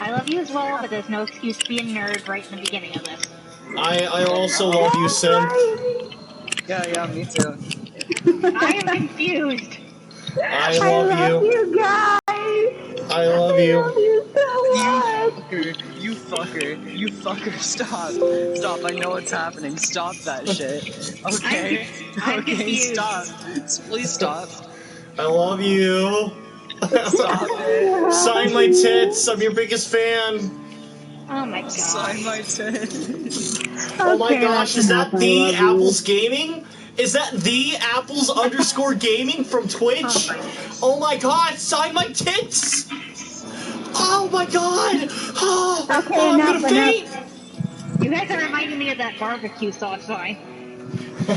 I love you as well, but there's no excuse to be a nerd right in the beginning of this. I also love you, Synth. Yeah, me too. I am confused. I love you. guys. I love you. You fucker, stop. Stop, I know what's happening. Stop that shit. Okay? I'm Okay, confused. stop. Please stop. I love you. Stop it. Sign my tits. I'm your biggest fan. Oh my god. Sign my tits. Oh my Okay, gosh, that's is that enough, I the love you. Apples Gaming? Is that the Apples _ gaming from Twitch? Oh my god, sign my tits! Oh my god! Oh, Okay, I'm gonna enough. faint! You guys are reminding me of that barbecue sauce sign. There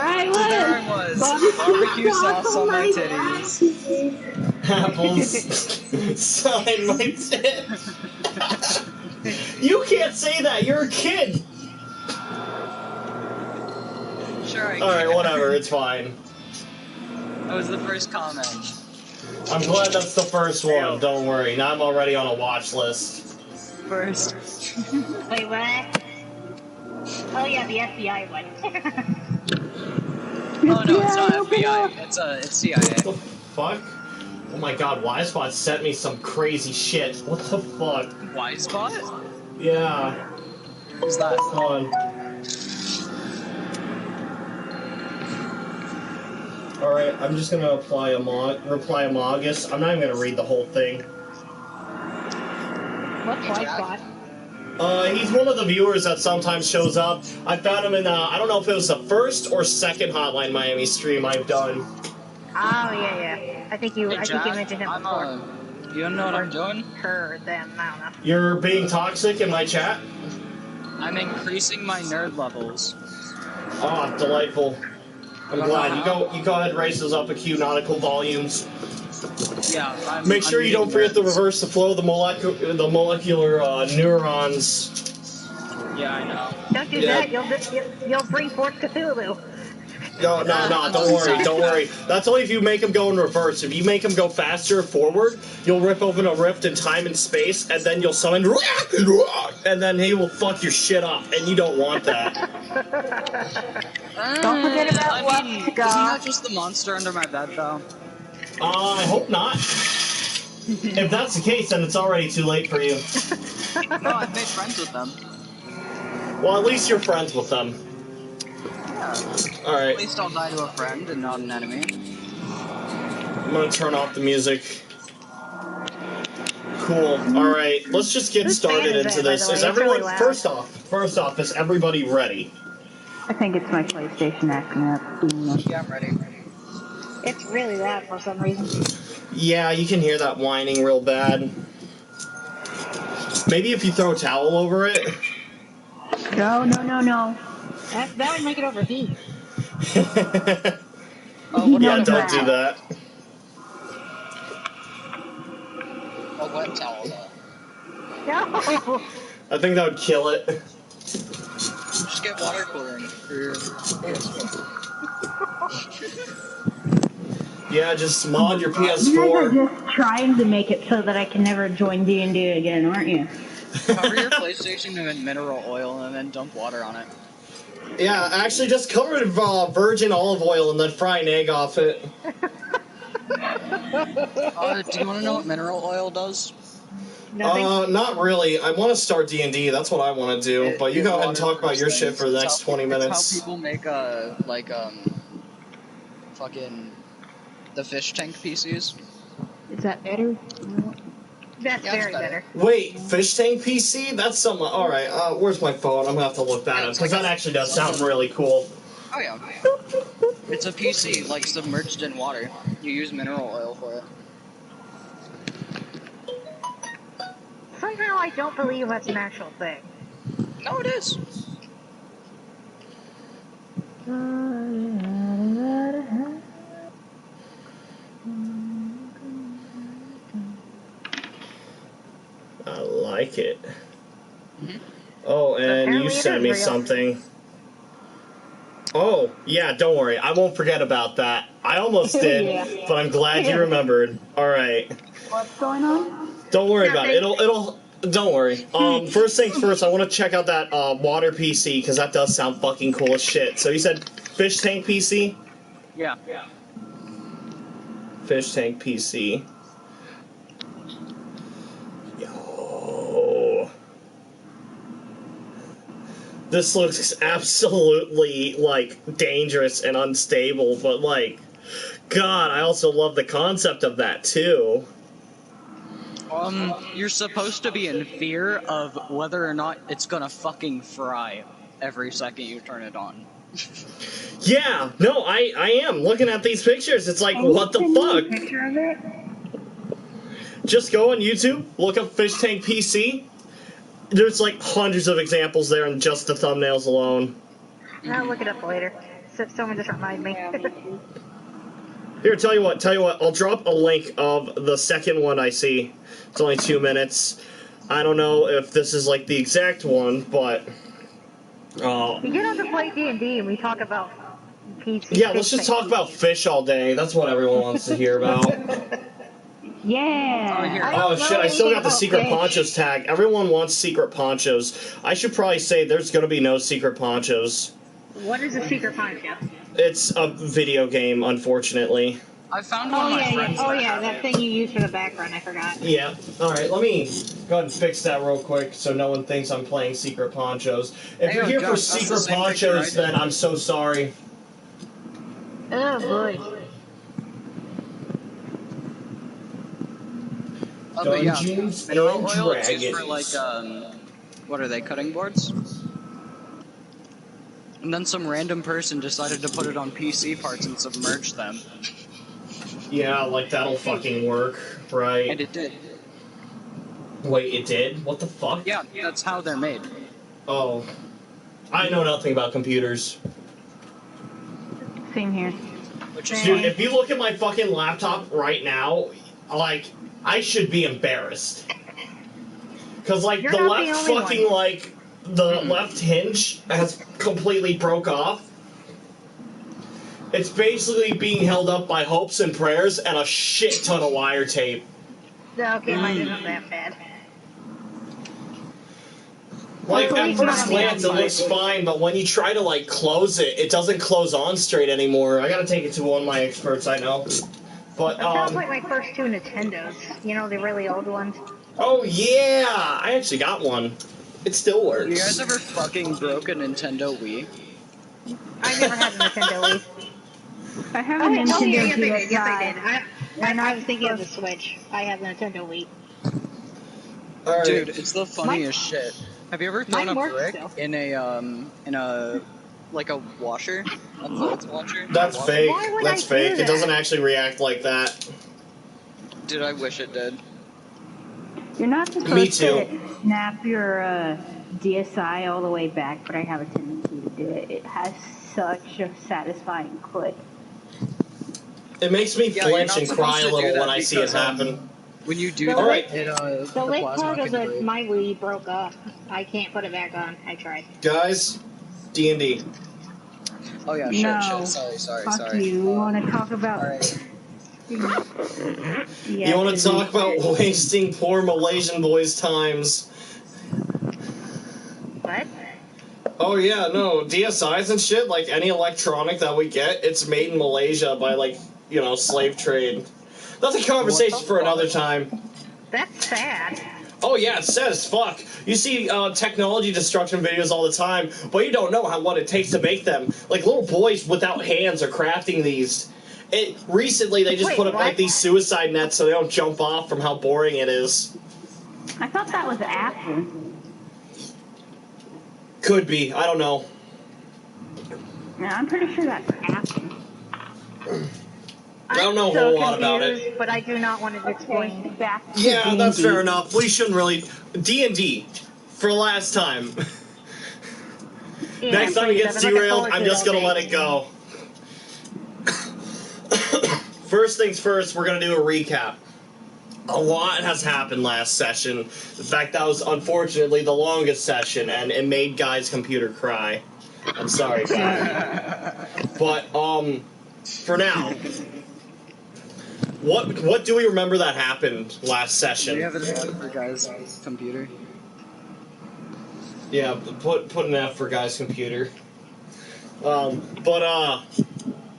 I So there I was. Barbecue sauce on my titties. Apples, sign my tits! You can't say that, you're a kid! Sure, I Alright, can. whatever, it's fine. That was the first comment. I'm glad that's the first one, don't worry. Now I'm already on a watch list. First. Wait, what? Oh yeah, the FBI one. Oh no, it's not FBI. It's CIA. What the fuck? Oh my god, Wisebot sent me some crazy shit. What the fuck? Wisebot? Yeah. Who's that? Hold on. Alright, I'm just gonna reply Amogus. I'm not even gonna read the whole thing. What's Wisebot? He's one of the viewers that sometimes shows up. I found him in, I don't know if it was the first or second Hotline Miami stream I've done. Oh yeah. I think you mentioned him before. You don't know what I'm doing? Her, them, I don't know. You're being toxic in my chat? I'm increasing my nerd levels. Oh, delightful. I'm glad. You go ahead and raise those up a few nautical volumes. Yeah, Make sure you don't forget to nerds. reverse the flow of the molecular neurons. Yeah, I know. Don't do that. You'll bring forth Cthulhu. No, don't worry. That's only if you make them go in reverse. If you make them go faster forward, you'll rip open a rift in time and space, and then you'll summon, and then he will fuck your shit up, and you don't want that. Don't forget about I mean, isn't that just the monster under my bed, though? I hope not. If that's the case, then it's already too late for you. No, I've made friends with them. Well, at least you're friends with them. Yeah. Alright. At least I'll die to a friend and not an enemy. I'm gonna turn off the music. Cool. Alright, let's just get started into this. Is everyone... First off, is everybody ready? I think it's my PlayStation acting up. Yeah, I'm ready. It's really loud for some reason. Yeah, you can hear that whining real bad. Maybe if you throw a towel over it? No. That would make it overheat. Oh, what Yeah, about don't do that. a wet towel, though? No! I think that would kill it. Just get water cooling for your PS4. Yeah, just mod your You guys are PS4. just trying to make it so that I can never join D&D again, aren't you? Cover your PlayStation in mineral oil and then dump water on it. Yeah, actually just cover it in virgin olive oil and then fry an egg off it. Do you want to know what mineral oil does? Nothing? Not really. I want to start D&D, that's what I want to do. But you go ahead and talk about your shit for the next 20 minutes. It's how people make, fucking... the fish tank PCs. Is that better? That's Yeah, very it's better. Wait, fish tank PC? That's some... Alright, where's my phone? I'm gonna have to look that up, because that actually does sound really cool. Oh yeah. It's a PC, like, submerged in water. You use mineral oil for it. Somehow I don't believe that's an actual thing. No, it is. I like it. Mm-hmm. Oh, and Apparently you it sent is me real. something. Oh, yeah, don't worry. I won't forget about that. I almost did, Yeah. but I'm glad you remembered. Alright. What's going on? Don't worry about it. It'll. Don't worry. First things first, I want to check out that water PC because that does sound fucking cool as shit. So you said fish tank PC? Yeah. Fish tank PC. Yo. This looks absolutely, like, dangerous and unstable, but, like, God, I also love the concept of that, too. You're supposed to be in fear of whether or not it's gonna fucking fry every second you turn it on. Yeah, no, I am. Looking at these pictures, it's like, what the fuck? Picture of it? Just go on YouTube, look up Fish Tank PC. There's like hundreds of examples there in just the thumbnails alone. I'll look it up later. So someone just remind me. Here, tell you what, I'll drop a link of the second one I see. It's only 2 minutes. I don't know if this is like the exact one, but... We get on to play D&D and we talk about PC. Yeah, let's just talk about fish all day. That's what everyone wants to hear about. Yeah. Oh shit, I still got the secret ponchos tag. Everyone wants secret ponchos. I should probably say there's gonna be no secret ponchos. What is a secret poncho? It's a video game, unfortunately. I found one of my friends that thing you use for the background, I forgot. Yeah. Alright, let me go ahead and fix that real quick so no one thinks I'm playing secret ponchos. If you're here for secret ponchos, then I'm so sorry. Oh boy. But yeah, Dungeons mineral and oil is used for Dragons. like, what are they, cutting boards? And then some random person decided to put it on PC parts and submerge them. Yeah, like that'll fucking work, right? And it did. Wait, it did? What the fuck? Yeah, that's how they're made. Oh. I know nothing about computers. Same here. Which is Dude, if you look at my fucking laptop right now, like, I should be embarrassed. Cause like You're the not the left only fucking one. like the left hinge has completely broke off. It's basically being held up by hopes and prayers and a shit ton of wire tape. Okay, mine isn't that bad. Like, Well, at it's first not glance, it on looks fine, but when you try to, like, close it, it doesn't close on straight anymore. I gotta take it to one of my experts I know. But, That sounds like my first two Nintendos. You know, the really old ones. Oh, yeah! I actually got one. It still works. You guys ever fucking broke a Nintendo Wii? I never had a Nintendo Wii. I have a Nintendo yes, I did. DSi. Yes, I did. I was thinking of the Switch. I have the Nintendo Wii. Alright. Dude, it's the funniest shit. Have you ever thrown a Mine works brick still. in a like a washer? A clothes washer? That's Washer? fake. Why would That's I do fake. It that? doesn't actually react like that. Dude, I wish it did. You're not supposed Me too. to snap your DSi all the way back, but I have a tendency to do it. It has such a satisfying click. It makes me Yeah, you're flinch not and supposed cry to a do little that when I see it because, happen. When you do The that, lid- it The lid plasma part of can break. my Wii broke off. I can't put it back on. I tried. Guys, D&D. Oh yeah, shit, No. shit. Sorry. Fuck you. We want to talk about. Alright. You want to talk about wasting poor Malaysian boys' times? What? Oh yeah, no, DSIs and shit, like any electronic that we get, it's made in Malaysia by, like, you know, slave trade. That's a conversation for another time. That's sad. Oh yeah, it's sad as fuck. You see technology destruction videos all the time, but you don't know what it takes to make them. Like, little boys without hands are crafting these. Recently, they just Wait, put up, what? like, these suicide nets so they don't jump off from how boring it is. I thought that was Apple. Could be, I don't know. Yeah, I'm pretty sure that's Apple. I don't know a I'm so whole lot about it. confused, but I do not want to explain. Back to Yeah, that's D&D. fair enough. We shouldn't really... D&D. For last time. Yeah, Next time it please, gets I've been looking derailed, forward I'm to just all gonna day. let it go. First things first, we're gonna do a recap. A lot has happened last session. In fact, that was unfortunately the longest session, and it made Guy's computer cry. I'm sorry, Guy. But, for now, What do we remember that happened last session? Do you have it for guys' computer? Yeah, put an F for guy's computer.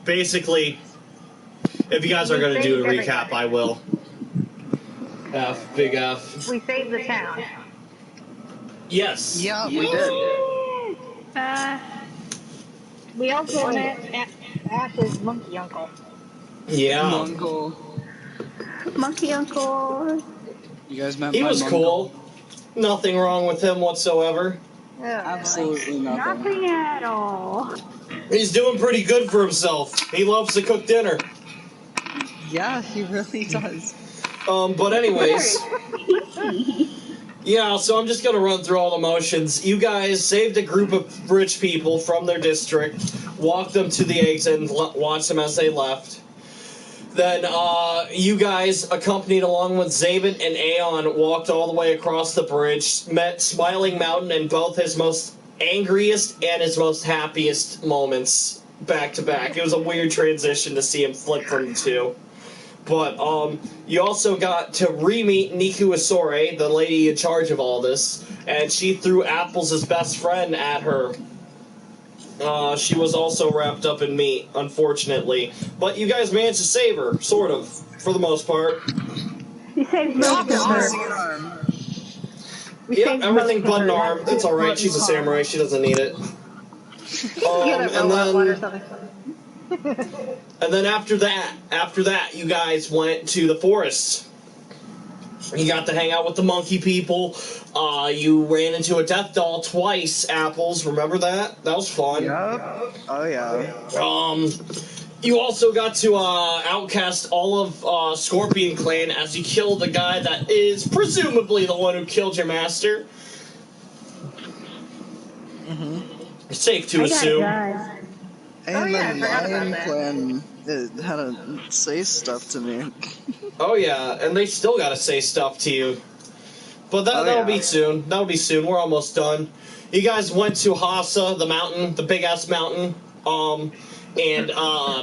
Basically, if you guys are going to do a recap, I will. F, big F. We saved the town. Yes. Yeah, we did. We also met Ash's monkey uncle. Yeah. Uncle. Monkey Uncle. You guys met He my was Monko? cool. Nothing wrong with him whatsoever. Absolutely nothing. Nothing at all. He's doing pretty good for himself. He loves to cook dinner. Yeah, he really does. But anyways. Yeah, so I'm just gonna run through all the motions. You guys saved a group of rich people from their district, walked them to the eggs, and watched them as they left. Then, you guys, accompanied along with Zabin and Aeon, walked all the way across the bridge, met Smiling Mountain in both his most angriest and his most happiest moments, back to back. It was a weird transition to see him flip from the two. But, you also got to re-meet Niku Asore, the lady in charge of all this, and she threw Apples' best friend at her. She was also wrapped up in meat, unfortunately. But you guys managed to save her, sort of, for the most part. We saved most of her. Yeah, everything but an arm. It's alright, she's a samurai, she doesn't need it. And then after that, you guys went to the forest. You got to hang out with the monkey people. You ran into a death doll twice, Apples. Remember that? That was fun. Yep. Oh, yeah. You also got to outcast all of Scorpion Clan as you killed the guy that is presumably the one who killed your master. Mm-hmm. Safe to assume. And the Lion Clan had to say stuff to me. Oh yeah, and they still gotta say stuff to you. But that'll be soon. That'll be soon. We're almost done. You guys went to Hasa, the mountain, the big-ass mountain.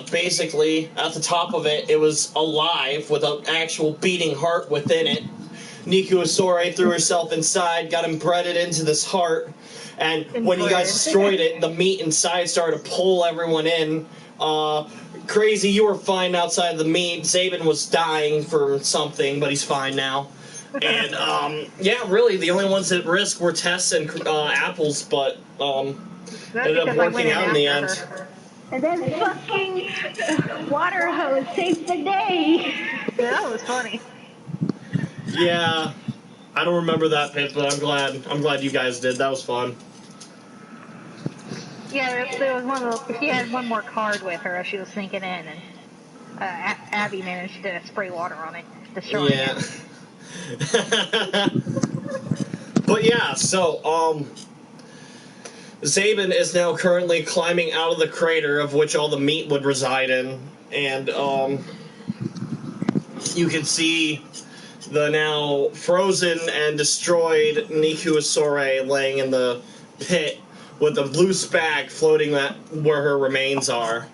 Basically, at the top of it, it was alive with an actual beating heart within it. Niku Asore threw herself inside, got embedded into this heart, and when you guys destroyed it, the meat inside started to pull everyone in. Crazy, you were fine outside of the meat. Zabin was dying from something, but he's fine now. And, yeah, really, the only ones at risk were Tess and Apples, but, ended up working out in the end. And then fucking water hose saved the day. Yeah, that was funny. Yeah, I don't remember that bit, but I'm glad you guys did. That was fun. Yeah, there was one of those, she had one more card with her as she was sneaking in, and Abby managed to spray water on it, destroying it. But yeah, so, Zabin is now currently climbing out of the crater of which all the meat would reside in, and, you can see the now frozen and destroyed Niku Asore laying in the pit with a loose bag floating where her remains are.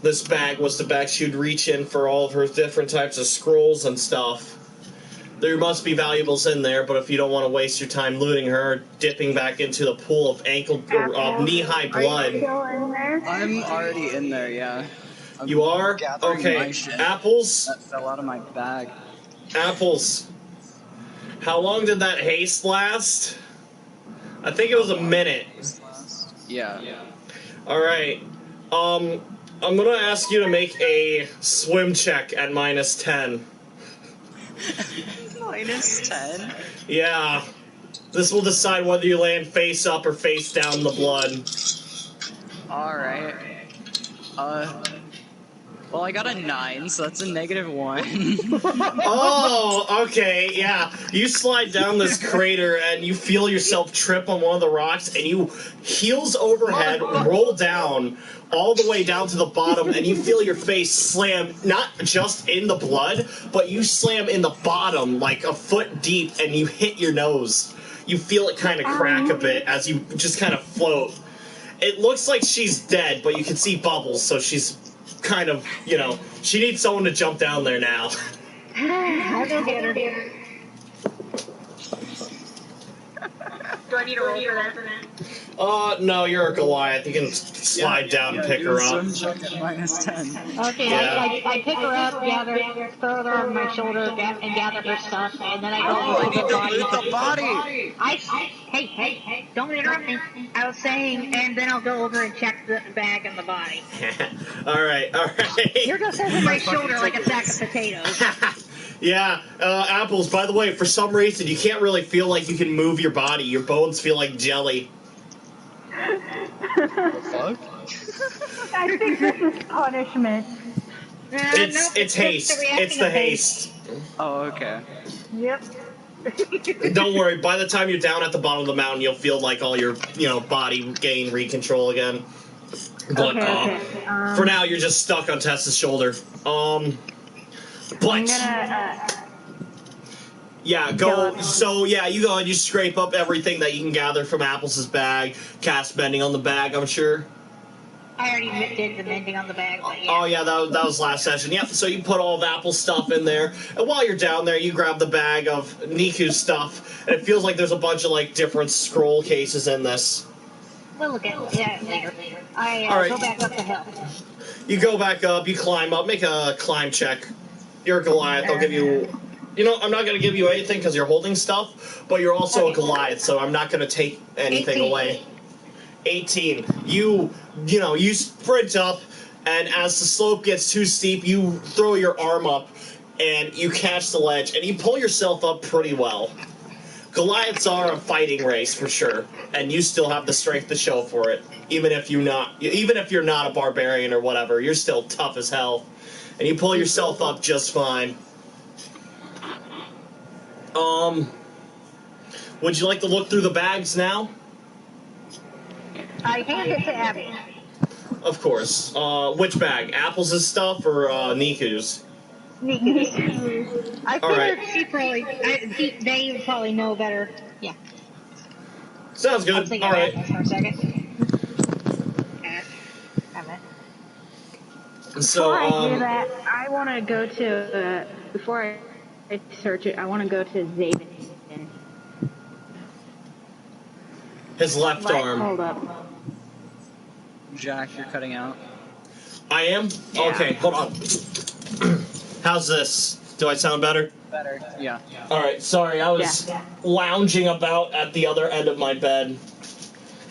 This bag was the bag she'd reach in for all of her different types of scrolls and stuff. There must be valuables in there, but if you don't want to waste your time looting her, dipping back into the pool of knee-high blood. Are you still in there? I'm already in there, yeah. You are? gathering Okay, my shit. Apples? That fell out of my bag. Apples. How long did that haste last? I think it was a minute. Yeah. Alright. I'm gonna ask you to make a swim check at -10. -10? Yeah. This will decide whether you land face up or face down in the blood. Alright. Well, I got a 9, so that's a -1. Oh, okay, yeah. You slide down this crater and you feel yourself trip on one of the rocks and you heels overhead, roll down, all the way down to the bottom, and you feel your face slam, not just in the blood, but you slam in the bottom, like a foot deep, and you hit your nose. You feel it kind of crack a bit as you just kind of float. It looks like she's dead, but you can see bubbles, so she's kind of, she needs someone to jump down there now. I'll go get her. Do I need to roll for that? No, you're a Goliath. You can slide down and pick her up. Swim check at -10. Okay, Yeah. I pick her up, throw her on my shoulder, and gather her stuff, and then I go Oh, I over need the to body. loot the body! Hey, don't interrupt me. I was saying, and then I'll go over and check the bag and the body. All right. You're just over my shoulder like a sack of potatoes. Yeah, apples, by the way, for some reason, you can't really feel like you can move your body. Your bones feel like jelly. What the fuck? I think this is punishment. It's haste. It's the haste. Oh, okay. Yep. Don't worry, by the time you're down at the bottom of the mountain, you'll feel like all your, body gain recontrol again. But, Okay. for now, you're just stuck on Tess's shoulder. But... I'm gonna, Yeah, you go and you scrape up everything that you can gather from Apples' bag, cast bending on the bag, I'm sure. I already did the mending on the bag, but yeah. Oh, yeah, that was last session. Yep, so you put all of Apple's stuff in there, and while you're down there, you grab the bag of Niku's stuff, and it feels like there's a bunch of, different scroll cases in this. We'll look at that later. I All right. go back up the hill. You go back up, you climb up, make a climb check. You're a Goliath, I'll give you... I'm not going to give you anything because you're holding stuff, but you're also a Goliath, so I'm not going to take anything 18. away. 18. You sprint up, and as the slope gets too steep, you throw your arm up, and you catch the ledge, and you pull yourself up pretty well. Goliaths are a fighting race, for sure, and you still have the strength to show for it. Even if you're not a barbarian or whatever, you're still tough as hell. And you pull yourself up just fine. Would you like to look through the bags now? I hand it to Abby. Of course. Which bag? Apples' stuff or Niku's? Niku. I All right. figured they would probably know better. Yeah. Sounds I was good. thinking All right. for a second. So, before I do that, I want to go to, before I search it, I want to go to Zaven. his left arm. Hold up. Jack, you're cutting out. I am? Yeah. Okay, hold on. How's this? Do I sound better? Better. Yeah. Alright, sorry, I was lounging about at the other end of my bed.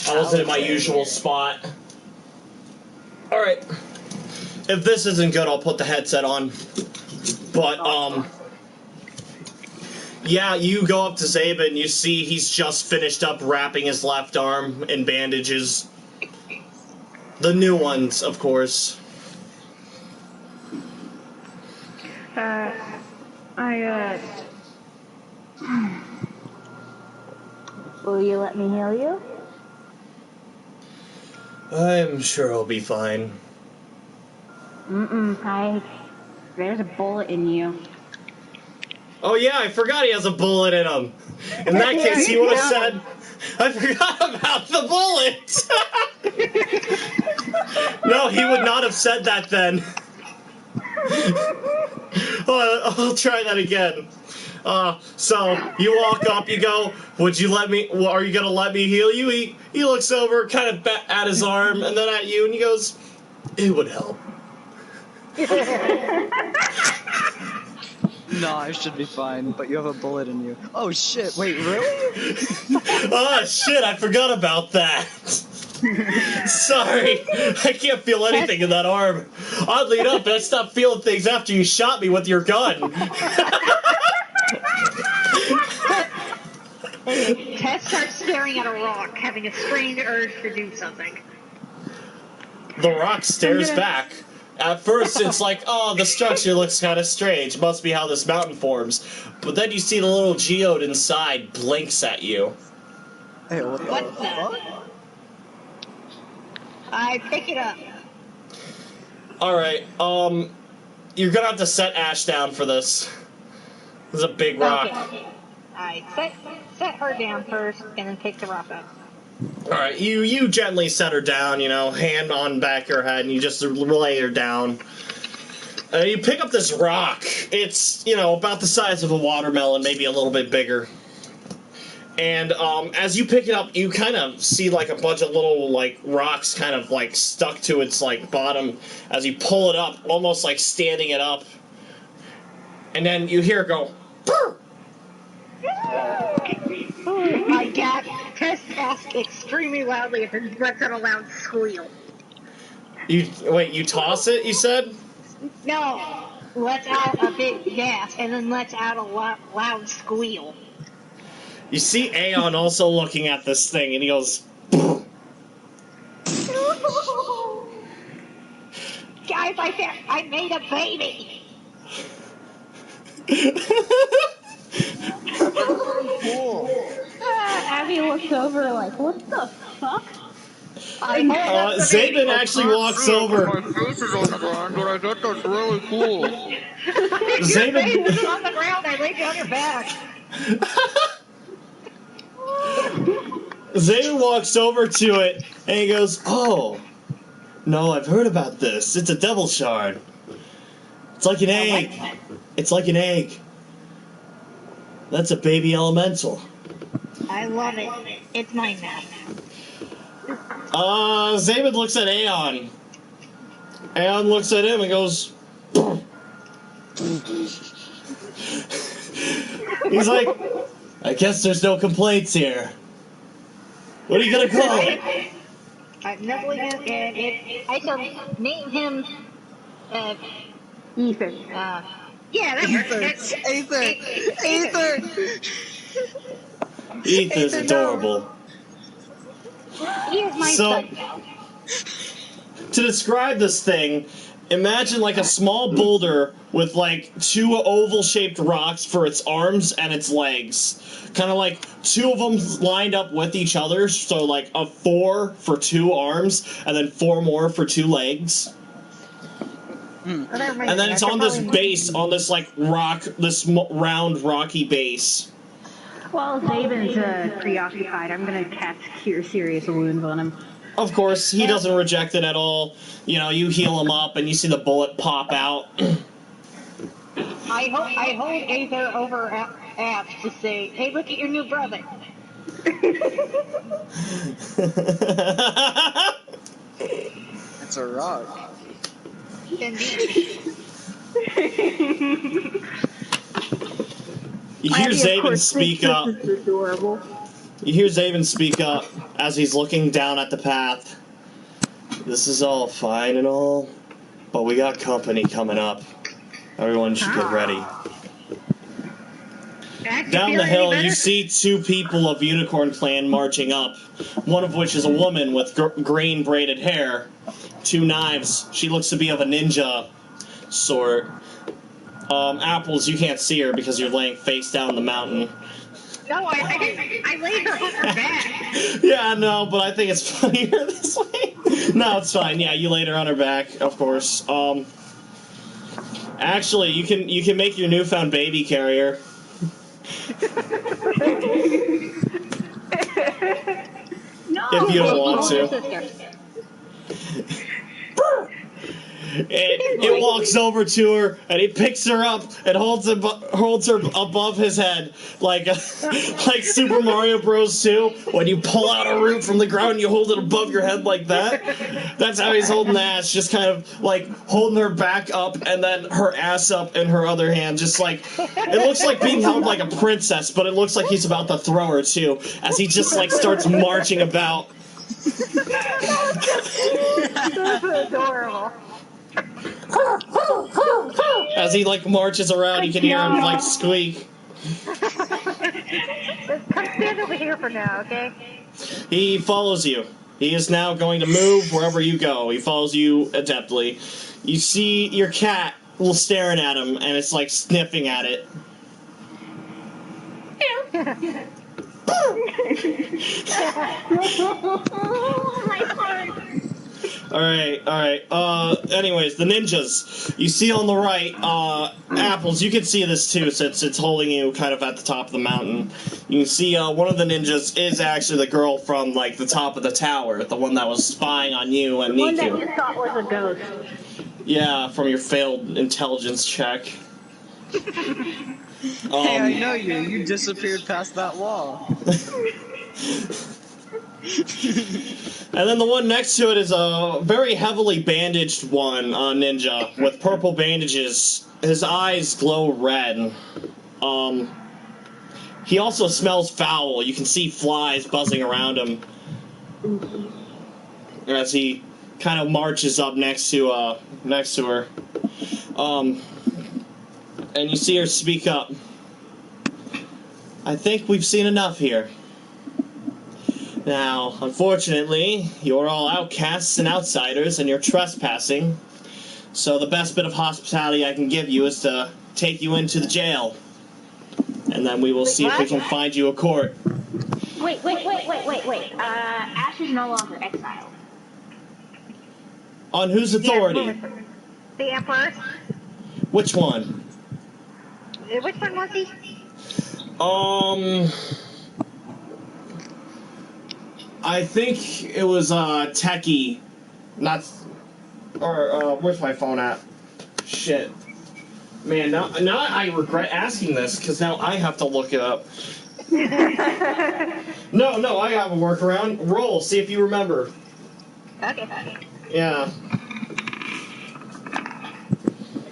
I wasn't in my usual spot. Alright. If this isn't good, I'll put the headset on. But, yeah, you go up to Zaben, you see he's just finished up wrapping his left arm in bandages. The new ones, of course. Will you let me heal you? I'm sure I'll be fine. There's a bullet in you. Oh yeah, I forgot he has a bullet in him. In that case, he would have said, I forgot about the bullet! No, he would not have said that then. I'll try that again. So, you walk up, you go, are you gonna let me heal you? He looks over, kind of at his arm, and then at you, and he goes, it would help. No, I should be fine, but you have a bullet in you. Oh shit, wait, really? Oh shit, I forgot about that. Sorry, I can't feel anything in that arm. Oddly enough, I stopped feeling things after you shot me with your gun. Tess starts staring at a rock, having a strange urge to do something. The rock stares back. At first, it's like, oh, the structure looks kind of strange. Must be how this mountain forms. But then you see the little geode inside blinks at you. Hey, what the fuck? I pick it up. Alright, you're gonna have to set Ash down for this. This is a big rock. Okay. I set her down first, and then pick the rock up. Alright, you gently set her down, you know, hand on back of her head, and you just lay her down. You pick up this rock. It's, you know, about the size of a watermelon, maybe a little bit bigger. And as you pick it up, you kind of see like a bunch of little like rocks kind of like stuck to its like bottom as you pull it up, almost like standing it up. And then you hear it go, "Brr!" My cat Tess asks extremely loudly if it lets out a loud squeal. You toss it, you said? No, lets out a big gasp and then lets out a loud squeal. You see Aeon also looking at this thing, and he goes, "Brr." Guys, I made a baby. Abby looks over like, what the fuck? Zabin actually walks over. My face is on the ground, but I thought that's really cool. Zabin It's on the ground. I laid you on your back. Zabin walks over to it, and he goes, "Oh, no, I've heard about this. It's a devil shard. It's like an egg. It's like an egg. That's a baby elemental." I love it. It's mine now. Zabin looks at Aeon. Aeon looks at him and goes, "Brr." He's like, "I guess there's no complaints here. What are you gonna call it?" I'm nuzzling him, and I shall name him, Ethan. yeah, that's Ethan! Ethan! Ethan's adorable. He is my So- son now. To describe this thing, imagine like a small boulder with like two oval-shaped rocks for its arms and its legs. Kind of like two of them lined up with each other, so like a 4 for 2 arms, and then 4 more for 2 legs. And then it's on this base, on this like rock, this round rocky base. While Zabin's preoccupied, I'm gonna cast Cure Serious Wounds on him. Of course, he doesn't reject it at all. You know, you heal him up, and you see the bullet pop out. I hold Aether over Abs to say, "Hey, look at your new brother." It's a rock. Indeed. You hear Zabin speak up. This is adorable. You hear Zabin speak up as he's looking down at the path. "This is all fine and all, but we got company coming up. Everyone should get ready." Down the hill, you see 2 people of Unicorn Clan marching up, one of which is a woman with green braided hair, 2 knives. She looks to be of a ninja sort. Apples, you can't see her because you're laying face down the mountain. No, I laid her on her back. Yeah, no, but I think it's funnier this way. No, it's fine. Yeah, you laid her on her back, of course. Actually, you can make your newfound baby carrier. No! If you don't want to. It walks over to her and he picks her up and holds her above his head like Super Mario Bros. 2. When you pull out a root from the ground, you hold it above your head like that. That's how he's holding the ass, just kind of like holding her back up and then her ass up in her other hand, just like it looks like being held like a princess, but it looks like he's about to throw her too, as he just like starts marching about. That's adorable. As he like marches around, you can hear him like squeak. Come stand over here for now, okay? He follows you. He is now going to move wherever you go. He follows you adeptly. You see your cat staring at him, and it's like sniffing at it. Oh, my heart. Alright. Anyways, the ninjas. You see on the right, Apples, you can see this too since it's holding you kind of at the top of the mountain. You can see one of the ninjas is actually the girl from, like, the top of the tower, the one that was spying on you and The one that Niku. you thought was a ghost. Yeah, from your failed intelligence check. Hey, I know you. You disappeared past that wall. And then the one next to it is a very heavily bandaged one, ninja, with purple bandages. His eyes glow red. He also smells foul. You can see flies buzzing around him as he kind of marches up next to her. And you see her speak up. I think we've seen enough here. Now, unfortunately, you're all outcasts and outsiders, and you're trespassing. So the best bit of hospitality I can give you is to take you into the jail. And then we will see if we can find you a court. Wait. Ash is no longer exiled. On whose authority? The Emperor. Which one? Which one was he? I think it was Techie, not, or where's my phone at? Shit, man. Now I regret asking this because now I have to look it up. No, I have a workaround. Roll, see if you remember. Okay. Yeah.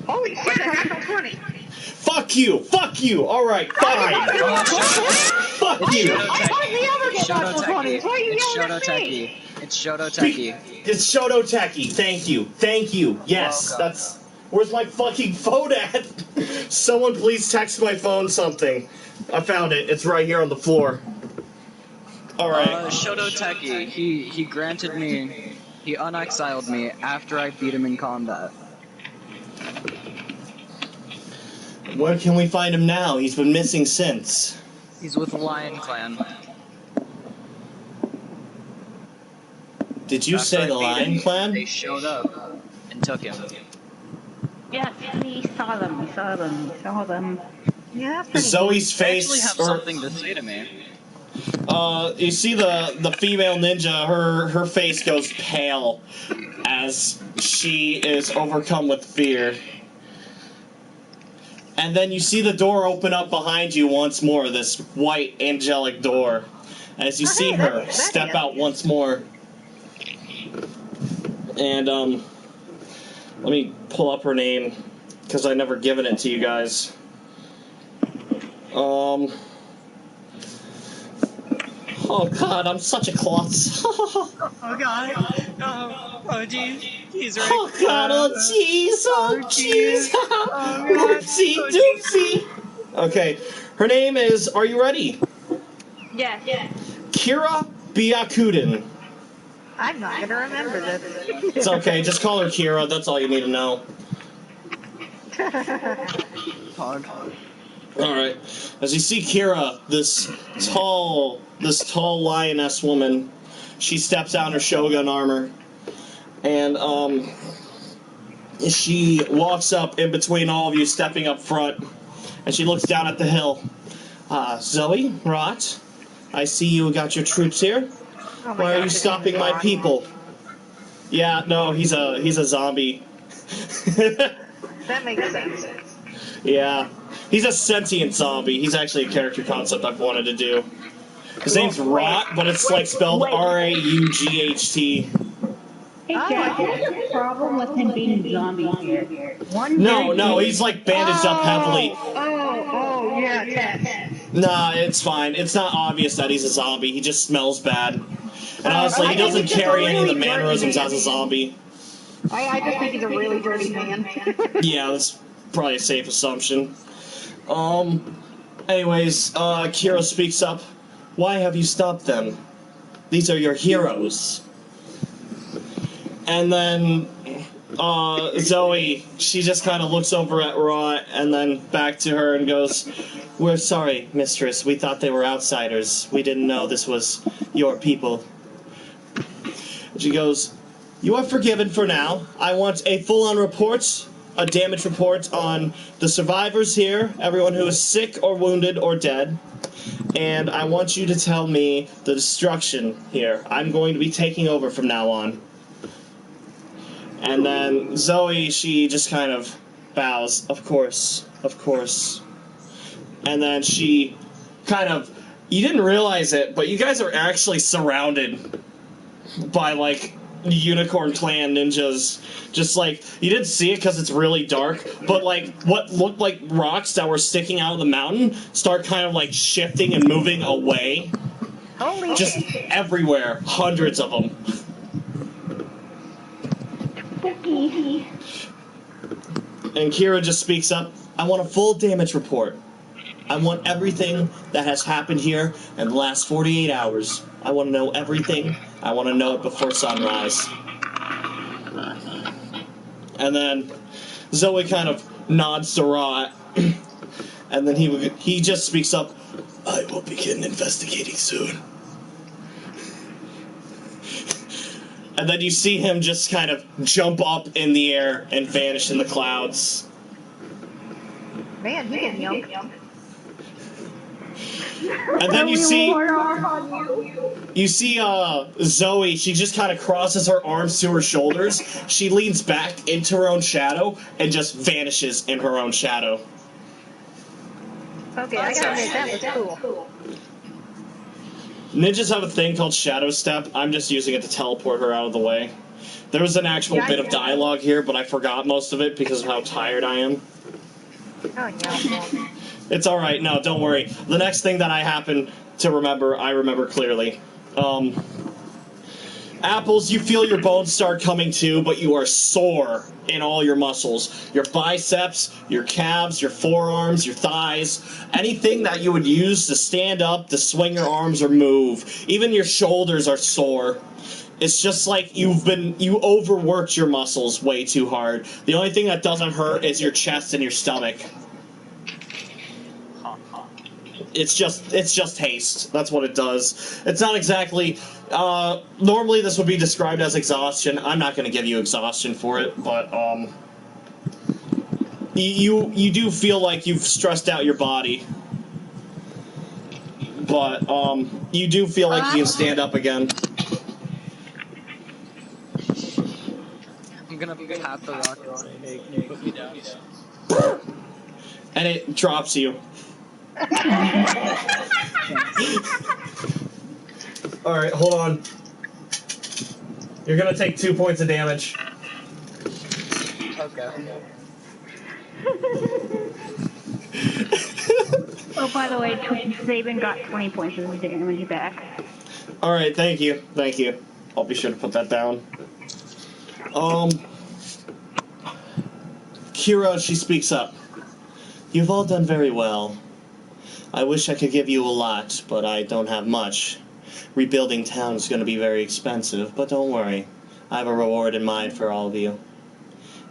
Holy shit! I got no 20. Fuck you! All right, fine. Fuck you! It's Shototeki. It's Shototeki. Thank you. Yes, Welcome. that's. Where's my fucking phone at? Someone please text my phone something. I found it. It's right here on the floor. All right. Shototeki. He granted me. He unexiled me after I beat him in combat. Where can we find him now? He's been missing since. He's with the Lion Clan. Did you After say I the beat Lion him, Clan? They showed up and took him. Yes, we saw them. Yeah, pretty Zoe's They actually face, have something to say to me. you see the female ninja, her face goes pale as she is overcome with fear. And then you see the door open up behind you once more, this white angelic door. As you see her step out once more. And let me pull up her name because I never given it to you guys. Oh god, I'm such a klutz. Oh god. Oh jeez. He's right. Oh god, oh jeez, Whoopsie doopsie. Okay, her name is, are you ready? Yes. Kira Byakuden. I'm not gonna remember this. It's okay, just call her Kira, that's all you need to know. Hard. Alright, as you see Kira, this tall lioness woman, she steps out in her Shogun armor, and she walks up in between all of you, stepping up front, and she looks down at the hill. Zoe, Rot, I see you got your troops here. Oh my Why are God, you stopping my people? Yeah, no, he's a zombie. That makes sense. Yeah. He's a sentient zombie. He's actually a character concept I've wanted to do. His name's Rot, but it's like spelled R-A-U-G-H-T. Hey, Jack, what's the problem with him being zombie here? No, he's like bandaged up heavily. Oh, yeah, Tess. Nah, it's fine. It's not obvious that he's a zombie. He just smells bad. And honestly, he doesn't carry any of the mannerisms as a zombie. I just think he's a really dirty man. Yeah, that's probably a safe assumption. Anyways, Kira speaks up. Why have you stopped them? These are your heroes. And then, Zoe, she just kind of looks over at Raw and then back to her and goes, we're sorry, mistress. We thought they were outsiders. We didn't know this was your people. She goes, You are forgiven for now. I want a full-on report, a damage report on the survivors here, everyone who is sick or wounded or dead. And I want you to tell me the destruction here. I'm going to be taking over from now on. And then Zoe, she just kind of bows. Of course. Of course. And then she kind of... You didn't realize it, but you guys are actually surrounded by, like, Unicorn Clan ninjas. Just, like, you didn't see it because it's really dark, but, like, what looked like rocks that were sticking out of the mountain start kind of, like, shifting and moving away. Holy Just everywhere. Hundreds of them. And Kira just speaks up. I want a full damage report. I want everything that has happened here in the last 48 hours. I want to know everything. I want to know it before sunrise. And then Zoe kind of nods to Ra, and then he just speaks up. I will begin investigating soon. And then you see him just kind of jump up in the air and vanish in the clouds. Man, he can jump. And then you see Zoe, she just kind of crosses her arms to her shoulders. She leans back into her own shadow and just vanishes in her own shadow. Okay, I gotta admit, that was cool. Ninjas have a thing called Shadow Step. I'm just using it to teleport her out of the way. There was an actual bit of dialogue here, but I forgot most of it because of how tired I am. Oh, yeah. It's alright, no, don't worry. The next thing that I happen to remember, I remember clearly. Apples, you feel your bones start coming to, but you are sore in all your muscles. Your biceps, your calves, your forearms, your thighs, anything that you would use to stand up, to swing your arms or move. Even your shoulders are sore. It's just like you overworked your muscles way too hard. The only thing that doesn't hurt is your chest and your stomach. It's just haste. That's what it does. It's not exactly... normally this would be described as exhaustion. I'm not going to give you exhaustion for it, but, you do feel like you've stressed out your body. But, you do feel like you can stand up again. I'm gonna pat the rock and say, hey, can you put me down? And it drops you. Alright, hold on. You're gonna take 2 points of damage. Okay. Oh, by the way, Zabin got 20 points of damage back. Alright, thank you. Thank you. I'll be sure to put that down. Kira, she speaks up. You've all done very well. I wish I could give you a lot, but I don't have much. Rebuilding town is going to be very expensive, but don't worry. I have a reward in mind for all of you.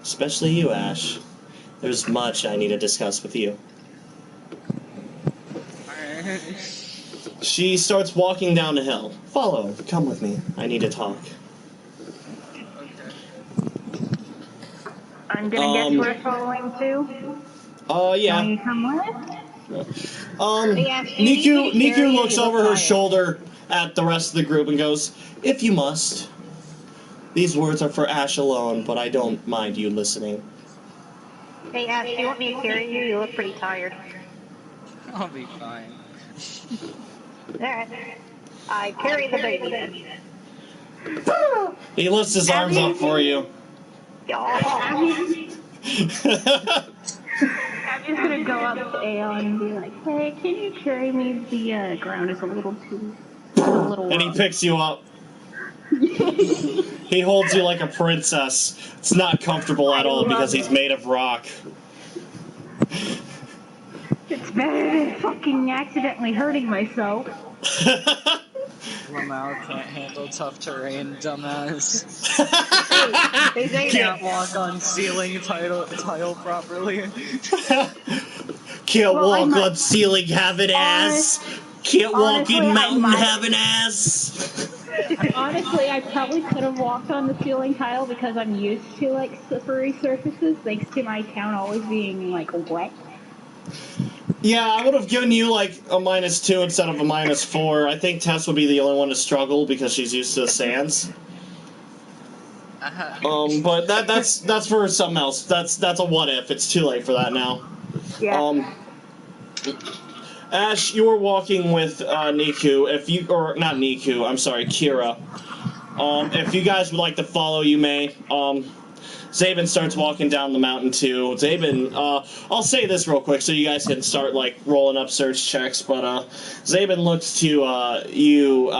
Especially you, Ash. There's much I need to discuss with you. She starts walking down the hill. Follow. Come with me. I need to talk. I'm gonna guess we're following too. Yeah. Can you come with? Niku looks over her shoulder at the rest of the group and goes, if you must. These words are for Ash alone, but I don't mind you listening. Hey, Ash, do you want me to carry you? You look pretty tired. I'll be fine. Alright. I carry the baby. He lifts his arms up for you. Oh. I'm just gonna go up to Aeon and be like, hey, can you carry me? The ground is a little too... And he picks you up. He holds you like a princess. It's not comfortable at all because he's made of rock. It's better than fucking accidentally hurting myself. Lamau can't handle tough terrain, dumbass. They Can't walk on ceiling tile properly. Can't walk on ceiling, have an ass. Can't walk Honestly, in I mountain might- having ass. Honestly, I probably could have walked on the ceiling tile because I'm used to like slippery surfaces, thanks to my town always being like wet. Yeah, I would have given you like a -2 instead of a -4. I think Tess would be the only one to struggle because she's used to the sands. But that's for something else. That's a what if. It's too late for that now. Yeah. Ash, you were walking with Niku. Not Niku, I'm sorry, Kira. If you guys would like to follow, you may. Zabin starts walking down the mountain too. Zabin, I'll say this real quick so you guys can start like rolling up search checks. But Zabin looks to you,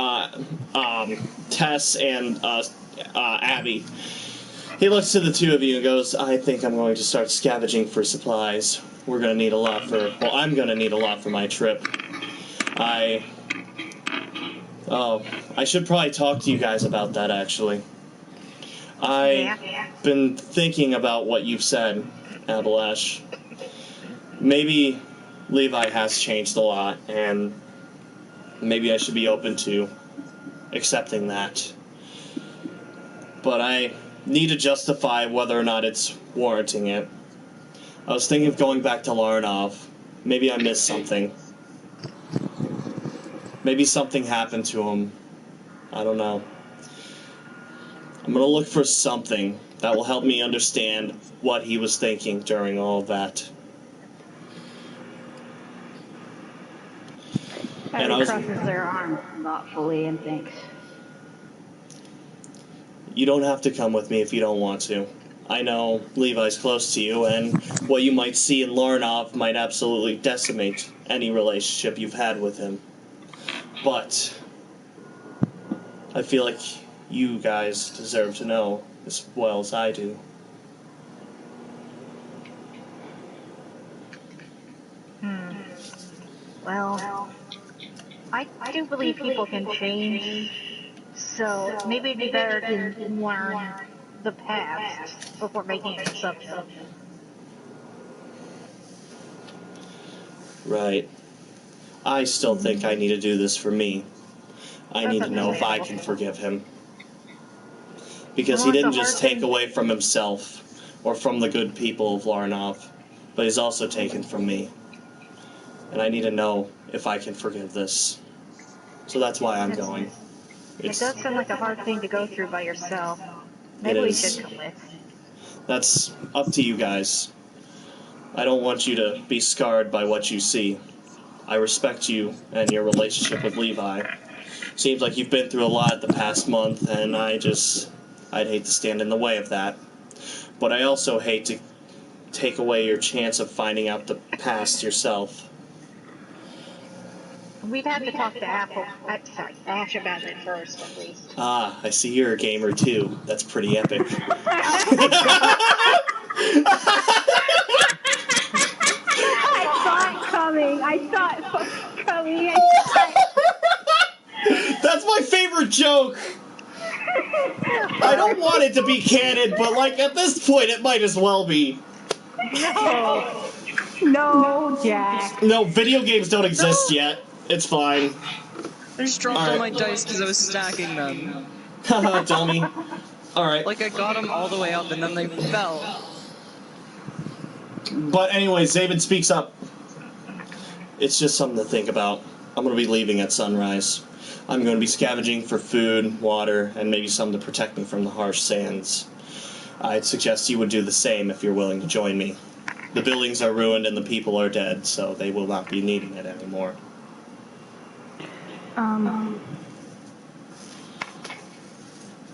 Tess, and Abby. He looks to the two of you and goes, "I think I'm going to start scavenging for supplies. We're going to need a lot I'm going to need a lot for my trip. I should probably talk to you guys about that, actually. I've been thinking about what you've said, Abelash. Maybe Levi has changed a lot, and maybe I should be open to accepting that. But I need to justify whether or not it's warranting it. I was thinking of going back to Larnov. Maybe I missed something. Maybe something happened to him. I don't know. I'm gonna look for something that will help me understand what he was thinking during all of that." Abby crosses their arms thoughtfully and thinks, "You don't have to come with me if you don't want to. I know Levi's close to you, and what you might see in Larnov might absolutely decimate any relationship you've had with him. But I feel like you guys deserve to know as well as I do." Well, I do believe people can change, so maybe it'd be better to learn the past before making an assumption. Right. I still think I need to do this for me. I need to know if I can forgive him. Because he didn't just take away from himself or from the good people of Larnov, but he's also taken from me. And I need to know if I can forgive this. So that's why I'm going. It does sound like a hard thing to go through by yourself. Maybe we should come with. That's up to you guys. I don't want you to be scarred by what you see. I respect you and your relationship with Levi. Seems like you've been through a lot the past month, and I'd hate to stand in the way of that. But I also hate to take away your chance of finding out the past yourself. We'd have to talk to Ash about it first, at least. Ah, I see you're a gamer too. That's pretty epic. I saw it fucking coming. That's my favorite joke. I don't want it to be canon, but like at this point, it might as well be. No, Jack. No, video games don't exist yet. It's fine. I just dropped all my dice because I was stacking them. Haha, dummy. Alright. Like I got them all the way up and then they fell. But anyway, Zabin speaks up. "It's just something to think about. I'm going to be leaving at sunrise. I'm going to be scavenging for food, water, and maybe something to protect me from the harsh sands. I'd suggest you would do the same if you're willing to join me. The buildings are ruined and the people are dead, so they will not be needing it anymore."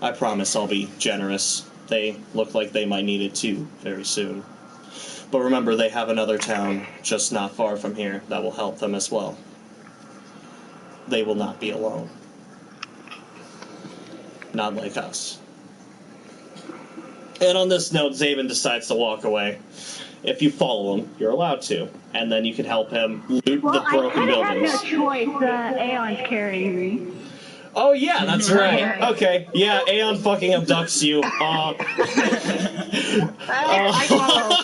I promise I'll be generous. They look like they might need it too, very soon. But remember, they have another town just not far from here that will help them as well. They will not be alone. Not like us. And on this note, Zabin decides to walk away. If you follow him, you're allowed to. And then you can help him loot the broken buildings. I have no choice. The Aeon's carrying me. Oh yeah, that's right. Okay, yeah, Aeon fucking abducts you. I follow.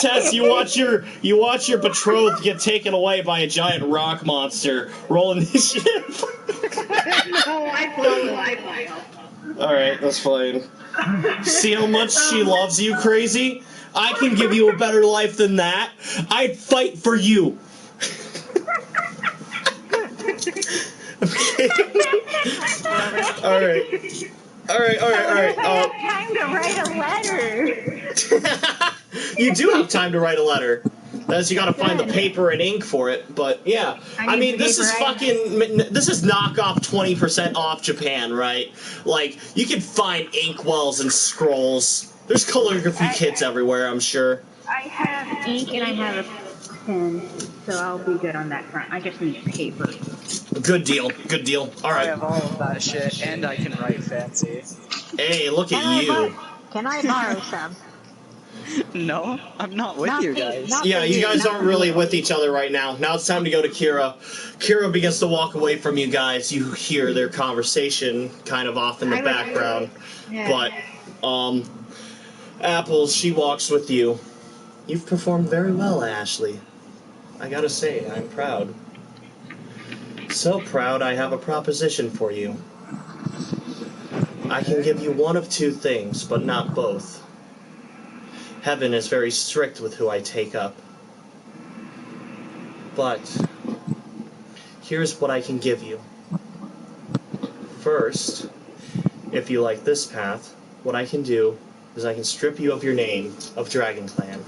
Tess, you watch your betrothed get taken away by a giant rock monster. Roll initiative. No, I follow. All right, that's fine. See how much she loves you, crazy? I can give you a better life than that. I'd fight for you. Okay. All right. I have time to write a letter. You do have time to write a letter. That's, you gotta find the paper and ink for it, but yeah. I mean, this is knockoff 20% off Japan, right? Like, you can find inkwells and scrolls. There's calligraphy kits everywhere, I'm sure. I have ink and I have a pen, so I'll be good on that front. I just need paper. Good deal. All right. I have all of that shit, and I can write fancy. Hey, look at you. Can I borrow some? No, I'm not with you guys. Yeah, you guys aren't really with each other right now. Now it's time to go to Kira. Kira begins to walk away from you guys. You hear their conversation kind of off in the background. Yeah. But, Apples, she walks with you. You've performed very well, Ashley. I gotta say, I'm proud. So proud I have a proposition for you. I can give you one of two things, but not both. Heaven is very strict with who I take up. But here's what I can give you. First, if you like this path, what I can do is I can strip you of your name of Dragon Clan,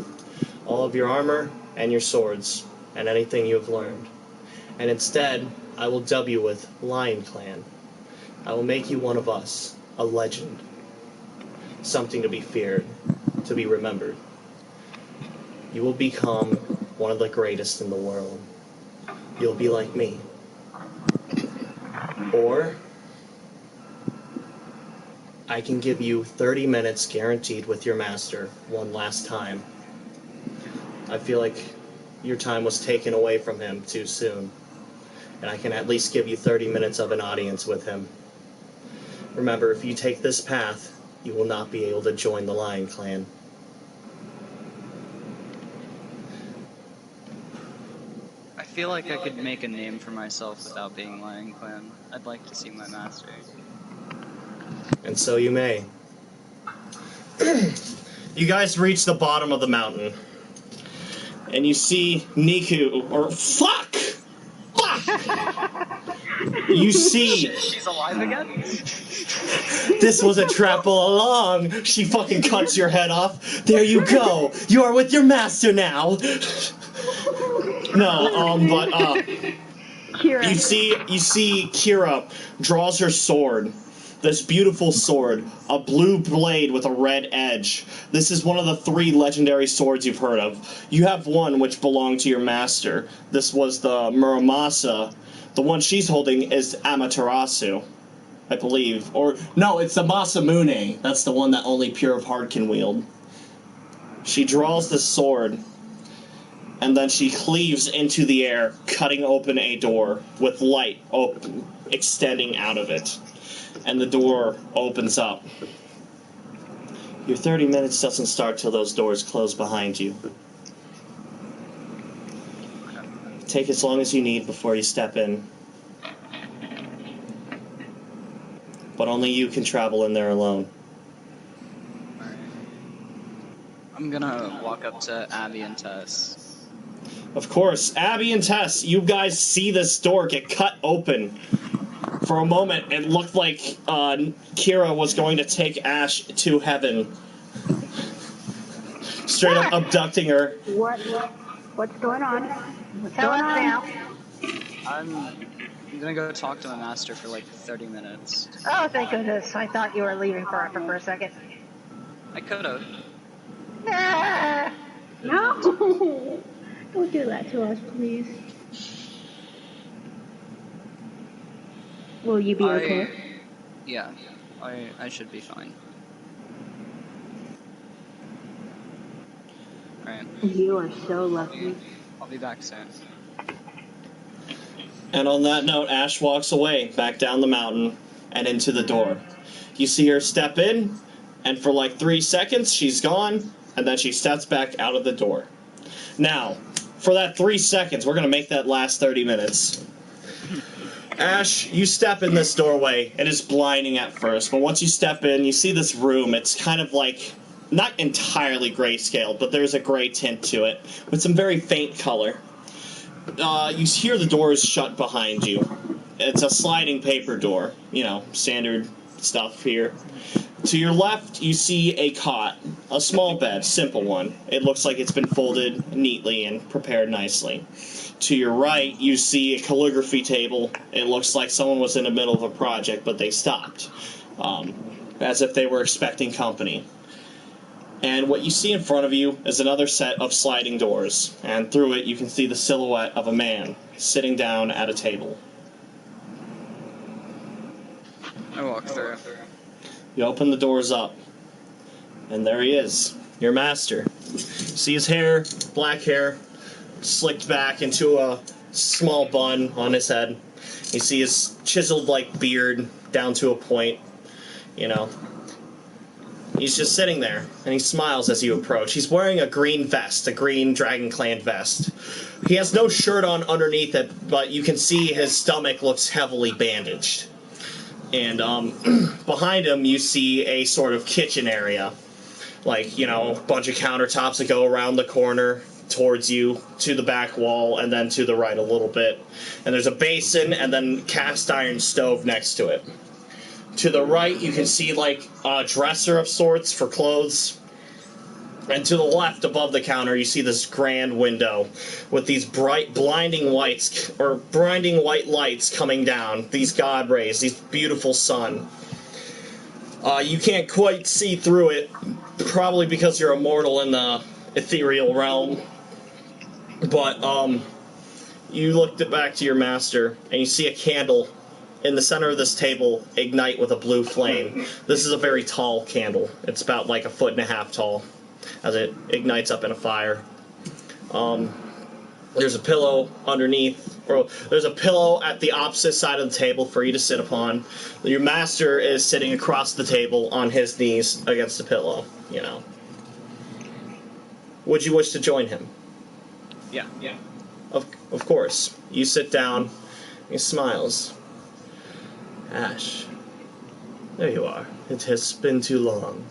all of your armor and your swords, and anything you have learned. And instead, I will dub you with Lion Clan. I will make you one of us, a legend. Something to be feared, to be remembered. You will become one of the greatest in the world. You'll be like me. Or I can give you 30 minutes guaranteed with your master one last time. I feel like your time was taken away from him too soon. And I can at least give you 30 minutes of an audience with him. Remember, if you take this path, you will not be able to join the Lion Clan. I feel like I could make a name for myself without being Lion Clan. I'd like to see my master. And so you may. You guys reach the bottom of the mountain. And you see Niku, or fuck! You see... She's alive again? This was a trap all along. She fucking cuts your head off. There you go. You are with your master now. Kira. You see Kira draws her sword. This beautiful sword, a blue blade with a red edge. This is one of the 3 legendary swords you've heard of. You have one which belonged to your master. This was the Muramasa. The one she's holding is Amaterasu, I believe. Or, no, it's the Masamune. That's the one that only Pure of Heart can wield. She draws the sword, and then she cleaves into the air, cutting open a door with light extending out of it. And the door opens up. Your 30 minutes doesn't start till those doors close behind you. Take as long as you need before you step in. But only you can travel in there alone. Alright. I'm gonna walk up to Abby and Tess. Of course, Abby and Tess, you guys see this door get cut open. For a moment, it looked like Kira was going to take Ash to heaven. Straight up abducting her. What's going on? Tell us now. I'm gonna go talk to my master for like 30 minutes. Oh, thank goodness. I thought you were leaving forever for a second. I could've. Ah! No! Don't do that to us, please. Will you be okay? Yeah, I should be fine. Alright. You are so lucky. I'll be back soon. And on that note, Ash walks away, back down the mountain, and into the door. You see her step in, and for like 3 seconds, she's gone, and then she steps back out of the door. Now, for that 3 seconds, we're going to make that last 30 minutes. Ash, you step in this doorway. It is blinding at first, but once you step in, you see this room. It's kind of like, not entirely grayscale, but there's a gray tint to it, with some very faint color. You hear the doors shut behind you. It's a sliding paper door, you know, standard stuff here. To your left, you see a cot, a small bed, simple one. It looks like it's been folded neatly and prepared nicely. To your right, you see a calligraphy table. It looks like someone was in the middle of a project, but they stopped, as if they were expecting company. And what you see in front of you is another set of sliding doors, and through it you can see the silhouette of a man sitting down at a table. I walk through. You open the doors up, and there he is, your master. See his hair, black hair, slicked back into a small bun on his head. You see his chiseled like beard down to a point, you know. He's just sitting there, and he smiles as you approach. He's wearing a green vest, a green Dragon Clan vest. He has no shirt on underneath it, but you can see his stomach looks heavily bandaged. And behind him, you see a sort of kitchen area. Like, you know, a bunch of countertops that go around the corner towards you, to the back wall, and then to the right a little bit. And there's a basin, and then cast iron stove next to it. To the right, you can see, like, a dresser of sorts for clothes. And to the left, above the counter, you see this grand window with these bright, blinding white lights coming down. These god rays, these beautiful sun. You can't quite see through it, probably because you're immortal in the ethereal realm. But, you look back to your master, and you see a candle in the center of this table ignite with a blue flame. This is a very tall candle. It's about like 1.5 feet tall as it ignites up in a fire. There's a pillow underneath, or there's a pillow at the opposite side of the table for you to sit upon. Your master is sitting across the table on his knees against the pillow, you know. Would you wish to join him? Yeah. Of course. You sit down. He smiles. Ash, there you are. It has been too long.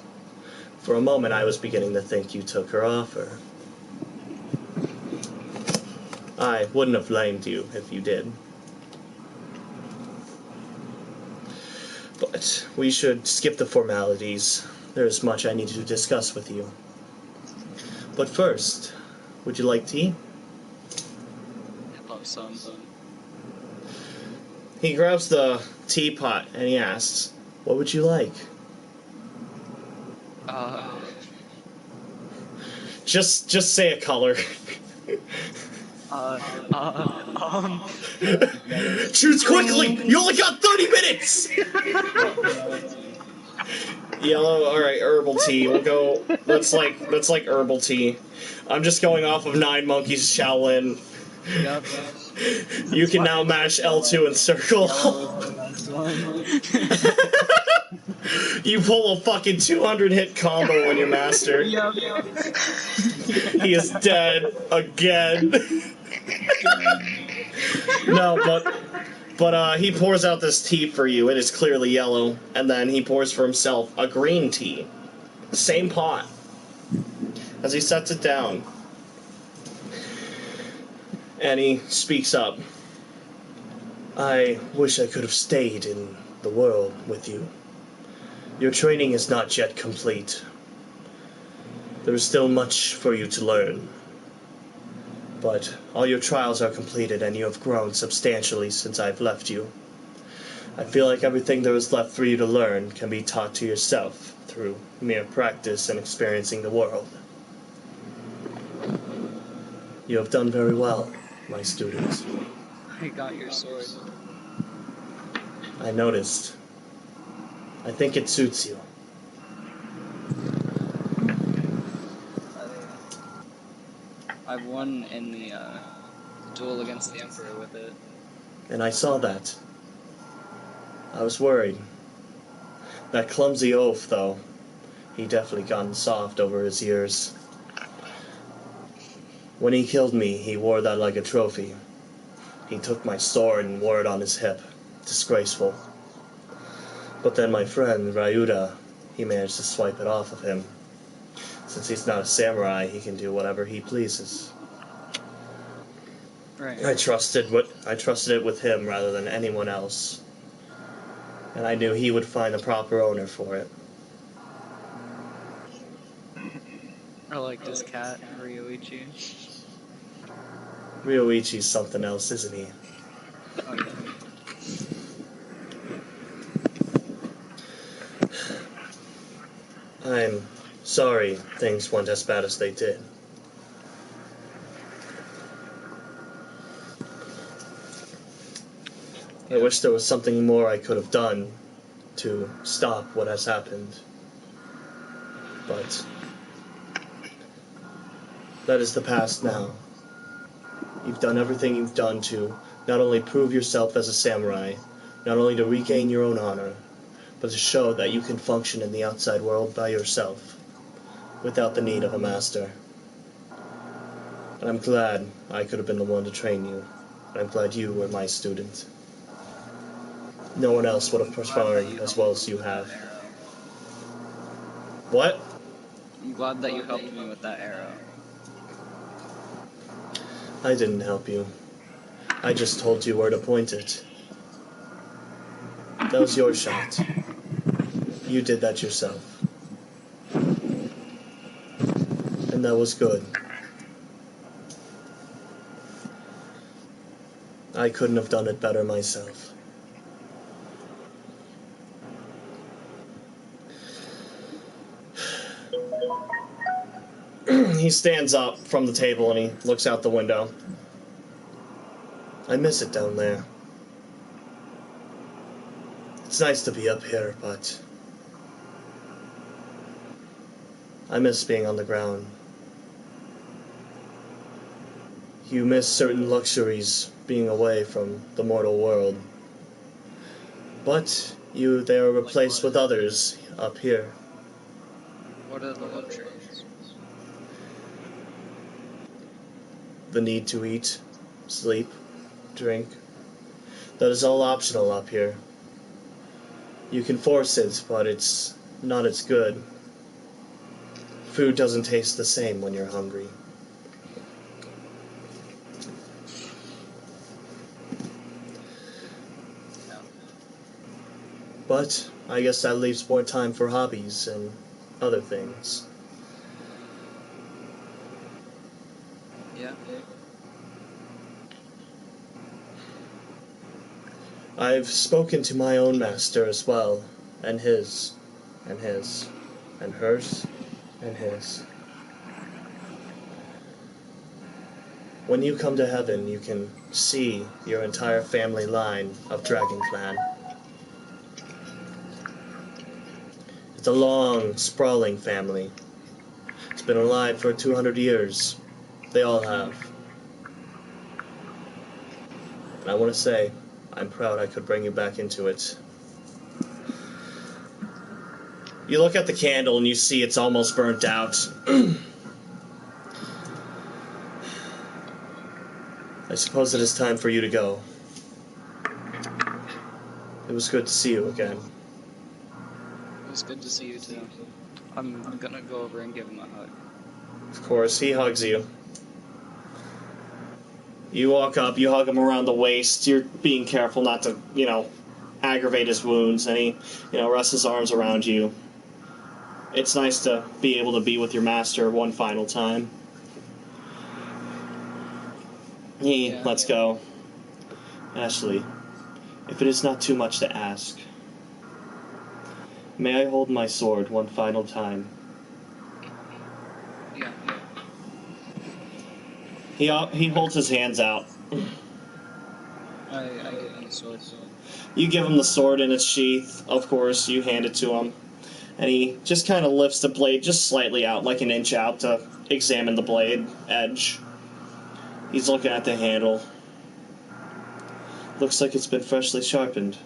For a moment I was beginning to think you took her offer. I wouldn't have blamed you if you did. But we should skip the formalities. There is much I need to discuss with you. But first, would you like tea? I'd love some. He grabs the teapot and he asks, "What would you like?" Just say a color. Choose quickly! You only got 30 minutes! Yellow, alright, herbal tea. We'll go, that's like herbal tea. I'm just going off of 9 Monkeys Shaolin. Yep. You can now mash L2 and circle. You pull a fucking 200 hit combo on your master. Yep. He is dead again. No, but he pours out this tea for you. It is clearly yellow, and then he pours for himself a green tea. Same pot. As he sets it down. And he speaks up. I wish I could have stayed in the world with you. Your training is not yet complete. There is still much for you to learn. But all your trials are completed and you have grown substantially since I've left you. I feel like everything there is left for you to learn can be taught to yourself through mere practice and experiencing the world. You have done very well, my students. I got your sword. I noticed. I think it suits you. I've won in the duel against the Emperor with it. And I saw that. I was worried. That clumsy oaf, though, he definitely gotten soft over his years. When he killed me, he wore that like a trophy. He took my sword and wore it on his hip. Disgraceful. But then my friend, Ryuda, he managed to swipe it off of him. Since he's not a samurai, he can do whatever he pleases. Right. I trusted it with him rather than anyone else. And I knew he would find the proper owner for it. I like this cat, Ryoichi. Ryoichi's something else, isn't he? Oh, yeah. I'm sorry things went as bad as they did. I wish there was something more I could have done to stop what has happened. But that is the past now. You've done everything you've done to not only prove yourself as a samurai, not only to regain your own honor, but to show that you can function in the outside world by yourself, without the need of a master. And I'm glad I could have been the one to train you. And I'm glad you were my student. No one else would have performed as well as you have. What? I'm glad that you helped me with that arrow. I didn't help you. I just told you where to point it. That was your shot. You did that yourself. And that was good. I couldn't have done it better myself. He stands up from the table and he looks out the window. I miss it down there. It's nice to be up here, but I miss being on the ground. You miss certain luxuries being away from the mortal world. But they are replaced with others up here. What are the luxuries? The need to eat, sleep, drink. That is all optional up here. You can force it, but it's not as good. Food doesn't taste the same when you're hungry. But I guess that leaves more time for hobbies and other things. Yeah. I've spoken to my own master as well, and his, and his, and hers, and his. When you come to heaven, you can see your entire family line of Dragon Clan. It's a long, sprawling family. It's been alive for 200 years. They all have. And I want to say, I'm proud I could bring you back into it. You look at the candle and you see it's almost burnt out. I suppose it is time for you to go. It was good to see you again. It was good to see you too. I'm gonna go over and give him a hug. Of course, he hugs you. You walk up, you hug him around the waist. You're being careful not to, aggravate his wounds. And he, rests his arms around you. It's nice to be able to be with your master one final time. He lets go. Ashley, if it is not too much to ask, may I hold my sword one final time? Yeah. He holds his hands out. I give him the sword. You give him the sword in its sheath, of course, you hand it to him. And he just kind of lifts the blade just slightly out, like an inch out, to examine the blade edge. He's looking at the handle. Looks like it's been freshly sharpened.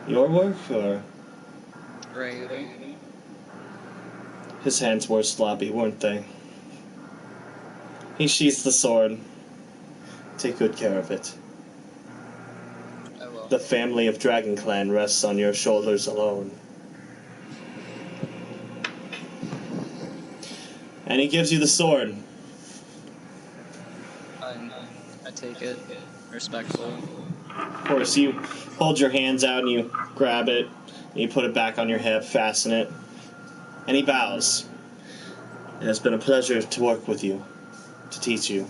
Your work, or...? Right. His hands were sloppy, weren't they? He sheathes the sword. Take good care of it. I will. The family of Dragon Clan rests on your shoulders alone. And he gives you the sword. I take it. Respectfully. Of course, you hold your hands out and you grab it, and you put it back on your hip, fasten it, and he bows. It has been a pleasure to work with you, to teach you,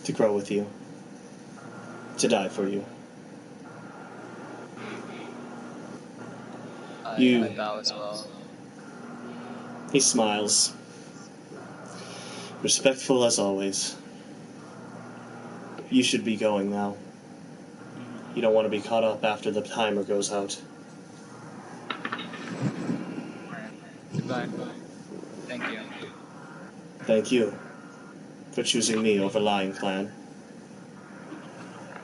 to grow with you, to die for you. I bow as well. He smiles. Respectful as always. You should be going now. You don't want to be caught up after the timer goes out. Goodbye. Thank you. Thank you for choosing me over Lion Clan.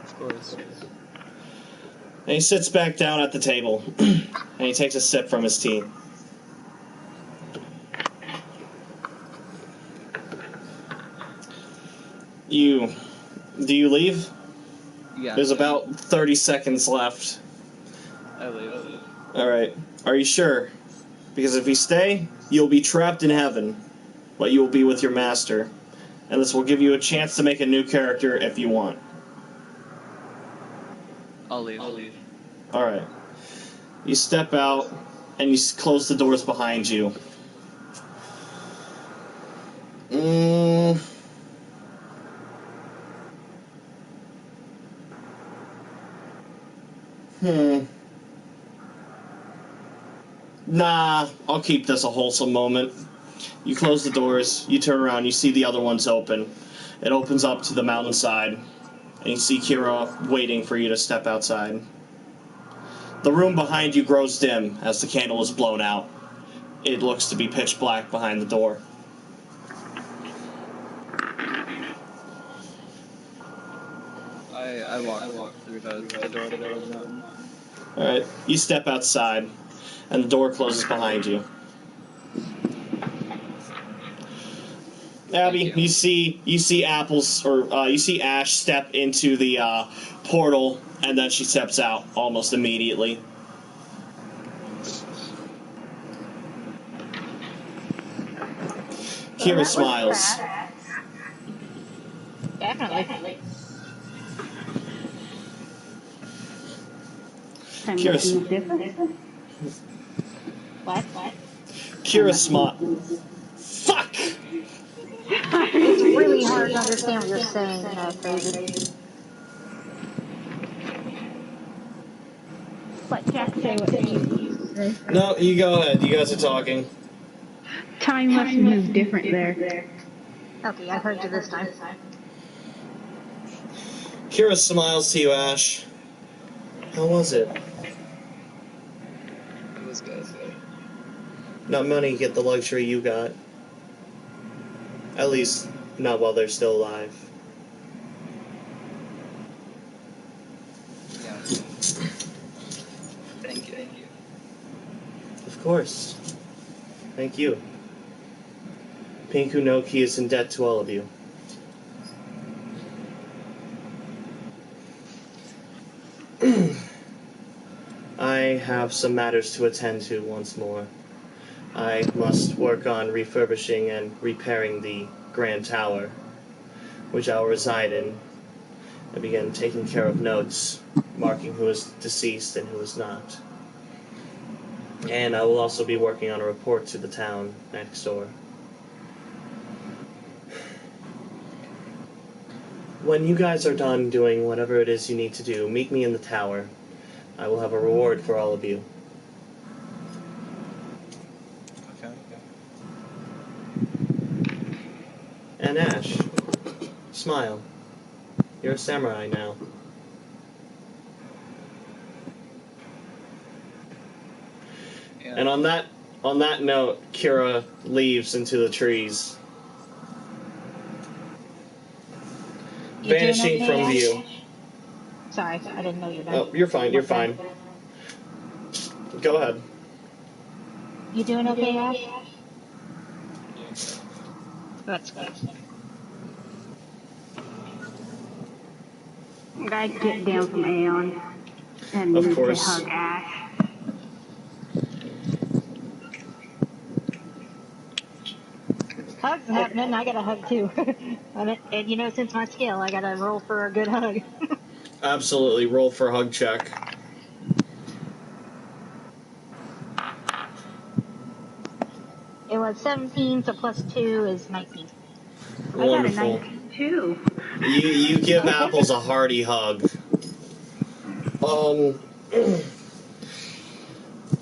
Of course. And he sits back down at the table, and he takes a sip from his tea. Do you leave? Yeah. There's about 30 seconds left. I leave. Alright. Are you sure? Because if you stay, you'll be trapped in heaven, but you will be with your master. And this will give you a chance to make a new character if you want. I'll leave. Alright. You step out, and you close the doors behind you. Nah, I'll keep this a wholesome moment. You close the doors, you turn around, you see the other ones open. It opens up to the mountainside, and you see Kira waiting for you to step outside. The room behind you grows dim as the candle is blown out. It looks to be pitch black behind the door. I walk through the door to the mountain. Alright, you step outside, and the door closes behind you. Abby, you see apples, or you see Ash step into the portal, and then she steps out almost immediately. Kira smiles. Definitely. Kira, What? Kira smiles. Fuck! It's really hard to understand what you're saying, David. Let Jack say what he needs to say. No, you go ahead. You guys are talking. Time must move different there. Okay, I heard you this time. Kira smiles to you, Ash. How was it? It was good. Not many get the luxury you got. At least, not while they're still alive. Yeah. Thank you. Of course. Thank you. Pinku no Ki is in debt to all of you. I have some matters to attend to once more. I must work on refurbishing and repairing the Grand Tower, which I will reside in, and begin taking care of notes, marking who is deceased and who is not. And I will also be working on a report to the town next door. When you guys are done doing whatever it is you need to do, meet me in the tower. I will have a reward for all of you. Okay. And Ash, smile. You're a samurai now. Yeah. And on that note, Kira leaves into the trees. You doing vanishing okay, from Ash? view. Sorry, I didn't know you were done. Oh, you're fine. You're fine. Go ahead. You doing okay, Ash? That's good. I get down from Aeon and Of move to course. hug Ash. Hugs happening. I got a hug too. and you know, since my skill, I got to roll for a good hug. Absolutely. Roll for a hug check. It was 17, so plus 2 is 19. I got a Wonderful. 19 too. You give Apples a hearty hug.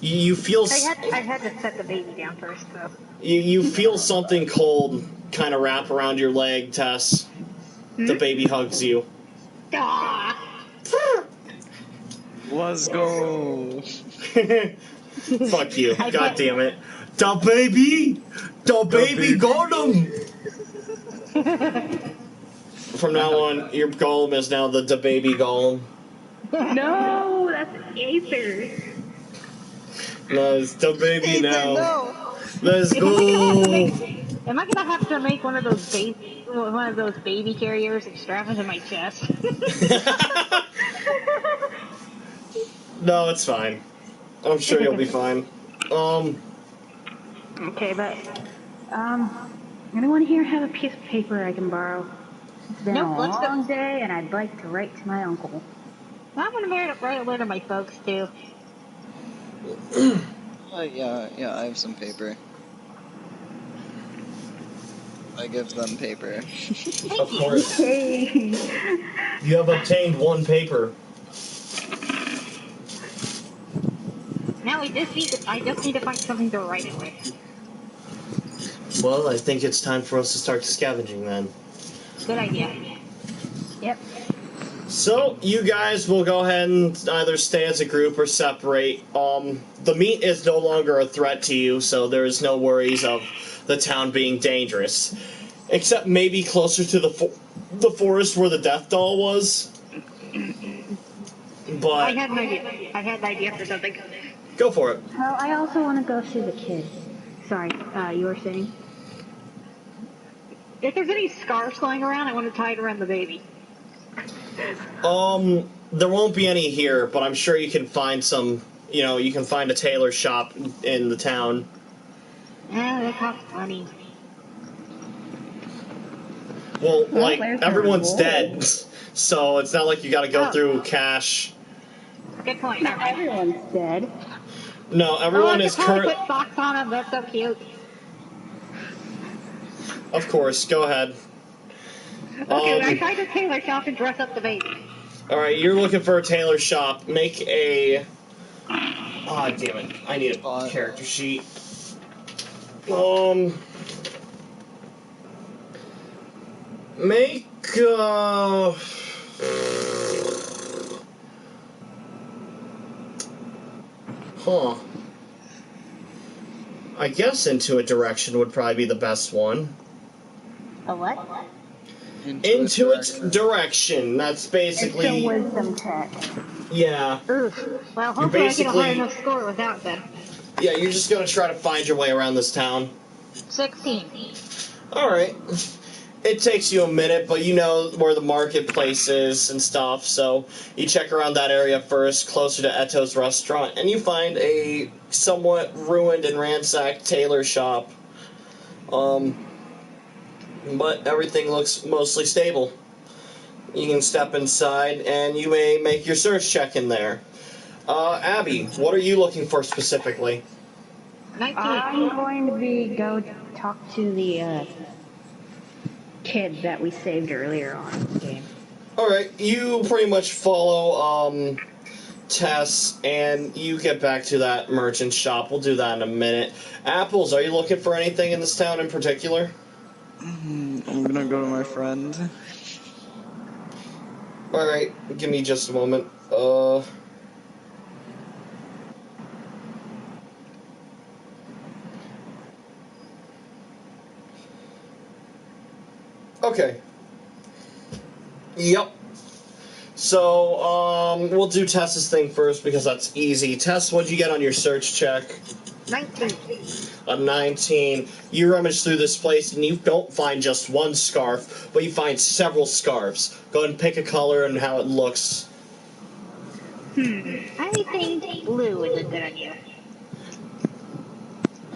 You feel I had to set the baby down first, though. you feel something cold kind of wrap around your leg, Tess. The baby hugs you. Ah! Let's go. Fuck you. I God can't- damn it. The baby got him. From now on, your golem is now the baby golem. No, that's Aether. No, it's the baby now. No. Let's go. Am I gonna have to make one of those baby carriers and strap it to my chest? No, it's fine. I'm sure you'll be fine. Okay, but anyone here have a piece of paper I can borrow? It's been Nope, a let's go. long day, and I'd like to write to my uncle. I'm gonna write a letter to my folks too. Yeah, I have some paper. I give them paper. Of course. Hey. You have obtained one paper. Now I just need to find something to write it with. Well, I think it's time for us to start scavenging then. Good idea. Yep. So, you guys will go ahead and either stay as a group or separate. The meat is no longer a threat to you, so there is no worries of the town being dangerous. Except maybe closer to the forest where the death doll was. But I had an idea for something. go for it. Well, I also want to go see the kids. Sorry, you were saying? If there's any scarves going around, I want to tie it around the baby. There won't be any here, but I'm sure you can find some. You know, you can find a tailor shop in the town. That costs money. Well, like, there's everyone's a dead, so it's not like you gotta go Oh. through cash. Good point. Not everyone's dead. No, everyone I is could probably current. put socks on them. That's so cute. Of course, go ahead. Okay, I tried to tailor shop and dress up the baby. Alright, you're looking for a tailor shop. Make a... Ah, damn it. I need a character sheet. Make, Huh. I guess Intuit Direction would probably be the best one. A what? Intuit Direction. That's It's a basically... wisdom check. Yeah. Oof. Well, hopefully I get a high basically- enough score without then. Yeah, you're just gonna try to find your way around this town. 16. Alright. It takes you a minute, but you know where the marketplace is and stuff, so you check around that area first, closer to Eto's restaurant, and you find a somewhat ruined and ransacked tailor shop. But everything looks mostly stable. You can step inside, and you may make your search check in there. Abby, what are you looking for specifically? 19. I'm going to go talk to the kid that we saved earlier on in the game. Alright, you pretty much follow, Tess, and you get back to that merchant shop. We'll do that in a minute. Apples, are you looking for anything in this town in particular? I'm gonna go to my friend. Alright, give me just a moment. Okay. Yep. So, we'll do Tess's thing first because that's easy. Tess, what'd you get on your search check? 19. A 19. You rummage through this place and you don't find just one scarf, but you find several scarves. Go ahead and pick a color and how it looks. I think blue would look good on you.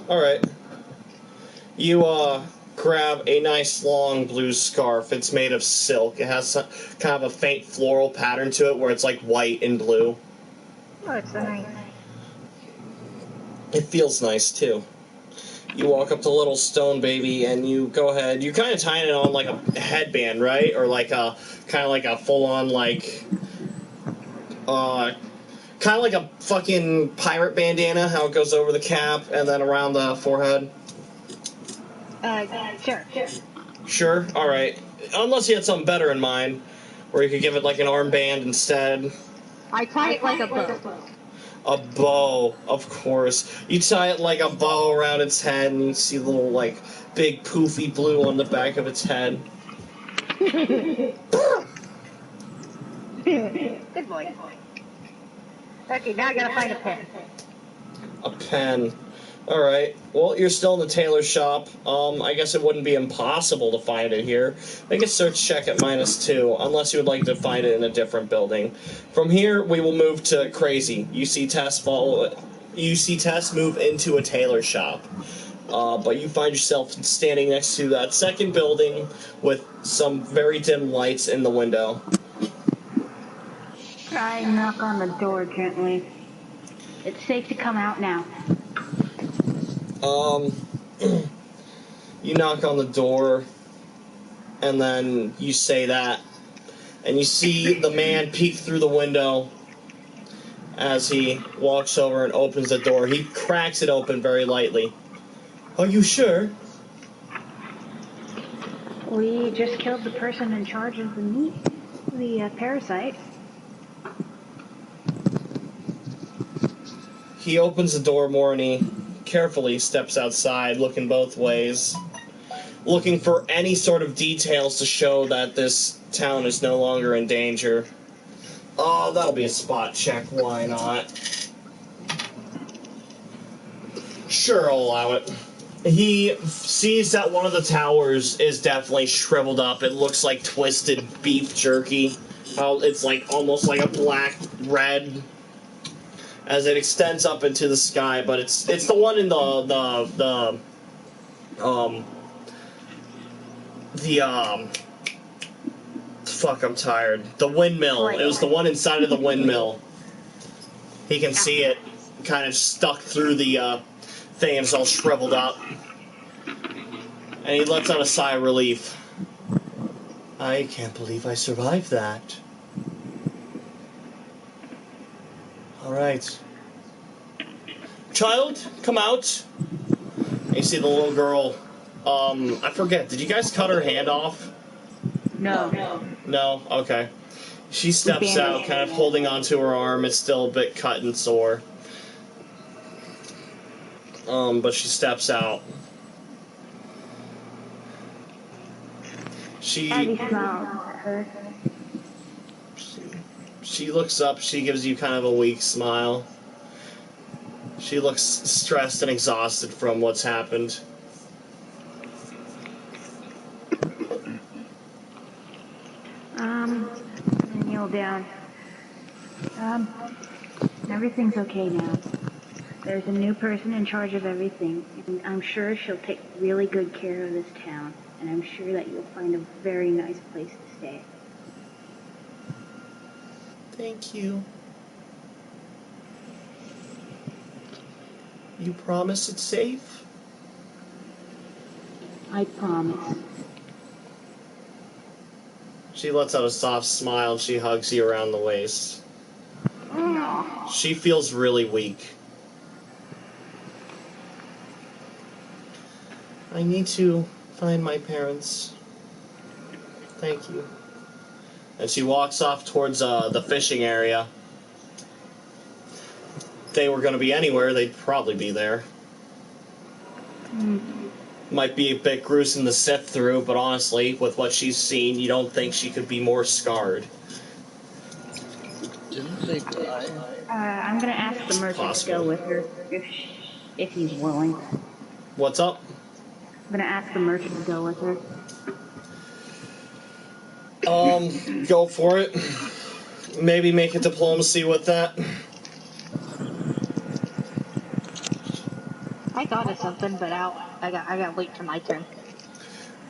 Alright. You, grab a nice long blue scarf. It's made of silk. It has kind of a faint floral pattern to it where it's like white and blue. Oh, it's so nice. It feels nice too. You walk up to little Stone Baby and you go ahead. You're kind of tying it on like a headband, right? Or like a kind of like a full-on like kind of like a fucking pirate bandana. How it goes over the cap and then around the forehead. Sure. Sure. All right. Unless you had something better in mind, where you could give it like an armband instead. I tie it like a bow. A bow, of course. You tie it like a bow around its head, and you see little, like, big poofy blue on the back of its head. Good boy. Okay, now I gotta find a pen. A pen. Alright. Well, you're still in the tailor shop. I guess it wouldn't be impossible to find it here. Make a search check at -2, unless you would like to find it in a different building. From here, we will move to Crazy. You see Tess follow it. You see Tess move into a tailor shop. But you find yourself standing next to that second building with some very dim lights in the window. I knock on the door gently. It's safe to come out now. You knock on the door, and then you say that, and you see the man peek through the window as he walks over and opens the door. He cracks it open very lightly. Are you sure? We just killed the person in charge of the meat, the parasite. He opens the door more and he carefully steps outside, looking both ways, looking for any sort of details to show that this town is no longer in danger. Oh, that'll be a spot check, why not? Sure, I'll allow it. He sees that one of the towers is definitely shriveled up. It looks like twisted beef jerky. It's like almost like a black red as it extends up into the sky, but it's the one in the fuck, I'm tired. The windmill. It was the one inside of the windmill. He can see it kind of stuck through the thing and it's all shriveled up. And he lets out a sigh of relief. I can't believe I survived that. Alright. Child, come out. And you see the little girl. I forget, did you guys cut her hand off? No. No? Okay. She steps out, kind of holding onto her arm. It's still a bit cut and sore. But she steps out. She looks up, she gives you kind of a weak smile. She looks stressed and exhausted from what's happened. Kneel down. Everything's okay now. There's a new person in charge of everything, and I'm sure she'll take really good care of this town, and I'm sure that you'll find a very nice place to stay. Thank you. You promise it's safe? I promise. She lets out a soft smile and she hugs you around the waist. She feels really weak. I need to find my parents. Thank you. And she walks off towards the fishing area. If they were going to be anywhere, they'd probably be there. Might be a bit gruesome to sit through, but honestly, with what she's seen, you don't think she could be more scarred. Didn't they die? I'm gonna ask the merchant Possible. to go with her if he's willing. What's up? I'm gonna ask the merchant to go with her. Go for it. Maybe make a diplomacy with that. I thought of something, but I got wait for my turn.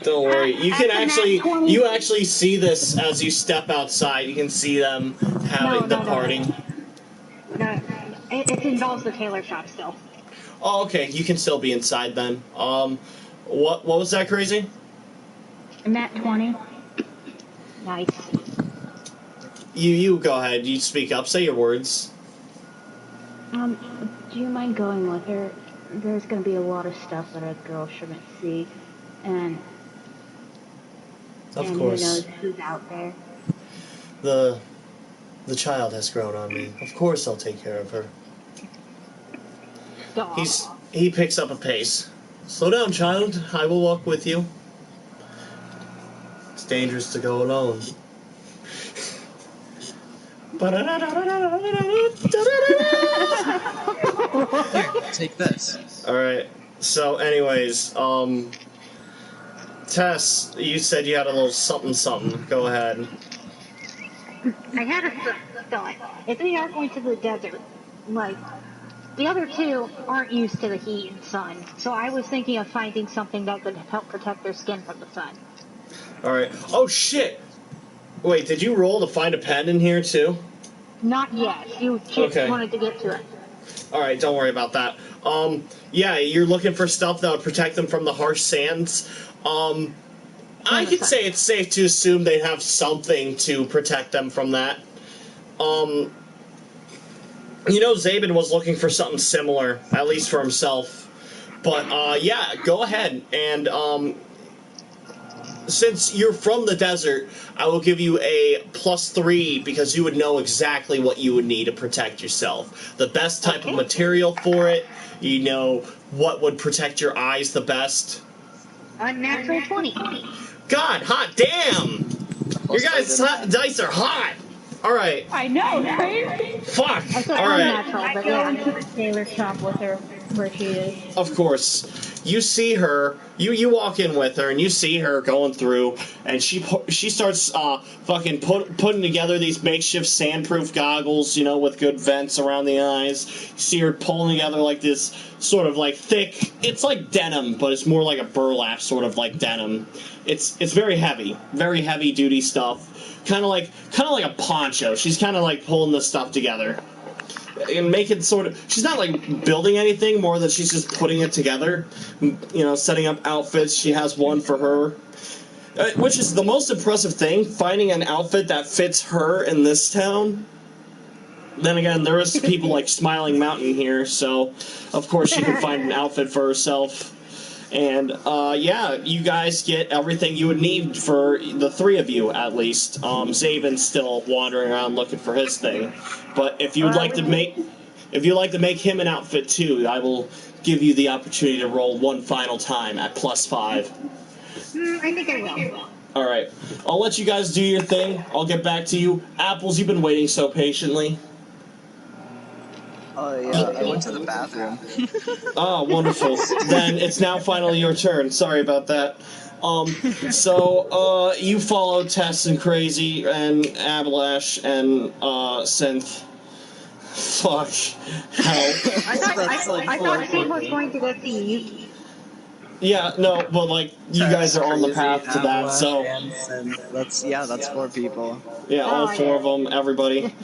Don't worry. You can That's a nat 20. you actually see this as you step outside. You can see them having departing. No, it involves the tailor shop still. Oh, okay. You can still be inside then. What was that, Crazy? A nat 20. Nice. You go ahead. You speak up. Say your words. Do you mind going with her? There's gonna be a lot of stuff that a girl shouldn't see, and Of who course. knows who's out there. The child has grown on me. Of course I'll take care of her. Aw. He picks up a pace. Slow down, child. I will walk with you. It's dangerous to go alone. Here, take this. Alright. So anyways, Tess, you said you had a little something. Go ahead. I had a thought. If they are going to the desert, like, the other two aren't used to the heat and sun, so I was thinking of finding something that could help protect their skin from the sun. Alright. Oh shit! Wait, did you roll to find a pen in here too? Not yet. You just Okay. wanted to get to it. Alright, don't worry about that. Yeah, you're looking for stuff that would protect them from the harsh sands. I could say it's safe to assume they have something to protect them from that. You know, Zabin was looking for something similar, at least for himself. But, yeah, go ahead. And, since you're from the desert, I will give you a +3 because you would know exactly what you would need to protect yourself. The best type of material for it, you know what would protect your eyes the best. Unnatural 20. God, hot damn! Your guys' dice are hot! Alright, I know, right? fuck! I said Alright, unnatural, I but go yeah. into the tailor shop with her where she is. of course. You see her, you walk in with her, and you see her going through, and she starts fucking putting together these makeshift sandproof goggles, you know, with good vents around the eyes. You see her pulling together like this sort of like thick, it's like denim, but it's more like a burlap sort of like denim. It's very heavy duty stuff. Kind of like a poncho. She's kind of like pulling this stuff together. And make it sort of, she's not like building anything more than she's just putting it together, you know, setting up outfits. She has one for her, which is the most impressive thing, finding an outfit that fits her in this town. Then again, there is people like Smiling Mountain here, so of course she can find an outfit for herself. And yeah, you guys get everything you would need for the three of you, at least. Zabin's still wandering around looking for his thing. But if you would like to make him an outfit too, I will give you the opportunity to roll one final time at +5. I think I will. Alright. I'll let you guys do your thing. I'll get back to you. Apples, you've been waiting so patiently. Oh yeah, I went to the bathroom. Oh, wonderful. Then it's now finally your turn. Sorry about that. So, you follow Tess and Crazy and Abalash and, Synth. Fuck. Hell. I That's like thought four he was people. going to go see you. Yeah, no, but, like, you guys are on the path to that, so... That's 4 people. Yeah, all Oh, 4 of them, everybody.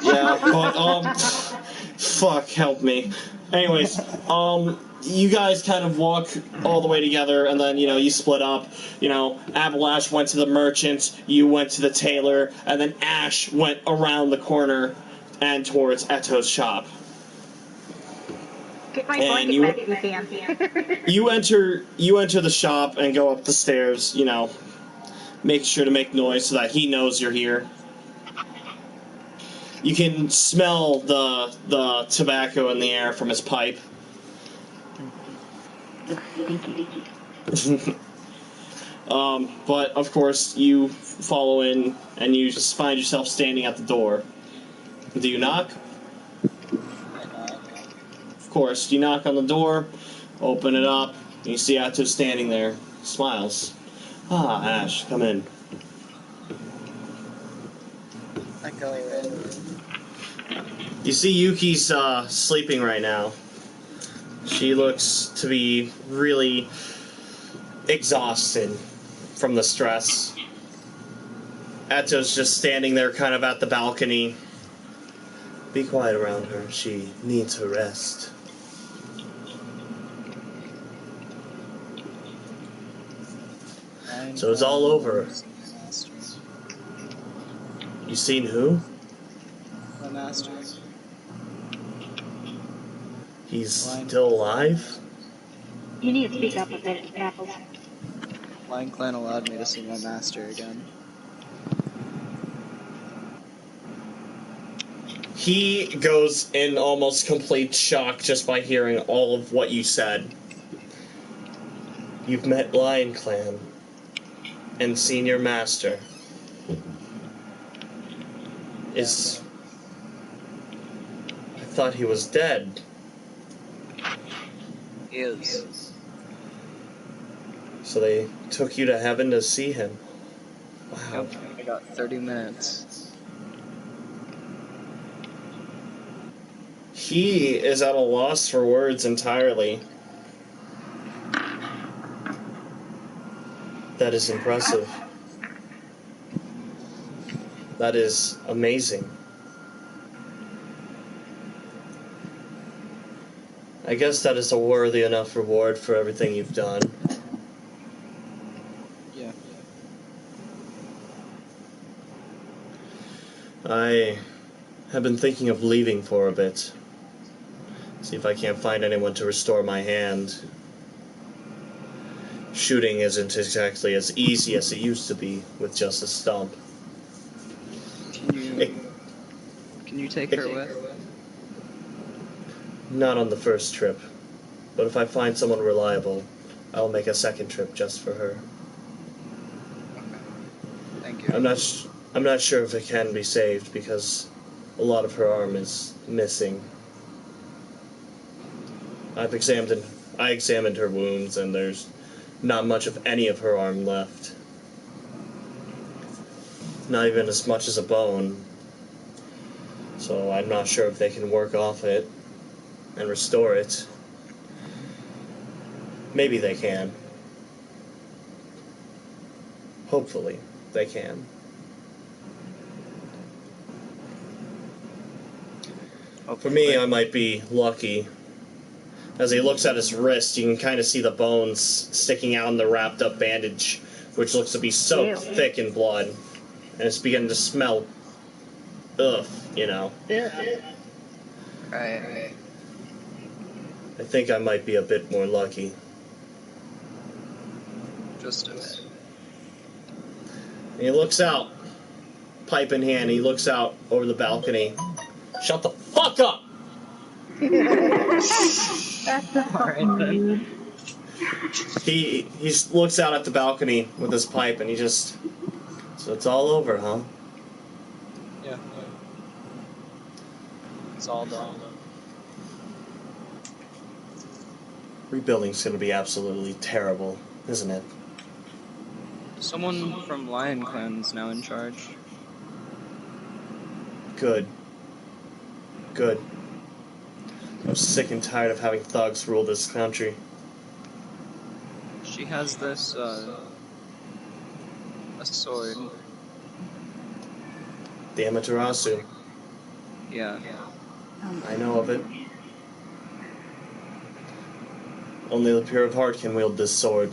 Yeah, but, fuck, help me. Anyways, you guys kind of walk all the way together, and then, you know, you split up. You know, Abalash went to the merchant, you went to the tailor, and then Ash went around the corner and towards Eto's shop. Get my And blanket back if you can. You enter the shop and go up the stairs, you know, make sure to make noise so that he knows you're here. You can smell the tobacco in the air from his pipe. Stinky. But of course, you follow in, and you just find yourself standing at the door. Do you knock? Of course, you knock on the door, open it up, and you see Atto standing there, smiles. Ah, Ash, come in. I go in. You see Yuki's sleeping right now. She looks to be really exhausted from the stress. Atto's just standing there kind of at the balcony. Be quiet around her. She needs her rest. So it's all over. You seen who? My master. He's still alive? You need to speak up a bit, Apples. Lion Clan allowed me to see my master again. He goes in almost complete shock just by hearing all of what you said. You've met Lion Clan and seen your master. I thought he was dead. He is. So they took you to heaven to see him. Wow. Yep, I got 30 minutes. He is at a loss for words entirely. That is impressive. That is amazing. I guess that is a worthy enough reward for everything you've done. Yeah. I have been thinking of leaving for a bit. See if I can't find anyone to restore my hand. Shooting isn't exactly as easy as it used to be with just a stump. Can you take her with? Not on the first trip, but if I find someone reliable, I'll make a second trip just for her. Thank you. I'm not sure if it can be saved because a lot of her arm is missing. I examined her wounds, and there's not much of any of her arm left. Not even as much as a bone. So I'm not sure if they can work off it and restore it. Maybe they can. Hopefully, they can. For me, I might be lucky. As he looks at his wrist, you can kind of see the bones sticking out in the wrapped up bandage, which looks to be soaked thick in blood. And it's beginning to smell, you know. Right. I think I might be a bit more lucky. Just a bit. And he looks out, pipe in hand, he looks out over the balcony. Shut the fuck up! That's the fucking dude. He looks out at the balcony with his pipe, and he just... So it's all over, huh? Yeah. It's all done. Rebuilding's gonna be absolutely terrible, isn't it? Someone from Lion Clan's now in charge. Good. Good. I'm sick and tired of having thugs rule this country. She has this, a sword. The Amaterasu. Yeah. I know of it. Only the pure of heart can wield this sword.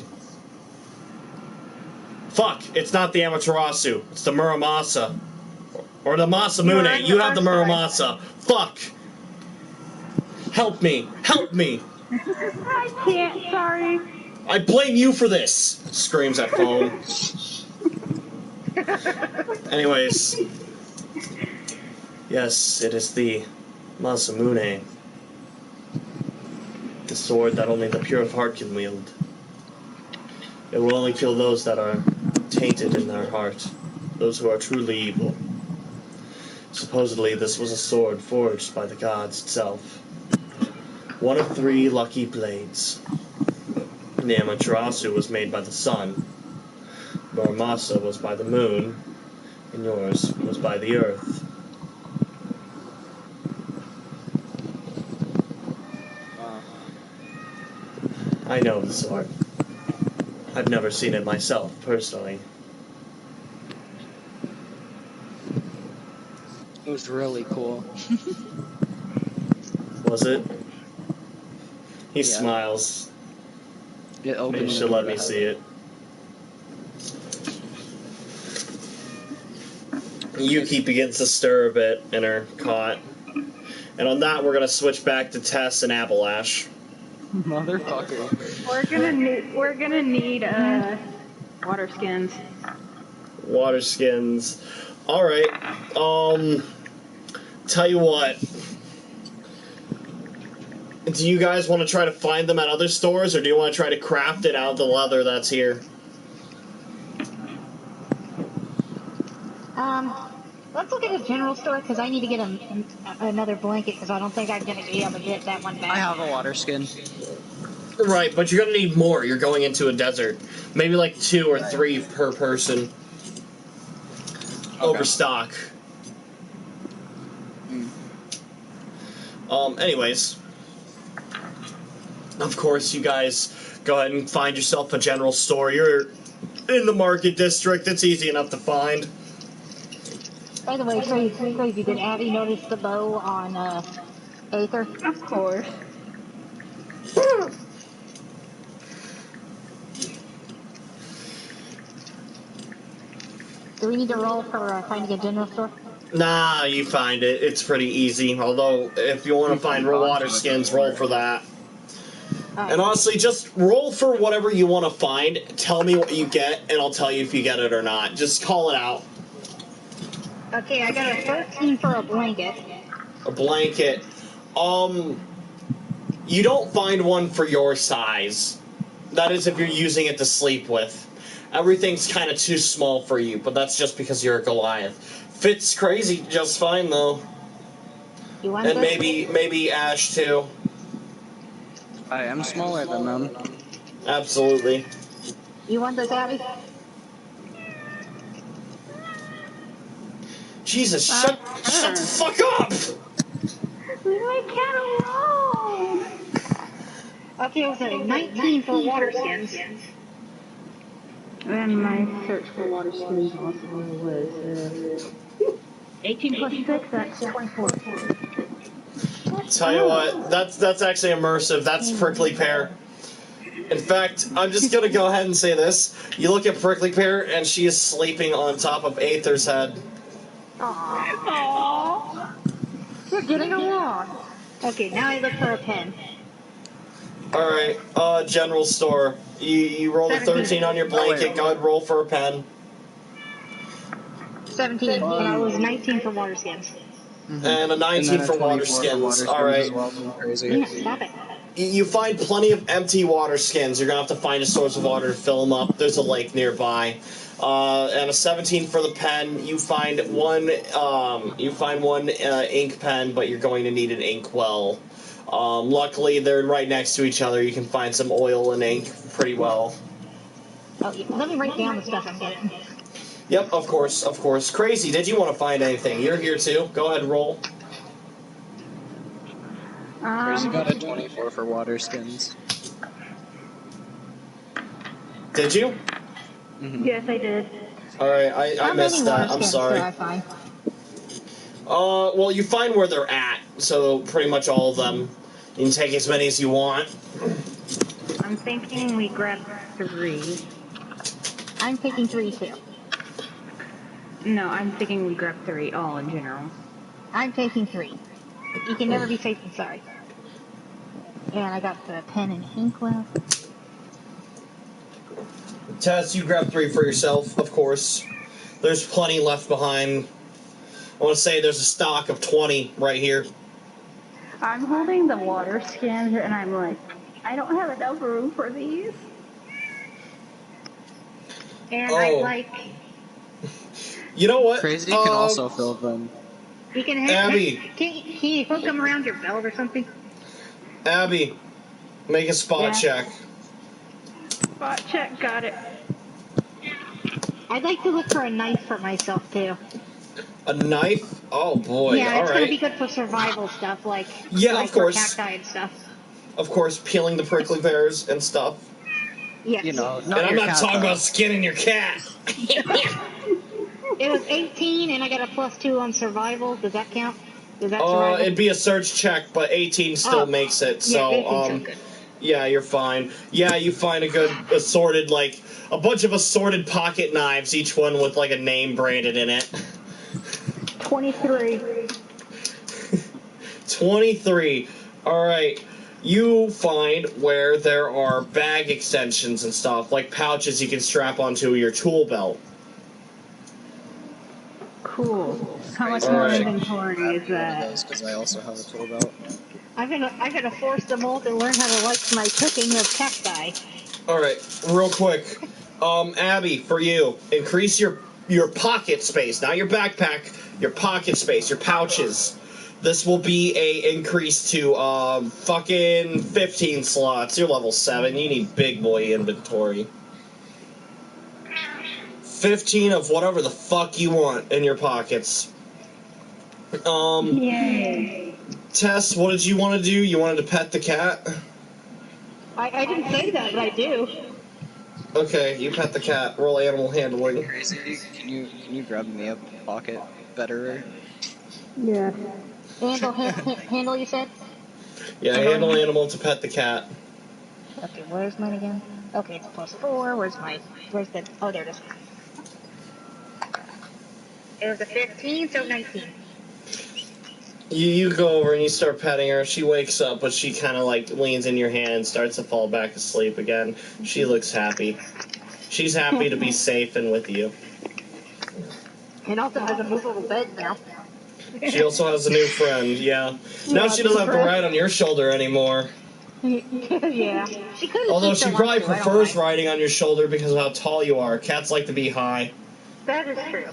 Fuck! It's not the Amaterasu. It's the Muramasa. Or the Masamune. You have the Muramasa. Fuck! Help me! Help me! I can't, sorry. I blame you for this! Screams at phone. Anyways. Yes, it is the Masamune. The sword that only the pure of heart can wield. It will only kill those that are tainted in their heart, those who are truly evil. Supposedly, this was a sword forged by the gods itself. One of 3 lucky blades. The Amaterasu was made by the sun. Muramasa was by the moon, and yours was by the earth. I know the sword. I've never seen it myself, personally. It was really cool. Was it? He Yeah. smiles. It opened Maybe you should the let door me to see it. Yuki begins to stir a bit in her cot. And on that, we're going to switch back to Tess and Appalash. Motherfucker. We're gonna need water skins. Water skins. Alright. Tell you what. Do you guys want to try to find them at other stores, or do you want to try to craft it out of the leather that's here? Let's look at a general store because I need to get another blanket because I don't think I'm going to be able to get that one back. I have a water skin. Right, but you're going to need more. You're going into a desert. Maybe like 2 or 3 per person. Okay. Overstock. Anyways. Of course, you guys go ahead and find yourself a general store. You're in the market district. It's easy enough to find. By the way, crazy, did Abby notice the bow on Aether? Of course. Do we need to roll for finding a general store? Nah, you find it. It's pretty easy. Although, if you want to find water skins, roll for that. And honestly, just roll for whatever you want to find. Tell me what you get, and I'll tell you if you get it or not. Just call it out. Okay, I got a 13 for a blanket. A blanket. You don't find one for your size. That is if you're using it to sleep with. Everything's kind of too small for you, but that's just because you're a Goliath. Fits crazy just fine, though. You want and this? maybe Ash, too. I am smaller than them. Absolutely. You want this, Abby? Jesus, shut the fuck up! Leave my cat alone! Okay, was it 19 for water skins? And my search for water skins also was 18 plus 6, that's 24. Tell you what, that's actually immersive. That's Prickly Pear. In fact, I'm just gonna go ahead and say this. You look at Prickly Pear, and she is sleeping on top of Aether's head. Aww. We're getting along. Okay, now I look for a pen. Alright, general store. You rolled a 13 on your blanket. Go ahead, roll for a pen. 17, and I was 19 for water skins. And a 19 for water skins. Alright. Yeah, stop it. You find plenty of empty water skins. You're gonna have to find a source of water to fill them up. There's a lake nearby. And a 17 for the pen. You find one ink pen, but you're going to need an ink well. Luckily, they're right next to each other. You can find some oil and ink pretty well. Oh, yeah. Let me write down the stuff I'm getting. Yep, of course. Crazy, did you want to find anything? You're here too. Go ahead, roll. Crazy got a 24 for water skins. Did you? Mm-hmm. Yes, I did. Alright, I missed that. I'm sorry. I find? Well, you find where they're at, so pretty much all of them. You can take as many as you want. I'm thinking we grab 3. I'm picking 3 too. No, I'm thinking we grab 3, all in general. I'm taking 3. You can never be safe and sorry. And I got the pen and ink well. Tess, you grab 3 for yourself, of course. There's plenty left behind. I want to say there's a stock of 20 right here. I'm holding the water skins and I'm like, I don't have enough room for these. and Oh. I'd like... You know what? Crazy can also fill them. You can Abby. Can you hook them around your belt or something? Abby, make a spot check. Spot check, got it. I'd like to look for a knife for myself, too. A knife? Oh boy, Yeah, it's gonna be alright. good for survival stuff, like Yeah, of course. for cacti and stuff. Of course, peeling the prickly pears and stuff. Yes. You know, And I'm not talking about skinning your cat. It was 18, and I got a +2 on survival. Does that count? Does that survival? It'd be a search check, but 18 still makes it. So, yeah, 18's good. yeah, you're fine. Yeah, you find a good assorted, like, a bunch of assorted pocket knives, each one with, like, a name branded in it. 23. 23. Alright. You find where there are bag extensions and stuff, like pouches you can strap onto your tool belt. Cool. How much All more right. inventory is that? Because I also have a tool belt. I'm gonna force them all to learn how to like my cooking of cacti. Alright, real quick. Abby, for you, increase your pocket space, not your backpack, your pocket space, your pouches. This will be a increase to fucking 15 slots. You're level 7. You need big boy inventory. 15 of whatever the fuck you want in your pockets. Yay. Tess, what did you want to do? You wanted to pet the cat? I didn't say that, but I do. Okay, you pet the cat. Roll animal handling. Crazy, can you grab me a pocket better? Yeah. Handle, you said? Yeah, handle animal to pet the cat. Okay, where's mine again? Okay, it's +4. Where's the... Oh, there it is. It was a 15, so 19. You go over and you start petting her. She wakes up, but she kind of like leans in your hand and starts to fall back asleep again. She looks happy. She's happy to be safe and with you. And also has a movable bed now. She also has a new friend, yeah. Now she doesn't have to ride on your shoulder anymore. Yeah. She could. Although she probably prefers riding on your shoulder because of how tall you are. Cats like to be high. That is true.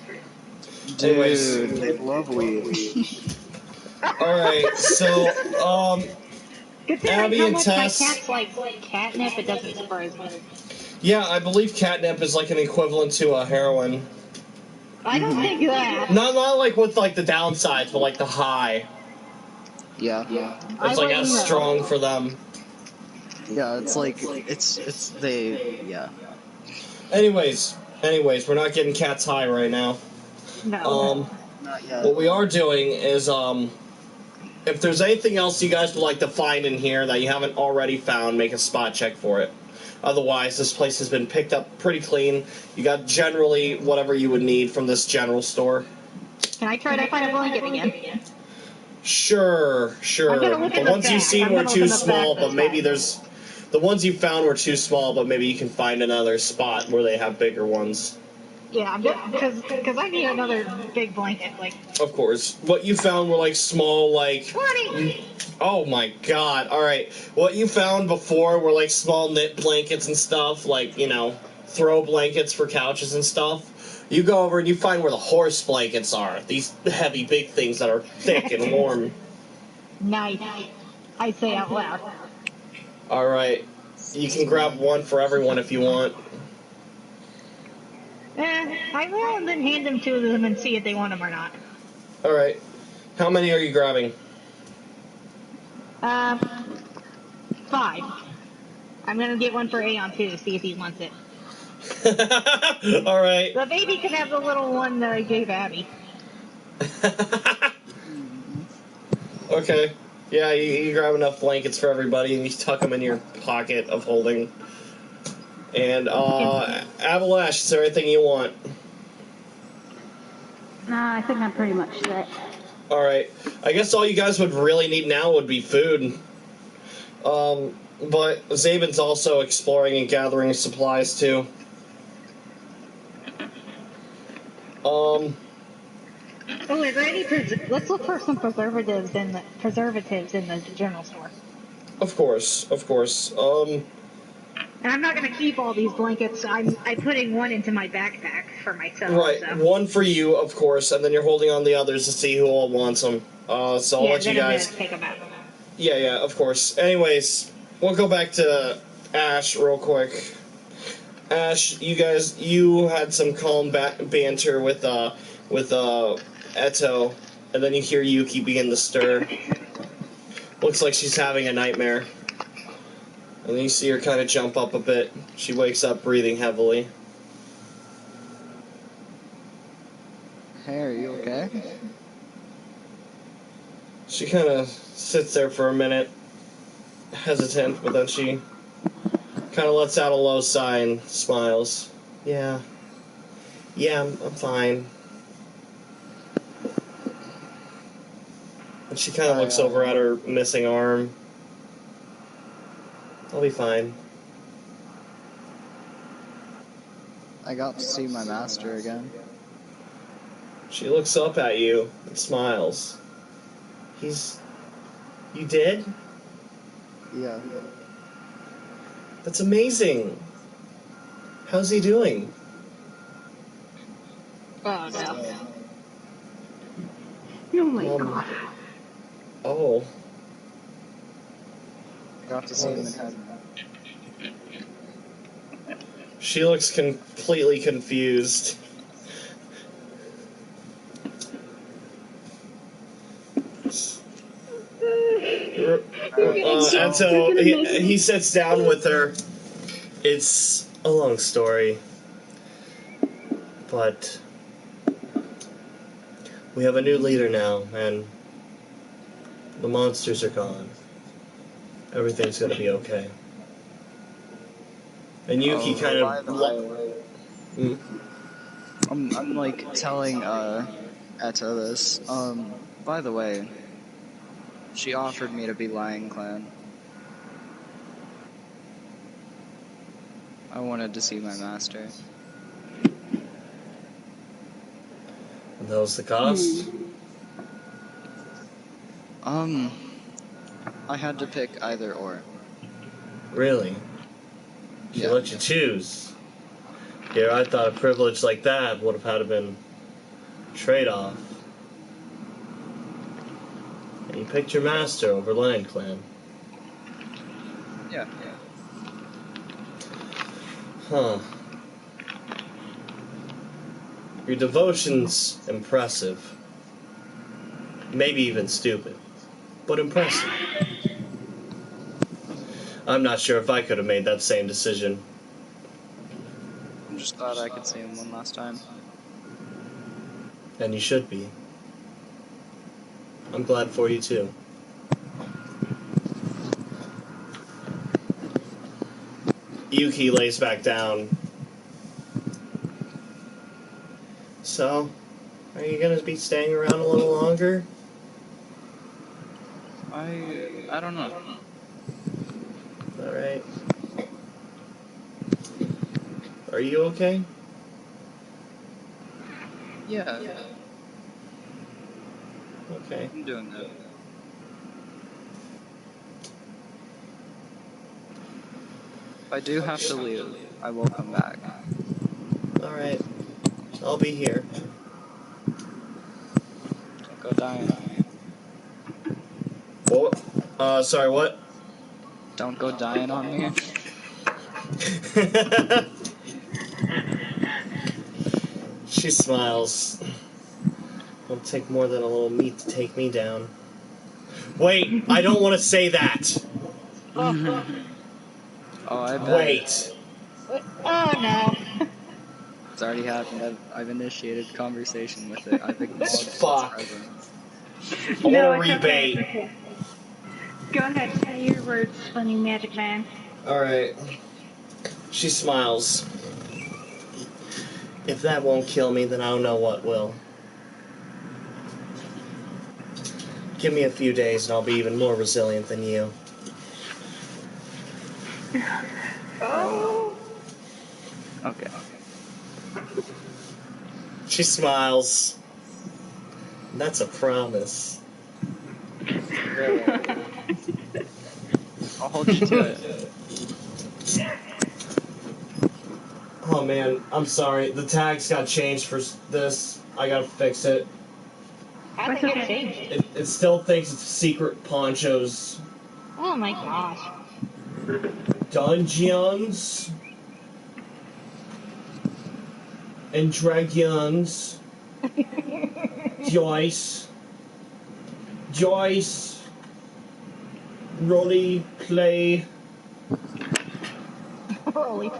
Anyways. Dude, they love weed. Alright, so, Abby and Tess... My cat's like catnip, it doesn't surprise me. Yeah, I believe catnip is like an equivalent to a heroin. I don't think that. Not like with like the downsides, but like the high. Yeah. It's like as strong for them. Yeah, it's like, it's yeah. Anyways, we're not getting cats high right now. No. Not yet. What we are doing is, if there's anything else you guys would like to find in here that you haven't already found, make a spot check for it. Otherwise, this place has been picked up pretty clean. You got generally whatever you would need from this general store. Can I try to find a blanket again? Sure. I'm gonna look The in the ones you've back. seen I'm were gonna too look in the small, back but this maybe time. there's... The ones you found were too small, but maybe you can find another spot where they have bigger ones. Yeah, because I need another big blanket. Like. Of course. What you found were like small, like... 20! Oh my god. Alright. What you found before were like small knit blankets and stuff, like, you know, throw blankets for couches and stuff. You go over and you find where the horse blankets are. These heavy, big things that are thick and warm. Nice. I say out loud. Alright. You can grab one for everyone if you want. I will, and then hand them to them and see if they want them or not. Alright. How many are you grabbing? 5. I'm gonna get one for Aeon too, see if he wants it. Alright. The baby can have the little one that I gave Abby. Okay. Yeah, you grab enough blankets for everybody and you tuck them in your pocket of holding. And, Avalash, is there anything you want? Nah, I think I'm pretty much set. Alright. I guess all you guys would really need now would be food. But Zabin's also exploring and gathering supplies, too. Oh, is there any... Let's look for some preservatives in the general store. Of course. And I'm not going to keep all these blankets. I'm putting one into my backpack for myself. Right, So. one for you, of course, and then you're holding on the others to see who all wants them. So I'll let you then I'm guys... going to take them out. Yeah, of course. Anyways, we'll go back to Ash real quick. Ash, you had some calm banter with Eto, and then you hear Yuki begin to stir. Looks like she's having a nightmare. And then you see her kind of jump up a bit. She wakes up breathing heavily. Hey, are you okay? She kind of sits there for a minute, hesitant, but then she kind of lets out a low sigh and smiles. Yeah, I'm fine. And she kind of looks over at her missing arm. I'll be fine. I got to see my master again. She looks up at you and smiles. You did? Yeah. That's amazing. How's he doing? Oh, no. Oh my god. Oh. I got to see him in heaven. She looks completely confused. And so he sits down with her. It's a long story, but we have a new leader now, and the monsters are gone. Everything's gonna be okay. And Yuki kind of... I'm like telling Etta this. By the way, she offered me to be Lion Clan. I wanted to see my master. And that was the cost? I had to pick either or. Really? She let you choose. Here, I thought a privilege like that would have had to been a trade-off. And you picked your master over Lion Clan. Yeah. Huh. Your devotion's impressive. Maybe even stupid. But impressive. I'm not sure if I could have made that same decision. I'm just glad I could see him one last time. And you should be. I'm glad for you too. Yuki lays back down. So, are you gonna be staying around a little longer? I don't know. Alright. Are you okay? Yeah. Okay. I'm doing good. If I do have to leave, I will come back. Alright. I'll be here. Don't go dying. What? Sorry, what? Don't go dying on me. She smiles. It'll take more than a little meat to take me down. Wait, I don't want to say that. Oh, I bet. Wait. Oh, no. It's already happened. I've initiated conversation with it. I've acknowledged its Fuck. presence. I want No, to it's okay, rebate. it's okay. Go ahead, say your words, funny magic man. Alright. She smiles. If that won't kill me, then I don't know what will. Give me a few days and I'll be even more resilient than you. Oh. Okay. She smiles. That's a promise. I'll hold you to it. Oh man, I'm sorry. The tags got changed for this. I gotta fix it. How did it get changed? It still thinks it's secret ponchos. Oh my gosh. Dungeons and dragons. Joyce. Rolly play. Holy.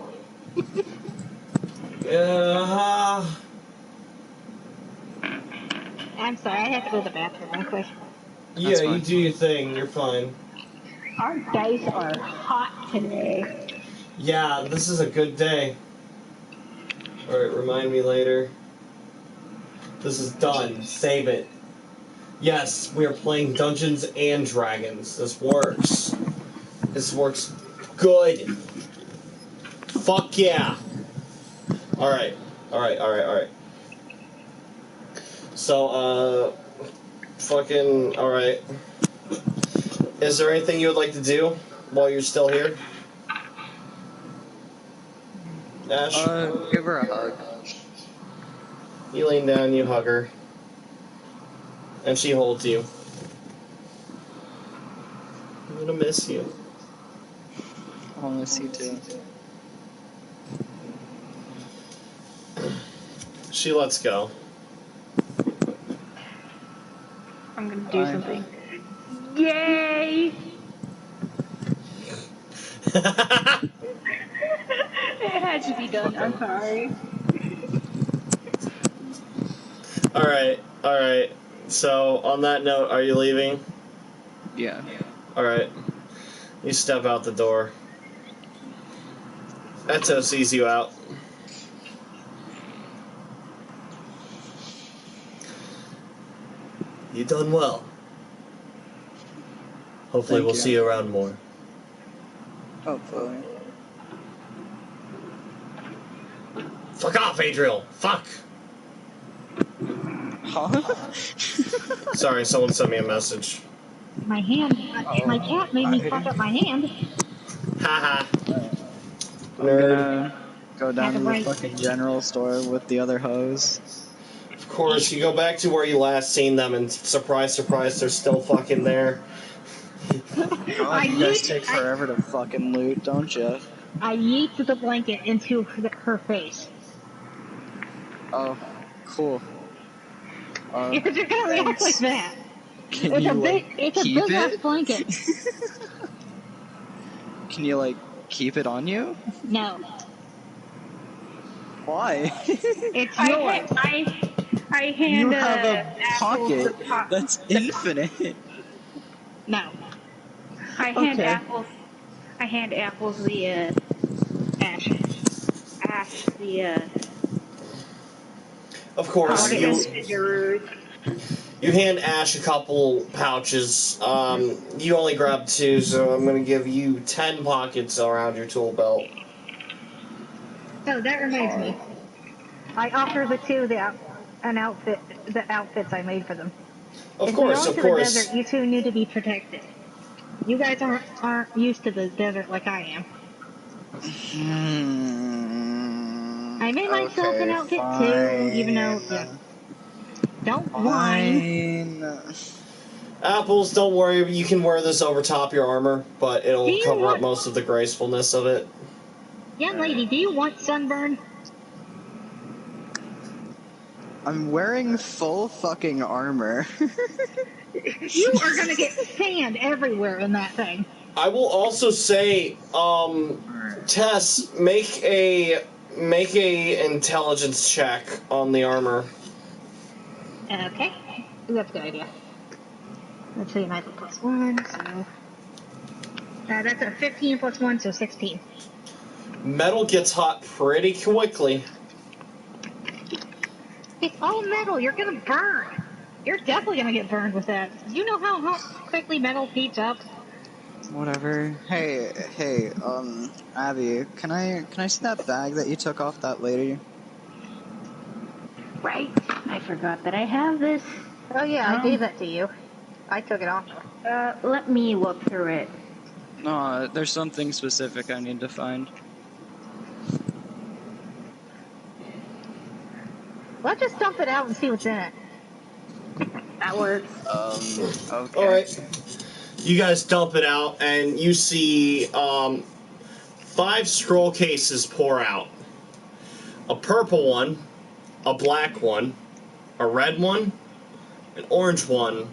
I'm sorry, I have to go to the bathroom real quick. Yeah, you do your thing. You're fine. Our dice are hot today. Yeah, this is a good day. Alright, remind me later. This is done. Save it. Yes, we are playing Dungeons and Dragons. This works. This works good. Fuck yeah. Alright. So, fucking, alright. Is there anything you would like to do while you're still here? Ash? Give her a hug. You lean down, you hug her. And she holds you. I'm gonna miss you. I'll miss you too. She lets go. I'm gonna do something. Yay! It had to be done. I'm sorry. Alright. So, on that note, are you leaving? Yeah. Alright. You step out the door. Eto sees you out. You done well. Hopefully Thank we'll you. see you around more. Hopefully. Fuck off, Adriel! Fuck! Huh? Sorry, someone sent me a message. My hand, my cat made me fuck up my hand. Haha. I'm gonna go down to the fucking general store with the other hose. Of course, you go back to where you last seen them, and surprise, surprise, they're still fucking there. God, you guys take forever to fucking loot, don't you? I yeet the blanket into her face. Oh, cool. You're gonna react like that. Can It's you, a big, like, it's a keep big ass it? blanket. Can you, like, keep it on you? No, Why? it's yours. I hand You have a apples pocket the pot. that's infinite. No, I hand Okay. apples. I hand apples the Ash. the Of course, What you is you hand Ash a couple pouches. You only grabbed 2, so I'm gonna give you 10 pockets around your tool belt. Oh, that reminds me. I offer the two the outfits I made for them. Of If course, we're of going to the course. desert, you two need to be protected. You guys aren't used to the desert like I am. I made myself an outfit too, even though, yeah. Don't whine. Apples, don't worry, you can wear this over top your armor, but Do it'll you cover up want- most of the gracefulness of it. Young lady, do you want sunburn? I'm wearing full fucking armor. You are gonna get sand everywhere in that thing. I will also say, Tess, make a intelligence check on the armor. Okay. Ooh, that's a good idea. Let's see, knife plus 1, so... that's a 15 plus 1, so 16. Metal gets hot pretty quickly. It's all metal, you're gonna burn. You're definitely gonna get burned with that. Do you know how quickly metal heats up? Whatever. Hey, Abby, can I see that bag that you took off that lady? right. I forgot that I have this. Oh yeah, I gave that to you. I took it off. Let me look through it. No, there's something specific I need to find. out and see what's in it. That works. Okay. Alright. You guys dump it out, and you see 5 scroll cases pour out. A purple one, a black one, a red one, an orange one,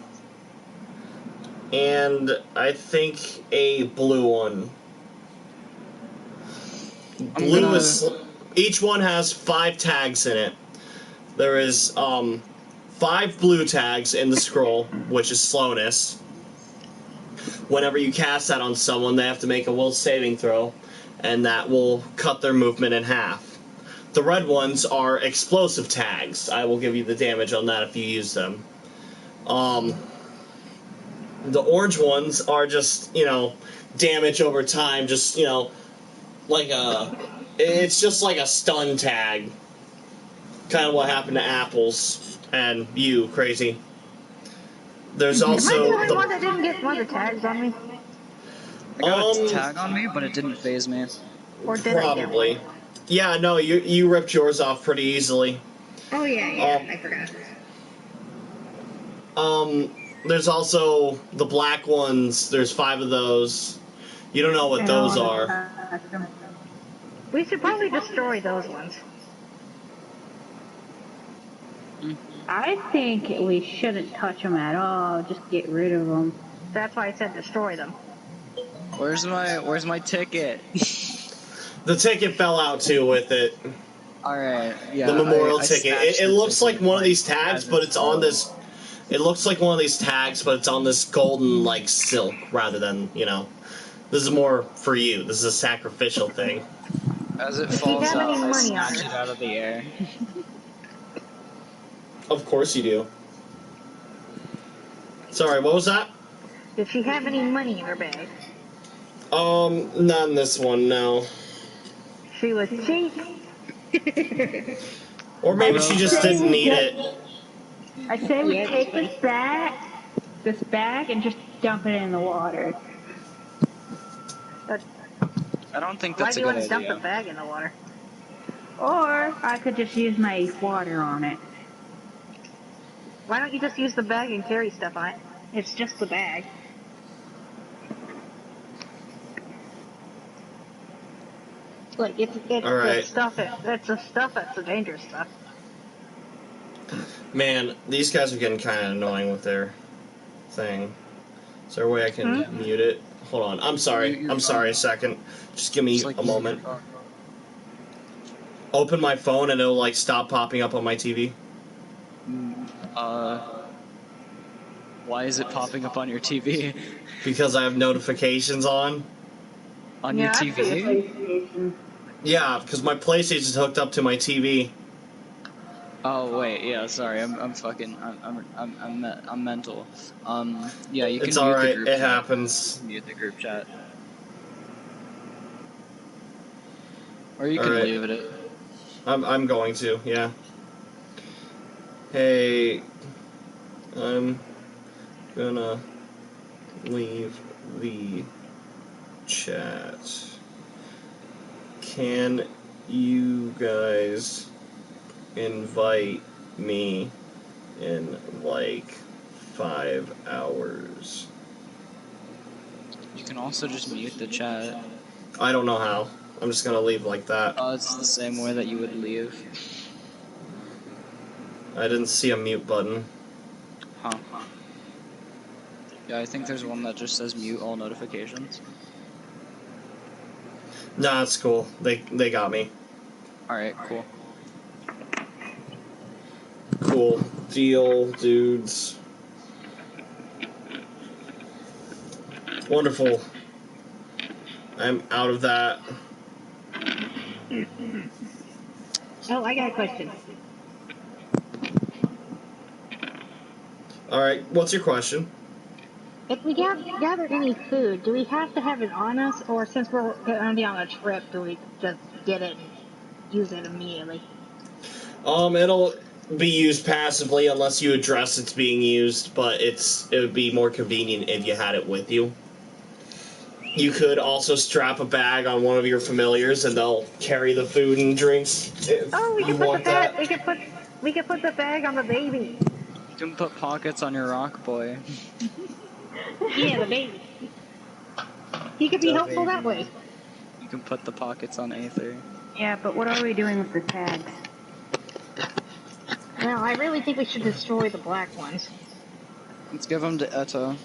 and I think a blue one. Blue is... Each one has 5 tags in it. There is 5 blue tags in the scroll, which is slowness. Whenever you cast that on someone, they have to make a will saving throw, and that will cut their movement in half. The red ones are explosive tags. I will give you the damage on that if you use them. The orange ones are just, damage over time, just, like it's just like a stun tag. Kind of what happened to Apples and you, Crazy. There's also Am I the only one that didn't get one of the tags on me? I got a tag on me, but it didn't phase me. Or did I get probably. one? Yeah, no, you ripped yours off pretty easily. Oh, yeah, I forgot. There's also the black ones. There's 5 of those. You don't know what those are. We should probably destroy those ones. I think we shouldn't touch them at all. Just get rid of them. That's why I said destroy them. Where's my ticket? The ticket fell out too with it. Alright, yeah. The memorial I ticket. snatched It the looks ticket like one of these as tags, it but it's on fell. this. It looks like one of these tags, but it's on this golden like silk rather than This is more for you. This is a sacrificial thing. As it If you falls have out, any I money on snatch it. it out of the air. Of course you do. Sorry, what was that? Did she have any money in her bag? Not in this one, no. She was cheap. Or maybe she just didn't need it. I say we Yeah, take that's this bag, and just dump it in the water. But I don't think why that's do a you good want to dump idea. the bag in the water? Or I could just use my water on it. Why don't you just use the bag and carry stuff on it? It's just the bag. Like it's All right. the stuff. It's the stuff that's the dangerous stuff. Man, these guys are getting kind of annoying with their thing. Is there a way I can mute it? Hold on. I'm sorry. I'm sorry a second. Just give me Just, like, a moment. Open my phone and it'll stop popping up on my TV. Why is it popping up on your TV? Because I have notifications on. On your TV? PlayStation. Yeah, because my PlayStation's hooked up to my TV. Oh wait, yeah, sorry, I'm mental. Yeah, you can It's mute the alright, group it chat. happens. Mute the group chat. Or you can Alright. leave it. I'm going to, yeah. Hey, I'm gonna leave the chat. Can you guys invite me in 5 hours? You can also just mute the chat. I don't know how. I'm just gonna leave like that. Oh, it's the same way that you would leave. I didn't see a mute button. Huh. Yeah, I think there's one that just says mute all notifications. Nah, it's cool. They got me. Alright, cool. Cool deal, dudes. Wonderful. I'm out of that. Oh, I got a question. Alright, what's your question? If we gather any food, do we have to have it on us, or since we're going to be on a trip, do we just get it and use it immediately? It'll be used passively unless you address it's being used, but it would be more convenient if you had it with you. You could also strap a bag on one of your familiars and they'll carry the food and drinks if Oh, we you can put want the bag. that. We can put We can put the bag on the baby. You can put pockets on your rock boy. Yeah, the baby. He could be The helpful that baby. way. You can put the pockets on Aether. Yeah, but what are we doing with the tags? Well, I really think we should destroy the black ones. Let's give them to Etta.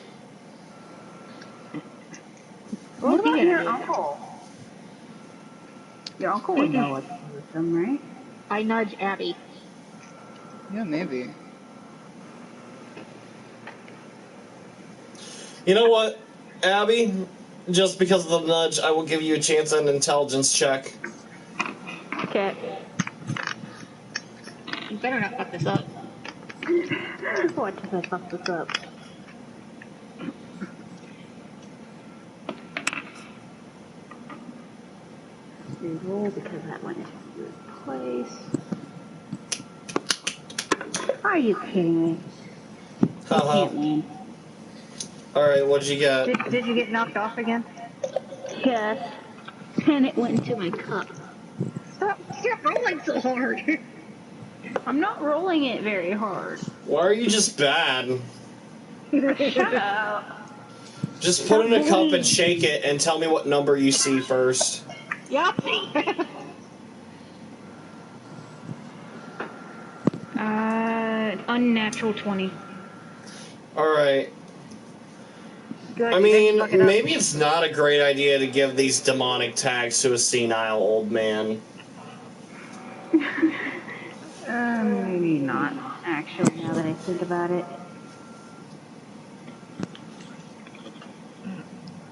What What's he about gonna your do? uncle? Your uncle would know what to do with them, right? I nudge Abby. Yeah, maybe. You know what, Abby? Just because of the nudge, I will give you a chance at an intelligence check. Okay. You better not fuck this up. What if I fuck this up? Reroll because that one is replaced. Are you kidding me? I can't win. Alright, what'd you get? Did you get knocked off again? Yes. And it went into my cup. Stop rolling so hard. I'm not rolling it very hard. Why are you just bad? Shut up. Just put it in a cup and shake it and tell me what number you see first. Yahtzee. Unnatural 20. Alright. Good. I you mean, didn't fuck it up. maybe it's not a great idea to give these demonic tags to a senile old man. Maybe not, actually, now that I think about it.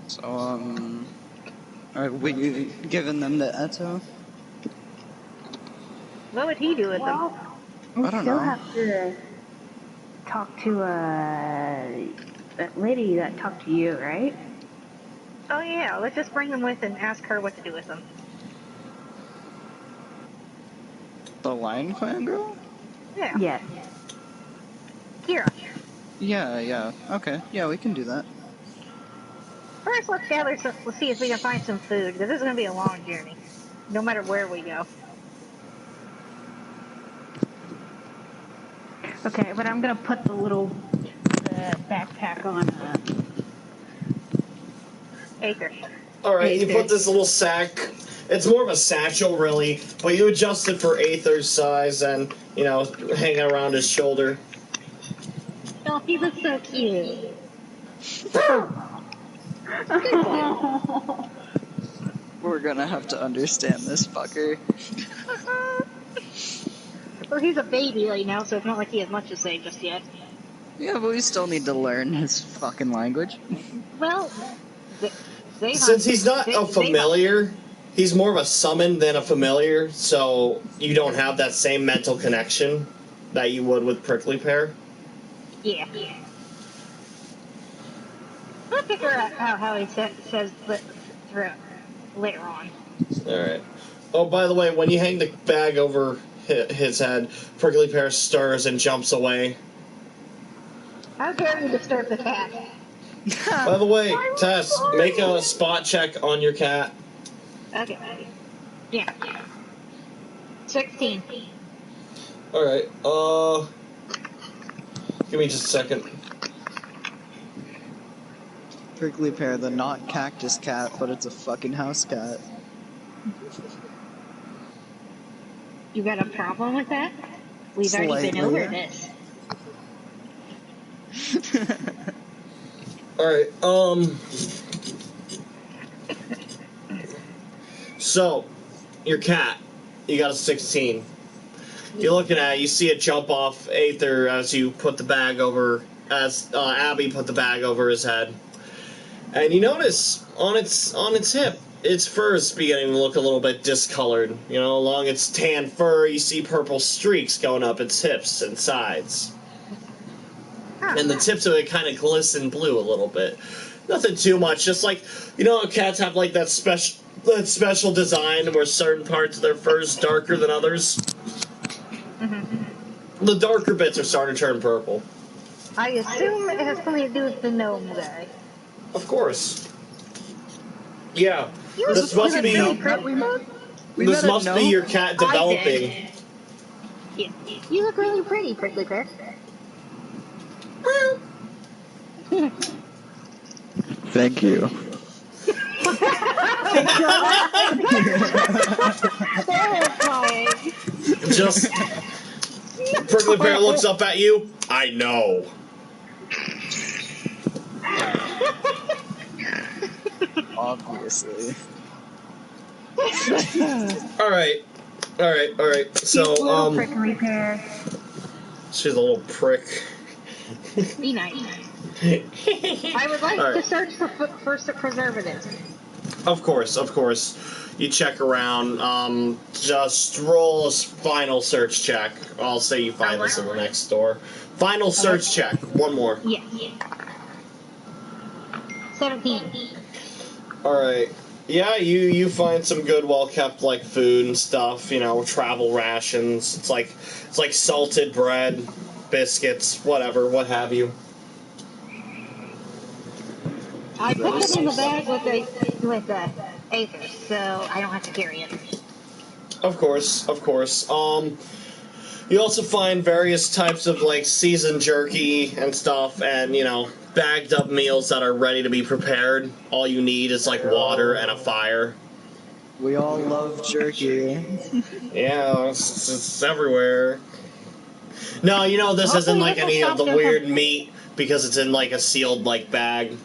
So, are we giving them to Etta? What would he do with them? Well, we I don't still know. have to talk to, that lady that talked to you, right? Oh yeah, let's just bring them with and ask her what to do with them. The Lion Clan girl? Yeah. Yes. Kira. Yeah. Okay. Yeah, we can do that. First, let's gather some. Let's see if we can find some food, because this is going to be a long journey, no matter where we go. Okay, but I'm gonna put the little backpack on. Acre. Alright, you Aether. put this little sack. It's more of a satchel, really, but you adjust it for Aether's size and, you know, hanging around his shoulder. Oh, he looks so cute. We're gonna have to understand this fucker. Well, he's a baby right now, so it's not like he has much to say just yet. Yeah, but we still need to learn his fucking language. Well, they Since he's not a familiar, he's more of a summon than a familiar, so you don't have that same mental connection that you would with Prickly Pear. Yeah. We'll figure out how he says later on. Alright. Oh, by the way, when you hang the bag over his head, Prickly Pear stirs and jumps away. How dare you disturb the cat? By the way, Tess, make a spot check on your cat. Okay. Yeah. 16. Alright, give me just a second. Prickly Pear, the not cactus cat, but it's a fucking house cat. You got a problem with that? We've already been Slightly. over this. Alright, so, your cat, you got a 16. You're looking at it, you see it jump off Aether as you put the bag over, as Abby put the bag over his head. And you notice on its hip, its fur is beginning to look a little bit discolored. You know, along its tan fur, you see purple streaks going up its hips and sides. And the tips of it kind of glisten blue a little bit. Nothing too much, just like, you know how cats have like that special design where certain parts of their fur is darker than others? Mm-hmm. The darker bits are starting to turn purple. I assume it has something to do with the gnome guy. Of course. Yeah. You This must be We this met a must be gnome? your cat developing. Yeah. You look really pretty, Prickly Pear. Thank you. Terrifying. Just Prickly Pear looks up at you. I know. Obviously. All right. So, Cute little prickly pear. she's a little prick. Be nice. I would like to search for preservatives. Of course. You check around. Just roll a final search check. I'll say you find this in the next store. Final search check. One more. Yeah. 17. All right. Yeah, you find some good, well-kept like food and stuff. Travel rations. It's like salted bread, biscuits, whatever, what have you. I put it in the bag with the acres, so I don't have to carry it. Of course. You also find various types of like seasoned jerky and stuff, and bagged up meals that are ready to be prepared. All you need is like water and a fire. We all love jerky. Yeah, it's everywhere. No, this isn't like any of the weird meat because it's in like a sealed like bag.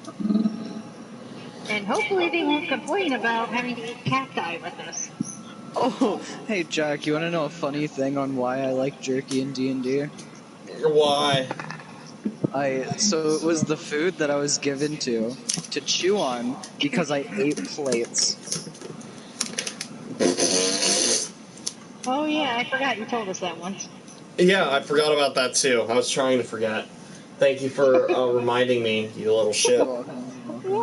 And hopefully they won't complain about having to eat cacti with us. Oh, hey Jack, you want to know a funny thing on why I like jerky in D&D? Why? So it was the food that I was given to chew on because I ate plates. Oh yeah, I forgot you told us that once. Yeah, I forgot about that too. I was trying to forget. Thank you for reminding me, you little shit.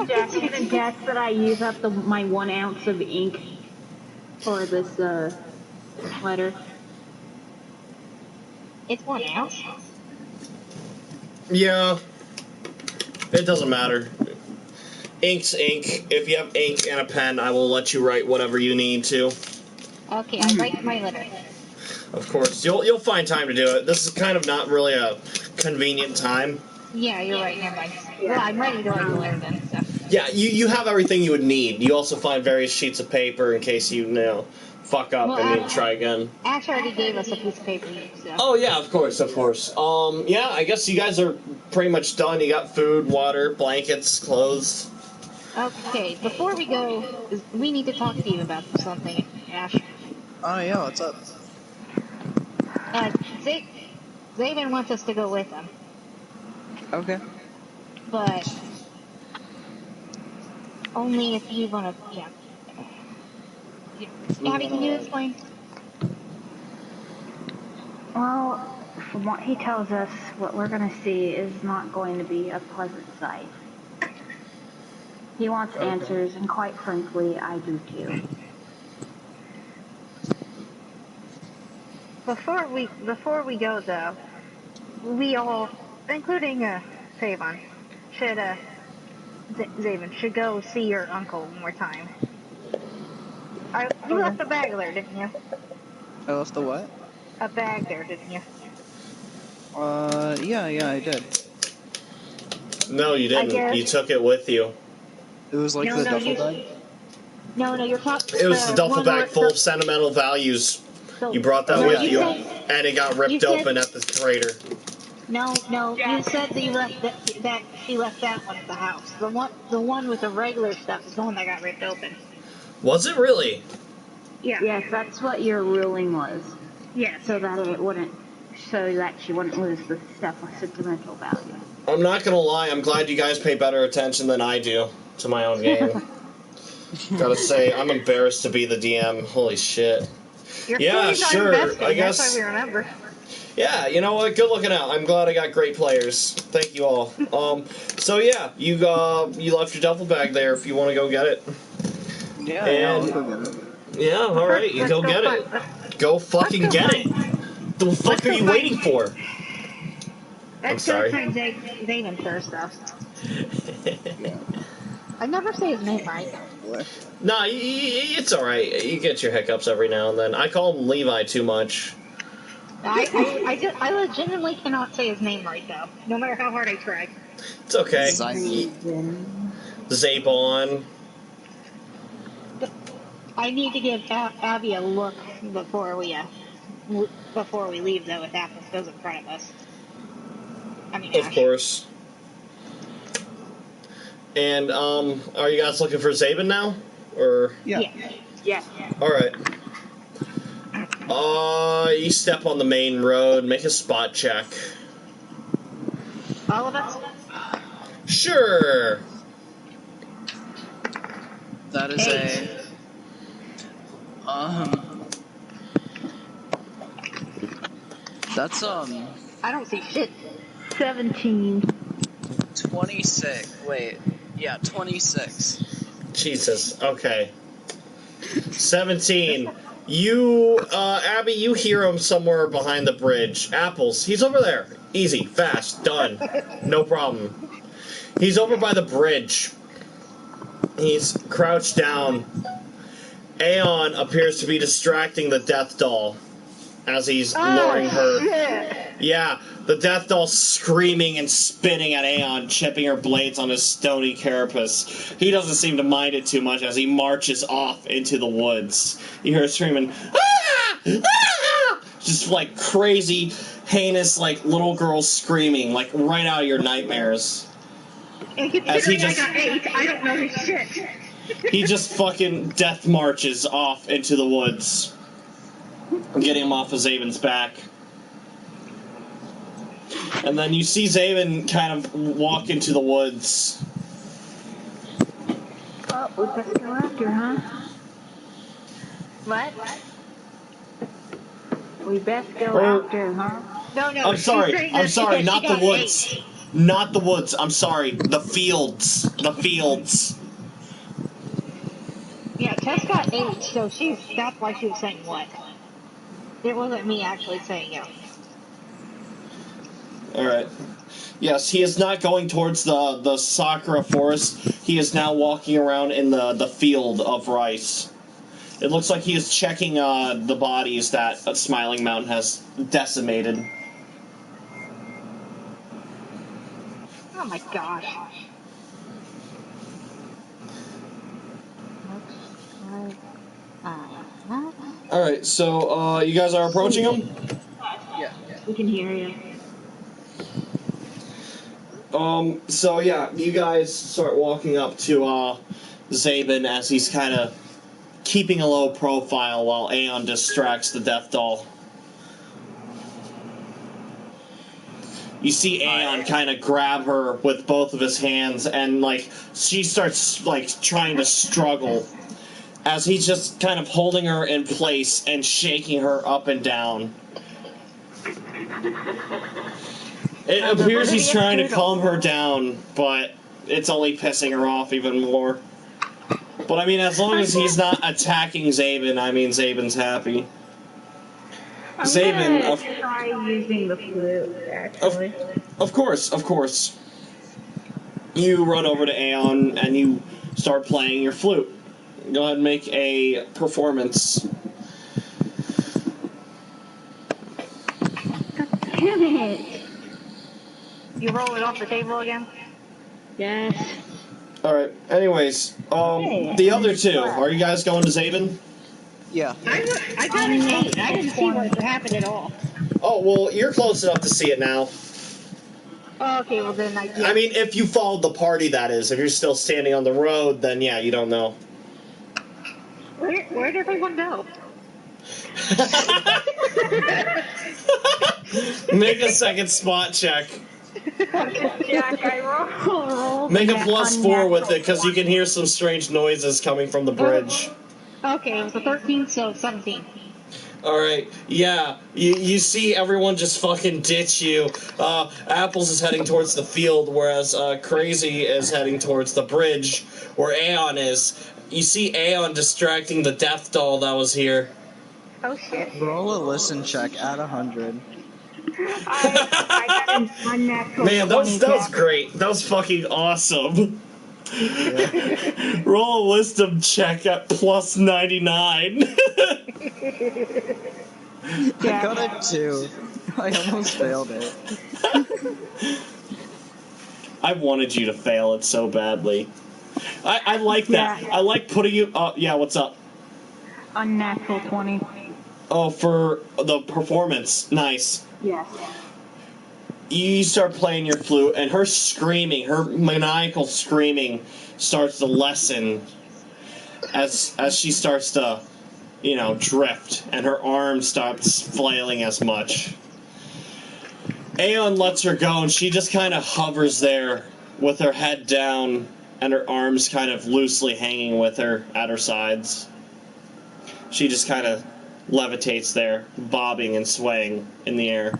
Jack, you can guess that I use up my 1 ounce of ink for this letter. It's 1 ounce. Yeah, it doesn't matter. Ink's ink. If you have ink and a pen, I will let you write whatever you need to. Okay, I write my letter. Of course, you'll find time to do it. This is kind of not really a convenient time. Yeah, you're right. Never mind. Well, I'm ready to write the letter then. So. Yeah, you have everything you would need. You also find various sheets of paper in case you fuck up and need to try again. Ash already gave us a piece of paper. So. Oh yeah, of course. Yeah, I guess you guys are pretty much done. You got food, water, blankets, clothes. Okay, before we go, we need to talk to you about something, Ash. Oh yeah, what's up? Zayden wants us to go with him. Okay. But only if you want to, yeah. Abby, can you explain? Well, from what he tells us, what we're going to see is not going to be a pleasant sight. He wants answers, and quite frankly, I do too. Before we go though, we all, including Savon, should Zaven should go see your uncle one more time. You left a bag there, didn't you? I left the what? A bag there, didn't you? Yeah, I did. No, you didn't. You took it with you. It was like the duffel bag? No, you're talking. It was the duffel bag full of sentimental values. You brought that with you, and it got ripped open at the trader. No, you said that you left that she left that one at the house. The one with the regular stuff is the one that got ripped open. Was it really? Yeah. Yes, that's what your ruling was. Yeah. So that she wouldn't lose the stuff with sentimental value. I'm not gonna lie, I'm glad you guys pay better attention than I do to my own game. Gotta say, I'm embarrassed to be the DM. Holy shit. Yeah, sure. I guess. That's why we remember. Yeah, you know what? Good looking out. I'm glad I got great players. Thank you all. So yeah, you left your duffel bag there if you want to go get it. Yeah, and, I'll go get it. Yeah, all right, you go get it. Go fucking get it. The fuck are you waiting for? I'm sorry. Let's go find Zayden first, though. I never say his name right. Nah, it's alright. You get your hiccups every now and then. I call him Levi too much. I legitimately cannot say his name right though, no matter how hard I try. It's okay. Zabon. I need to give Abby a look before we leave, though, if Apples goes in front of us. I mean, Of Ash. course. And, are you guys looking for Zabin now? Or? Yeah. Alright. You step on the main road, make a spot check. All of us? Sure! That is that's I don't see shit. 17. 26. Wait. Yeah, 26. Jesus, okay. 17. You, Abby, you hear him somewhere behind the bridge. Apples, he's over there. Easy, fast, done. No problem. He's over by the bridge. He's crouched down. Aeon appears to be distracting the death doll as he's luring her. Shit. Yeah, the death doll screaming and spitting at Aeon, chipping her blades on his stony carapace. He doesn't seem to mind it too much as he marches off into the woods. You hear her screaming, "Ah! Ah!" Just like crazy, heinous, like little girls screaming, like right out of your nightmares. And considering I got 8, I don't know his shit. He just fucking death marches off into the woods, getting him off of Zabin's back. And then you see Zabin kind of walk into the woods. Oh, we better go after, huh? What? We best go after, huh? No, I'm sorry, not the woods. 8. Not the woods, I'm sorry. The fields. The fields. Yeah, Tess got 8, so that's why she was saying what. It wasn't me actually saying it. Alright. Yes, he is not going towards the Sakura forest. He is now walking around in the field of rice. It looks like he is checking the bodies that Smiling Mountain has decimated. Oh my gosh. Alright, so you guys are approaching him? Yeah. We can hear you. So yeah, you guys start walking up to Zabin as he's kind of keeping a low profile while Aeon distracts the death doll. You see Aeon kind of grab her with both of his hands, and like she starts like trying to struggle as he's just kind of holding her in place and shaking her up and down. It appears he's trying to calm her down, but it's only pissing her off even more. But I mean, as long as he's not attacking Zabin, I mean, Zabin's happy. I'm Zabin, gonna try using the flute, actually. Of course. You run over to Aeon and you start playing your flute. Go ahead and make a performance. Damn it! You roll it off the table again? Yes. Alright, anyways, the other two, are you guys going to Zabin? Yeah. I got an 8. I didn't see what happened at all. Oh, well, you're close enough to see it now. Oh, okay, well then I mean, if you followed the party, that is. If you're still standing on the road, then yeah, you don't know. Where did everyone go? Make a second spot check. Jack, I rolled. Make a +4 with it, because you can hear some strange noises coming from the bridge. Okay, it was a 13, so 17. Alright, yeah, you see everyone just fucking ditch you. Apples is heading towards the field, whereas Crazy is heading towards the bridge, where Aeon is. You see Aeon distracting the death doll that was here. Oh shit. Roll a listen check at 100. I got an unnatural Man, that was 20. great. That was fucking awesome. Yeah. Roll a wisdom check at +99. I got it too. I almost failed it. I wanted you to fail it so badly. I like that. Yeah. I like putting you... yeah, what's up? Unnatural 20. Oh, for the performance. Nice. Yes. You start playing your flute, and her screaming, her maniacal screaming, starts to lessen as she starts to, drift, and her arm starts flailing as much. Aeon lets her go, and she just kind of hovers there with her head down and her arms kind of loosely hanging with her at her sides. She just kind of levitates there, bobbing and swaying in the air.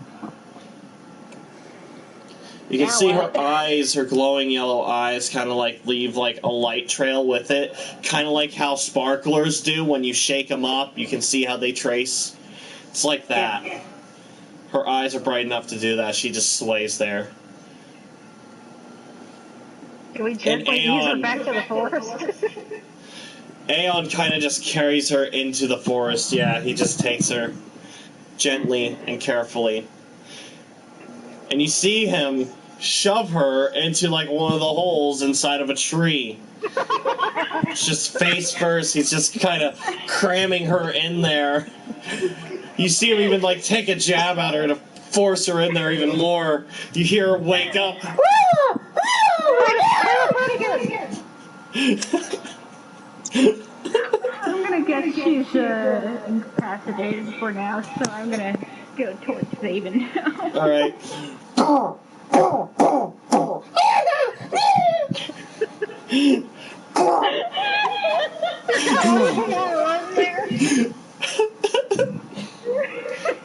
You can see her eyes, her glowing yellow eyes, kind of leave a light trail with it. Kind of like how sparklers do when you shake them up. You can see how they trace. It's like that. Yeah. Her eyes are bright enough to do that. She just sways there. Can we gently use her back to the forest? Aeon kind of just carries her into the forest. Yeah, he just takes her gently and carefully. And you see him shove her into one of the holes inside of a tree. Just face first, he's just kind of cramming her in there. You see him even take a jab at her to force her in there even more. You hear her wake up. I'm gonna guess she's incapacitated for now, so I'm gonna go towards Zaven now. Alright.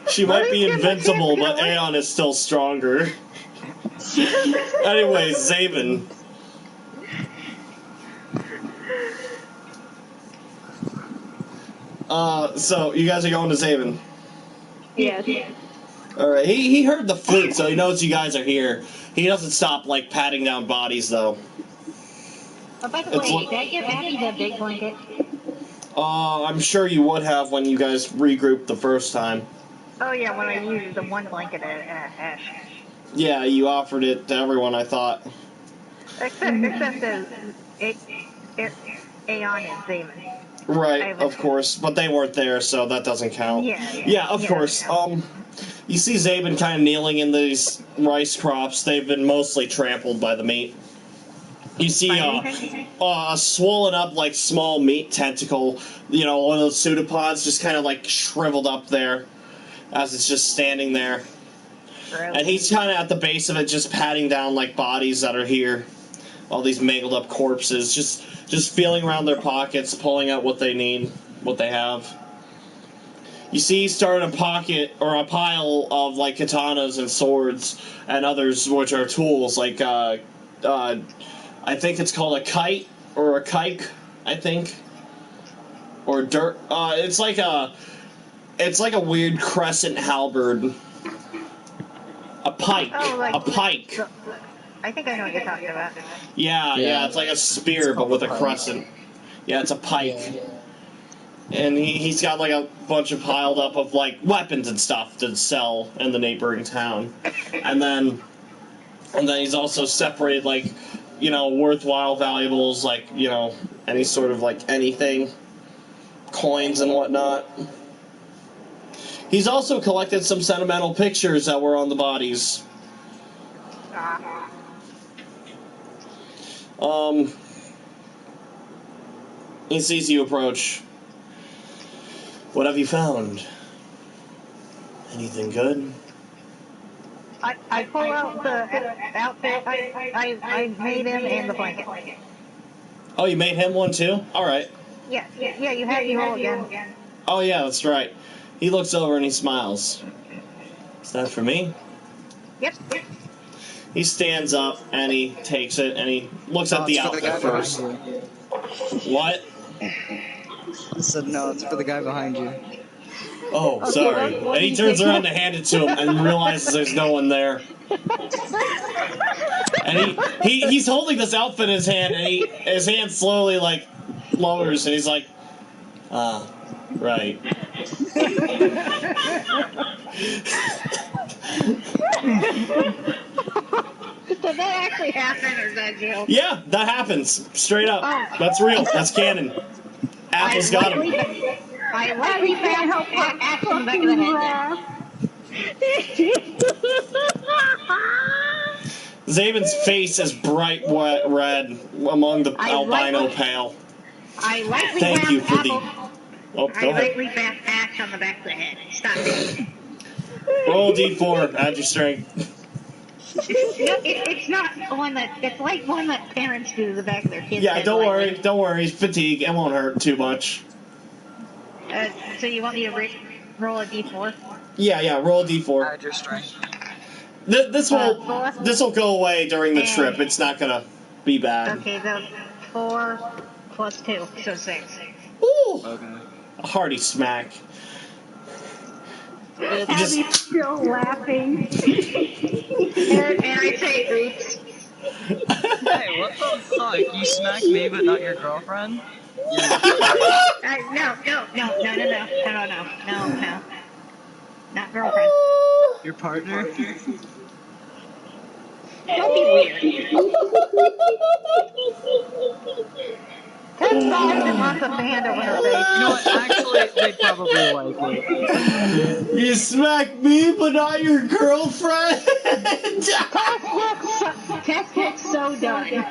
She might be invincible, but Aeon is still stronger. Anyways, Zaven. So you guys are going to Zaven? Yes. Alright, he heard the flute, so he knows you guys are here. He doesn't stop, patting down bodies, though. Oh, by the way, did I give Abby that big blanket? I'm sure you would have when you guys regrouped the first time. Oh yeah, when I used the one blanket at Ash. Yeah, you offered it to everyone, I thought. Except Aeon and Zaven. Right, of course, but they weren't there, so that doesn't count. Yeah, of course. You see Zaben kind of kneeling in these rice crops. They've been mostly trampled by the meat. You see a swollen up, small meat tentacle, one of those pseudopods just kind of, shriveled up there as it's just standing there. Really? And he's kind of at the base of it, just patting down, bodies that are here. All these mangled up corpses, just feeling around their pockets, pulling out what they need, what they have. You see he's starting a pocket, or a pile of, katanas and swords, and others which are tools, I think it's called a kite, or a kike, I think. Or dirt, it's like a weird crescent halberd. A pike. Oh, a pike. I think I know what you're talking about. Yeah, it's like a spear, but with a crescent. Yeah, it's a pike. Yeah. And he's got a bunch of piled up of weapons and stuff to sell in the neighboring town. And then he's also separated worthwhile valuables, any sort of anything, coins and whatnot. He's also collected some sentimental pictures that were on the bodies. He sees you approach. What have you found? Anything good? I pull out the outfit. I made him and the blanket. Oh, you made him one too? Alright. Yeah, you had me roll again. Oh yeah, that's right. He looks over and he smiles. Is that for me? Yep. He stands up and he takes it and he looks at the outfit first. What? I said no, it's for the guy behind you. Oh, sorry. And he turns around to hand it to him and realizes there's no one there. And he's holding this outfit in his hand and his hand slowly lowers and he's like, right. Did that actually happen, or is that joke? Yeah, that happens. Straight up. Oh. That's real. That's canon. Apples got him. I lightly bounced Axe on the back of the head. Zaven's face is bright red among the albino pale. I lightly Thank you bounced for the... Oh, go I ahead. lightly bounced Axe on the back of the head. Stop it. Roll a d4. Add your strength. It's not one that... It's like one that parents do to the back of their kids' Yeah, head don't lightly. worry. Don't worry. Fatigue. It won't hurt too much. So you want me to roll a d4? Yeah. Roll a d4. Add your strength. This will go away during the trip. It's not gonna be bad. Okay, the 4 plus 2, so 6. Ooh! Okay. A hearty smack. Abby's still laughing. And I say, oops. Hey, what the fuck? You smacked me but not your girlfriend? No. Not girlfriend. Your partner? Don't be weird. That's lots and lots of hand over her face. You know what? Actually, they probably like it. You smacked me, but not your girlfriend. Tess looks so done.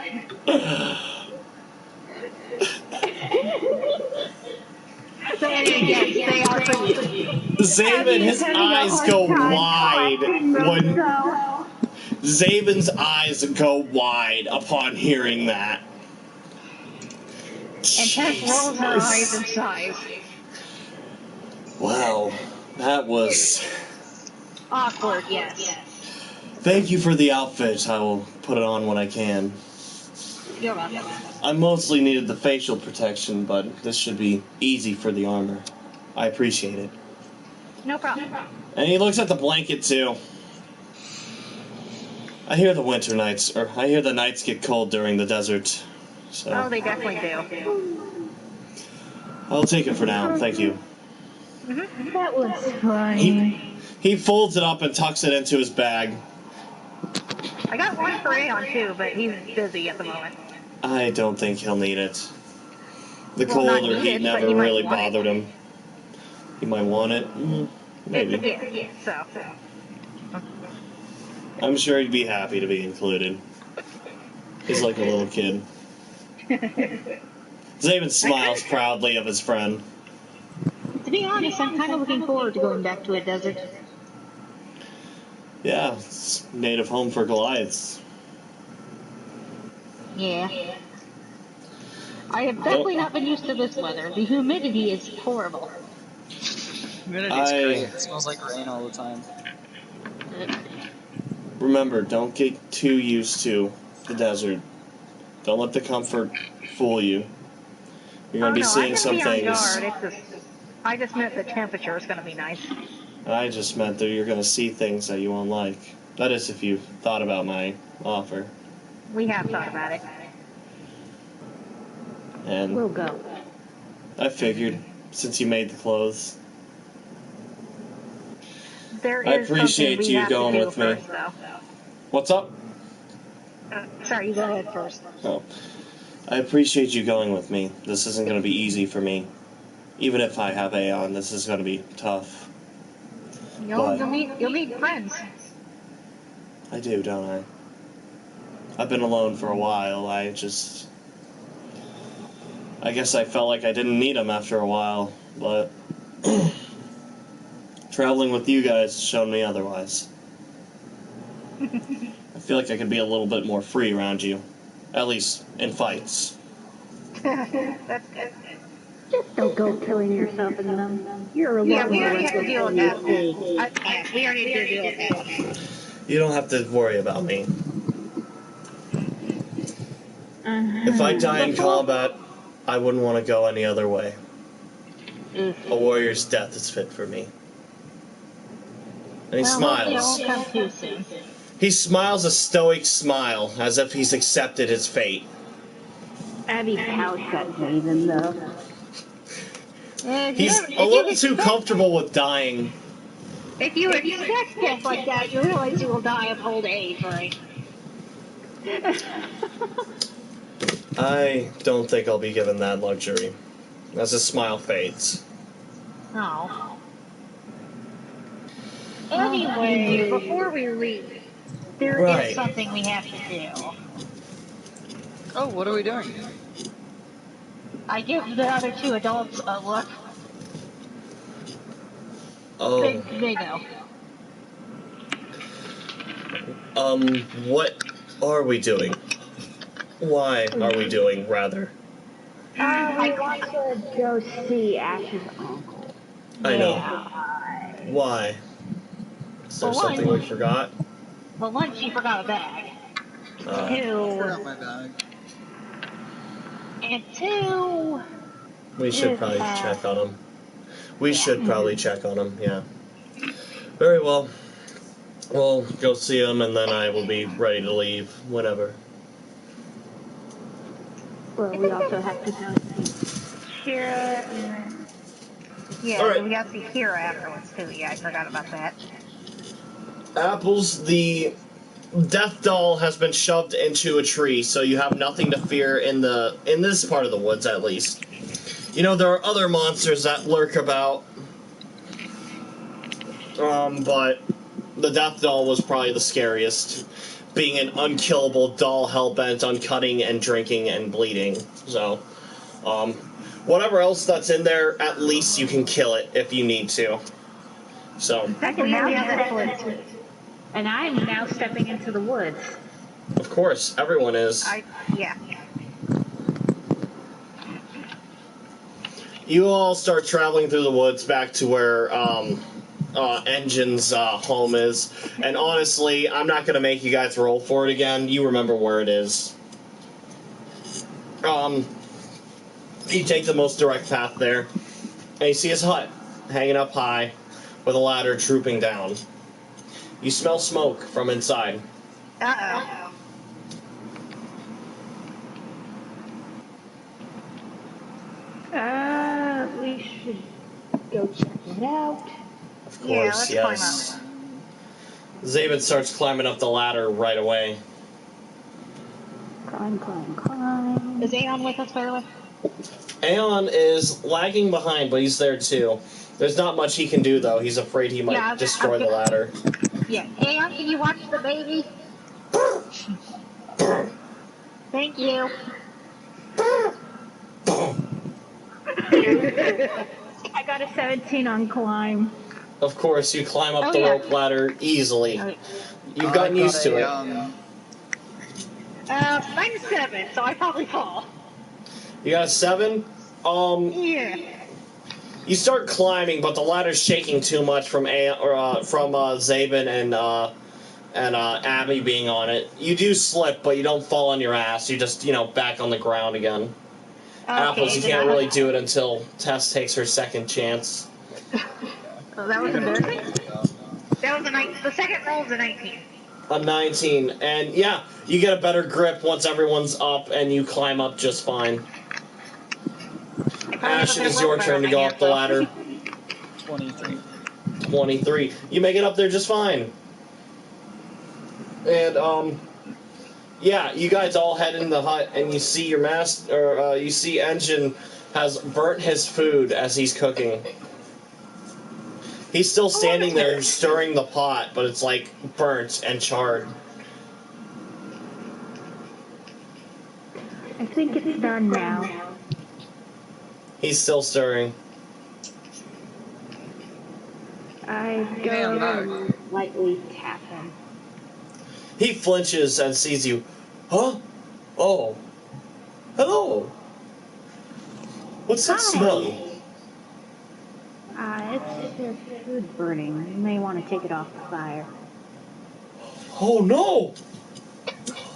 So anyway, yes, they are for you. Zaven, his eyes go wide when Zaven's eyes go wide upon hearing that. And Tess rolls her eyes and sighs. Wow, that was... Awkward, yes. Thank you for the outfit. I will put it on when I can. You're welcome. I mostly needed the facial protection, but this should be easy for the armor. I appreciate it. No problem. And he looks at the blanket, too. I hear the nights get cold during the desert. So Oh, they definitely do. I'll take it for now. Thank you. That was funny. He folds it up and tucks it into his bag. I got one for Aeon too, but he's busy at the moment. I don't think he'll need it. The Well, not cold or need heat it, but never he might really want it. bothered him. He might want it. Maybe. Yeah, so. I'm sure he'd be happy to be included. He's like a little kid. Zaven smiles proudly of his friend. To be honest, I'm kind of looking forward to going back to a desert. Yeah, it's native home for Goliaths. Yeah. I have definitely not been used to this weather. The humidity is horrible. Humidity's great. It smells like rain all the time. Remember, don't get too used to the desert. Don't let the comfort fool you. You're going to be seeing some things. I just meant the temperature is going to be nice. I just meant that you're going to see things that you won't like. That is if you've thought about my offer. We have thought about it. And We'll go. I figured, since you made the clothes. There I is appreciate something we you have going to do with me. first, though. What's up? Sorry, you go ahead first. Oh. I appreciate you going with me. This isn't going to be easy for me. Even if I have Aeon, this is going to be tough. You'll need friends. I do, don't I? I've been alone for a while. I guess I felt like I didn't need them after a while, but traveling with you guys has shown me otherwise. I feel like I could be a little bit more free around you. At least in fights. That's good. Just don't go killing yourself in them. You're a Yeah, lot we more already have to deal with that. responsible. We already have to deal with that. You don't have to worry about me. If I die in combat, I wouldn't want to go any other way. A warrior's death is fit for me. And he smiles. It won't come too soon. He smiles a stoic smile, as if he's accepted his fate. Abby's house got Zaven, though. He's a little too comfortable with dying. If you expect death like that, you realize you will die of old age, right? I don't think I'll be given that luxury. As his smile fades. Oh. Anyway, before we leave, there is something we have to do. Oh, what are we doing? I give the other two adults a look. Oh. They know. What are we doing? Why are we doing, rather? We want to go see Ash's uncle. I know. Why? Is there something we forgot? Well, one, she forgot a bag. I Two. forgot my bag. And two. We should probably check on him. We should probably check on him, yeah. Very well. We'll go see him, and then I will be ready to leave whenever. Well, we also have to go see Kira and... Yeah, All right. we got to see Kira afterwards, too. Yeah, I forgot about that. Apples, the death doll has been shoved into a tree, so you have nothing to fear in this part of the woods, at least. You know, there are other monsters that lurk about, but the death doll was probably the scariest, being an unkillable doll hell-bent on cutting and drinking and bleeding. So, whatever else that's in there, at least you can kill it if you need to. So, And I'm now stepping into the woods. of course, everyone is. Yeah. You all start traveling through the woods back to where Engine's home is. And honestly, I'm not going to make you guys roll for it again. You remember where it is. You take the most direct path there. And you see his hut hanging up high with a ladder drooping down. You smell smoke from inside. Uh-oh. We should go check it out. Of Yeah, course, let's yes. climb Zabin starts climbing up the ladder right away. Climb. Is Aeon with us, by the way? Aeon is lagging behind, but he's there too. There's not much he can do, though. He's afraid he might destroy the ladder. Yeah. Aeon, can you watch the baby? Thank you. I got a 17 on climb. Of course, you climb up the rope ladder easily. You've gotten used to it. Mine's 7, so I probably fall. You got a 7? Yeah. You start climbing, but the ladder's shaking too much from Zabin and Abby being on it. You do slip, but you don't fall on your ass. You just, back on the ground again. Apples, you can't really do it until Tess takes her second chance. Oh, that was embarrassing? That was the second roll was a 19. A 19. And yeah, you get a better grip once everyone's up and you climb up just fine. Ash, it is your turn to go up the ladder. 23. 23. You make it up there just fine. And, yeah, you guys all head in the hut and you see your you see Engine has burnt his food as he's cooking. He's still standing there stirring the pot, but it's like burnt and charred. I think it's done now. He's still stirring. I go and lightly tap him. He flinches and sees you. Huh? Oh. Hello. What's that smell? It's their food burning. You may want to take it off the fire. Oh no!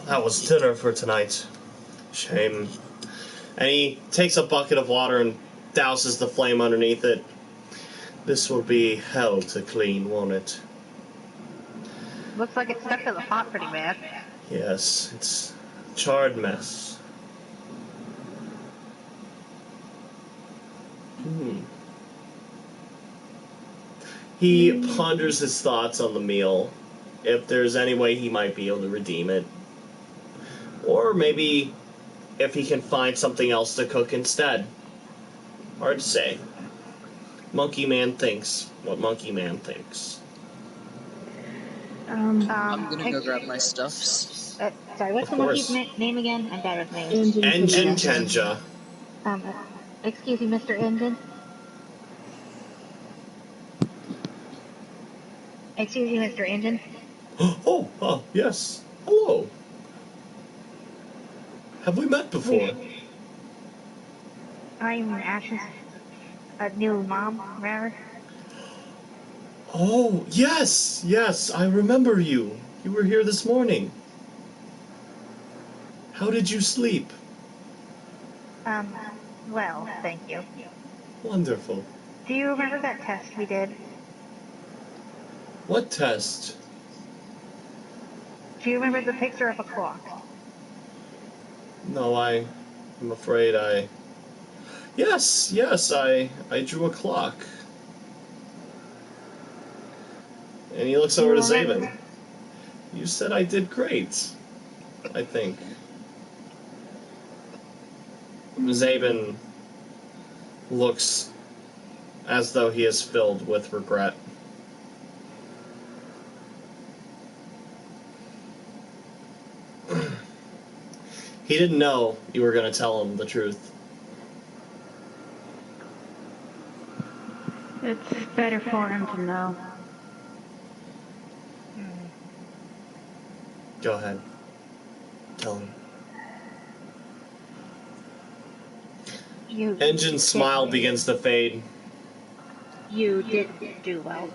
That was dinner for tonight. Shame. And he takes a bucket of water and douses the flame underneath it. This will be hell to clean, won't it? Looks like it's stuck to the pot pretty bad. Yes, it's a charred mess. He ponders his thoughts on the meal. If there's any way he might be able to redeem it. Or maybe if he can find something else to cook instead. Hard to say. Monkey Man thinks what Monkey Man thinks. I'm gonna go grab my stuffs. Sorry, what's Of the monkey's course. name again? I'm bad with names. Engine Kenja. Excuse me, Mr. Engine? Excuse me, Mr. Engine? Yes. Hello. Have we met before? I'm Ash's new mom, rather. Oh, yes, I remember you. You were here this morning. How did you sleep? Well, thank you. Wonderful. Do you remember that test we did? What test? Do you remember the picture of a clock? No, I'm afraid I... Yes, I drew a clock. And he looks over to Zabin. You said I did great, I think. Zabin looks as though he is filled with regret. He didn't know you were going to tell him the truth. It's better for him to know. Go ahead. Tell him. Engine's smile begins to fade. You didn't do well.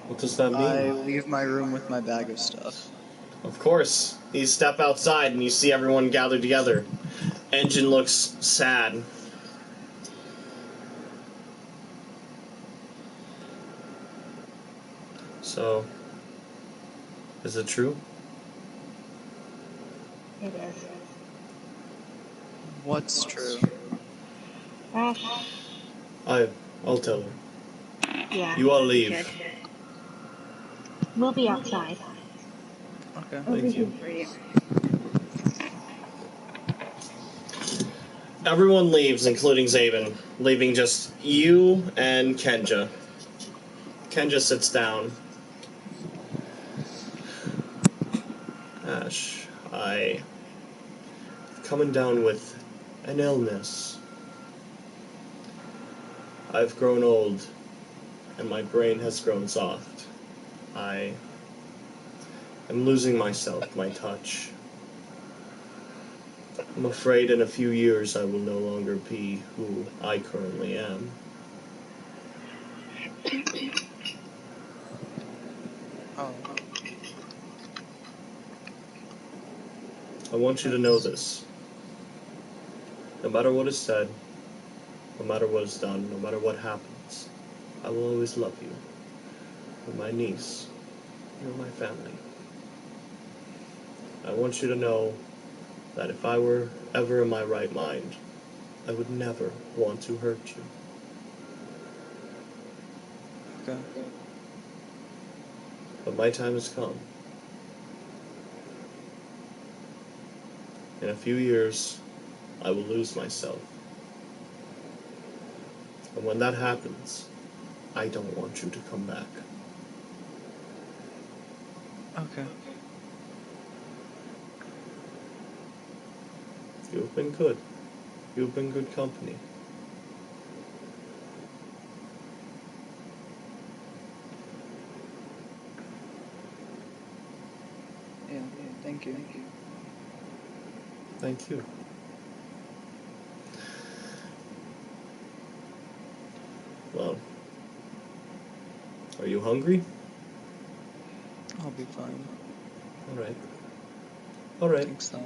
What does that mean? I leave my room with my bag of stuff. Of course. You step outside and you see everyone gathered together. Engine looks sad. So, is it true? It is. What's true? Ash, I'll tell her. yeah. You all leave. Should. We'll be outside. Okay. Thank you. For you. Everyone leaves, including Zabin, leaving just you and Kenja. Kenja sits down. Ash, I'm coming down with an illness. I've grown old, and my brain has grown soft. I am losing myself, my touch. I'm afraid in a few years I will no longer be who I currently am. Oh. I want you to know this. No matter what is said, no matter what is done, no matter what happens, I will always love you. You're my niece. You're my family. I want you to know that if I were ever in my right mind, I would never want to hurt you. Okay. But my time has come. In a few years, I will lose myself. And when that happens, I don't want you to come back. Okay. You've been good. You've been good company. Yeah, thank you. Thank you. Well, are you hungry? I'll be fine. Alright. I Alright. think so.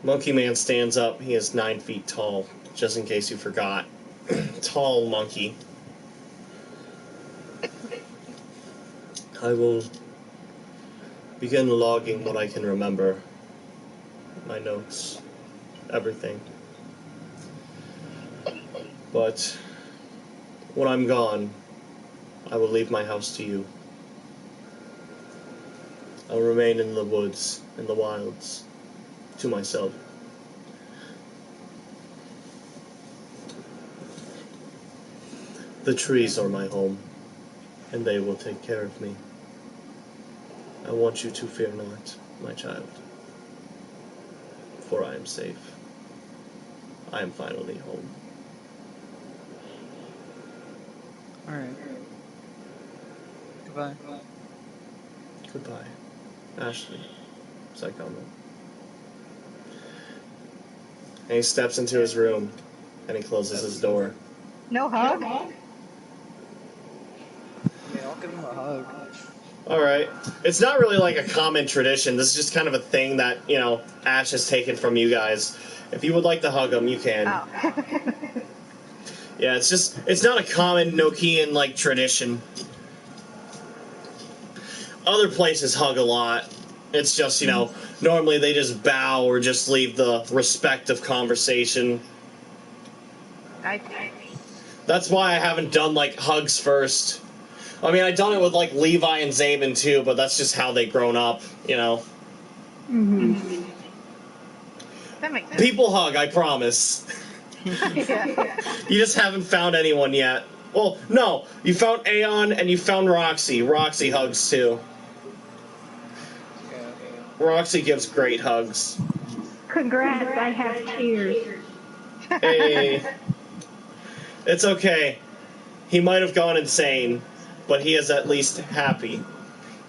Monkey Man stands up. He is 9 feet tall, just in case you forgot. Tall monkey. I will begin logging what I can remember my notes, everything. But when I'm gone, I will leave my house to you. I'll remain in the woods, in the wilds, to myself. The trees are my home, and they will take care of me. I want you to fear not, my child, for I am safe. I am finally home. Alright. Goodbye. Goodbye, Ashley. Psychomo. And he steps into his room, and he closes his door. No hug? Yeah, I'll give him a hug. Alright. It's not really like a common tradition. This is just kind of a thing that, you know, Ash has taken from you guys. If you would like to hug him, you can. Oh. Yeah, it's not a common Nokian, like, tradition. Other places hug a lot. It's just, you know, normally they just bow or just leave the respect of conversation. That's why I haven't done, like, hugs first. I mean, I've done it with, like, Levi and Zabin, too, but that's just how they grown up, you know? Mm-hmm. That makes sense. People hug, I promise. Yeah. You just haven't found anyone yet. Well, no, you found Aeon and you found Roxy. Roxy hugs, too. Roxy gives great hugs. Congrats, I have tears. Hey. It's okay. He might have gone insane, but he is at least happy.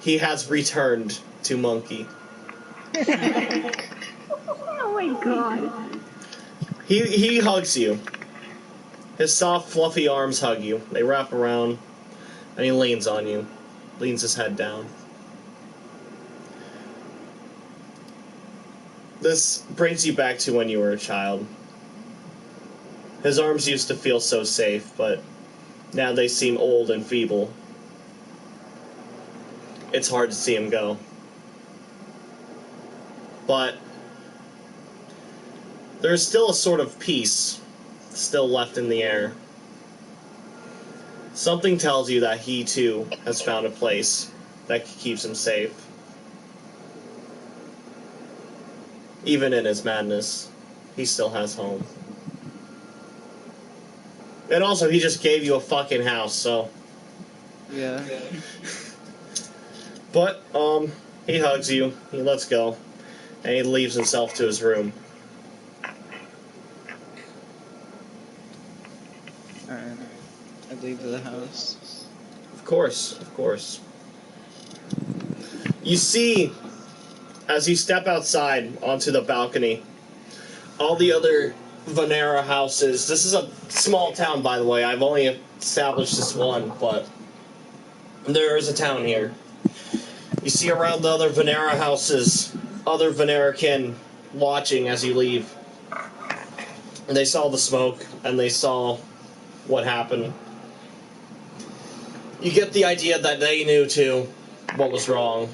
He has returned to Monkey. Oh my god. He hugs you. His soft, fluffy arms hug you. They wrap around, and he leans on you. Leans his head down. This brings you back to when you were a child. His arms used to feel so safe, but now they seem old and feeble. It's hard to see him go. But there's still a sort of peace still left in the air. Something tells you that he, too, has found a place that keeps him safe. Even in his madness, he still has home. And also, he just gave you a fucking house, so... Yeah. But, he hugs you, he lets go, and he leaves himself to his room. Alright. I leave the house. Of course, of course. You see, as you step outside onto the balcony, all the other Venera houses. This is a small town, by the way. I've only established this one, but there is a town here. You see around the other Venera houses, other Venera kin watching as you leave. And they saw the smoke, and they saw what happened. You get the idea that they knew, too, what was wrong.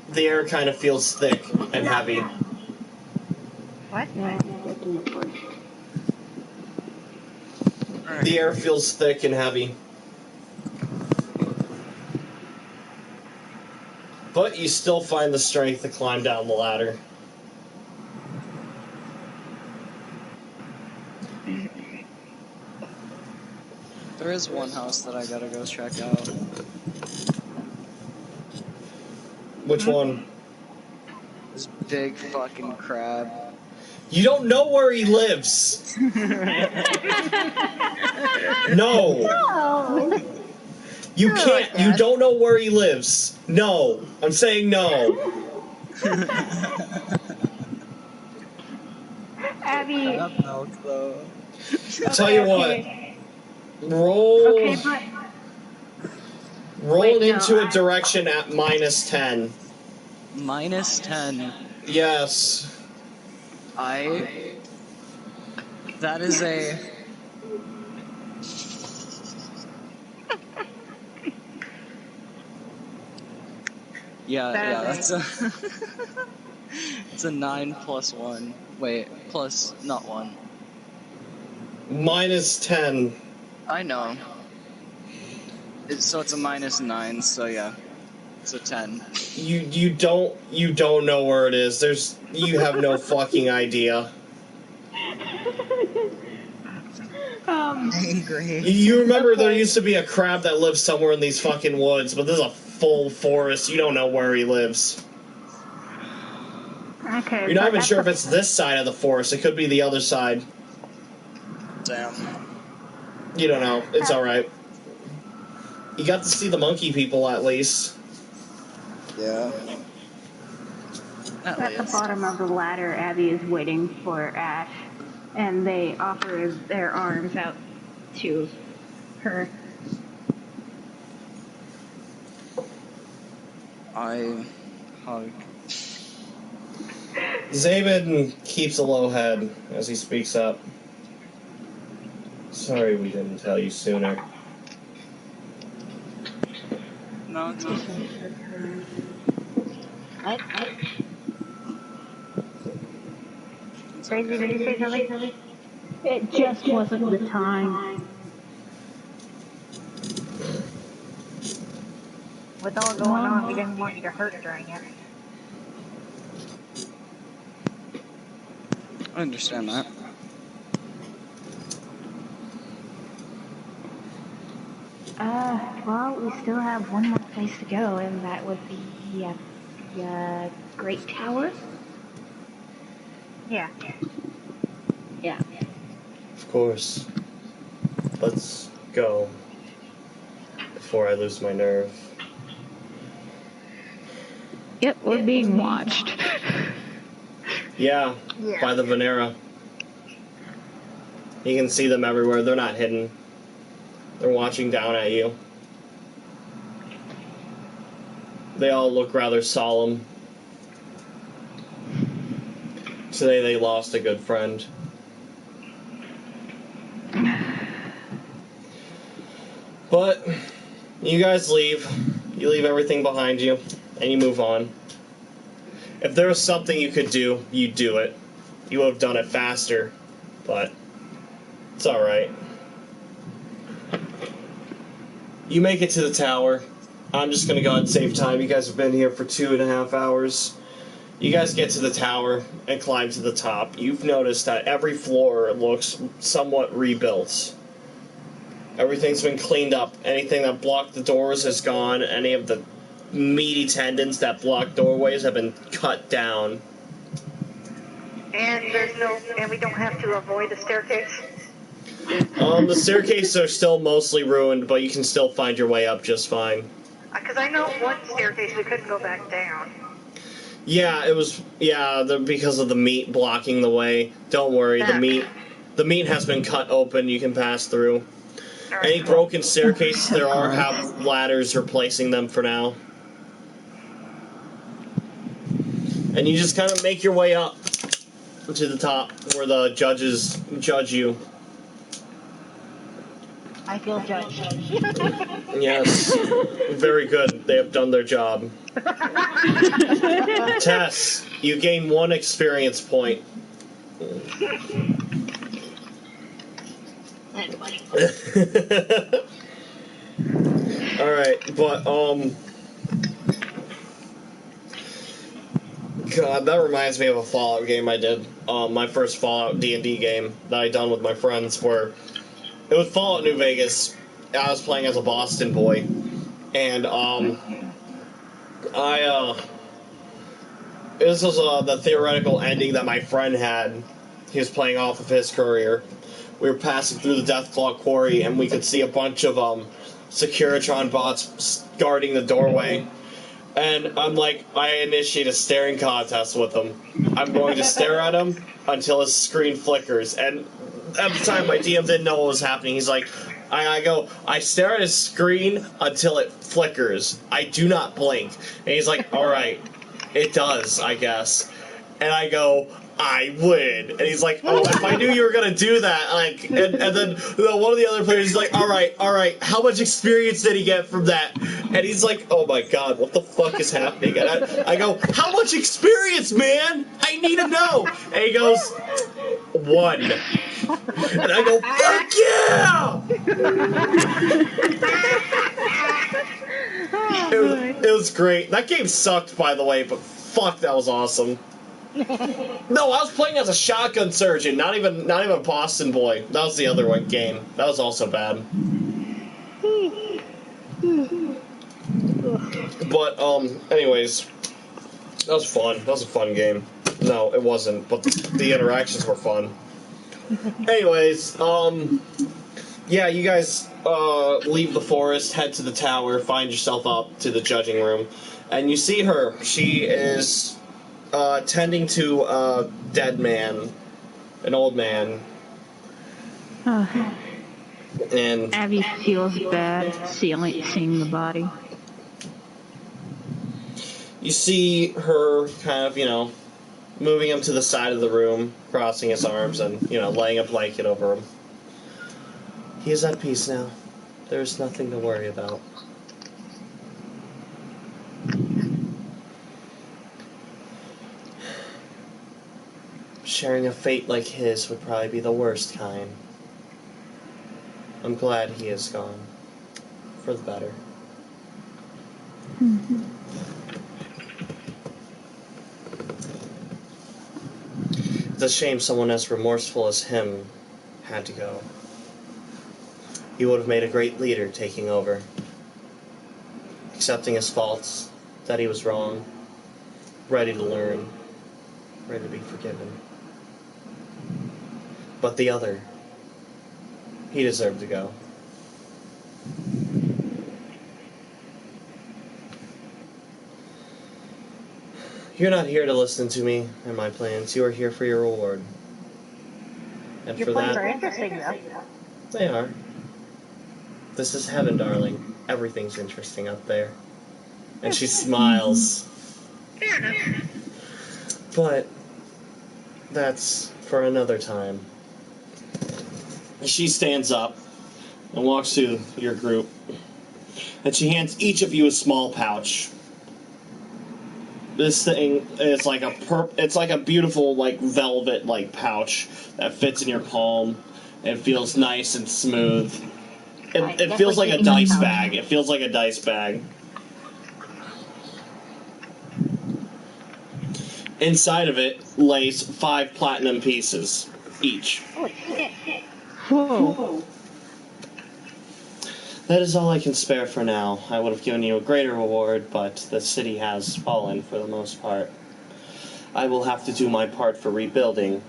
The air kind of feels thick and heavy. What? The air feels thick and heavy. But you still find the strength to climb down the ladder. There is one house that I gotta go check out. Which one? This big fucking crab. You don't know where he lives. No. No. You can't. You don't know where he lives. No. I'm saying no. Abby. I have milk though. I'll tell you what. Roll. Okay, but Roll Wait, it no, into a I- direction at -10. Minus 10. Yes. That is a... Yeah, that's a... It's a 9 plus 1. Wait, plus, not 1. -10. I know. So it's a -9, so yeah. It's a 10. You don't know where it is. You have no fucking idea. Angry. You remember there used to be a crab that lived somewhere in these fucking woods, but there's a full forest. You don't know where he lives. Okay. You're not even sure if it's this side of the forest. It could be the other side. Damn. You don't know. It's alright. You got to see the monkey people at least. Yeah. At the bottom of the ladder, Abby is waiting for Ash, and they offer their arms out to her. I hug. Zabin keeps a low head as he speaks up. Sorry we didn't tell you sooner. No, it's okay. What? Crazy, did you say something? It just wasn't the time. With all going on, we didn't want you to hurt during it. I understand that. Well, we still have one more place to go, and that would be the Great Tower. Yeah. Yeah. Of course. Let's go. Before I lose my nerve. Yep, we're being watched. Yeah, by the Venera. You can see them everywhere. They're not hidden. They're watching down at you. They all look rather solemn. Today they lost a good friend. But you guys leave. You leave everything behind you, and you move on. If there was something you could do, you'd do it. You would have done it faster, but it's alright. You make it to the tower. I'm just going to go ahead and save time. You guys have been here for 2.5 hours. You guys get to the tower and climb to the top. You've noticed that every floor looks somewhat rebuilt. Everything's been cleaned up. Anything that blocked the doors is gone. Any of the meaty tendons that block doorways have been cut down. And we don't have to avoid the staircase? The staircases are still mostly ruined, but you can still find your way up just fine. Because I know one staircase we couldn't go back down. Yeah, it was, because of the meat blocking the way. Don't worry, the meat has been cut open, you can pass through. Right, Any broken staircases there are have ladders replacing them for now. And you just kind of make your way up to the top where the judges judge you. I feel judged. Yes, very good. They have done their job. Tess, you gain 1 experience point. That's funny. Alright, but, God, that reminds me of a Fallout game I did. My first Fallout D&D game that I done with my friends, where it was Fallout New Vegas. I was playing as a Boston boy, and this was the theoretical ending that my friend had. He was playing off of his career. We were passing through the Deathclaw Quarry, and we could see a bunch of Securitron bots guarding the doorway. And I initiate a staring contest with him. I'm going to stare at him until his screen flickers. And at the time, my DM didn't know what was happening. He's like, I stare at his screen until it flickers. I do not blink. And he's like, alright, it does, I guess. And I go, I win. And he's like, oh, if I knew you were going to do that. Like, and then one of the other players is like, all right, how much experience did he get from that? And he's like, oh my god, what the fuck is happening? And I go, how much experience, man? I need to know. And he goes, 1. And I go, fuck yeah! It was great. That game sucked, by the way, but fuck, that was awesome. No, I was playing as a shotgun surgeon, not even Boston Boy. That was the other one game. That was also bad. But anyways, that was fun. That was a fun game. No, it wasn't, but the interactions were fun. Anyways, yeah, you guys leave the forest, head to the tower, find yourself up to the judging room, and you see her. She is tending to a dead man, an old man. And Abby feels bad seeing the body. You see her kind of, moving him to the side of the room, crossing his arms, and, laying a blanket over him. He is at peace now. There's nothing to worry about. Sharing a fate like his would probably be the worst kind. I'm glad he is gone. For the better. Mm-hmm. It's a shame someone as remorseful as him had to go. He would have made a great leader taking over. Accepting his faults, that he was wrong, ready to learn, ready to be forgiven. But the other, he deserved to go. You're not here to listen to me and my plans. You are here for your reward. And Your for plans that, are interesting, though. they are. This is heaven, darling. Everything's interesting up there. And she smiles. Fair enough. But that's for another time. She stands up and walks to your group. And she hands each of you a small pouch. This thing is like it's like a beautiful velvet pouch that fits in your palm. It feels nice and smooth. It feels like a dice bag. It feels like a dice bag. Inside of it lays 5 platinum pieces each. Holy shit. Whoa. That is all I can spare for now. I would have given you a greater reward, but the city has fallen for the most part. I will have to do my part for rebuilding.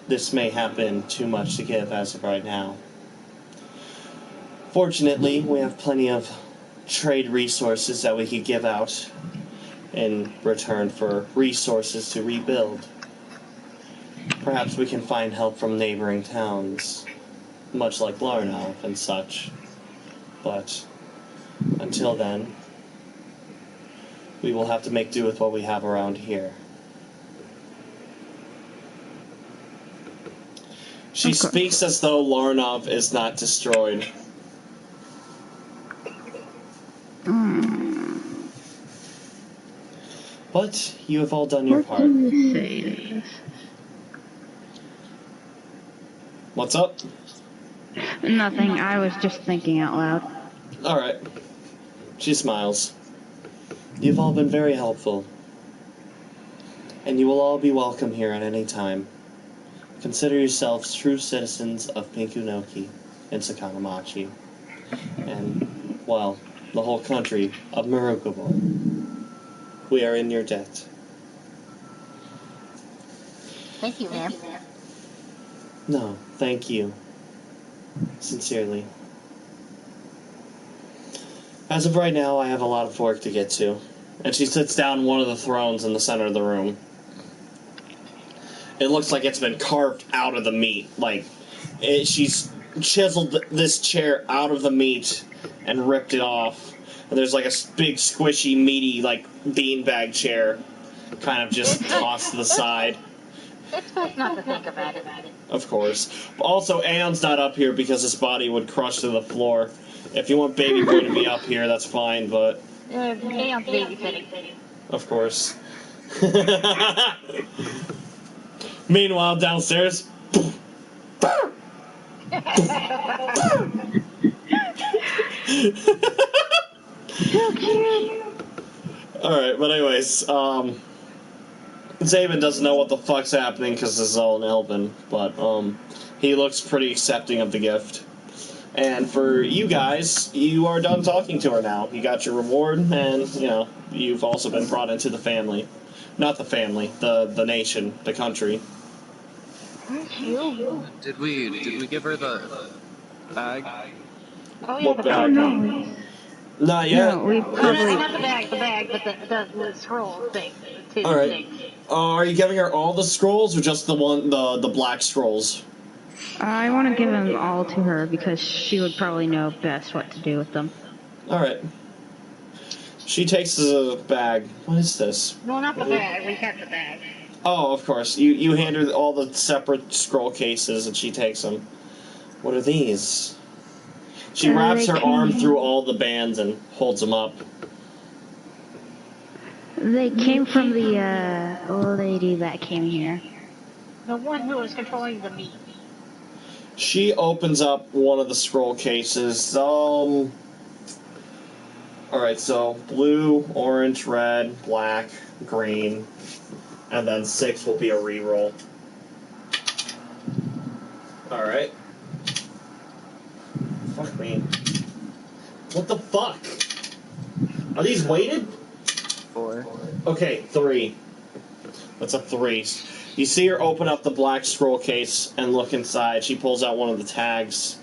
This may have been too much to give as of right now. Fortunately, we have plenty of trade resources that we could give out in return for resources to rebuild. Perhaps we can find help from neighboring towns, much like Larnov and such. But until then, we will have to make do with what we have around here. She speaks as though Larnov is not destroyed. But you have all done your part. What can you say to this? What's up? Nothing. I was just thinking out loud. Alright. She smiles. You've all been very helpful. And you will all be welcome here at any time. Consider yourselves true citizens of Pinku and Sakanamachi. And, well, the whole country of Marukovo. We are in your debt. Thank you, ma'am. No, thank you. Sincerely. As of right now, I have a lot of work to get to. And she sits down on one of the thrones in the center of the room. It looks like it's been carved out of the meat. She's chiseled this chair out of the meat and ripped it off. And there's a big, squishy, meaty, beanbag chair. kind of just tossed to the side. It's best not to think about it. Of course. Also, Aeon's not up here because his body would crush to the floor. If you want Baby Boy to be up here, that's fine, but... Aeon's babysitting. Of course. Meanwhile, downstairs... So cute. Alright, but anyways, Zabin doesn't know what the fuck's happening because this is all in Elven, but, he looks pretty accepting of the gift. And for you guys, you are done talking to her now. You got your reward, and, you know, you've also been brought into the family. Not the family, the nation, the country. Thank you. Did we give her the bag? Oh, yeah, What the bag? bag. Not yet. No, we No, probably. not the bag, but the scroll thing. The two Alright. things. Are you giving her all the scrolls, or just the black scrolls? I want to give them all to her because she would probably know best what to do with them. Alright. She takes the bag. What is this? No, not the bag. We kept the bag. Oh, of course. You hand her all the separate scroll cases, and she takes them. What are these? She wraps her arm through all the bands and holds them up. They came from the old lady that came here. The one who was controlling the meat. She opens up one of the scroll cases. Alright, so blue, orange, red, black, green, and then 6 will be a reroll. Alright. Fuck me. What the fuck? Are these weighted? 4. Okay, 3. That's a 3. You see her open up the black scroll case and look inside. She pulls out one of the tags.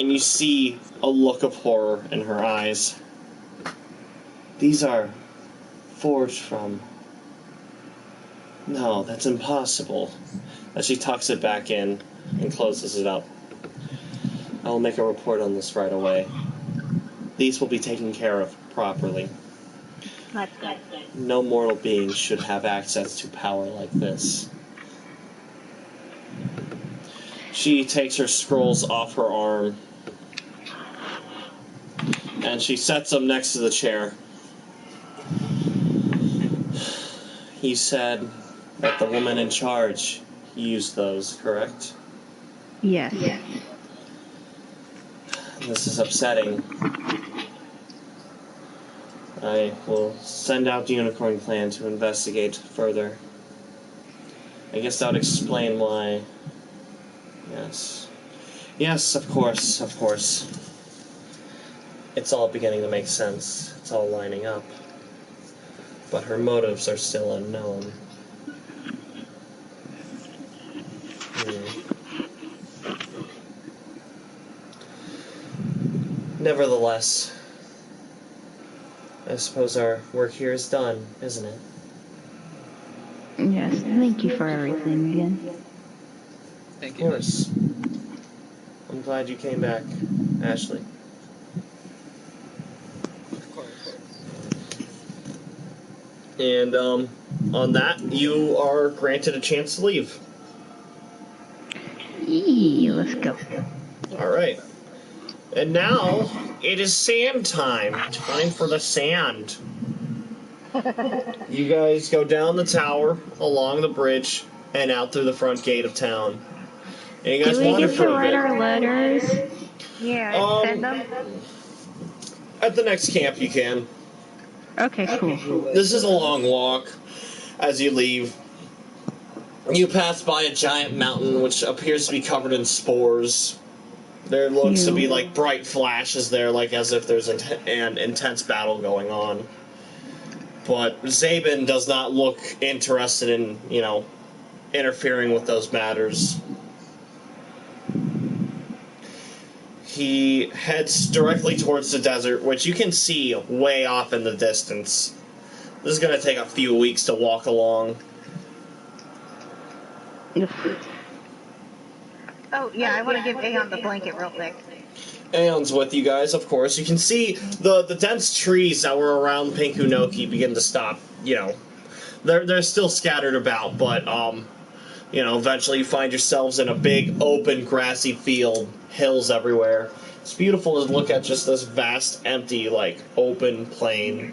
And you see a look of horror in her eyes. These are forged from... No, that's impossible. As she tucks it back in and closes it up. I will make a report on this right away. These will be taken care of properly. That's good. No mortal being should have access to power like this. She takes her scrolls off her arm and she sets them next to the chair. You said that the woman in charge used those, correct? Yes. This is upsetting. I will send out the Unicorn Clan to investigate further. I guess that would explain why. Yes. Yes, of course, of course. It's all beginning to make sense. It's all lining up. But her motives are still unknown. Nevertheless, I suppose our work here is done, isn't it? Yes. Thank you for everything again. Thank Of you. course. I'm glad you came back, Ashley. Of course. And, on that, you are granted a chance to leave. Let's go. Alright. And now, it is sand time. Time for the sand. You guys go down the tower, along the bridge, and out through the front gate of town. And you guys Do we wander get for to a write bit. our letters? Yeah, send them. At the next camp you can. Okay, cool. This is a long walk as you leave. You pass by a giant mountain which appears to be covered in spores. There looks to be like bright flashes there, like as if there's an intense battle going on. But Zabin does not look interested in, interfering with those matters. He heads directly towards the desert, which you can see way off in the distance. This is going to take a few weeks to walk along. Oh, yeah, I want to give Aeon the blanket real quick. Aeon's with you guys, of course. You can see the dense trees that were around Pinku Noki begin to stop. You know, they're still scattered about, but you know, eventually you find yourselves in a big, open, grassy field, hills everywhere. It's beautiful to look at just this vast, empty, like, open plain.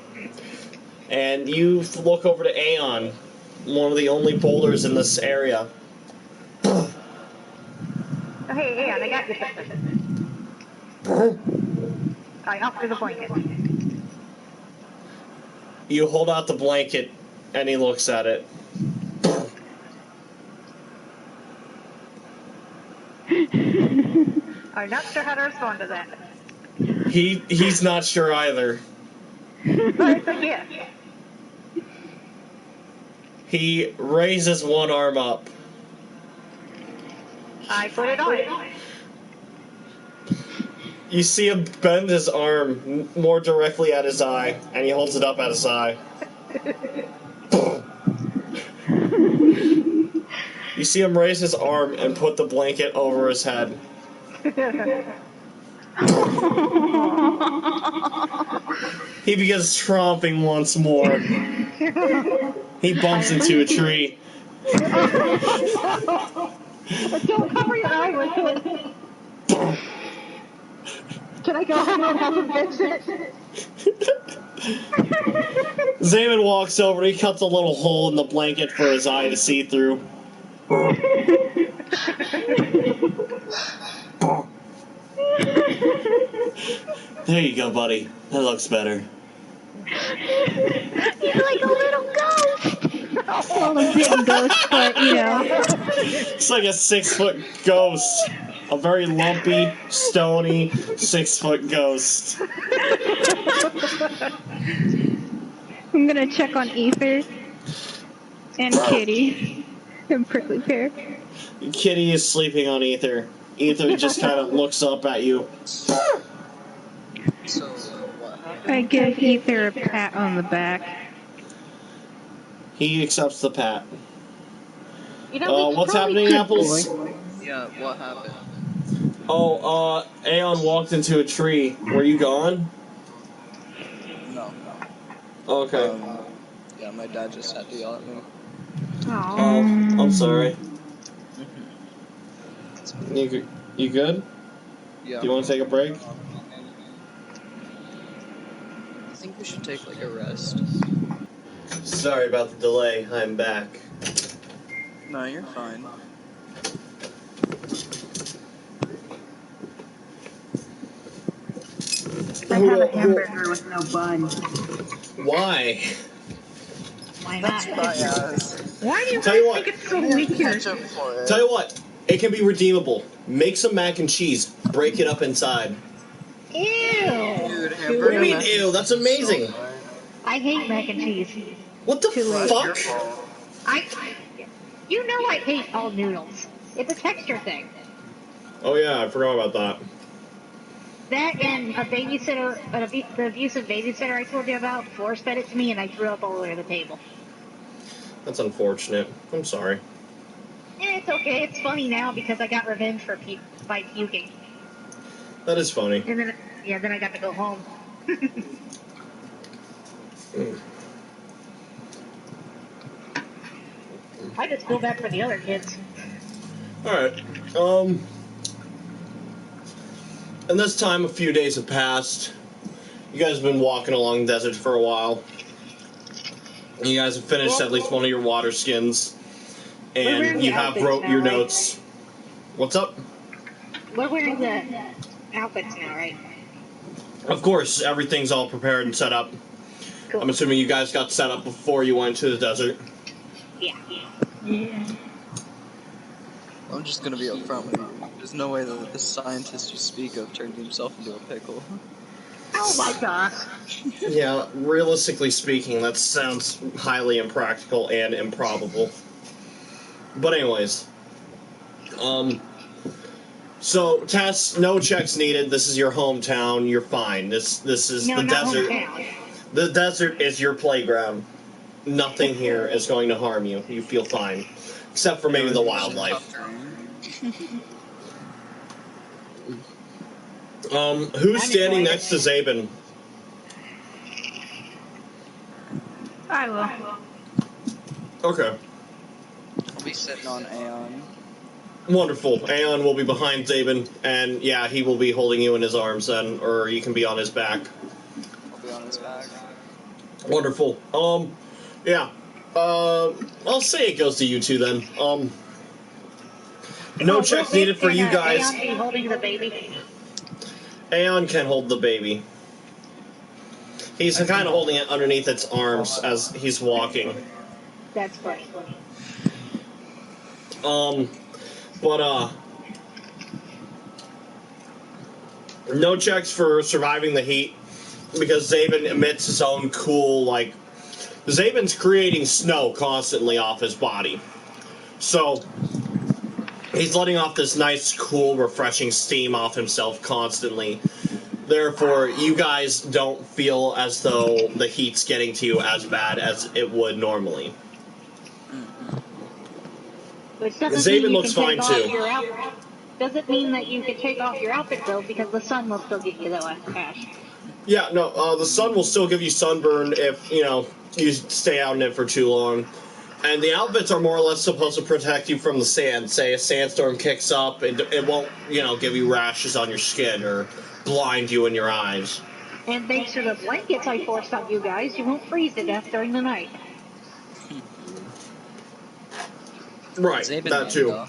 And you look over to Aeon, one of the only boulders in this area. Oh, hey, Aeon, I got you something. I offer the blanket. You hold out the blanket, and he looks at it. I'm not sure how to respond to that. He's not sure either. But it's a gift. He raises one arm up. I put it on. You see him bend his arm more directly at his eye, and he holds it up at his eye. You see him raise his arm and put the blanket over his head. He begins tromping once more. He bumps into a tree. Don't cover your eye with it. Can I go home and have him fix it? Zaman walks over, he cuts a little hole in the blanket for his eye to see through. There you go, buddy. That looks better. He's like a little ghost. Well, a big ghost, but, you know. It's like a 6-foot ghost. A very lumpy, stony, 6-foot ghost. I'm gonna check on Ether and Kitty and Prickly Pear. Kitty is sleeping on Ether. Ether just kind of looks up at you. So, what happened? I give Ether a pat on the back. He accepts the pat. You know, What's happening, good Apples? boy. Yeah, what happened? Oh, Aeon walked into a tree. Were you gone? No. Okay. Yeah, my dad just had to yell at me. Oh, I'm sorry. You good? Yeah. Do you want to take a break? I think we should take like a rest. Sorry about the delay. I'm back. No, you're fine. I have a hamburger with no bun. Why? Why That's not? what I asked. Why do you Tell you guys what. think it's so weird? Ketchup for it. Tell you what. It can be redeemable. Make some mac and cheese. Break it up inside. Ew. Dude, What hamburger do you mean, mac ew? and That's cheese is so amazing. good. I hate mac and cheese. What the Too late. fuck? You know I hate all noodles. It's a texture thing. Oh yeah, I forgot about that. That and a babysitter, the abusive babysitter I told you about, force fed it to me and I threw up all over the table. That's unfortunate. I'm sorry. It's okay. It's funny now because I got revenge by puking. That is funny. And then, then I got to go home. I just feel bad for the other kids. Alright. And this time, a few days have passed. You guys have been walking along the desert for a while. You guys have finished at least one of your water skins. We're wearing And you the have outfits wrote now, your right? notes. What's up? We're wearing the outfits now, right? Of course, everything's all prepared and set up. Cool. I'm assuming you guys got set up before you went to the desert. Yeah. I'm just gonna be upfront with you. There's no way that the scientist you speak of turned himself into a pickle. Oh my gosh. Yeah, realistically speaking, that sounds highly impractical and improbable. But anyways, so Tess, no checks needed. This is your hometown. You're fine. This is No, the not desert. hometown. The desert is your playground. Nothing here is going to harm you. You feel fine, except for maybe the wildlife. Who's standing next to Zabin? I will. Okay. I'll be sitting on Aeon. Wonderful. Aeon will be behind Zabin, and yeah, he will be holding you in his arms then, or you can be on his back. I'll be on his back. Wonderful. Yeah. I'll say it goes to you two then. No checks needed for you guys. Aeon be holding the baby? Aeon can hold the baby. He's kind of holding it underneath its arms as he's walking. That's funny. But no checks for surviving the heat because Zabin emits his own cool, like, Zabin's creating snow constantly off his body. So he's letting off this nice, cool, refreshing steam off himself constantly. Therefore, you guys don't feel as though the heat's getting to you as bad as it would normally. Which doesn't Zabin mean you looks can fine, take too. off your outfit. Doesn't mean that you can take off your outfit though, because the sun will still get you though, Ash. Yeah, no, the sun will still give you sunburn if, you stay out in it for too long. And the outfits are more or less supposed to protect you from the sand. Say a sandstorm kicks up, it won't, give you rashes on your skin or blind you in your eyes. And thanks to the blankets I forced on you guys, you won't freeze to death during the night. Right, Zabin that did, too. though.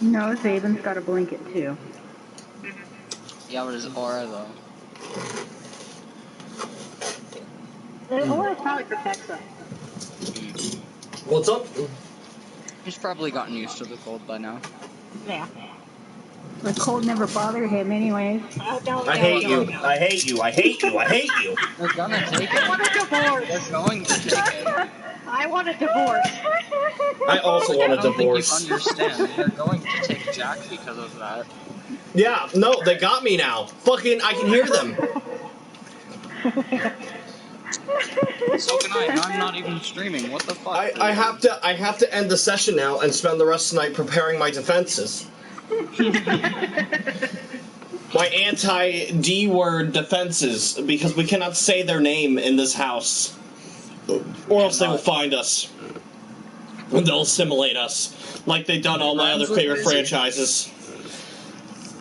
No, Zabin's got a blanket too. Yeah, but his aura, though. The aura probably protects us. What's up? He's probably gotten used to the cold by now. Yeah. The cold never bothered him anyways. Oh, no, I hate you. I hate you. I hate you. I hate you. They're gonna take I want it. a divorce. They're going to take it. I want a divorce. I also want a I don't divorce. think you understand. They're going to take Jack because of that. Yeah, no, they got me now. Fucking, I can hear them. So can I, and I'm not even streaming. What the fuck? I have to end the session now and spend the rest of the night preparing my defenses. My anti-D word defenses, because we cannot say their name in this house. Or else they will find us. And they'll assimilate us. Like they've done all my other favorite franchises.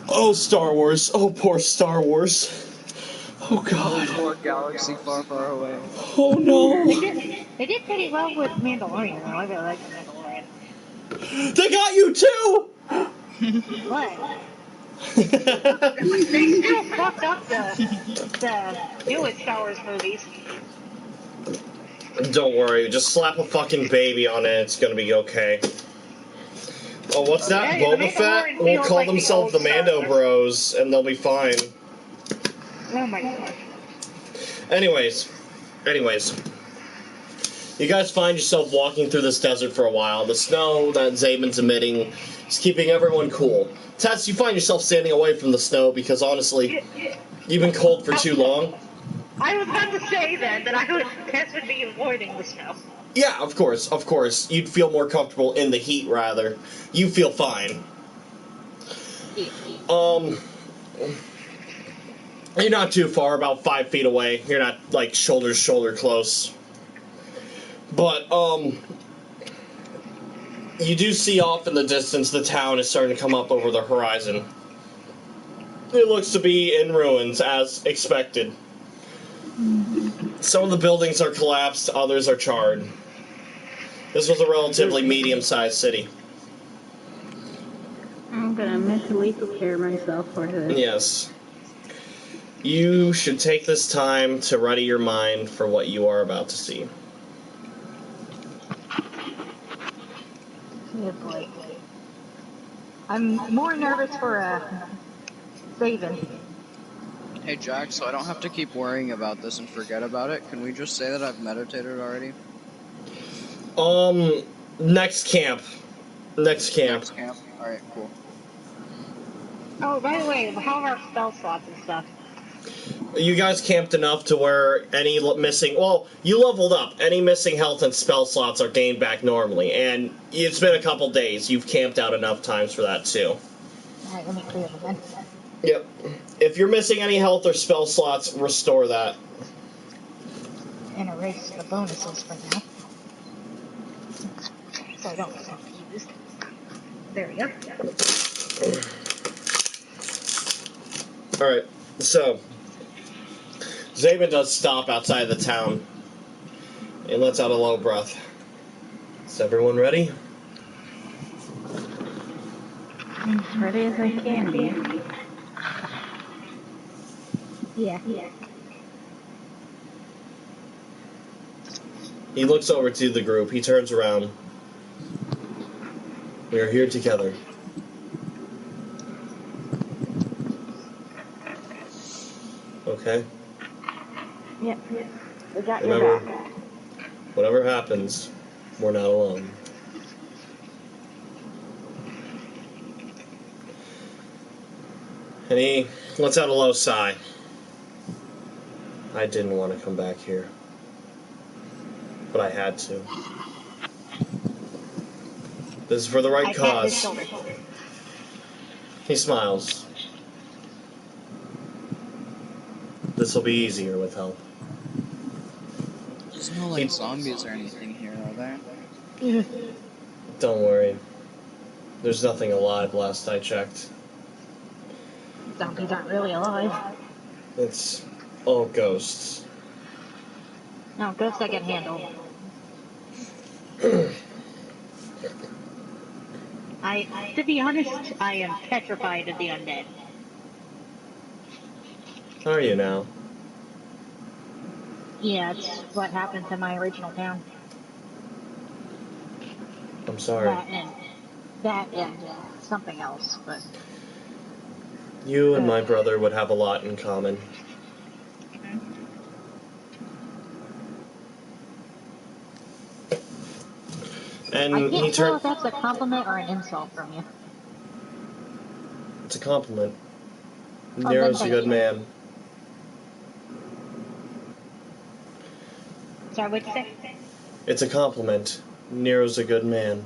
Oh, Star Wars. Oh, poor Star Wars. Oh, God. Poor galaxy far, far away. Oh, no. They did pretty well with Mandalorian, though. I really like the Mandalorian. They got you, too! What? They still fucked up the newest Star Wars movies. Don't worry, just slap a fucking baby on it, it's gonna be okay. Oh, what's that? Hey, the Boba Fett? Mandalorian We'll feels call like the themselves the old Star Mando Wars. Bros, and they'll be fine. Oh my god. Anyways. You guys find yourself walking through this desert for a while. The snow that Zabin's emitting is keeping everyone cool. Tess, you find yourself standing away from the snow because, honestly, you've been cold for too long. I was about to say then that Tess would be avoiding the snow. Yeah, of course. You'd feel more comfortable in the heat, rather. You feel fine. You're not too far, about 5 feet away. You're not, like, shoulder to shoulder close. But, you do see off in the distance the town is starting to come up over the horizon. It looks to be in ruins, as expected. Some of the buildings are collapsed, others are charred. This was a relatively medium-sized city. I'm gonna miss lethal care myself for this. Yes. You should take this time to ready your mind for what you are about to see. Yeah, boy. I'm more nervous for Zabin. Hey Jack, so I don't have to keep worrying about this and forget about it. Can we just say that I've meditated already? Next camp. Alright, cool. Oh, by the way, how are our spell slots and stuff? You guys camped enough to where any missing... Well, you leveled up. Any missing health and spell slots are gained back normally. And it's been a couple days. You've camped out enough times for that, too. Alright, let me clear them then. Yep. If you're missing any health or spell slots, restore that. And erase the bonuses for now. So I don't get confused. There we go. Alright, so Zabin does stop outside the town and lets out a low breath. Is everyone ready? As ready as I can be. Yeah. He looks over to the group. He turns around. We are here together. Okay? Yep. We got Remember, your back. whatever happens, we're not alone. And he lets out a low sigh. I didn't want to come back here, but I had to. This is for the right I pat his cause. shoulder. He smiles. This will be easier with help. There's no, like, zombies or anything here, are there? Don't worry. There's nothing alive last I checked. Zombies aren't really alive. It's all ghosts. No, ghosts I can handle. To be honest, I am petrified of the undead. How are you now? Yeah, it's what happened to my original town. I'm sorry. That and something else, but You and my brother would have a lot in common. And I he can't tell if turned. that's a compliment or an insult from you. It's a compliment. Oh, Nero's a then good thank you. man. Sorry, what'd you say? It's a compliment. Nero's a good man.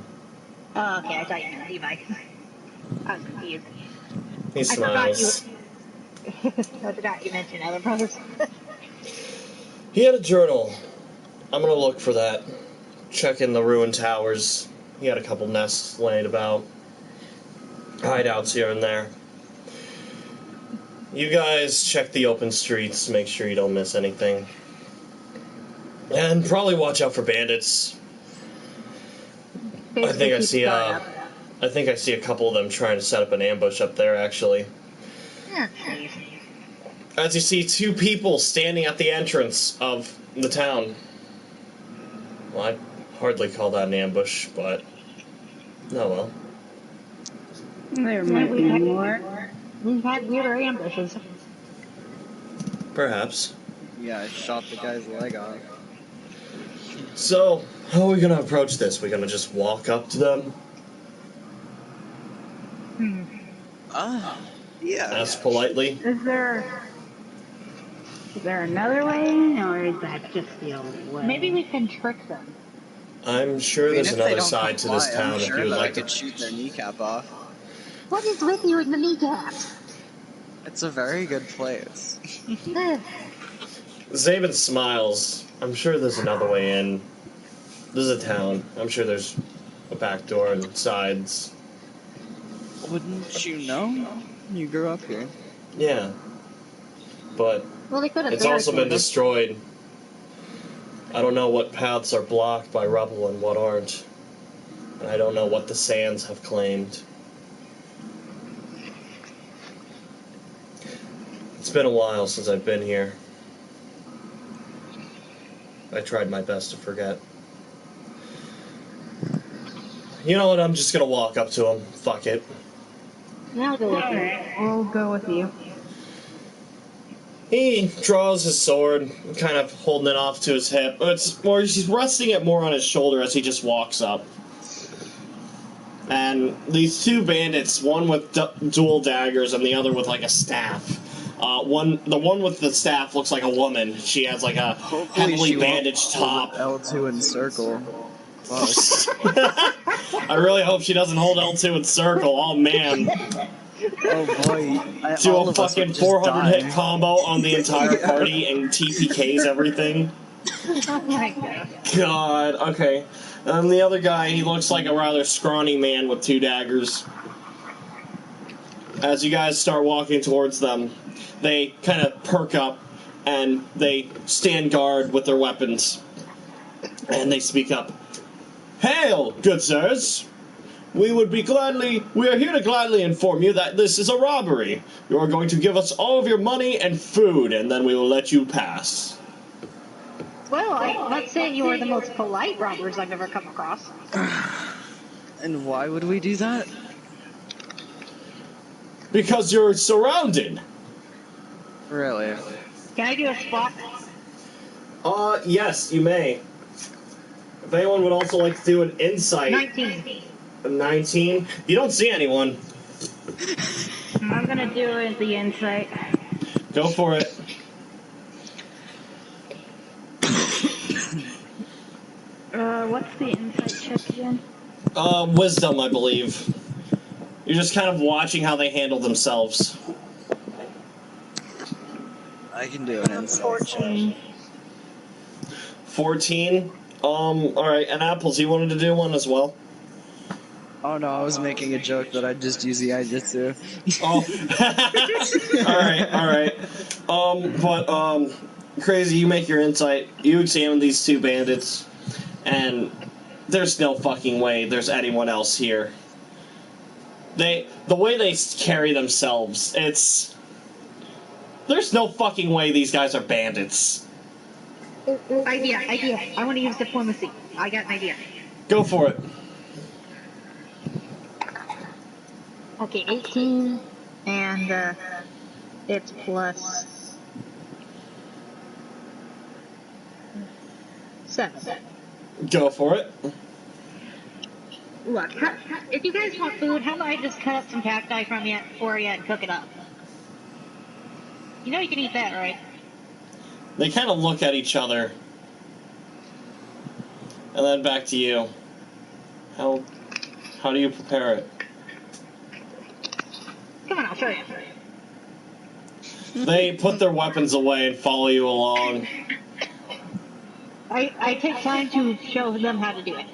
Oh, okay, I thought you meant Levi. I was confused. He smiles. I forgot you mentioned other brothers. He had a journal. I'm gonna look for that. Check in the ruined towers. He had a couple nests laid about. Hideouts here and there. You guys check the open streets, make sure you don't miss anything. And probably watch out for bandits. I think I see a couple of them trying to set up an ambush up there, actually. Yeah, jeez. As you see two people standing at the entrance of the town. Well, I'd hardly call that an ambush, but oh well. There might be more. We've had weirder ambushes. Perhaps. Yeah, I shot the guy's leg off. So, how are we gonna approach this? We gonna just walk up to them? Yeah. Ask politely? Is there another way, or is that just the old way? Maybe we can trick them. I'm sure I mean, there's if they another don't side to this comply, town I'm if sure you would that like I to. could shoot their kneecap off. What is with you and the kneecaps? It's a very good place. Zabin smiles. I'm sure there's another way in. This is a town. I'm sure there's a back door and sides. Wouldn't you know? You grew up here. Yeah. But Well, they could have it's also been barricaded. destroyed. I don't know what paths are blocked by rubble and what aren't. And I don't know what the sands have claimed. It's been a while since I've been here. I tried my best to forget. You know what? I'm just gonna walk up to him. Fuck it. Yeah, I'll go with you. We'll go with you. He draws his sword, kind of holding it off to his hip. It's more, he's resting it more on his shoulder as he just walks up. And these two bandits, one with dual daggers and the other with like a staff. The one with the staff looks like a woman. She has like a heavily bandaged top. L2 in circle. Fuck. I really hope she doesn't hold L2 in circle. Oh man. Oh boy, Do all a of us would fucking just 400 hit die. combo on the entire party and TPKs everything. Oh my god. God, okay. And the other guy, he looks like a rather scrawny man with 2 daggers. As you guys start walking towards them, they kind of perk up and they stand guard with their weapons. And they speak up. Hail, good sirs! We are here to gladly inform you that this is a robbery. You are going to give us all of your money and food, and then we will let you pass. Well, I must say you are the most polite robbers I've ever come across. And why would we do that? Because you're surrounded. Really? Can I do a spot? Yes, you may. If anyone would also like to do an insight. 19. 19. You don't see anyone. I'm gonna do it the insight. Go for it. What's the insight check again? Wisdom, I believe. You're just kind of watching how they handle themselves. I can do an insight. 14. 14. Alright, and Apples, you wanted to do one as well? Oh no, I was making a joke that I'd just use the Aijutsu. Oh. Alright. Crazy, you make your insight. You examine these 2 bandits, and there's no fucking way there's anyone else here. The way they carry themselves, there's no fucking way these guys are bandits. Idea. I want to use diplomacy. I got an idea. Go for it. Okay, 18, and it's plus 7. Go for it. Look, if you guys want food, how about I just cut up some cacti for you and cook it up? You know you can eat that, right? They kind of look at each other. And then back to you. How do you prepare it? Come on, I'll show you. They put their weapons away and follow you along. I take time to show them how to do it.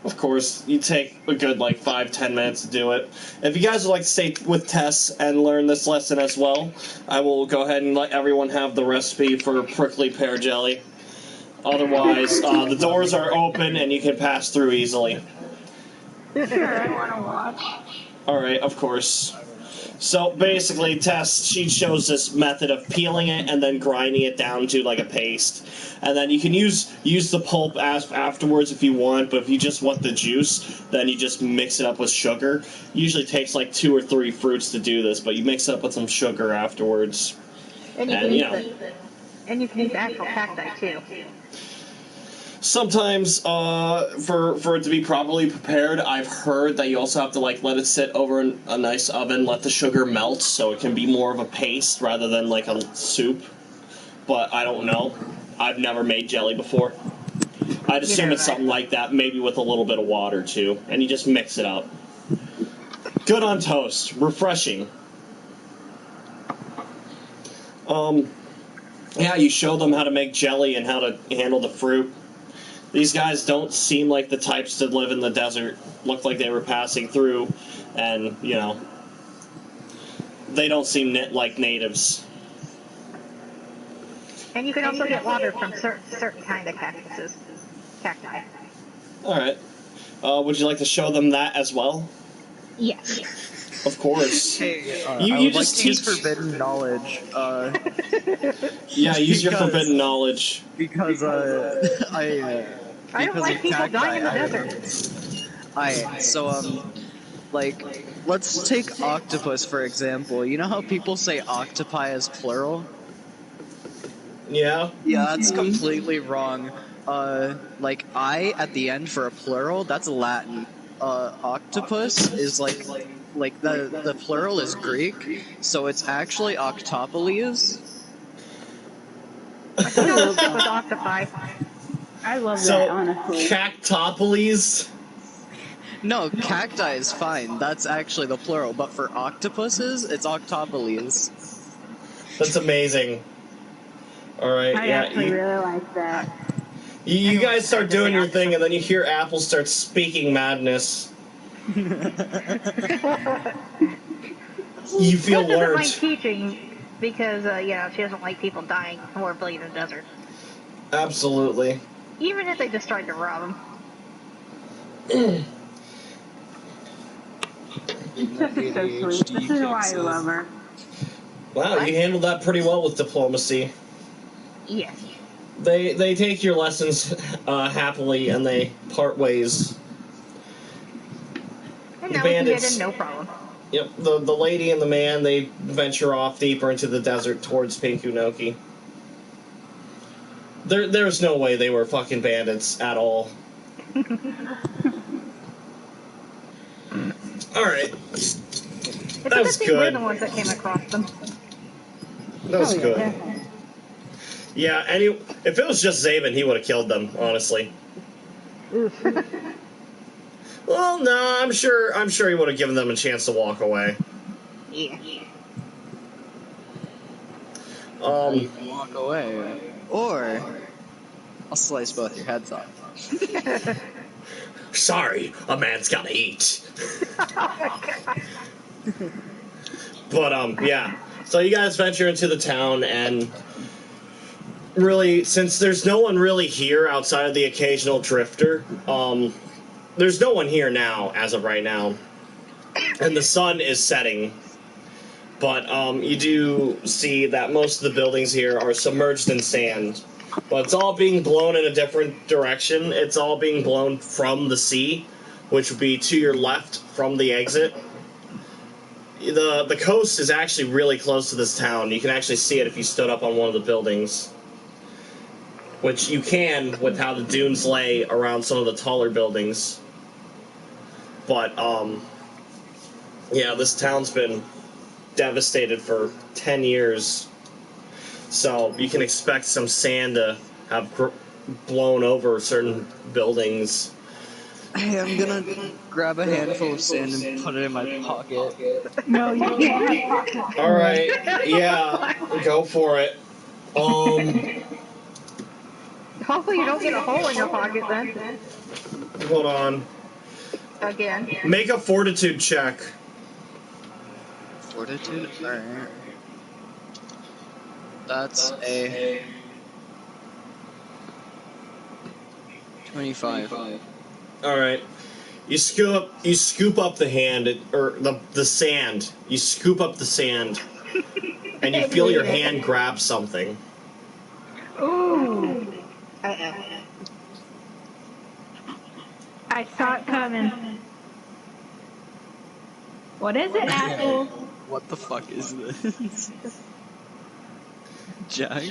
Of course, you take a good, 5-10 minutes to do it. If you guys would like to stay with Tess and learn this lesson as well, I will go ahead and let everyone have the recipe for prickly pear jelly. Otherwise, the doors are open and you can pass through easily. Sure, I wanna watch. Alright, of course. So basically, Tess, she shows this method of peeling it and then grinding it down to a paste. And then you can use the pulp afterwards if you want, but if you just want the juice, then you just mix it up with sugar. Usually takes 2 or 3 fruits to do this, but you mix it up with some sugar afterwards. And you can use the actual cacti too. Sometimes, for it to be properly prepared, I've heard that you also have to, let it sit over a nice oven, let the sugar melt, so it can be more of a paste rather than, a soup. But I don't know. I've never made jelly before. I'd assume it's something like that, maybe with a little bit of water, too. And you just mix it up. Good on toast. Refreshing. Yeah, you show them how to make jelly and how to handle the fruit. These guys don't seem like the types to live in the desert. Look like they were passing through, and, they don't seem like natives. And you can also get water from certain kind of cacti. Alright. Would you like to show them that as well? Yes. Of course. Hey, you I would just like to use teach forbidden knowledge. Yeah, use your forbidden knowledge. Because I don't like people dying in the desert. Let's take octopus for example. You know how people say octopi as plural? Yeah? Yeah, that's completely wrong. I at the end for a plural, that's Latin. Octopus is the plural is Greek, so it's actually octopoles. I think I'll stick with octopi. I love So, that, honestly. cactopoles? No, cacti is fine. That's actually the plural. But for octopuses, it's octopoles. That's amazing. Alright, I yeah. actually really like that. You guys start doing your thing, and then you hear Apple start speaking madness. You feel That doesn't learned. mind teaching because, she doesn't like people dying horribly in the desert. Absolutely. Even if they just tried to rob them. This is so sweet. This is why I love her. Wow, you handled that pretty well with diplomacy. Yes. They take your lessons happily, and they part ways. And now we can get in, no problem. Yep, the lady and the man, they venture off deeper into the desert towards Pinku. There's no way they were fucking bandits at all. Alright. That was good. We're the ones that came across them. That was good. Yeah, if it was just Zaben, he would have killed them, honestly. Well, no, I'm sure he would have given them a chance to walk away. Yeah. Walk away. Or I'll slice both your heads off. Sorry, a man's gotta eat. But, yeah. So you guys venture into the town, and really, since there's no one really here outside of the occasional drifter, there's no one here now, as of right now. And the sun is setting. But, you do see that most of the buildings here are submerged in sand. But it's all being blown in a different direction. It's all being blown from the sea, which would be to your left from the exit. The coast is actually really close to this town. You can actually see it if you stood up on one of the buildings. Which you can with how the dunes lay around some of the taller buildings. But, yeah, this town's been devastated for 10 years. So you can expect some sand to have blown over certain buildings. Hey, I'm gonna grab a handful of sand and put it in my pocket. No, you can't have pockets. Alright, yeah, go for it. Hopefully you don't get a hole in your pocket then. Hold on. Again. Make a fortitude check. Fortitude? Alright. That's a 25. Alright. You scoop up the the sand. You scoop up the sand. And you feel your hand grab something. Ooh. I saw it coming. What is it, Apple? What the fuck is this? Jack?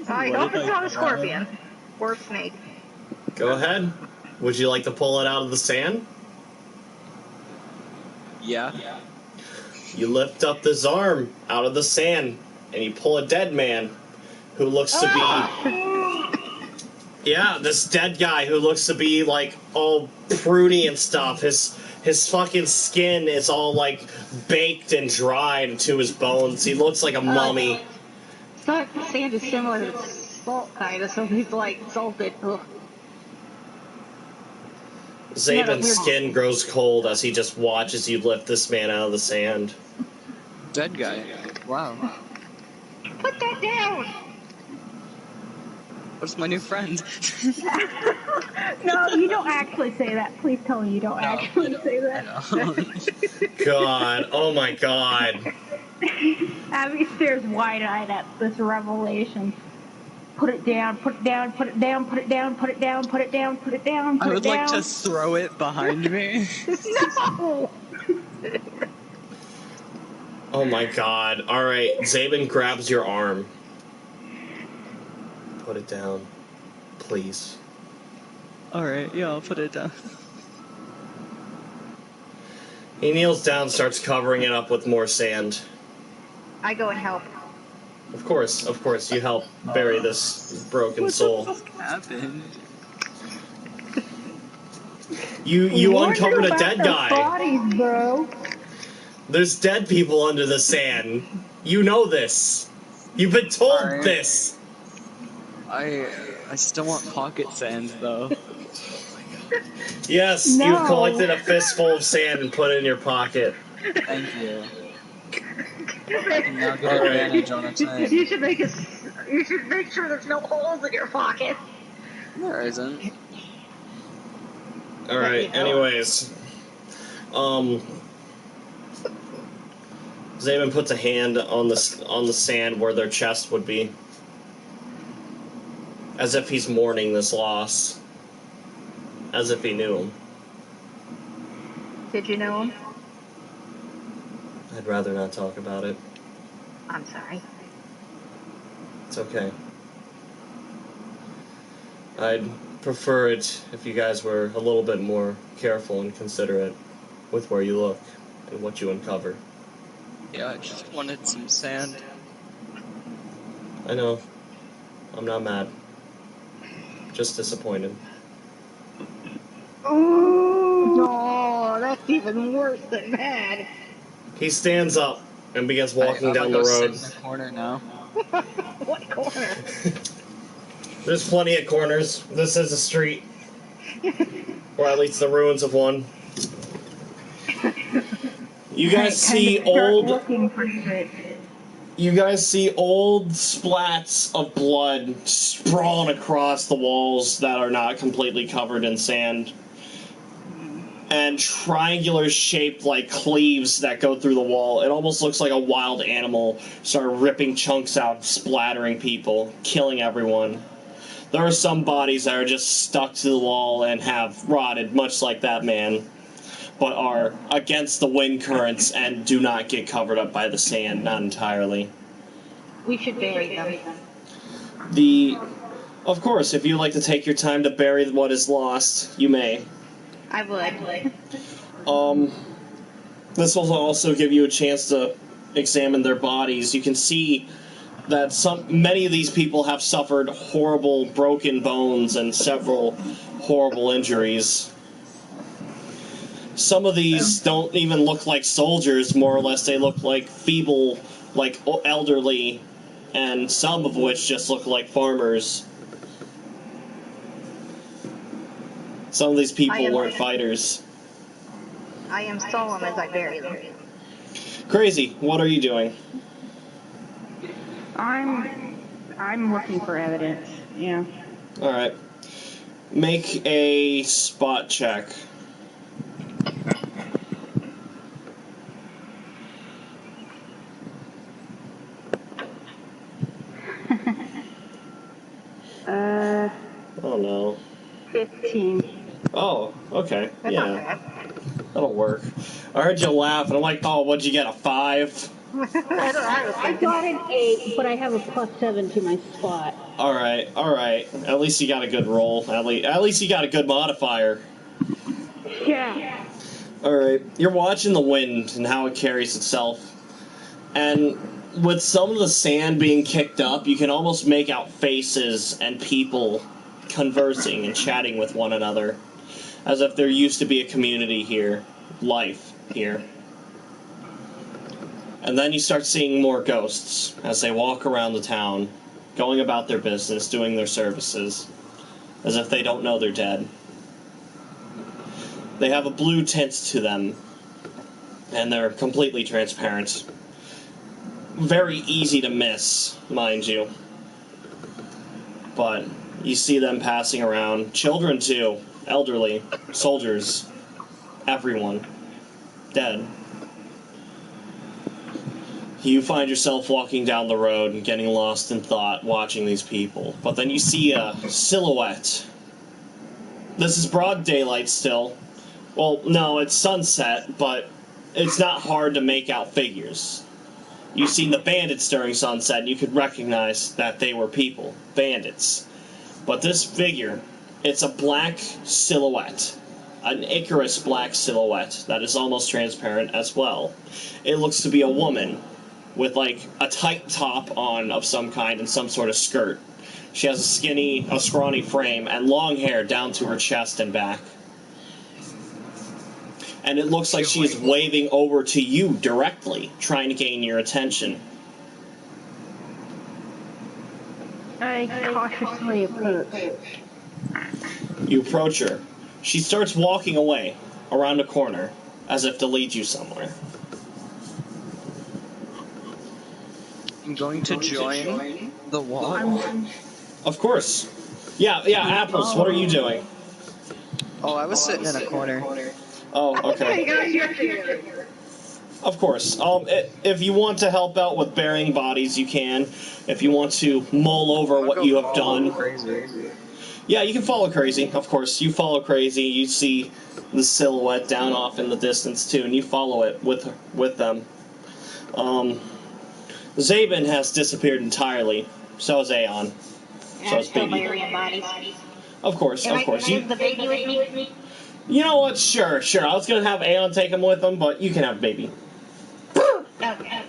I hope it's not a scorpion. Or a snake. Go ahead. Would you like to pull it out of the sand? Yeah. You lift up this arm out of the sand, and you pull a dead man who looks to be... Yeah, this dead guy who looks to be, like, all pruny and stuff. His fucking skin is all, like, baked and dried to his bones. He looks like a mummy. Sand is similar to salt, kind of, so he's, like, salted. Ugh. Zaben's skin grows cold as he just watches you lift this man out of the sand. Dead guy. Wow. Put that down! What's my new friend? No, you don't actually say that. Please tell me you don't actually say that. God, oh my God. Abby stares wide-eyed at this revelation. Put it down, put it down, put it down, put it down, put it down, put it down, put it down, put it down. I would like to throw it behind me. No! Oh my God. Alright, Zaben grabs your arm. Put it down. Please. Alright, yeah, I'll put it down. He kneels down, starts covering it up with more sand. I go and help. Of course, you help bury this broken soul. What the fuck happened? You uncovered a dead guy. Bodies, bro. There's dead people under the sand. You know this. You've been told Alright. this. I still want pocket sand though. Yes, No. you've collected a fistful of sand and put it in your pocket. Thank you. I can now get advantage on a time. You should make sure there's no holes in your pocket. There isn't. Alright, anyways. Zayman puts a hand on the sand where their chest would be. As if he's mourning this loss. As if he knew him. Did you know him? I'd rather not talk about it. I'm sorry. It's okay. I'd prefer it if you guys were a little bit more careful and considerate with where you look and what you uncover. Yeah, I just wanted some sand. I know. I'm not mad. Just disappointed. Ooh, no, that's even worse than bad. He stands up and begins walking down the road. Sit in the corner now. What corner? There's plenty of corners. This is a street. Or at least the ruins of one. You guys see old... looking for shit. You guys see old splats of blood sprawling across the walls that are not completely covered in sand. And triangular shaped like cleaves that go through the wall. It almost looks like a wild animal started ripping chunks out, splattering people, killing everyone. There are some bodies that are just stuck to the wall and have rotted, much like that man, but are against the wind currents and do not get covered up by the sand, not entirely. We should bury them. Of course, if you like to take your time to bury what is lost, you may. I would. This will also give you a chance to examine their bodies. You can see that many of these people have suffered horrible broken bones and several horrible injuries. Some of these don't even look like soldiers, more or less. They look like feeble, like elderly, and some of which just look like farmers. Some of these people weren't fighters. I am solemn as I bury them. Crazy, what are you doing? I'm looking for evidence. Yeah. Alright. Make a spot check. Oh no. 15. Oh, okay. That's not Yeah. bad. That'll work. I heard you laugh, and I'm like, oh, what'd you get, a 5? That's what I was I thinking. got an 8, but I have a +7 to my spot. Alright. At least you got a good roll. At least you got a good modifier. Yeah. Alright. You're watching the wind and how it carries itself. And with some of the sand being kicked up, you can almost make out faces and people conversing and chatting with one another. As if there used to be a community here. Life here. And then you start seeing more ghosts as they walk around the town, going about their business, doing their services, as if they don't know they're dead. They have a blue tint to them, and they're completely transparent. Very easy to miss, mind you. But you see them passing around. Children, too. Elderly. Soldiers. Everyone. Dead. You find yourself walking down the road and getting lost in thought, watching these people. But then you see a silhouette. This is broad daylight still. Well, no, it's sunset, but it's not hard to make out figures. You've seen the bandits during sunset, and you could recognize that they were people. Bandits. But this figure, it's a black silhouette. An Icarus black silhouette that is almost transparent as well. It looks to be a woman with like a tight top on of some kind and some sort of skirt. She has a scrawny frame and long hair down to her chest and back. and it looks like she is waving over to you directly, trying to gain your attention. I cautiously approach. You approach her. She starts walking away, around a corner, as if to lead you somewhere. I'm going to join the wall. Of course. Yeah, Apples, what are you doing? Oh, I was sitting in a corner. Oh, okay. Of course. If you want to help out with burying bodies, you can. If you want to mull over what you have done. Crazy. Yeah, you can follow Crazy. Of course, you follow Crazy. You see the silhouette down off in the distance too, and you follow it with them. Zabin has disappeared entirely. So has Aeon. So has still Baby. burying bodies. Of course. Can I have the baby with me? You know what? Sure. I was gonna have Aeon take him with him, but you can have Baby. Okay.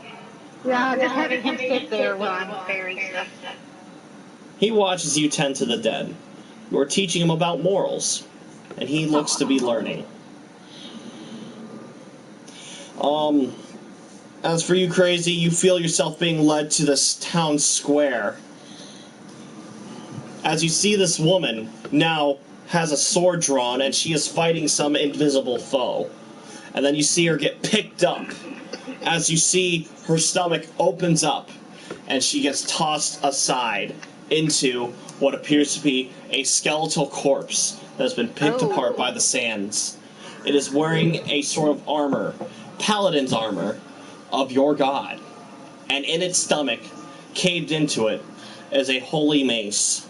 Yeah, just having him sit there while I'm burying stuff. He watches you tend to the dead. You're teaching him about morals, and he looks to be learning. As for you, Crazy, you feel yourself being led to this town square. As you see this woman now has a sword drawn, and she is fighting some invisible foe. And then you see her get picked up. As you see her stomach opens up, and she gets tossed aside into what appears to be a skeletal corpse that has been picked apart by the sands. It is wearing a sort of armor, paladin's armor, of your god. And in its stomach, caved into it, is a holy mace.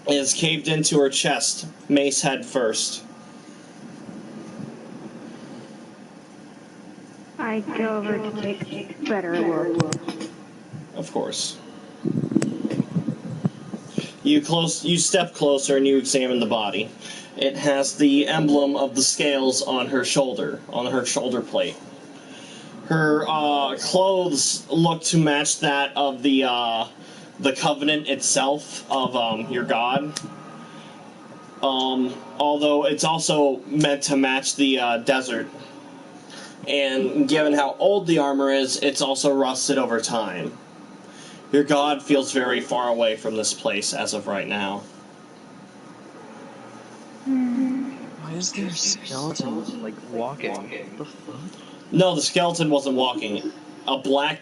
It is caved into her chest, mace head first. I go over to take a better look. Of course. You step closer and you examine the body. It has the emblem of the scales on her shoulder plate. Her clothes look to match that of the covenant itself of your god. Although it's also meant to match the desert. And given how old the armor is, it's also rusted over time. Your god feels very far away from this place as of right now. Why is there a skeleton, like, walking? What the fuck? No, the skeleton wasn't walking. A black,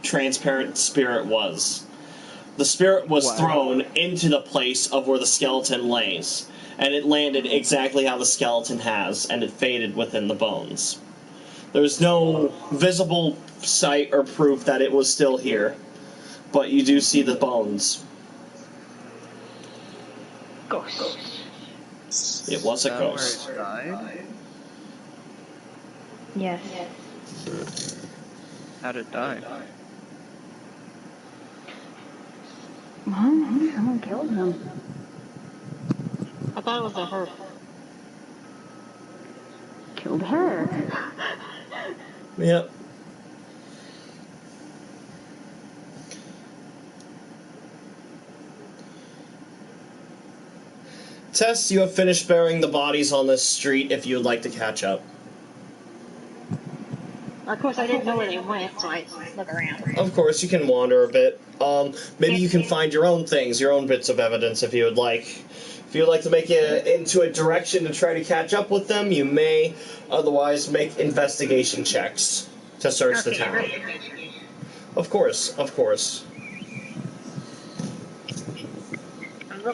transparent spirit was. The spirit was thrown into the place of where the skeleton lays, and it landed exactly how the skeleton has, and it faded within the bones. There's no visible sight or proof that it was still here, but you do see the bones. Ghost. It was a ghost. Where it died? Yes. How'd it die? Well, someone killed him. I thought it was a her. Killed her. Yep. Tess, you have finished burying the bodies on this street if you would like to catch up. Of course, I didn't know where they went, so I look around. Of course, you can wander a bit. Maybe you can find your own things, your own bits of evidence if you would like. If you would like to make it into a direction to try to catch up with them, you may otherwise make investigation checks to search the town. Of course. What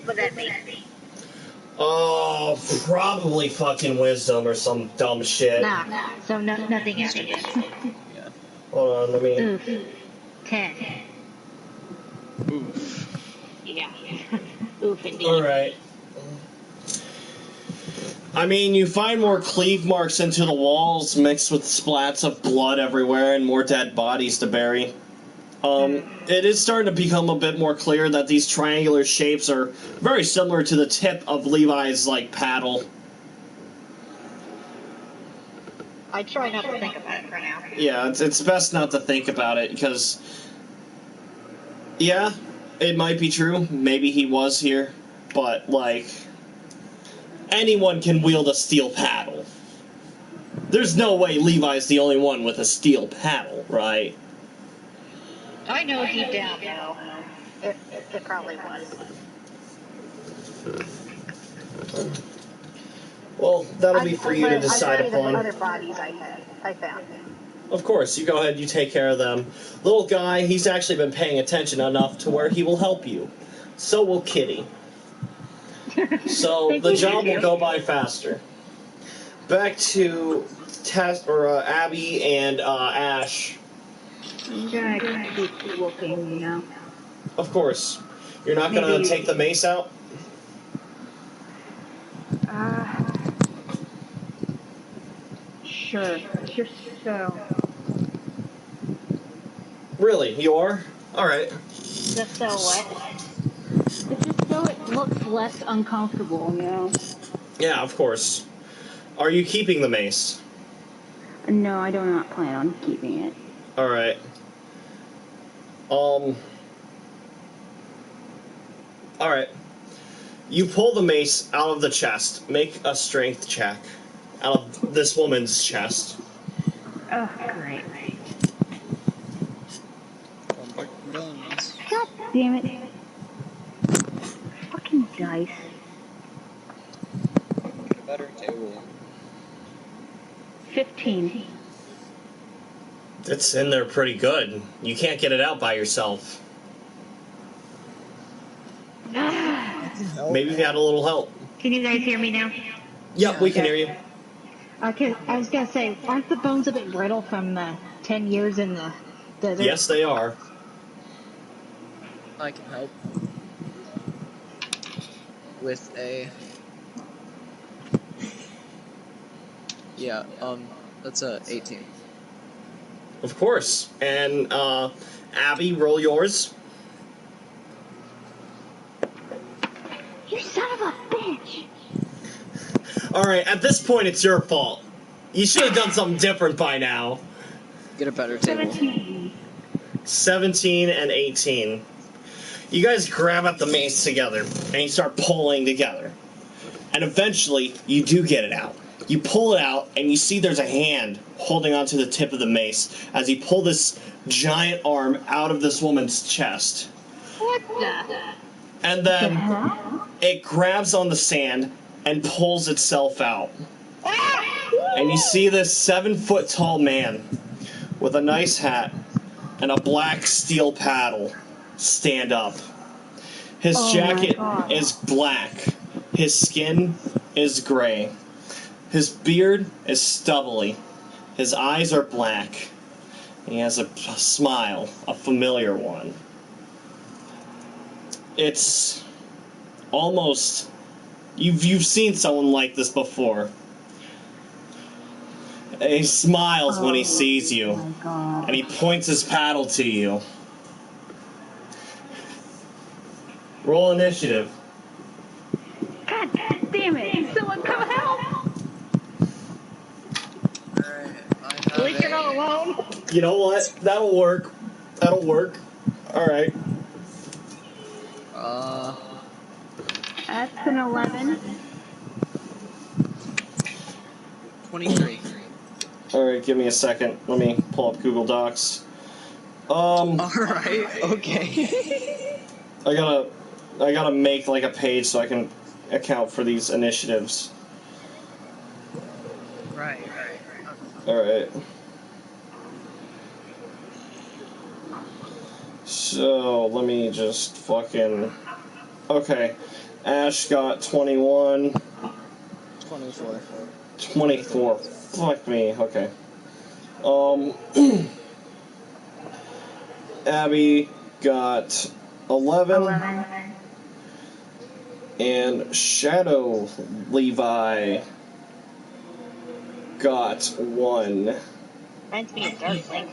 would that be? Oh, probably fucking wisdom or some dumb shit. Nah, so nothing after this. Hold on, let me... Oof. 10. Oof. Yeah. Oof, indeed. Alright. I mean, you find more cleave marks into the walls mixed with splats of blood everywhere and more dead bodies to bury. It is starting to become a bit more clear that these triangular shapes are very similar to the tip of Levi's, like, paddle. I try not to think about it for now. Yeah, it's best not to think about it, because... Yeah, it might be true. Maybe he was here. But, like... anyone can wield a steel paddle. There's no way Levi's the only one with a steel paddle, right? I know deep down, though. It probably was. Well, that'll be for you to decide I've upon. other bodies I found. Of course, you go ahead, you take care of them. Little guy, he's actually been paying attention enough to where he will help you. So will Kitty. So the job will go by faster. Back to Abby and Ash. I'm gonna keep looking, you know. Of course. You're not going to take the mace out? Sure. Just so. Really? You are? Alright. Just so what? It's just so it looks less uncomfortable, you know. Yeah, of course. Are you keeping the mace? No, I do not plan on keeping it. Alright. Alright. You pull the mace out of the chest. Make a strength check. Out of this woman's chest. Oh, great. God damn it. Fucking dice. Better table. 15. It's in there pretty good. You can't get it out by yourself. Maybe if you had a little help. Can you guys hear me now? Yep, we can hear you. Okay, I was gonna say, aren't the bones a bit brittle from the 10 years in the desert? Yes, they are. I can help. With a... Yeah, that's a 18. Of course. And, Abby, roll yours. You son of a bitch! Alright, at this point, it's your fault. You should have done something different by now. Get a better table. 17. 17 and 18. You guys grab at the mace together, and you start pulling together. And eventually, you do get it out. You pull it out, and you see there's a hand holding onto the tip of the mace as you pull this giant arm out of this woman's chest. What the? And then it grabs on the sand and pulls itself out. And you see this 7-foot-tall man with a nice hat and a black steel paddle stand up. His jacket is black. His skin is gray. His beard is stubbly. His eyes are black. He has a smile, a familiar one. It's almost... You've seen someone like this before. And he smiles when he sees you. Oh my God. And he points his paddle to you. Roll initiative. God damn it. Someone come help. Alright, At least you're not alone. You know what? That'll work. That'll work. Alright. That's an 11. 23. Alright, give me a second. Let me pull up Google Docs. Alright, okay. I gotta make like a page so I can account for these initiatives. Right. Alright. So, let me just fucking... Okay. Ash got 21. 24. 24. Fuck me. Okay. Abby got 11. And Shadow Levi got 1. Reminds me of Darkling.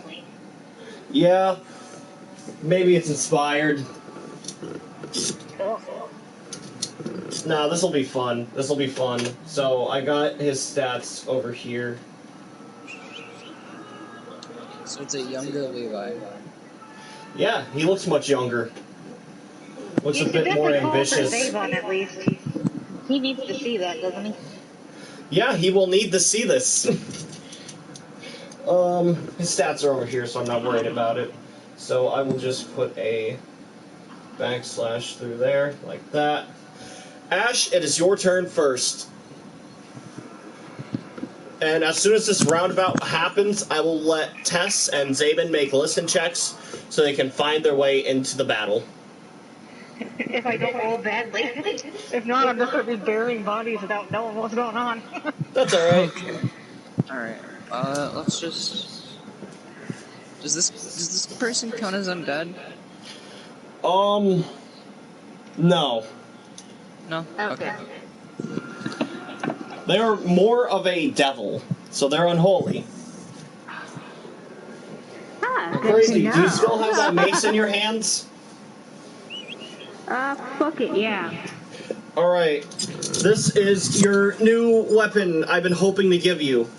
Yeah. Maybe it's inspired. Cool. No, this'll be fun. This'll be fun. So, I got his stats over here. So it's a younger Levi. Yeah, he looks much younger. Looks You a should bit more definitely call for ambitious. Zavon at least. He needs to see that, doesn't he? Yeah, he will need to see this. His stats are over here, so I'm not worried about it. So I will just put a backslash through there, like that. Ash, it is your turn first. And as soon as this roundabout happens, I will let Tess and Zabin make listen checks so they can find their way into the battle. If I don't roll badly. If not, I'm just going to be burying bodies without knowing what's going on. That's alright. Alright. Let's just... Does this person count as undead? No. No? Okay. They're more of a devil, so they're unholy. Ah, good Crazy, to do you know. still have that mace in your hands? Fuck it, yeah. Alright, this is your new weapon I've been hoping to give you.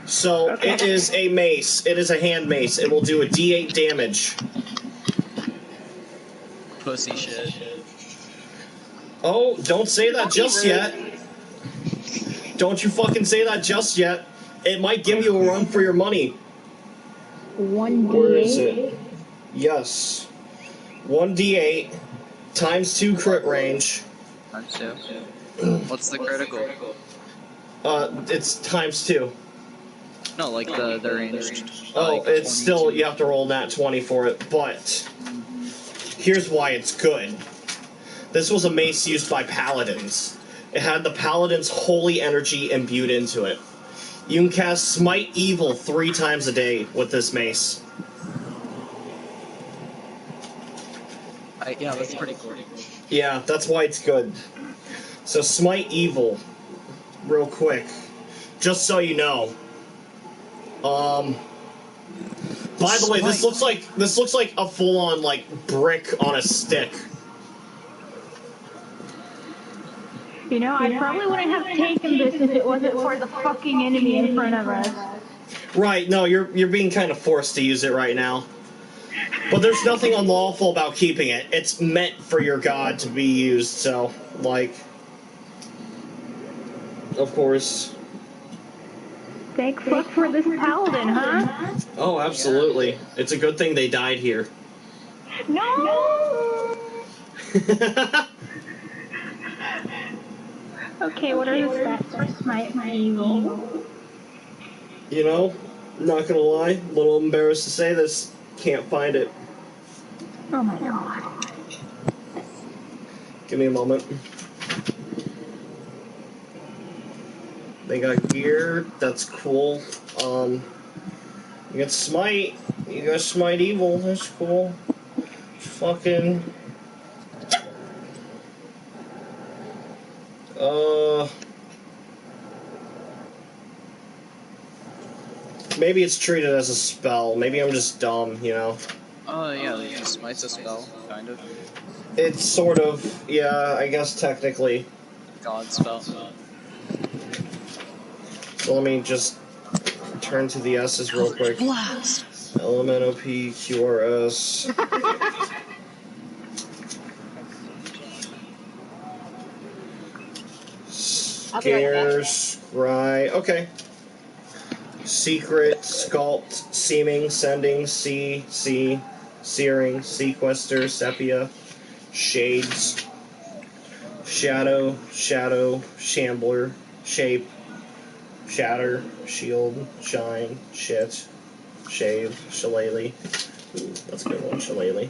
So, Okay. it is a mace. It is a hand mace. It will do a D8 damage. Pussy shit. Oh, don't say that just yet. Don't you fucking say that just yet. It might give you a run for your money. 1d8. Where is it? Yes. 1d8 times 2 crit range. Times 2. What's the critical? It's times 2. No, like the ranged. Oh, like it's 22. still, you have to roll nat 20 for it, but here's why it's good. This was a mace used by paladins. It had the paladin's holy energy imbued into it. You can cast Smite Evil 3 times a day with this mace. Yeah, that's pretty cool. Yeah, that's why it's good. So Smite Evil, real quick, just so you know. By the way, this looks like a full-on like brick on a stick. You know, I probably wouldn't have taken this if it wasn't for the fucking enemy in front of us. Right? No, you're being kind of forced to use it right now. But there's nothing unlawful about keeping it. It's meant for your god to be used. So, like, of course. Thank fuck for this paladin, huh? Oh, absolutely. It's a good thing they died here. No! Okay, what are the stats for Smite My Evil? You know, not gonna lie, a little embarrassed to say this, can't find it. Oh my god. Give me a moment. They got gear, that's cool. You got Smite, you got Smite Evil, that's cool. Fucking... Maybe it's treated as a spell. Maybe I'm just dumb, you know? Oh, yeah, like, Smite's a spell, kind of. It's sort of, yeah, I guess technically. God spell. So let me just turn to the S's real quick. Blast! LMNOP, QRS. Scare, scry. Okay. Secret, sculpt, seeming, sending, searing, sequester, sepia, shades, shadow, shambler, shape, shatter, shield, shine, shit, shave, shillelagh. Ooh, that's a good one, shillelagh.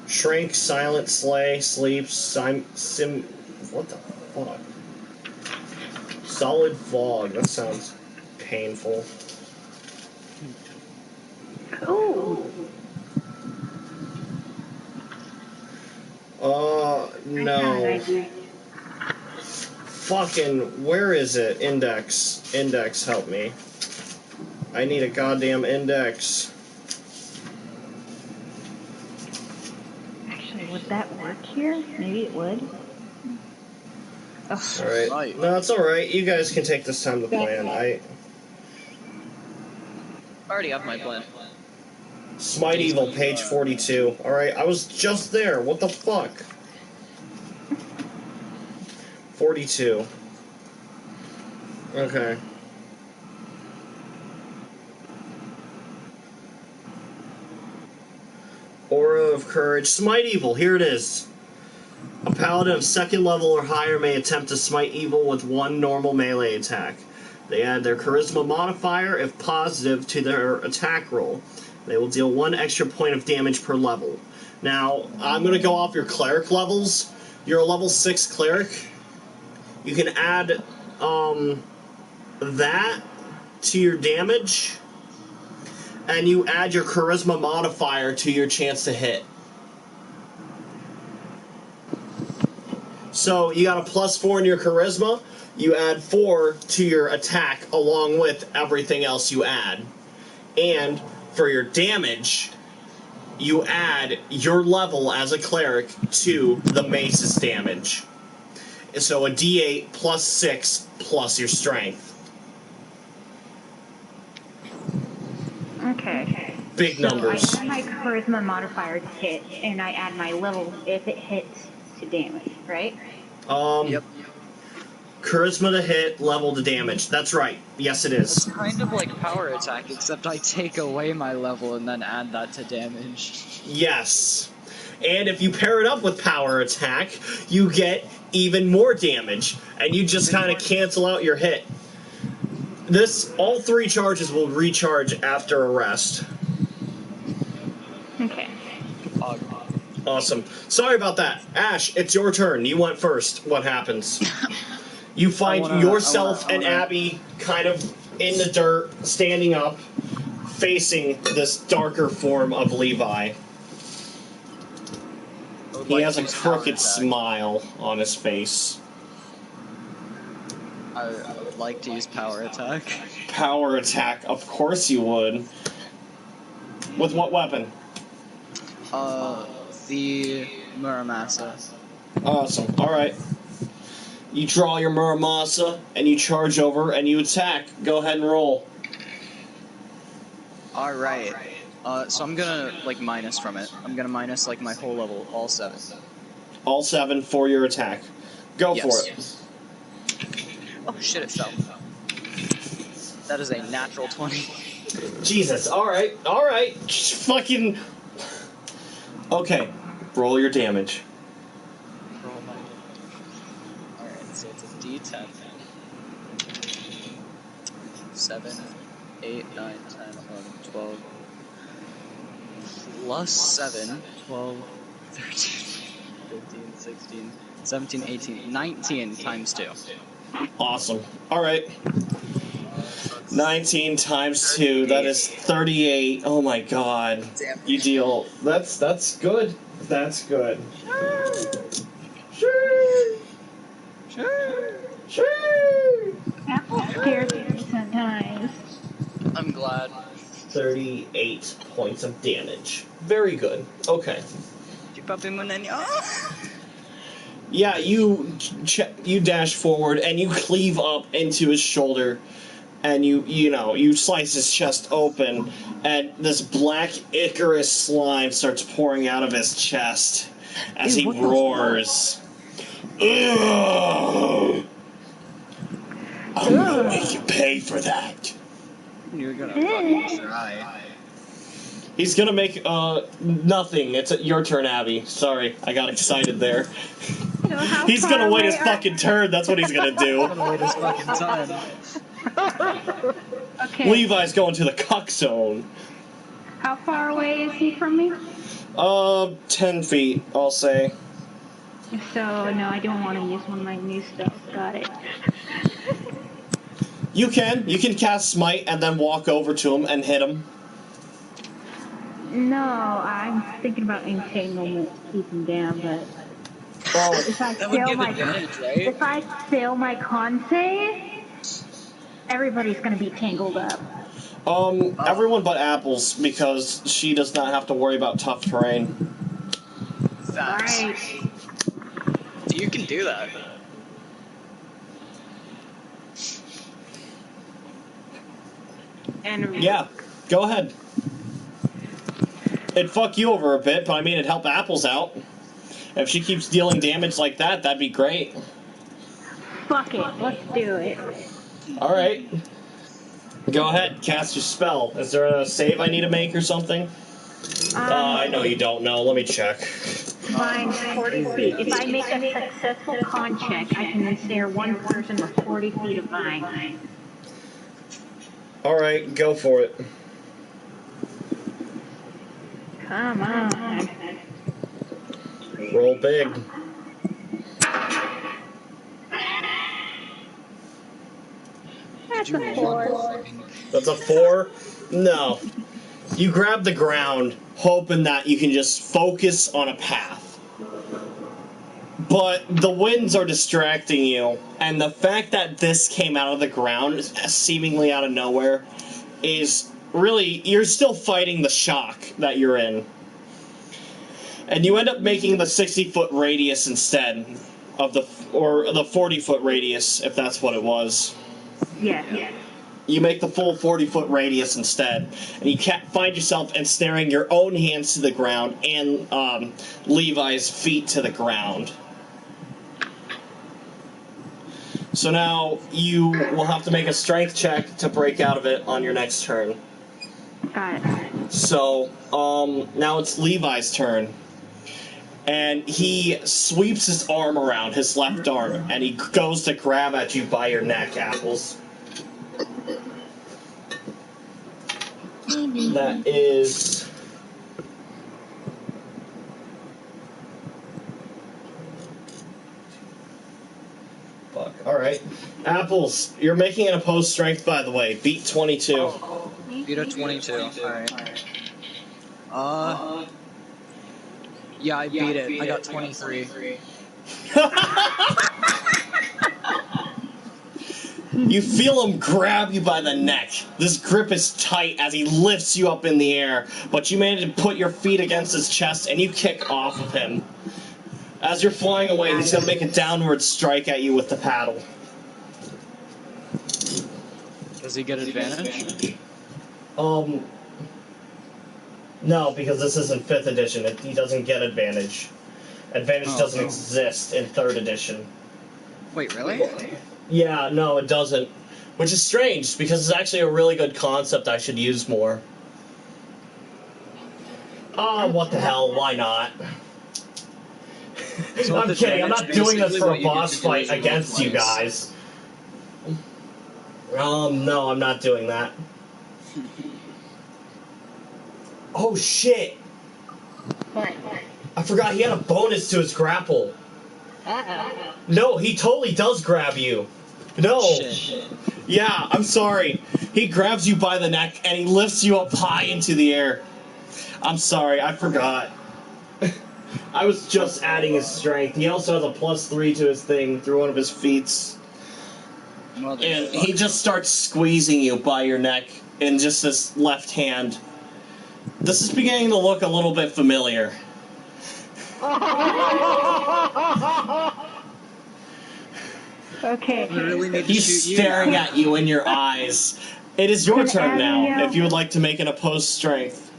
Shrink, silent, slay, sleep, what the fuck? Solid fog, that sounds painful. Ooh. No. Fucking, where is it? Index. Index, help me. I need a goddamn index. Actually, would that work here? Maybe it would. Alright. Right. No, it's alright. You guys can take this time to plan. I already have my plan. Smite Evil, page 42. Alright, I was just there. What the fuck? 42. Okay. Aura of Courage. Smite Evil, here it is. A paladin of 2nd level or higher may attempt to smite evil with 1 normal melee attack. They add their charisma modifier, if positive, to their attack roll. They will deal 1 extra point of damage per level. Now, I'm going to go off your cleric levels. You're a level 6 cleric. You can add that to your damage, and you add your charisma modifier to your chance to hit. So you got a +4 in your charisma, you add 4 to your attack along with everything else you add. And for your damage, you add your level as a cleric to the mace's damage. So a d8 +6 plus your strength. Okay. Big numbers. So I add my charisma modifier to hit, and I add my level if it hits to damage, right? Yep. Charisma to hit, level to damage. That's right. Yes, it is. It's kind of like power attack, except I take away my level and then add that to damage. Yes. And if you pair it up with power attack, you get even more damage, and you just kind of cancel out your hit. All 3 charges will recharge after a rest. Okay. Awesome. Sorry about that. Ash, it's your turn. You went first. What happens? You find yourself and Abby kind of in the dirt, standing up, facing this darker form of Levi. He has a crooked smile on his face. I would like to use power attack. Power attack, of course you would. With what weapon? The Muramasa. Awesome. Alright. You draw your Muramasa, and you charge over, and you attack. Go ahead and roll. Alright. So I'm gonna, minus from it. I'm gonna minus, my whole level, all 7. All 7 for your attack. Go for it. Yes. Oh shit, it fell. That is a natural 20. Jesus, alright. Fucking... Okay, roll your damage. Alright, so it's a d10. 7, 8, 9, 10, 11, 12. Plus 7, 12, 13, 15, 16, 17, 18, 19 times 2. Awesome. Alright. 19 times 2, that is 38. Oh my god. You deal... That's good. That's good. Sure. Apple scares me sometimes. I'm glad. 38 points of damage. Very good. Okay. Yeah, you dash forward and you cleave up into his shoulder, and you slice his chest open, and this black Icarus slime starts pouring out of his chest as he roars. Ugh! I'm gonna make you pay for that. You're gonna fucking try. He's gonna make nothing. It's your turn, Abby. Sorry, I got excited there. So how He's far gonna wait away his are- fucking turn. That's what he's gonna do. I'm gonna wait his fucking time. Okay. Levi's going to the cuck zone. How far away is he from me? 10 feet, I'll say. So, no, I don't want to use one of my new stuff. Got it. You can cast Smite and then walk over to him and hit him. No, I'm thinking about entanglement to keep him down, but Oh, if I That would fail give my advantage, right? if I fail my con save, everybody's gonna be tangled up. everyone but Apples, because she does not have to worry about tough terrain. Facts. Alright. So you can do that. And Yeah, Go ahead. It'd fuck you over a bit, but I mean, it'd help Apples out. If she keeps dealing damage like that, that'd be great. Fuck it, let's do it. Alright. Go ahead, cast your spell. Is there a save I need to make or something? I know you don't know. Let me check. Mine's 40 feet. If I make a successful con check, I can ensnare one person with 40 feet of vine. Alright, go for it. Come on. Roll big. That's a 4. That's a 4? No. You grab the ground, hoping that you can just focus on a path. But the winds are distracting you, and the fact that this came out of the ground, seemingly out of nowhere, is really, you're still fighting the shock that you're in. And you end up making the 60-foot radius instead of the 40-foot radius, if that's what it was. Yeah. You make the full 40-foot radius instead, and you can't find yourself ensnaring your own hands to the ground and Levi's feet to the ground. So now you will have to make a strength check to break out of it on your next turn. Got it. So now it's Levi's turn. And he sweeps his arm around, his left arm, and he goes to grab at you by your neck, Apples. That is... Fuck. Alright. Apples, you're making an opposed strength, by the way. Beat 22. Beat a 22. Alright. Yeah, I beat it. I got 23. You feel him grab you by the neck. This grip is tight as he lifts you up in the air, but you manage to put your feet against his chest and you kick off of him. As you're flying away, he's going to make a downward strike at you with the paddle. Does he get advantage? No, because this isn't 5th edition. He doesn't get advantage. Advantage doesn't exist in 3rd edition. Wait, really? Yeah, no, it doesn't. Which is strange, because it's actually a really good concept I should use more. Oh, what the hell, why not? So I'm kidding, I'm not doing this for a boss fight against you guys. No, I'm not doing that. Oh, shit! What? I forgot he had a bonus to his grapple. Uh-oh. No, he totally does grab you. No. Shit. Yeah, I'm sorry. He grabs you by the neck and he lifts you up high into the air. I'm sorry, I forgot. I was just adding his strength. He also has a +3 to his thing through one of his feats. And he just starts squeezing you by your neck in just his left hand. This is beginning to look a little bit familiar. Okay. He's staring at you in your eyes. It is your turn now, if you would like to make an opposed strength.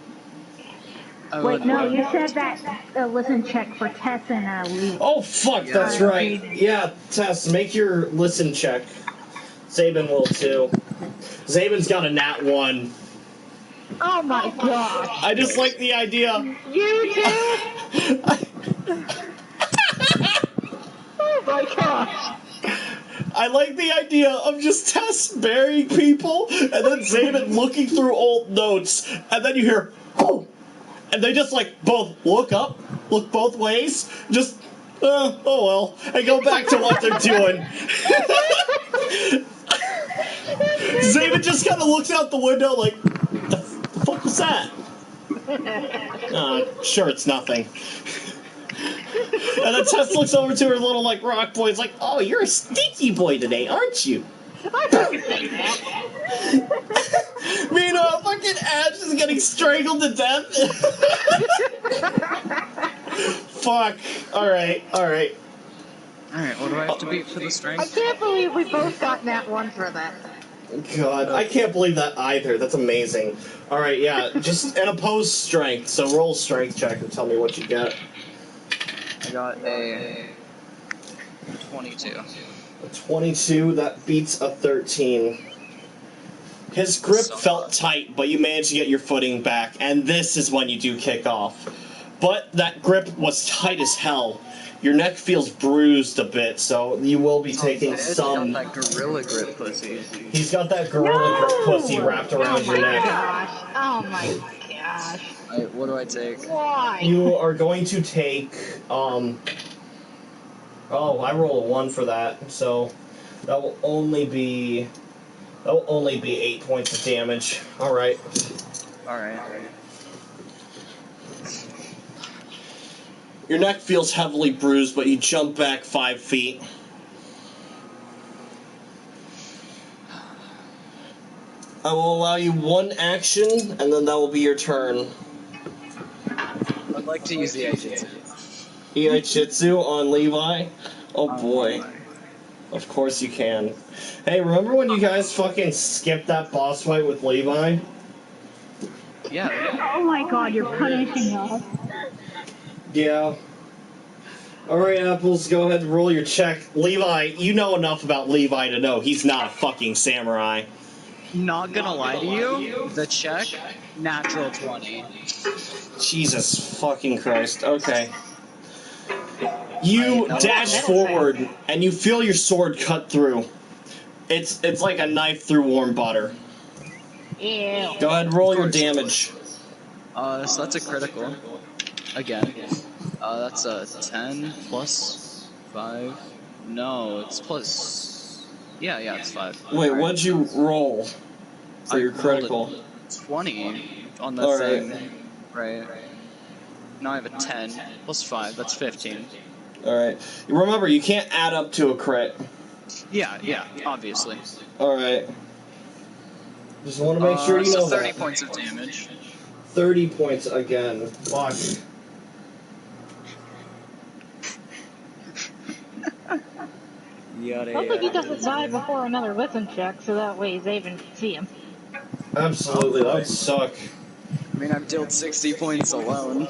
Wait, no, you said that listen check for Tess and Lee. Oh, fuck, that's right. Yeah, Tess, make your listen check. Zabin will, too. Zabin's got a nat 1. Oh my god. I just like the idea. You too? Oh my gosh. I like the idea of just Tess burying people, and then Zabin looking through old notes, and then you hear, oh! And they just, like, both look up, look both ways, just, oh well, and go back to what they're doing. Zabin just kind of looks out the window like, the fuck was that? Sure, it's nothing. And then Tess looks over to her little, like, rock boy. It's like, oh, you're a stinky boy today, aren't you? I fucking say that. Meanwhile, fucking Ash is getting strangled to death. Fuck. Alright. Alright, what do I have to beat for the I strength? can't believe we both got that one for that. God, I can't believe that either. That's amazing. Alright, yeah, just an opposed strength, so roll strength check and tell me what you get. I got a 22. A 22, that beats a 13. His grip felt tight, but you managed to get your footing back, and this is when you do kick off. But that grip was tight as hell. Your neck feels bruised a bit, so you will be taking some... Got that gorilla grip pussy. He's got that gorilla grip pussy wrapped around your neck. Gosh. Oh my gosh. Alright, what do I take? Why? You are going to take, Oh, I rolled a 1 for that, so that will only be 8 points of damage. Alright. Alright. Your neck feels heavily bruised, but you jump back 5 feet. I will allow you 1 action, and then that will be your turn. I'd like to use the Aijitsu. Iaijitsu on Levi? Oh boy. Of course you can. Hey, remember when you guys fucking skipped that boss fight with Levi? Yeah. Oh my god, you're punishing us. Yeah. Alright, Apples, go ahead and roll your check. Levi, you know enough about Levi to know he's not a fucking samurai. Not gonna lie to you, the check, natural 20. Jesus fucking Christ. Okay. You dash forward, and you feel your sword cut through. It's like a knife through warm butter. Ew. Go ahead and roll your damage. So that's a critical. Again. That's a 10 plus 5. No, it's plus... Yeah, it's 5. Wait, what'd you roll for your critical? 20 on the thing. Right. Now I have a 10 plus 5. That's 15. Alright. Remember, you can't add up to a crit. Yeah, obviously. Alright. Just want to make sure you know so 30 that. points of damage. 30 points again. Fuck. Hopefully he doesn't die before another listen check, so that way Zaven can see him. Absolutely, that would suck. I mean, I've dealt 60 points alone.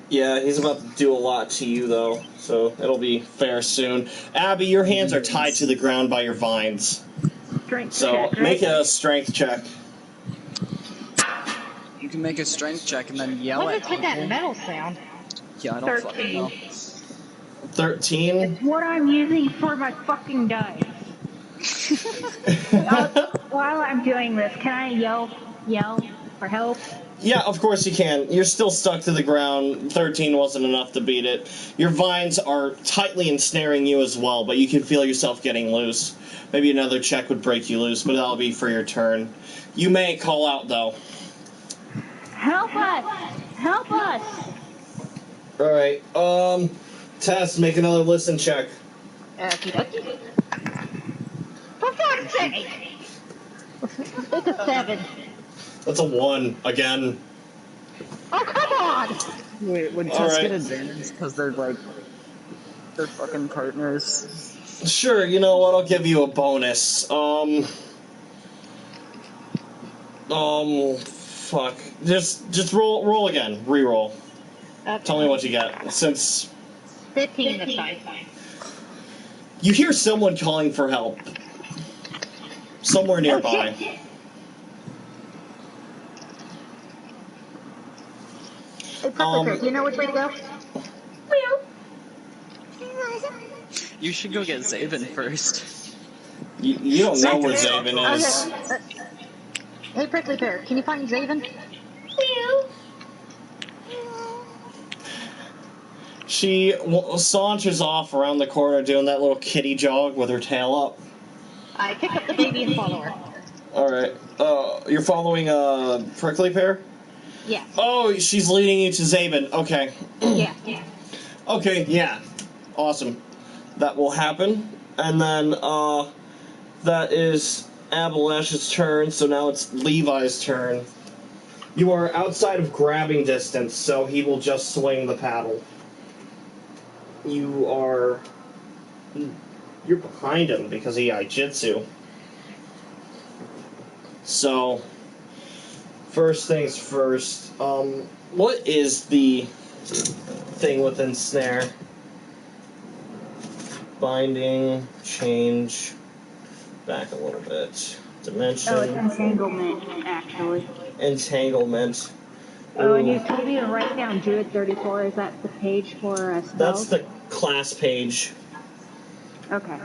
Yeah, he's about to do a lot to you, though, so it'll be fair soon. Abby, your hands are tied to the ground by your vines. Strength So check, right? make a strength check. You can make a strength check and then yell When at did it people. that metal sound? Yeah, I don't fucking know. 13. What I'm using for my fucking dice. While I'm doing this, can I yell for help? Yeah, of course you can. You're still stuck to the ground. 13 wasn't enough to beat it. Your vines are tightly ensnaring you as well, but you can feel yourself getting loose. Maybe another check would break you loose, but that'll be for your turn. You may call out, though. Help us! Help us! Alright, Tess, make another listen check. Okey-dokey. For fuck's sake! It's a 7. That's a 1, again. Oh, come on! Wait, would Tess get advantage because they're fucking partners? Sure, you know what, I'll give you a bonus. Fuck. Just roll again. Reroll. Okay. Tell me what you get, since... 15 this time. You hear someone calling for help. Somewhere nearby. Hey, Pepper, do you know which way to go? You should go get Zaven first. You don't know where Zaven is. Okay. Hey, Prickly Pear, can you find Zaven? She saunters off around the corner doing that little kitty jog with her tail up. I pick up the baby and follow her. Alright. You're following Prickly Pear? Yeah. Oh, she's leading you to Zaven. Okay. Yeah. Okay, yeah. Awesome. That will happen. And then, that is Abalash's turn, so now it's Levi's turn. You are outside of grabbing distance, so he will just swing the paddle. You are You're behind him because he Jitsu. So, first things first, what is the thing within snare? Binding, change, back a little bit. Dimension. Oh, it's entanglement, actually. Entanglement. Oh, and you told me to write down Druid 34. Is that the page for spells? That's the class page. Okay.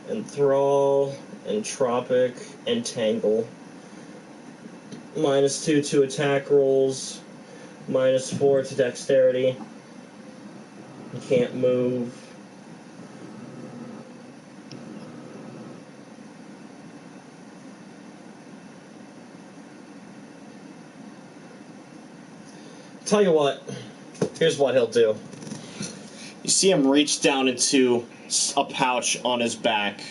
Enthrall, entropic, entangle. -2 to attack rolls. -4 to dexterity. You can't move. Tell you what, here's what he'll do. You see him reach down into a pouch on his back,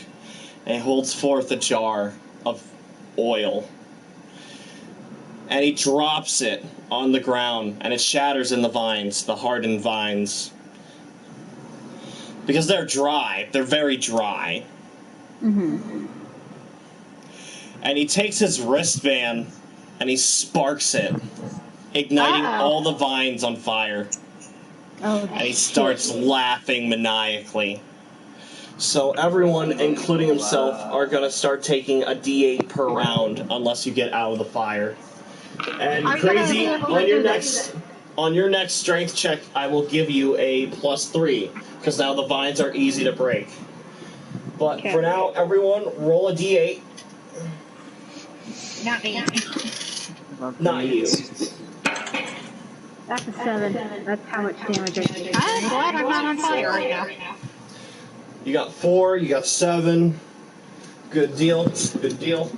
and he holds forth a jar of oil. And he drops it on the ground, and it shatters in the vines, the hardened vines. Because they're dry. They're very dry. Mm-hmm. And he takes his wristband, and he sparks it, igniting all the vines on fire. Oh, And he starts laughing maniacally. So everyone, including himself, are going to start taking a D8 per round unless you get out of the fire. And Crazy, on your next strength check, I will give you a +3, because now the vines are easy to break. But for now, everyone, roll a D8. Not me. Not you. That's a 7. That's how much damage I take. I'm glad I'm not on fire right now. You got 4, you got 7. Good deal. Good deal.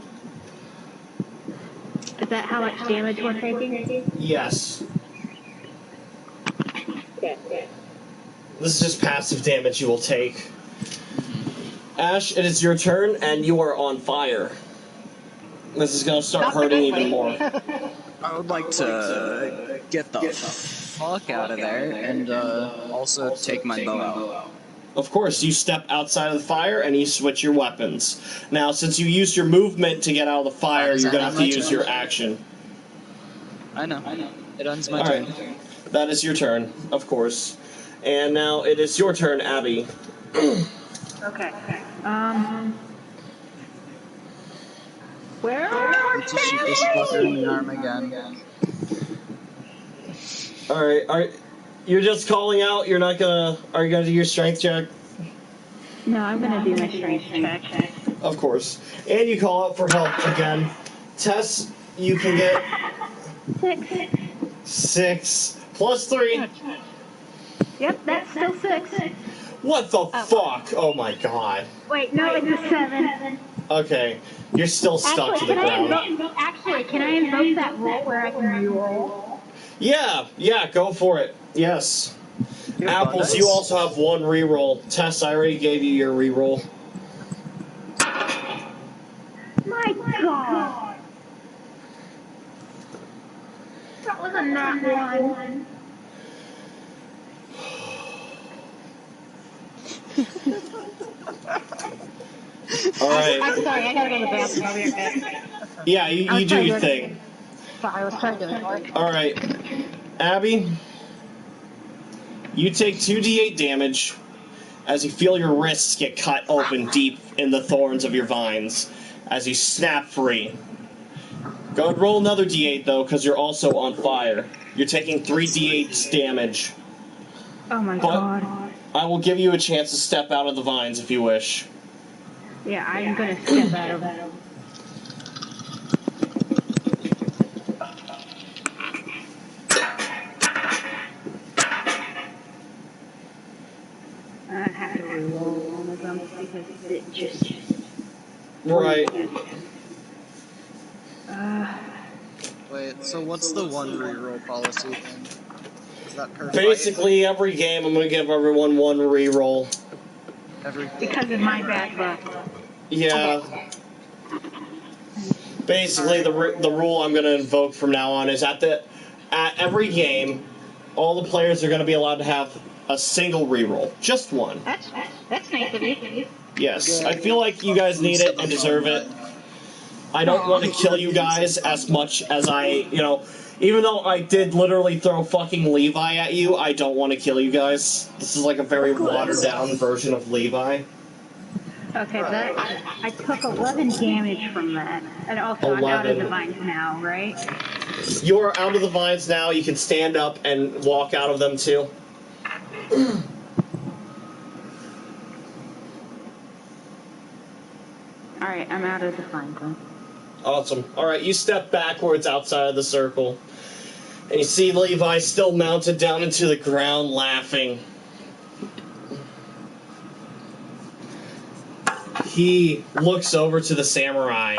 Is that how much damage we're taking? Yes. This is just passive damage you will take. Ash, it is your turn, and you are on fire. This is going to start hurting even more. I would like to get the fuck out of there and also take my bow out. Of course, you step outside of the fire and you switch your weapons. Now, since you used your movement to get out of the fire, you're going to have to use your action. I know. It ends my turn. turn. That is your turn, of course. And now it is your turn, Abby. Okay. Where are Let's just shoot this fucker in the arm again. Alright, you're just calling out, you're not gonna... Are you gonna do your strength check? No, I'm gonna do my strength check. Of course. And you call out for help again. Tess, you can get... 6. +3. Yep, that's still 6. What the fuck? Oh my god. Wait, no, it's a 7. Okay, you're still stuck to the ground. Can I invoke that roll where I can reroll? Yeah, go for it. Yes. Apples, you also have 1 reroll. Tess, I already gave you your reroll. My god! That was a nat 1. Alright. I'm sorry, I gotta go to the bathroom. I'll be right back. Yeah, you do your thing. Sorry, I was trying to ignore it. Alright. Abby, you take 2d8 damage as you feel your wrists get cut open deep in the thorns of your vines as you snap free. Go ahead and roll another d8 though, because you're also on fire. You're taking 3d8 damage. Oh my But god. I will give you a chance to step out of the vines if you wish. Yeah, I'm gonna step out of it. I have to reroll one of them because it just... Right. Wait, so what's the 1 reroll policy then? Is that per Basically, every game I'm going to give everyone 1 reroll. Because of my bad luck. Yeah. Basically, the rule I'm going to invoke from now on is at every game, all the players are going to be allowed to have a single reroll. Just one. That's nice of you. Yes, I feel like you guys need it and deserve it. I don't want to kill you guys as much as even though I did literally throw fucking Levi at you, I don't want to kill you guys. This is like a very watered down version of Levi. Okay, I took 11 damage from that. And also, I'm out of the vines now, right? You're out of the vines now. You can stand up and walk out of them too. Alright, I'm out of the vines then. Awesome. Alright, you step backwards outside of the circle. And you see Levi still mounted down into the ground laughing. He looks over to the samurai.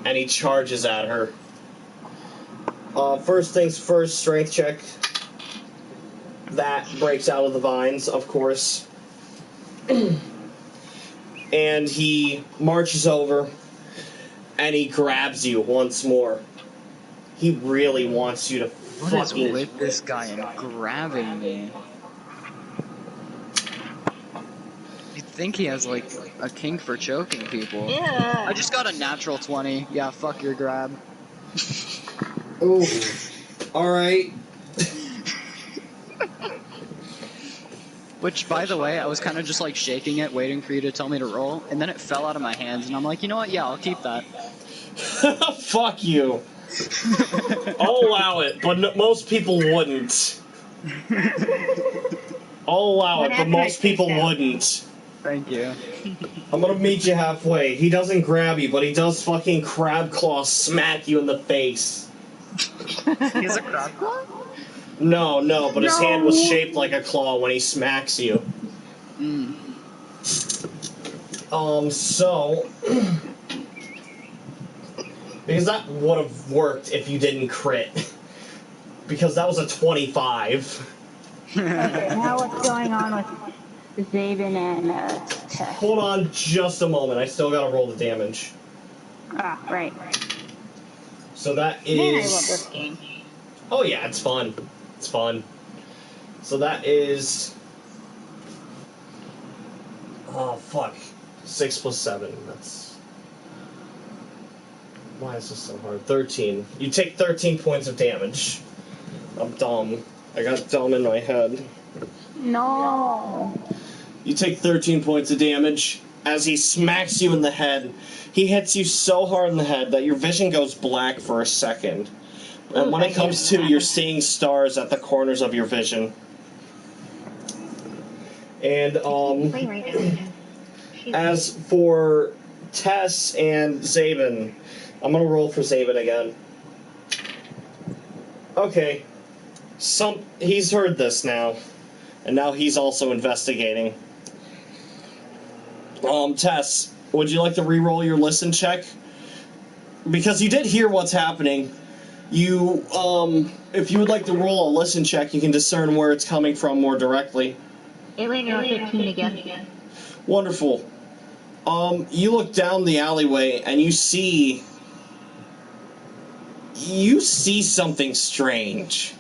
And he charges at her. First things first, strength check. That breaks out of the vines, of course. And he marches over. And he grabs you once more. He really wants you to What is with this guy and grabbing me? You'd think he has, like, a kink for choking people. Yeah. I just got a natural 20. Yeah, fuck your grab. Ooh. Alright. Which, by the way, I was kind of just, like, shaking it, waiting for you to tell me to roll, and then it fell out of my hands, and I'm like, you know what? Yeah, I'll keep that. Fuck you. I'll allow it, but most people wouldn't. I'll allow it, but most people wouldn't. Thank you. I'm gonna meet you halfway. He doesn't grab you, but he does fucking crab claw smack you in the face. He's a crab claw? No, but his hand was shaped like a claw when he smacks you. So... Because that would have worked if you didn't crit. Because that was a 25. Okay, now what's going on with Zabin and Tess? Hold on just a moment. I still gotta roll the damage. Ah, right. So that Man, I love is... this game. Oh yeah, it's fun. It's fun. So that is... Oh, fuck. 6 plus 7. That's... Why is this so hard? 13. You take 13 points of damage. I'm dumb. I got dumb in my head. No. You take 13 points of damage as he smacks you in the head. He hits you so hard in the head that your vision goes black for a second. And when it comes to, you're seeing stars at the corners of your vision. And, as for Tess and Zabin, I'm gonna roll for Zabin again. Okay. He's heard this now. And now he's also investigating. Tess, would you like to re-roll your listen check? Because you did hear what's happening. You, if you would like to roll a listen check, you can discern where it's coming from more directly. It landed on 15 again. Wonderful. You look down the alleyway and you see something strange.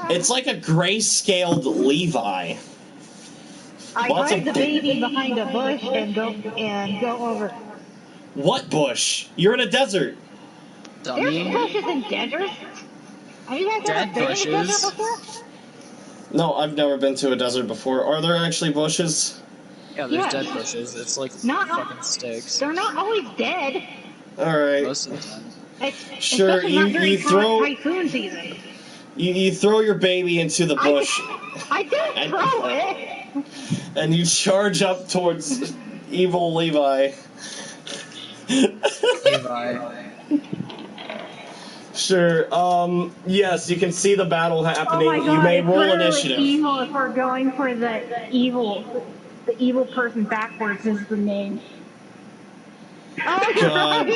It's like a gray-scaled Levi. I hide the baby behind a bush and go over. What bush? You're in a desert. Dummy. There's bushes in deserts? Have you guys ever been in a desert before? No, I've never been to a desert before. Are there actually bushes? Yeah, there's dead bushes. It's like fucking sticks. They're not always dead. Alright. Most of the time. Sure, you throw... Typhoon season. You throw your baby into the bush. I didn't throw it! And you charge up towards evil Levi. Levi. Sure, yes, you can see the battle happening. Oh my God, you may it's roll literally initiative. evil if we're going for the evil person backwards is the name. Oh, God.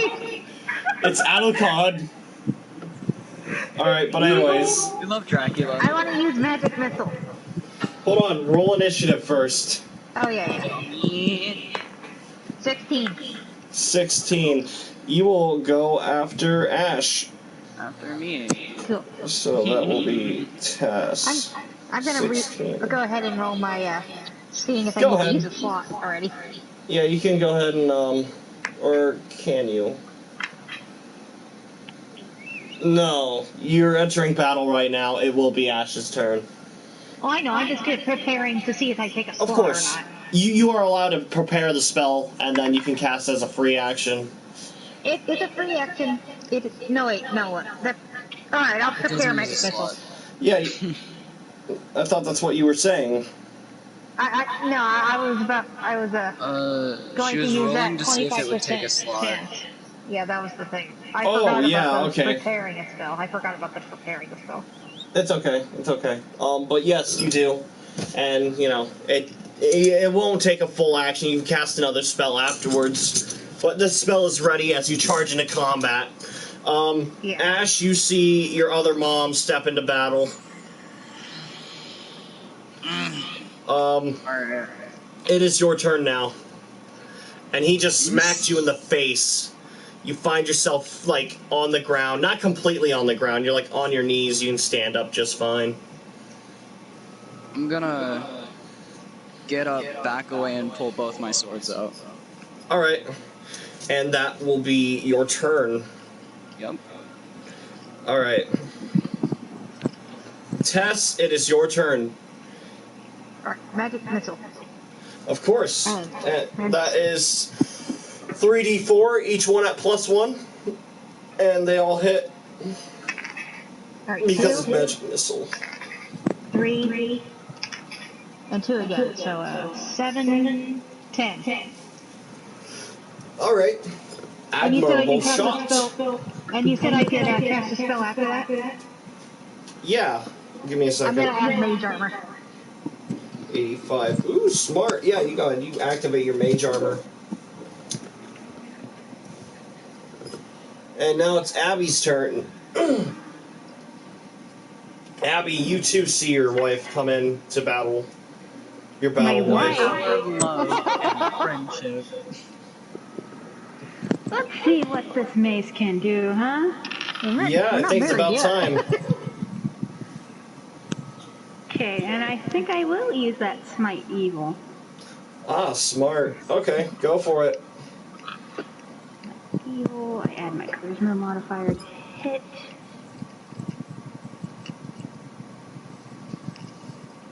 It's Alucard. Alright, but anyways. We love Dracula. I want to use magic missile. Hold on, roll initiative first. Oh, yeah. 16. 16. You will go after Ash. After me. Cool. So that will be tess. I'm gonna 16. go ahead and roll my seeing if I Go need ahead. to use a slot already. Yeah, you can go ahead and or can you? No, you're entering battle right now. It will be Ash's turn. Oh, I know. I'm just preparing to see if I take a slot Of course. or not. You are allowed to prepare the spell, and then you can cast as a free action. It's a free action. No, wait, no. All right, I'll It prepare doesn't my use a missile. slot. Yeah, I thought that's what you were saying. I was going She to was use rolling that to see if it would 25% take a slot. chance. Yeah, that was the thing. I Oh, forgot yeah, about the okay. preparing a spell. I forgot about the preparing a spell. It's okay. It's okay. But yes, you do, and you know it won't take a full action. You can cast another spell afterwards, but this spell is ready as you charge into combat. Yeah. Ash, you see your other mom step into battle. Alright. It is your turn now, and he just smacked you in the face. You find yourself like on the ground, not completely on the ground. You're like on your knees. You can stand up just fine. I'm gonna get up, back away, and pull both my swords out. All right, and that will be your turn. Yep. All right, Tess, it is your turn. All right, magic missile. Of course, Oh. and that is 3d4, each one at +1, and they all hit All right, because of 2, magic missile. 3, and 2 again. So 7, 10. All right, And you said I admirable could cast shot. a spell. And you said I could cast a spell after that. Yeah, give me a I'm second. gonna add mage armor. 85. Ooh, smart. Yeah, you go ahead. You activate your mage armor. And now it's Abby's turn. Abby, you too see your wife come in to battle. Your battle My wife. Power of love and friendship. Let's see what this mace can do, huh? Yeah, I think it's about time. Okay, and I think I will use that smite evil. Ah, smart. Okay, go for it. Evil, I add my charisma modifier to hit.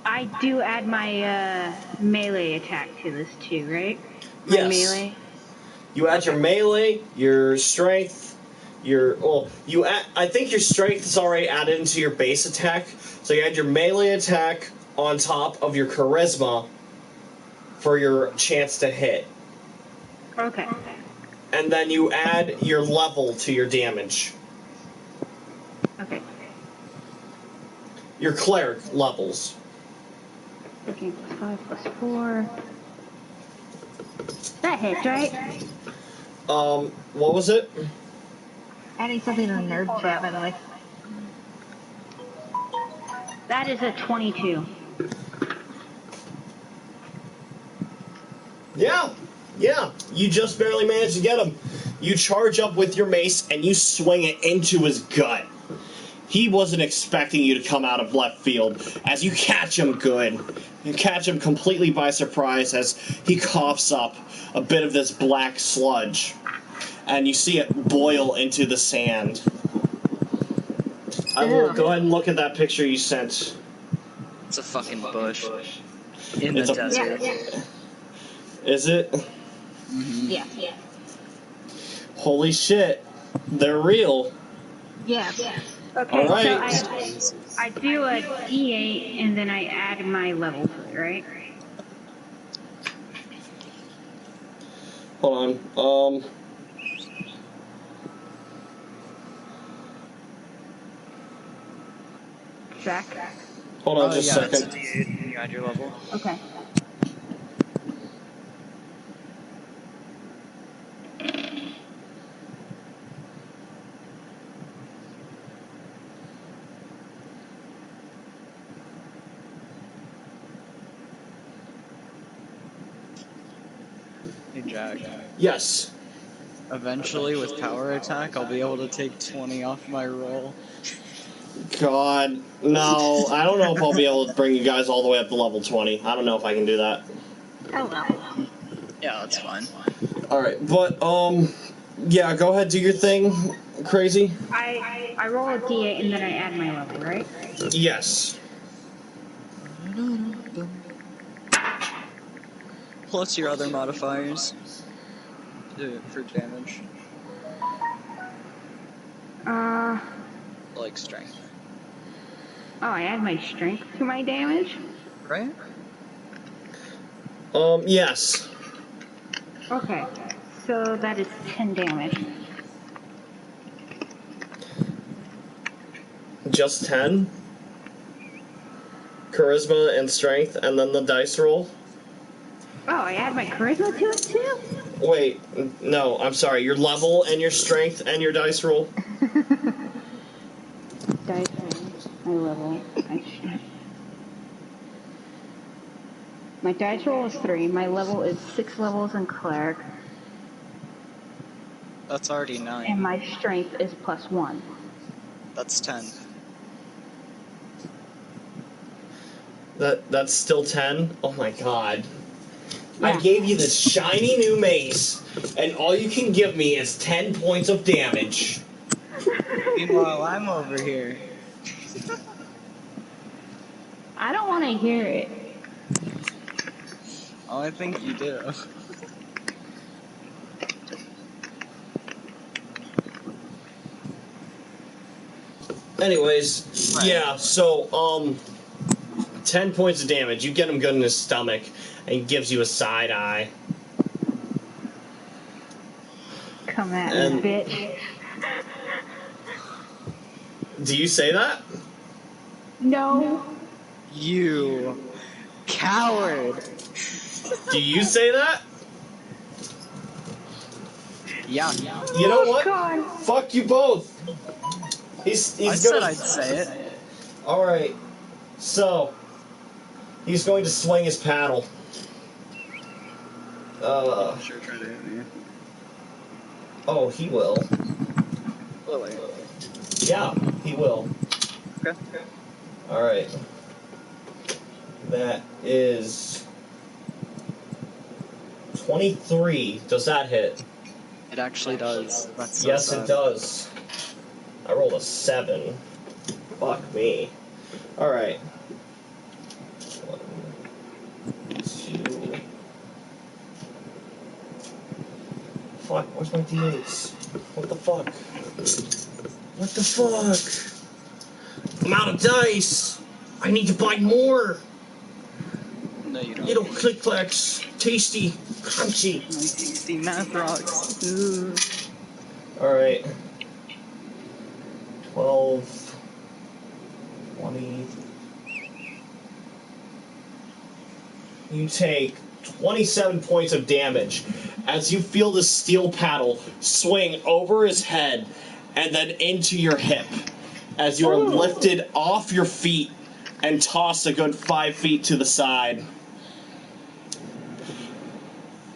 I do add my melee attack to this too, right? My Yes. melee. You add your melee, your strength, I think your strength is already added into your base attack. So you add your melee attack on top of your charisma for your chance to hit. Okay. And then you add your level to your damage. Okay. Your cleric levels. 15 plus 5 plus 4. That hits, right? What was it? Adding something to the nerd chat, by the way. That is a 22. Yeah. You just barely managed to get him. You charge up with your mace and you swing it into his gut. He wasn't expecting you to come out of left field. As you catch him good. You catch him completely by surprise as he coughs up a bit of this black sludge. And you see it boil into the sand. I will go ahead and look at that picture you sent. It's a fucking bush. In It's the a- desert. Yeah. Is it? Mm-hmm. Yeah. Holy shit. They're real. Yeah. Okay, All right. so I do a D8 and then I add my level to it, right? Hold on. Jack. Hold on just a It's a second. D8. You add your level. Okay. Hey, Jack. Yes. Eventually, with power attack, I'll be able to take 20 off my roll. God, no. I don't know if I'll be able to bring you guys all the way up to level 20. I don't know if I can do that. Oh well. Yeah, that's fine. Alright, but, yeah, go ahead, do your thing, Crazy. I roll a d8 and then I add my level, right? Yes. Plus your other modifiers for damage, like strength. Oh, I add my strength to my damage? Right? Yes. Okay, so that is 10 damage. Just 10? Charisma and strength, and then the dice roll? Oh, I add my charisma to it too? Wait, no, I'm sorry. Your level and your strength and your dice roll? Dice roll, my level, my strength. My dice roll is 3, my level is 6 levels in cleric, That's already 9. and my strength is +1. That's 10. That's still 10? Oh my god. Yeah. I gave you this shiny new mace, and all you can give me is 10 points of damage. Meanwhile, I'm over here. I don't want to hear it. Oh, I think you do. Anyways, yeah, so, 10 points of damage. You get him good in his stomach, and he gives you a side eye. Come at And- me, bitch. Do you say that? No. You coward. Do you say that? Yeah. You know what? God. Fuck you both. He's I gonna... said I'd say it. Alright, so, he's going to swing his paddle. Sure, try to hit me. Oh, he will. Lily. Yeah, he will. Okay. Alright. That is 23. Does that hit? It actually does. That's so Yes, sad. it does. I rolled a 7. Fuck me. Alright. 1, 2. Fuck, where's my d8s? What the fuck? What the fuck? I'm out of dice! I need to buy more! No, you don't. Little click clacks. Tasty. Crunchy. My tasty math rocks. Ooh. Alright. 12. 20. You take 27 points of damage as you feel the steel paddle swing over his head and then into your hip as you are lifted off your feet and tossed a good 5 feet to the side.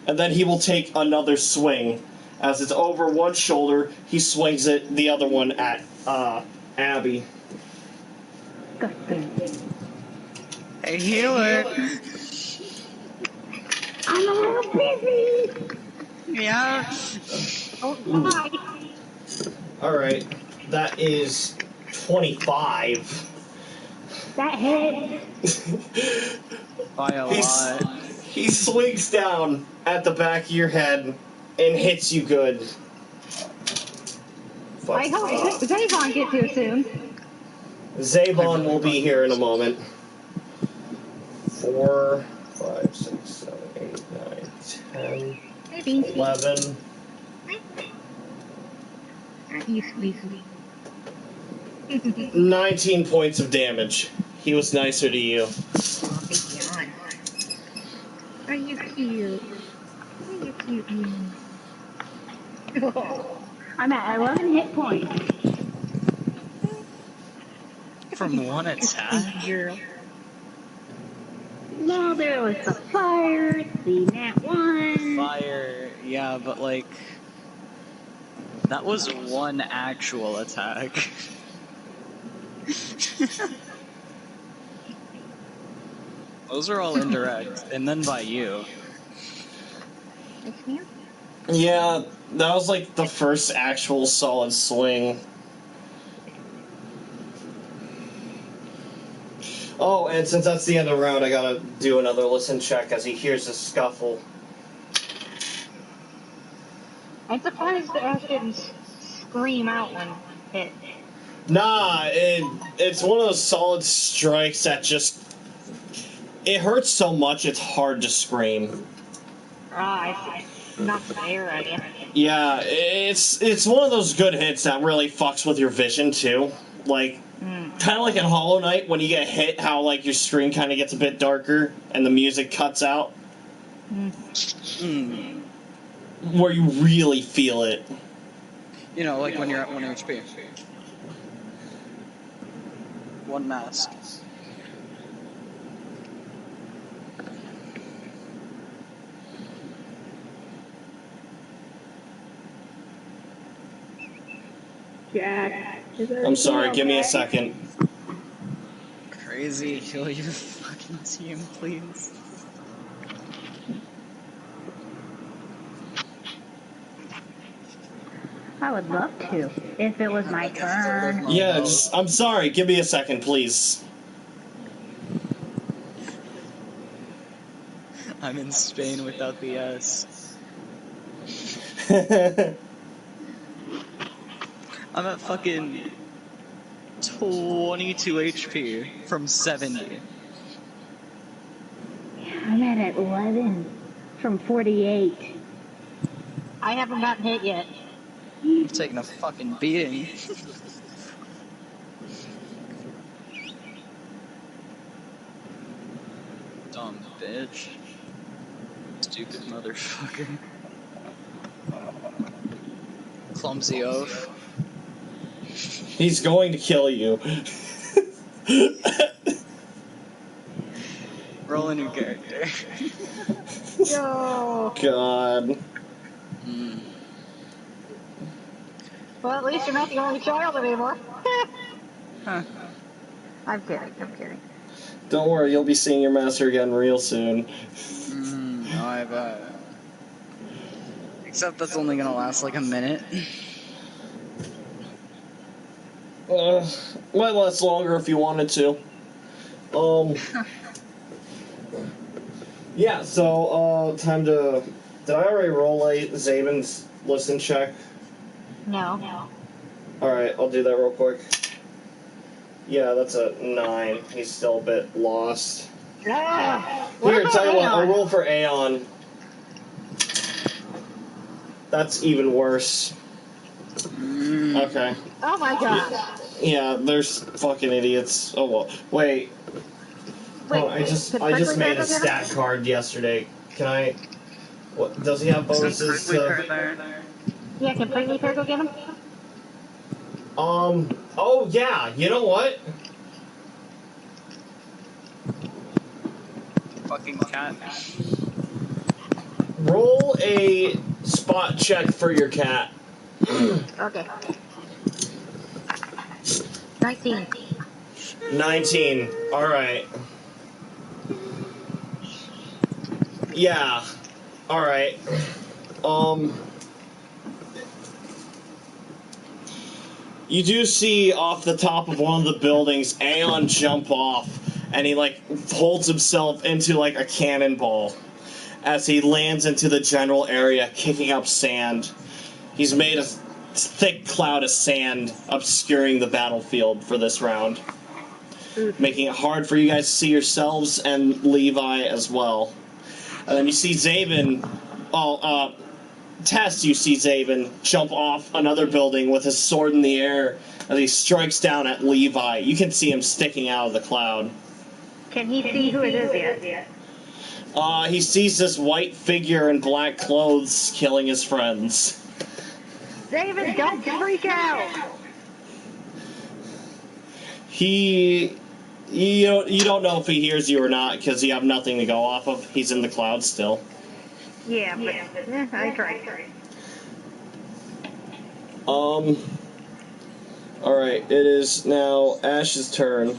And then he will take another swing. As it's over one shoulder, he swings it the other one at Abby. Hey, healer. I'm a little busy. Yeah. Oh, hi. Alright, that is 25. That hit. By a lot. He swings down at the back of your head and hits you good. I hope Zavon gets here soon. Zabon will be here in a moment. 4, 5, 6, 7, 8, 9, 10, Maybe. 11. You sweet. 19 points of damage. He was nicer to you. Are you cute? Are you cute? I'm at 11 hit points. From one attack? Girl. No, there was the fire, the nat 1. Fire. Yeah, but like... That was one actual attack. Those are all indirect, and then by you. It's me. Yeah, that was like the first actual solid swing. Oh, and since that's the end of the round, I gotta do another listen check as he hears a scuffle. I'm surprised the Ash didn't scream out when hit. Nah, it's one of those solid strikes that just... It hurts so much, it's hard to scream. Ah, I knocked the air out of you. Yeah, it's one of those good hits that really fucks with your vision, too. Like, kind of like in Hollow Knight, when you get hit, how, like, your screen kind of gets a bit darker and the music cuts out. Where you really feel it. You know, like when you're at 1 HP. 1 mask. Jack. I'm sorry, give me a second. Crazy, kill your fucking team, please. I would love to, if it was my turn. Yeah, I'm sorry, give me a second, please. I'm in Spain without the S. I'm at fucking 22 HP from 70. I'm at 11 from 48. I haven't gotten hit yet. I'm taking a fucking beating. Dumb bitch. Stupid motherfucker. Clumsy oaf. He's going to kill you. Roll a new character. Yo. God. Well, at least you're not the only child anymore. Huh. I'm kidding. Don't worry, you'll be seeing your master again real soon. No, I bet. Except that's only gonna last like a minute. Might last longer if you wanted to. Yeah, so, time to... Did I already roll Zabin's listen check? No. Alright, I'll do that real quick. Yeah, that's a 9. He's still a bit lost. Ah, Here, about tell you what, I'll Aeon? roll for Aeon. That's even worse. Okay. Oh my god. Yeah, there's fucking idiots. Oh well. Wait. Wait, Oh, I just could made Prickly a Bear go get stat him? card yesterday. Can I? What does he have bonuses to? Yeah, can Prickly Bear go get him? Oh yeah. You know what? Fucking cat. Roll a spot check for your cat. Okay. 19. 19. All right. Yeah. All right. You do see off the top of one of the buildings Aeon jump off, and he like holds himself into like a cannonball as he lands into the general area, kicking up sand. He's made a thick cloud of sand obscuring the battlefield for this round, making it hard for you guys to see yourselves and Levi as well. And then you see Zabin, Tess, you see Zabin jump off another building with his sword in the air as he strikes down at Levi. You can see him sticking out of the cloud. Can he see who it is yet? He sees this white figure in black clothes killing his friends. David, don't freak out! You don't know if he hears you or not because you have nothing to go off of. He's in the cloud still. Yeah, but I tried. Alright, it is now Ash's turn.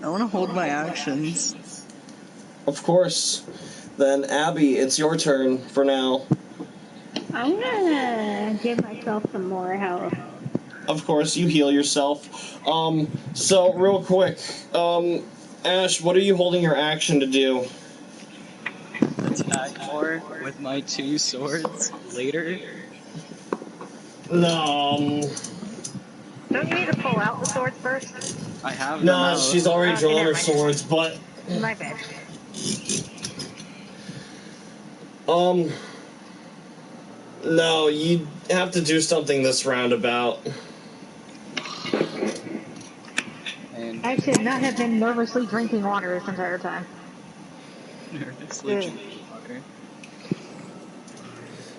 I want to hold my actions. Of course. Then, Abby, it's your turn for now. I'm gonna give myself some more health. Of course, you heal yourself. So, real quick, Ash, what are you holding your action to do? Attack more with my 2 swords later. No, Don't you need to pull out the swords first? I have them no, out. she's already Okay, drawn never her mind. swords, but, My bad. no, you have to do something this roundabout. And I should not have been nervously drinking water this entire time. nervously Ugh. drinking water.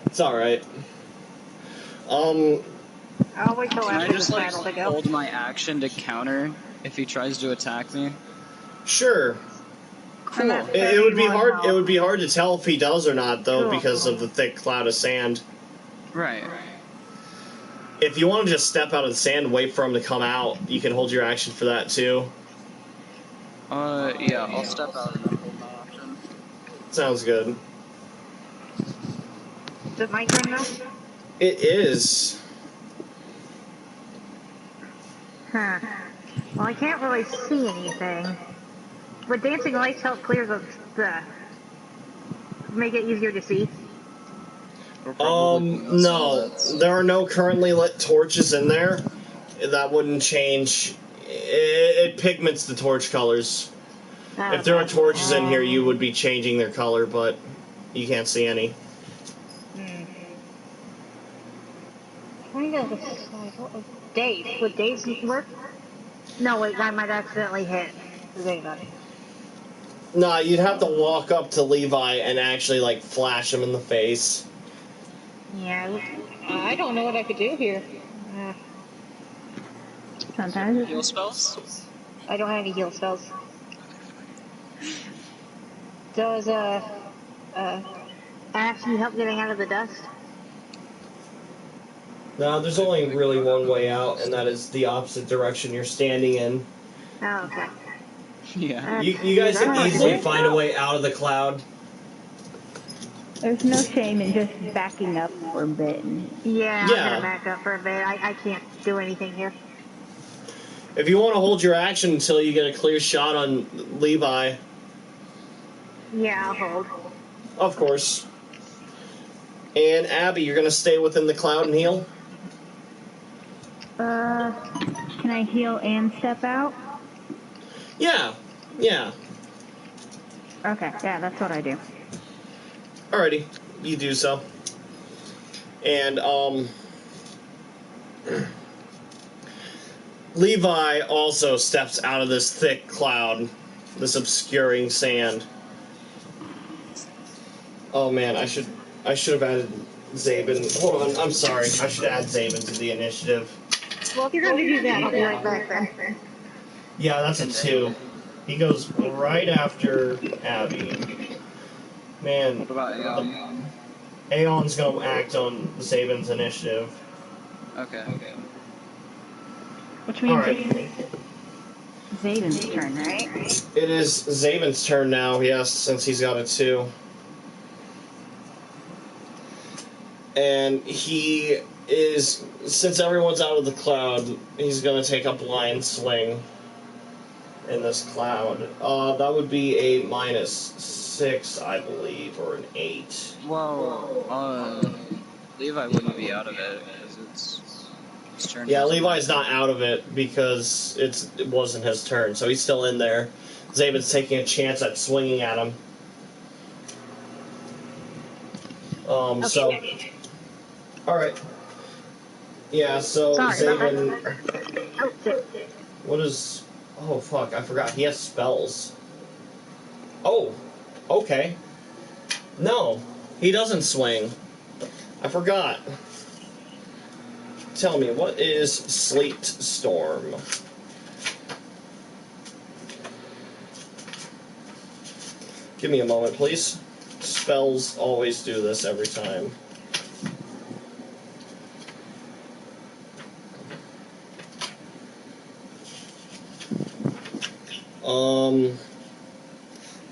It's alright. I'll wait till Can I after just this like battle to go. hold my action to counter if he tries to attack me? Sure. I'm at It would be 31 hard. health. It would be hard to tell if he does or not, though, Cool. because of the thick cloud of sand. Right. If you want to just step out of the sand and wait for him to come out, you can hold your action for that too. Yeah, I'll step out and hold my action. Sounds good. Is it my turn now? It is. Huh. Well, I can't really see anything. Would dancing lights help clear the make it easier to see? Or probably some No. of that. There are no currently lit torches in there. That wouldn't change. It pigments the torch colors. If there are torches in here, you would be changing their color, but you can't see any. Kind of decide what would Dave. Would Dave's work? No, wait, I might accidentally hit Zeta. Nah, you'd have to walk up to Levi and actually, like, flash him in the face. Yeah, I don't know what I could do here. Sometimes Heal spells? I don't have any heal spells. Does Ash need help getting out of the dust? No, there's only really one way out, and that is the opposite direction you're standing in. Oh, okay. Yeah. You guys can easily find a way out of the cloud. there's no shame in just backing up for a bit. Yeah, Yeah. I'm gonna back up for a bit. I can't do anything here. If you want to hold your action until you get a clear shot on Levi, Yeah, I'll hold. of course. And Abby, you're going to stay within the cloud and heal? Can I heal and step out? Yeah. Okay, yeah, that's what I do. Alrighty, you do so. And, Levi also steps out of this thick cloud, this obscuring sand. Oh man, I should have added Zabin. Hold on, I'm sorry. I should add Zabin to the initiative. Well, if you're gonna do that, I'll be right back then. Yeah, that's a 2. He goes right after Abby. Man, What about Aeon? Aeon's gonna act on Zabin's initiative. Okay. Which means Alright. it's Zayden's turn, right? It is Zabin's turn now, yes, since he's got a 2. And he is, since everyone's out of the cloud, he's gonna take a blind swing in this cloud. That would be a -6, I believe, or an 8. Well, Levi wouldn't be out of it because it's his turn. Yeah, Levi's not out of it because it wasn't his turn, so he's still in there. Zabin's taking a chance at swinging at him. So, alright. Yeah, so Sorry, Zabin, Oh, shit. what is, oh fuck, I forgot, he has spells. Oh, okay. No, he doesn't swing. I forgot. Tell me, what is Sleet Storm? Give me a moment, please. Spells always do this every time.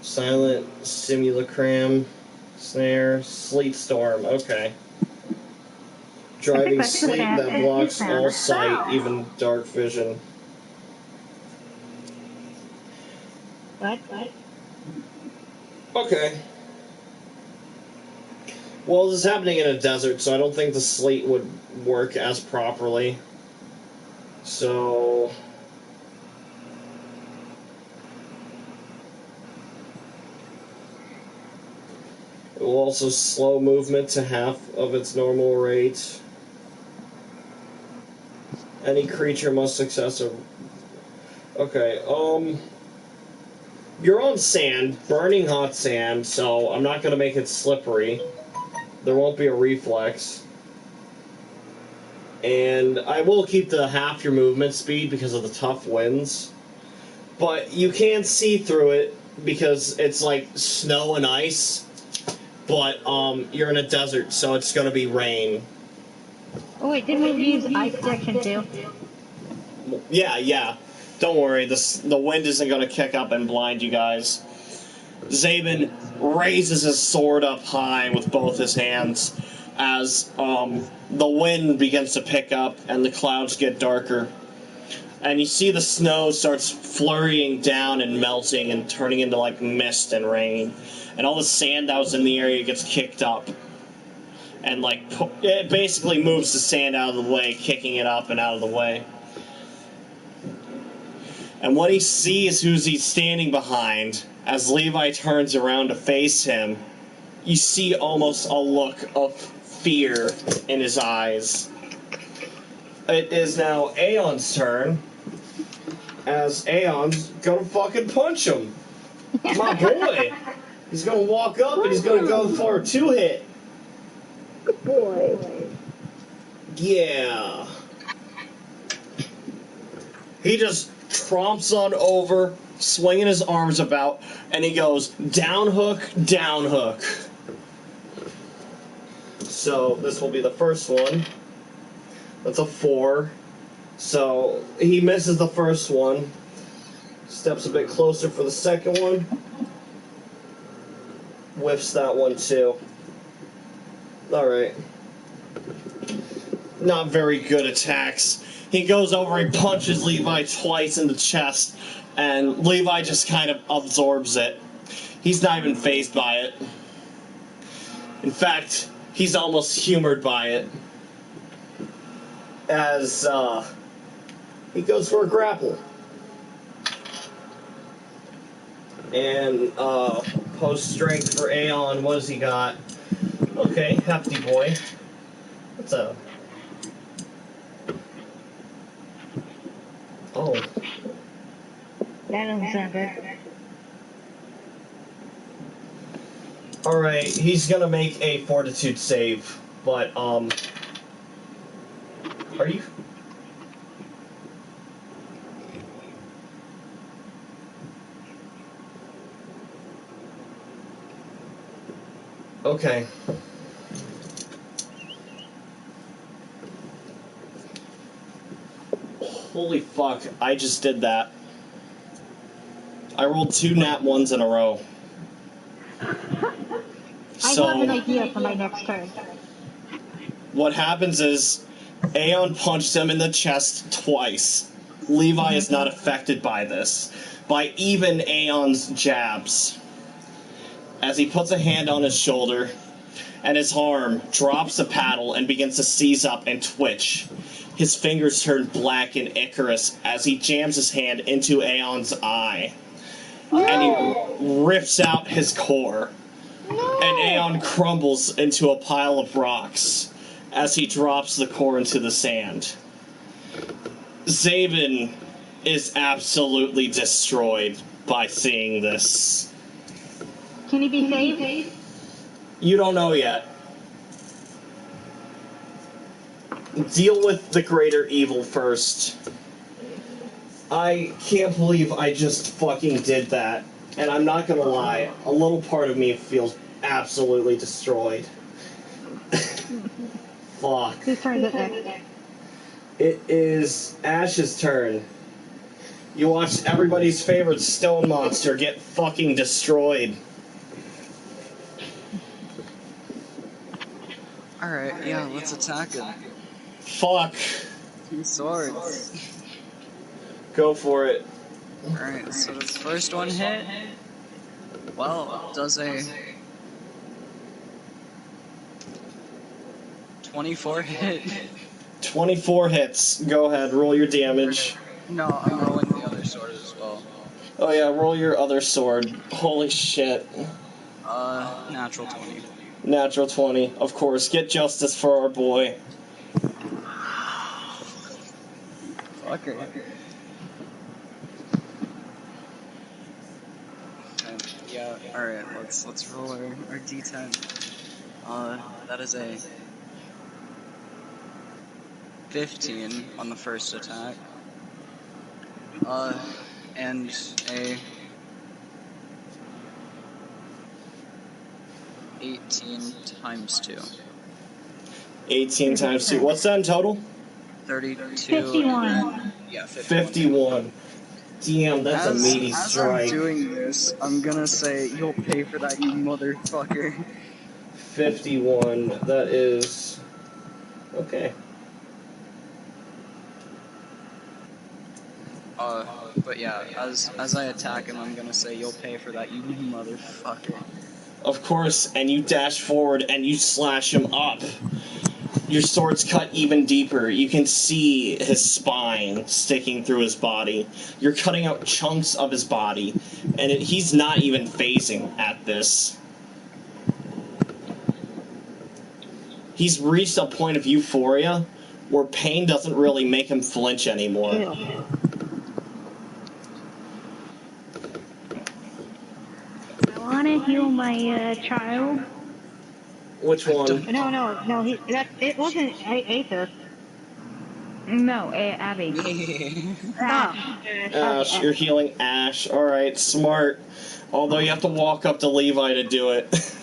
Silent simulacrum, snare, sleet storm. Okay. Driving that's sleep good. that blocks all sight, even dark vision. What? Okay. Well, this is happening in a desert, so I don't think the sleet would work as properly. So... it will also slow movement to half of its normal rate. Any creature must success a... okay, you're on sand, burning hot sand, so I'm not going to make it slippery. There won't be a reflex. And I will keep the half your movement speed because of the tough winds. But you can see through it because it's like snow and ice. But you're in a desert, so it's going to be rain. Oh wait, didn't we use ice protection too? Yeah. Don't worry, the wind isn't going to kick up and blind you guys. Zabin raises his sword up high with both his hands as the wind begins to pick up and the clouds get darker. And you see the snow starts flurrying down and melting and turning into like mist and rain. And all the sand that was in the area gets kicked up. And like it basically moves the sand out of the way, kicking it up and out of the way. And when he sees who's he's standing behind, as Levi turns around to face him, you see almost a look of fear in his eyes. It is now Aeon's turn, as Aeon's gonna fucking punch him. My boy! He's gonna walk up and he's gonna go for a 2-hit. Good boy. Yeah. He just tromps on over, swinging his arms about, and he goes down hook, down hook. So this will be the first one. That's a 4. So he misses the first one. Steps a bit closer for the second one. Whiffs that one too. Alright. Not very good attacks. He goes over and punches Levi twice in the chest, and Levi just kind of absorbs it. He's not even fazed by it. In fact, he's almost humored by it. As he goes for a grapple. And post strength for Aeon, what has he got? Okay, hefty boy. What's up? Oh. That doesn't sound good. Alright, he's gonna make a fortitude save, but, are you... okay. Holy fuck, I just did that. I rolled 2 nat 1s in a row. I have an idea for my next turn. What happens is, Aeon punched him in the chest twice. Levi is not affected by this, by even Aeon's jabs. As he puts a hand on his shoulder, and his arm drops the paddle and begins to seize up and twitch. His fingers turn black in Icarus as he jams his hand into Aeon's eye. And he rips out his core. And Aeon crumbles into a pile of rocks as he drops the core into the sand. Zabin is absolutely destroyed by seeing this. Can he be saved? You don't know yet. Deal with the greater evil first. I can't believe I just fucking did that. And I'm not gonna lie, a little part of me feels absolutely destroyed. Fuck. Whose turn is it next? It is Ash's turn. You watched everybody's favorite stone monster get fucking destroyed. Alright, yeah, let's attack him. Fuck. 2 swords. Go for it. Alright, so this first one hit. Well, does a 24 hit? 24 hits. Go ahead, roll your damage. No, I'm rolling the other sword as well. Oh yeah, roll your other sword. Holy shit. Natural 20. Natural 20. Of course, get justice for our boy. Fucker. Yeah, alright, let's roll our D10. That is a 15 on the first attack. And a 18 times 2. 18 times 2. What's that in total? 32. 51. Yeah, 51. Damn, that's a meaty as strike. I'm doing this, I'm gonna say, you'll pay for that, you motherfucker. 51. That is... Okay. But yeah, as I attack him, I'm gonna say, you'll pay for that, you motherfucker. Of course, and you dash forward and you slash him up. Your sword's cut even deeper. You can see his spine sticking through his body. You're cutting out chunks of his body, and he's not even phasing at this. He's reached a point of euphoria where pain doesn't really make him flinch anymore. Ew. I want to heal my child. Which one? No. It wasn't Aether. No, Abby. Ash, you're healing Ash. Alright, smart. Although you have to walk up to Levi to do it.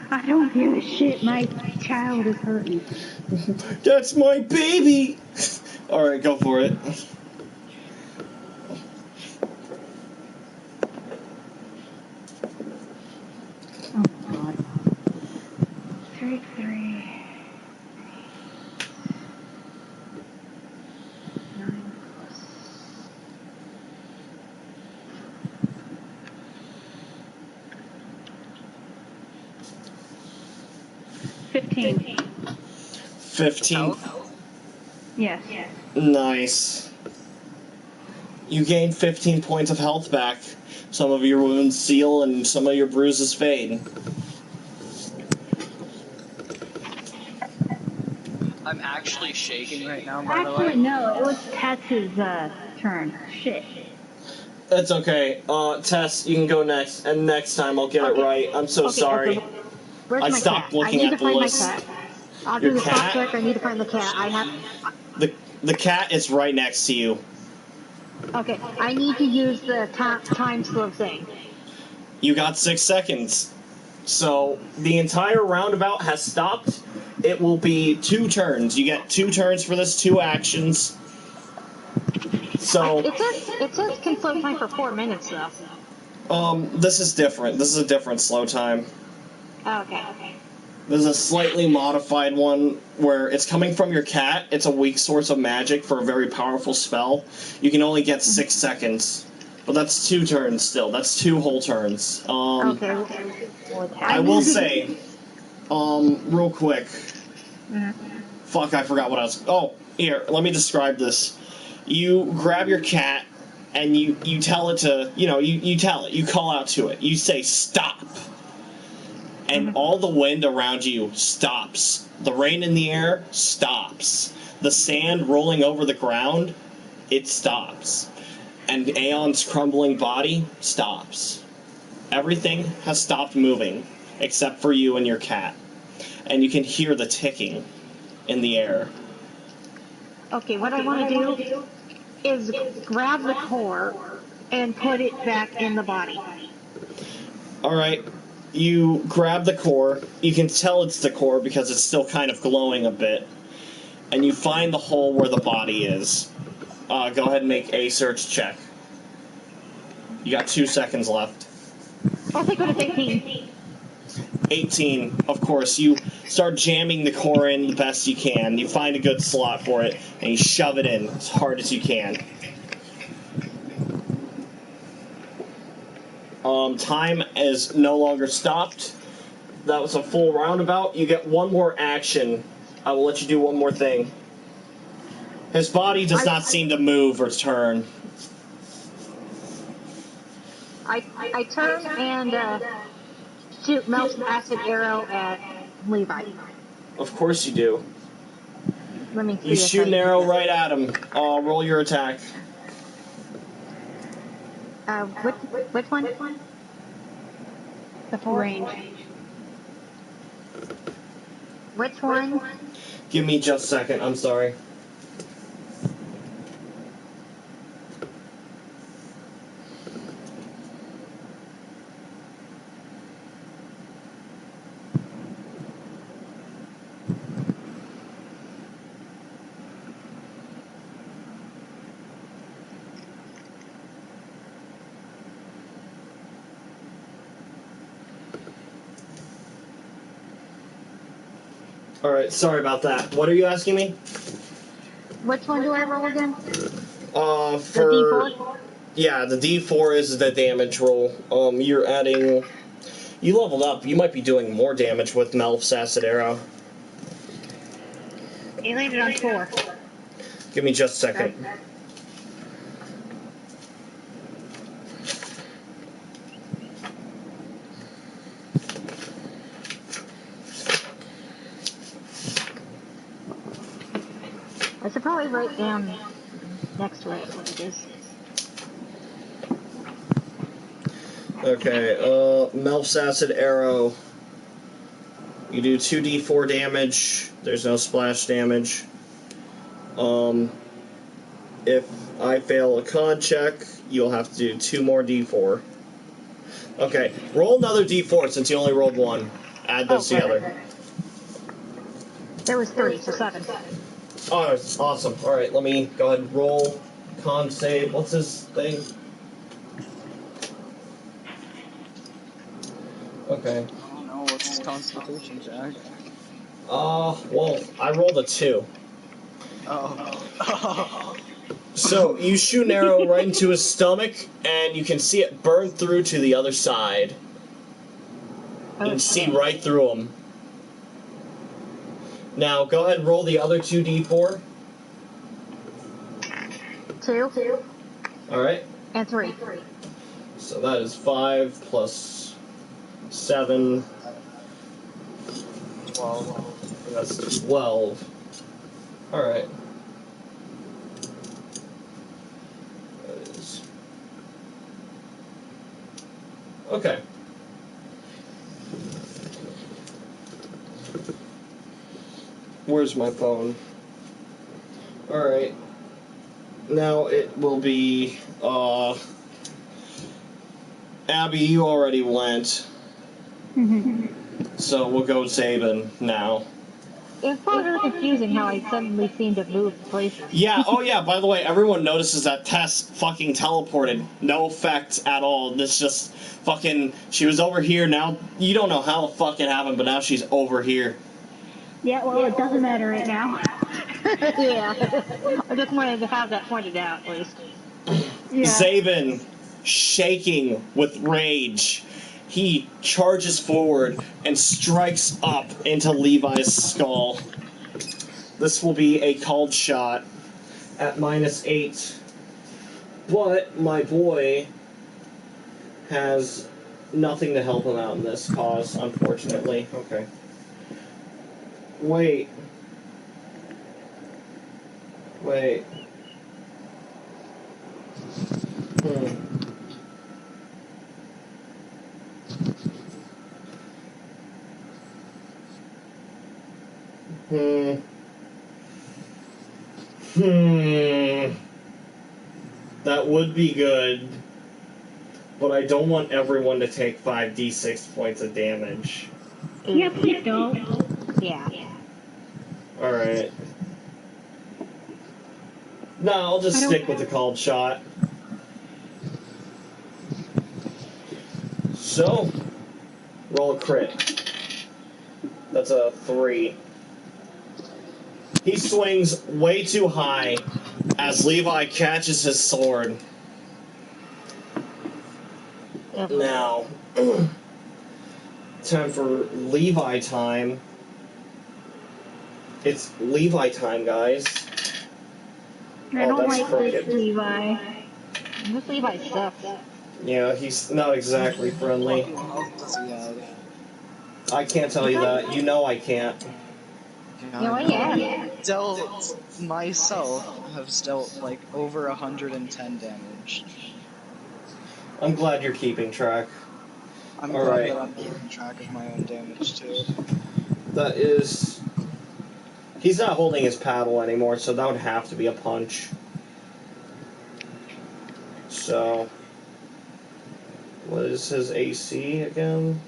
I don't give a shit. My child is hurting. That's my baby! Alright, go for it. Oh God. 33. 9 plus. 15. 15. Yes. Nice. You gain 15 points of health back. Some of your wounds heal and some of your bruises fade. I'm actually shaking right now, by the Actually, way. no. It was Tess's turn. Shit. That's okay. Tess, you can go next, and next time I'll get it right. I'm so sorry. Okay. Where's I my stopped cat? looking I need at to the find list. my cat. I'll Your do the cat? stop click. I need to find the cat. I have. The cat is right next to you. Okay. I need to use the time slow thing. You got 6 seconds. So the entire roundabout has stopped. It will be 2 turns. You get 2 turns for this, 2 actions. So It says can slow time for 4 minutes though. this is different. This is a different slow time. Okay. There's a slightly modified one where it's coming from your cat. It's a weak source of magic for a very powerful spell. You can only get 6 seconds. But that's 2 turns still. That's 2 whole turns. Okay. I will say, real quick. Fuck, I forgot what I was... Oh, here, let me describe this. You grab your cat, and you tell it to... you tell it. You call out to it. You say, stop. And all the wind around you stops. The rain in the air stops. The sand rolling over the ground, it stops. And Aeon's crumbling body stops. Everything has stopped moving, except for you and your cat. And you can hear the ticking in the air. Okay, what I want to do is grab the core and put it back in the body. Alright. You grab the core. You can tell it's the core because it's still kind of glowing a bit. And you find the hole where the body is. Go ahead and make a search check. You got 2 seconds left. I'll take it as 18. 18, of course. You start jamming the core in the best you can. You find a good slot for it, and you shove it in as hard as you can. Time is no longer stopped. That was a full roundabout. You get one more action. I will let you do one more thing. His body does not seem to move or turn. I turn and shoot Mel's acid arrow at Levi. Of course you do. Let me see. You shoot an arrow right at him. Roll your attack. Which one? The four? Range. Which one? Give me just a second. I'm sorry. Alright, sorry about that. What are you asking me? Which one do I roll again? For... The D4? Yeah, the D4 is the damage roll. You're adding... You leveled up. You might be doing more damage with Melf's acid arrow. He landed on 4. Give me just a second. Okay. I should probably write down next to it what it is. Okay, Melf's acid arrow. You do 2d4 damage. There's no splash damage. If I fail a con check, you'll have to do 2 more d4. Okay, roll another d4 since you only rolled 1. Add those together. There was 3, so 7. Oh, that's awesome. Alright, let me go ahead and roll. Con save. What's his thing? Okay. I don't know, what's his constitution, Jack? Well, I rolled a 2. Oh. So, you shoot an arrow right into his stomach, and you can see it burn through to the other side. You can see right through him. Now, go ahead and roll the other 2d4. 2. Alright. And 3. So that is 5 plus 7. 12. That's 12. Alright. That is... Okay. Where's my phone? Alright. Now it will be, Abby, you already went. So we'll go Saban now. It's probably really confusing how I suddenly seem to move places. Yeah, oh yeah, by the way, everyone notices that Tess fucking teleported. No effect at all. This just fucking... She was over here, now you don't know how the fuck it happened, but now she's over here. Yeah, well, it doesn't matter right now. Yeah. I just wanted to have that pointed out, at least. Yeah. Saban, shaking with rage, he charges forward and strikes up into Levi's skull. This will be a called shot at -8. But my boy has nothing to help him out in this cause, unfortunately. Okay. Wait. That would be good. But I don't want everyone to take 5d6 points of damage. Yeah, please don't. Yeah. Alright. No, I'll just stick with the called shot. So, roll a crit. That's a 3. He swings way too high as Levi catches his sword. Now, time for Levi time. It's Levi time, guys. I don't like this Levi. This Levi sucks. Yeah, he's not exactly friendly. What does he have? I can't tell you that. You know I can't. No, yeah. Dealt myself have dealt like over 110 damage. I'm glad you're keeping track. I'm All glad right. that I'm keeping track of my own damage too. That is... He's not holding his paddle anymore, so that would have to be a punch. So... What is his AC again?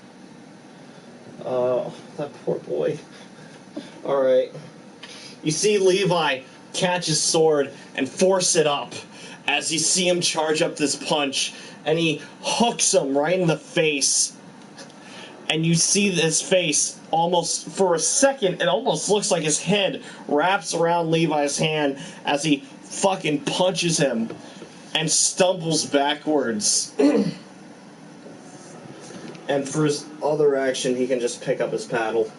That poor boy. Alright. You see Levi catch his sword and force it up as you see him charge up this punch, and he hooks him right in the face. And you see his face almost, for a second, it almost looks like his head wraps around Levi's hand as he fucking punches him and stumbles backwards. And for his other action, he can just pick up his paddle.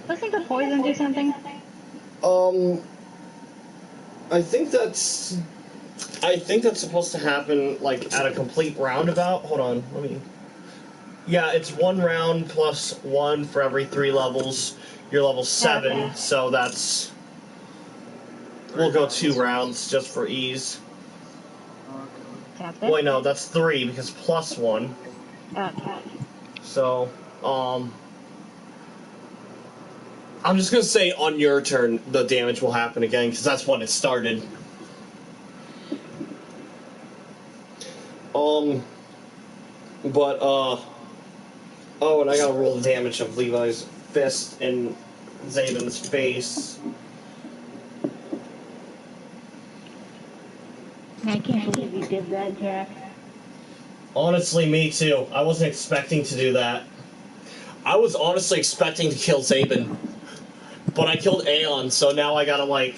Doesn't the poison do something? I think that's supposed to happen, like, at a complete roundabout. Hold on, let me... Yeah, it's 1 round plus 1 for every 3 levels. You're level 7, Okay. so that's... We'll go 2 rounds, just for ease. Sounds good. Wait, no, that's 3, because plus 1. Okay. So, I'm just gonna say on your turn, the damage will happen again, because that's when it started. Oh, and I gotta roll the damage of Levi's fist in Zabin's face. I can't believe you did that, Jack. Honestly, me too. I wasn't expecting to do that. I was honestly expecting to kill Zabin. But I killed Aeon, so now I gotta, like,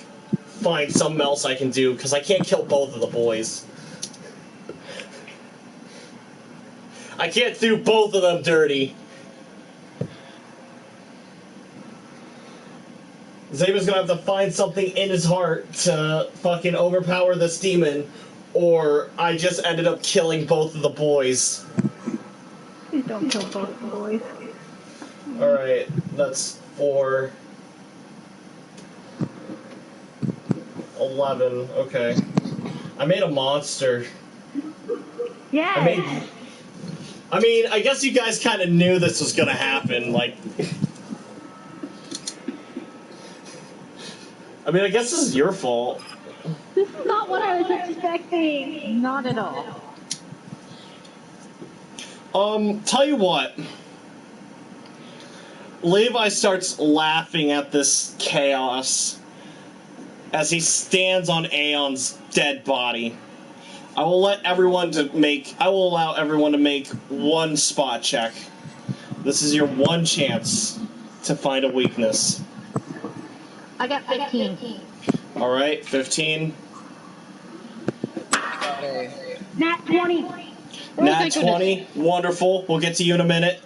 find something else I can do, because I can't kill both of the boys. I can't do both of them dirty. Zabin's gonna have to find something in his heart to fucking overpower this demon, or I just ended up killing both of the boys. Please don't kill both the boys. Alright, that's 4... 11, okay. I made a monster. Yeah. I mean, I guess you guys kind of knew this was gonna happen, like... I mean, I guess this is your fault. This is not what I was expecting. Not at all. Tell you what. Levi starts laughing at this chaos as he stands on Aeon's dead body. I will allow everyone to make 1 spot check. This is your 1 chance to find a weakness. I got 15. Alright, 15. Nat 20. Nat 20. Wonderful. We'll get to you in a minute.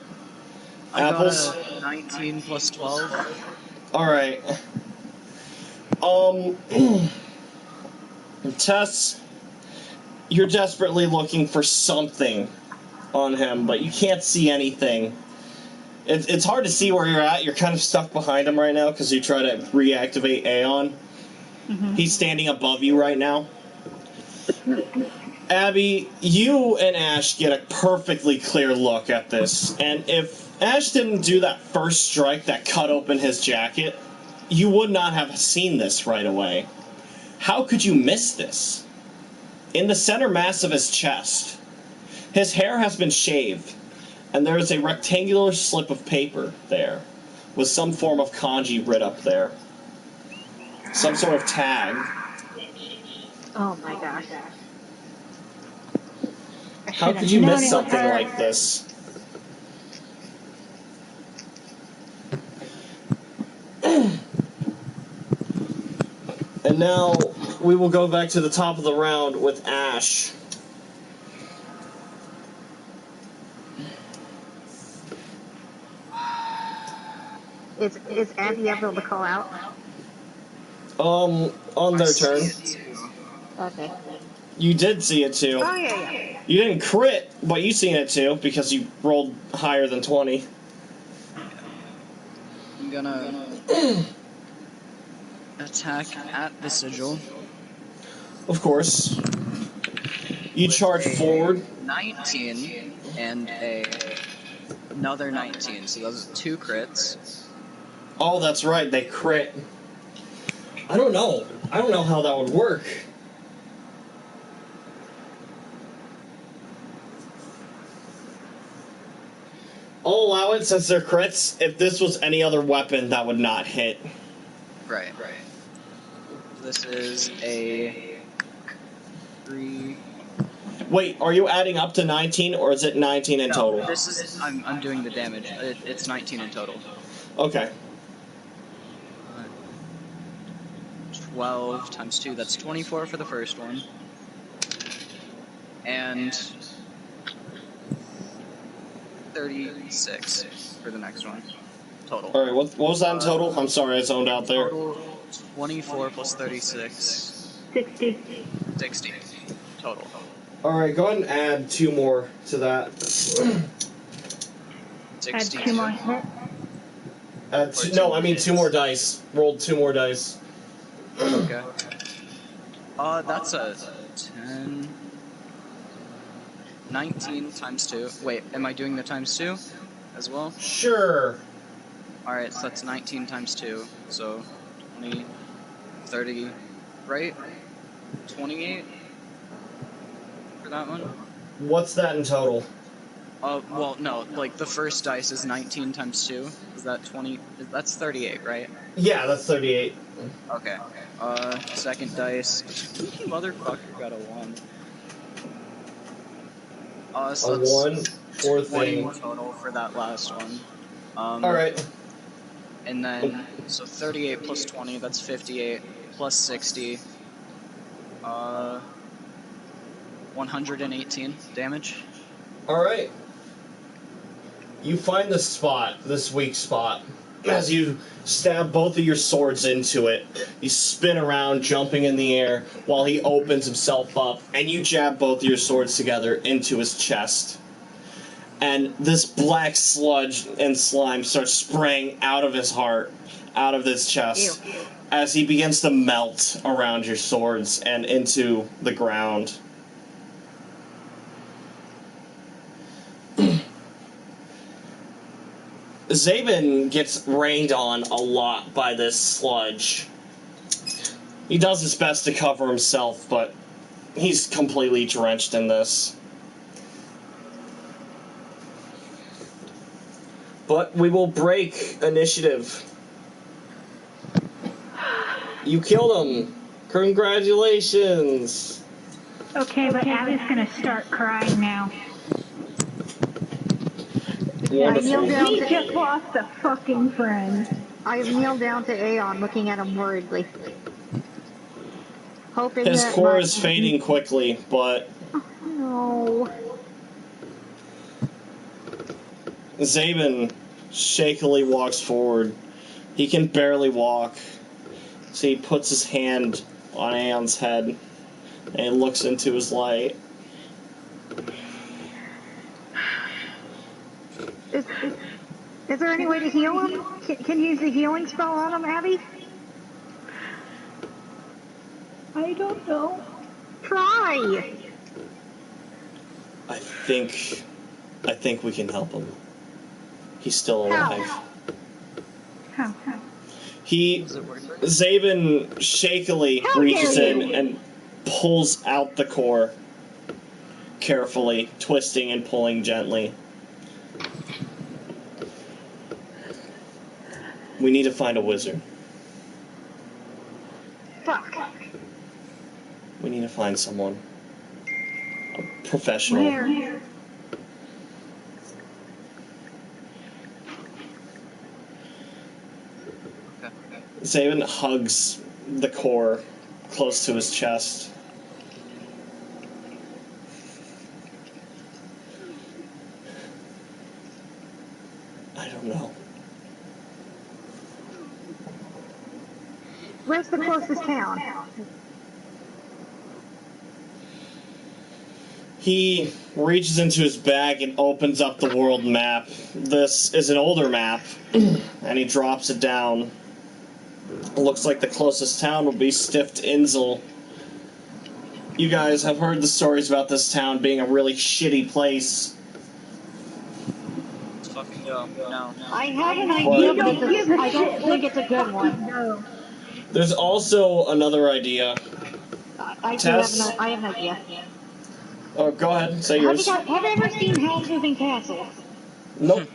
Apples. I got a 19 plus 12. Alright. Tess, you're desperately looking for something on him, but you can't see anything. It's hard to see where you're at. You're kind of stuck behind him right now because you try to reactivate Aeon. Mm-hmm. He's standing above you right now. Abby, you and Ash get a perfectly clear look at this, and if Ash didn't do that first strike that cut open his jacket, you would not have seen this right away. How could you miss this? in the center mass of his chest. His hair has been shaved, and there is a rectangular slip of paper there, with some form of kanji writ up there. Some sort of tag. Oh my gosh. How could you miss something like this? And now we will go back to the top of the round with Ash. Is Abby able to call out? On their turn. Okay. You did see it too. Oh yeah. You didn't crit, but you seen it too because you rolled higher than 20. I'm gonna attack at the sigil. Of course. You charge forward. 19 and another 19, so those are 2 crits. Oh, that's right, they crit. I don't know how that would work. I'll allow it since they're crits. If this was any other weapon, that would not hit. Right. This is a 3. Wait, are you adding up to 19, or is it 19 in total? This is I'm doing the damage. It's 19 in total. Okay. 12 times 2, that's 24 for the first one. And 36 for the next one. Total. Alright, what was that in total? I'm sorry, I zoned out there. Total 24 plus 36. 60 total. Alright, go ahead and add 2 more to that. Add 2 more hit. No, I mean 2 more dice. Rolled 2 more dice. Okay. That's a 10. 19 times 2. Wait, am I doing the times 2 as well? Sure. Alright, so that's 19 times 2. So 20, 30, right? 28 for that one? What's that in total? Well, no, like the first dice is 19 times 2. Is that 20? That's 38, right? Yeah, that's 38. Okay. Second dice. Motherfucker got a 1. So A 1 for 20 thing. total for that last one. Alright. And then, so 38 plus 20, that's 58, plus 60. 118 damage. Alright. You find the spot, this weak spot. As you stab both of your swords into it, you spin around, jumping in the air, while he opens himself up, and you jab both of your swords together into his chest. And this black sludge and slime starts spraying out of his heart, out of his chest, as he begins to melt around your swords and into the ground. Zabin gets rained on a lot by this sludge. He does his best to cover himself, but he's completely drenched in this. But we will break initiative. You killed him. Congratulations. Okay, but Abby's gonna start crying now. Wonderful. He just lost a fucking friend. I kneel down to Aeon, looking at him worriedly. Hoping His that core is fading quickly, but No. Zabin shakily walks forward. He can barely walk. So he puts his hand on Aeon's head and he looks into his light. Is there any way to heal him? Can you use the healing spell on him, Abby? I don't know. Try! I think we can help him. He's still alive. How? Zabin shakily reaches in and pulls out the core carefully, twisting and pulling gently. We need to find a wizard. Fuck. We need to find someone. A professional. Where? Zaven hugs the core close to his chest. I don't know. Where's the closest town? He reaches into his bag and opens up the world map. This is an older map, and he drops it down. It looks like the closest town will be Stift Insel. You guys have heard the stories about this town being a really shitty place. It's fucking dumb. No. I have an idea, but I don't think it's a good one. No. There's also another idea. I Tess? have an idea. Oh, go ahead, say Have yours. you ever seen House Moving Castle? Nope.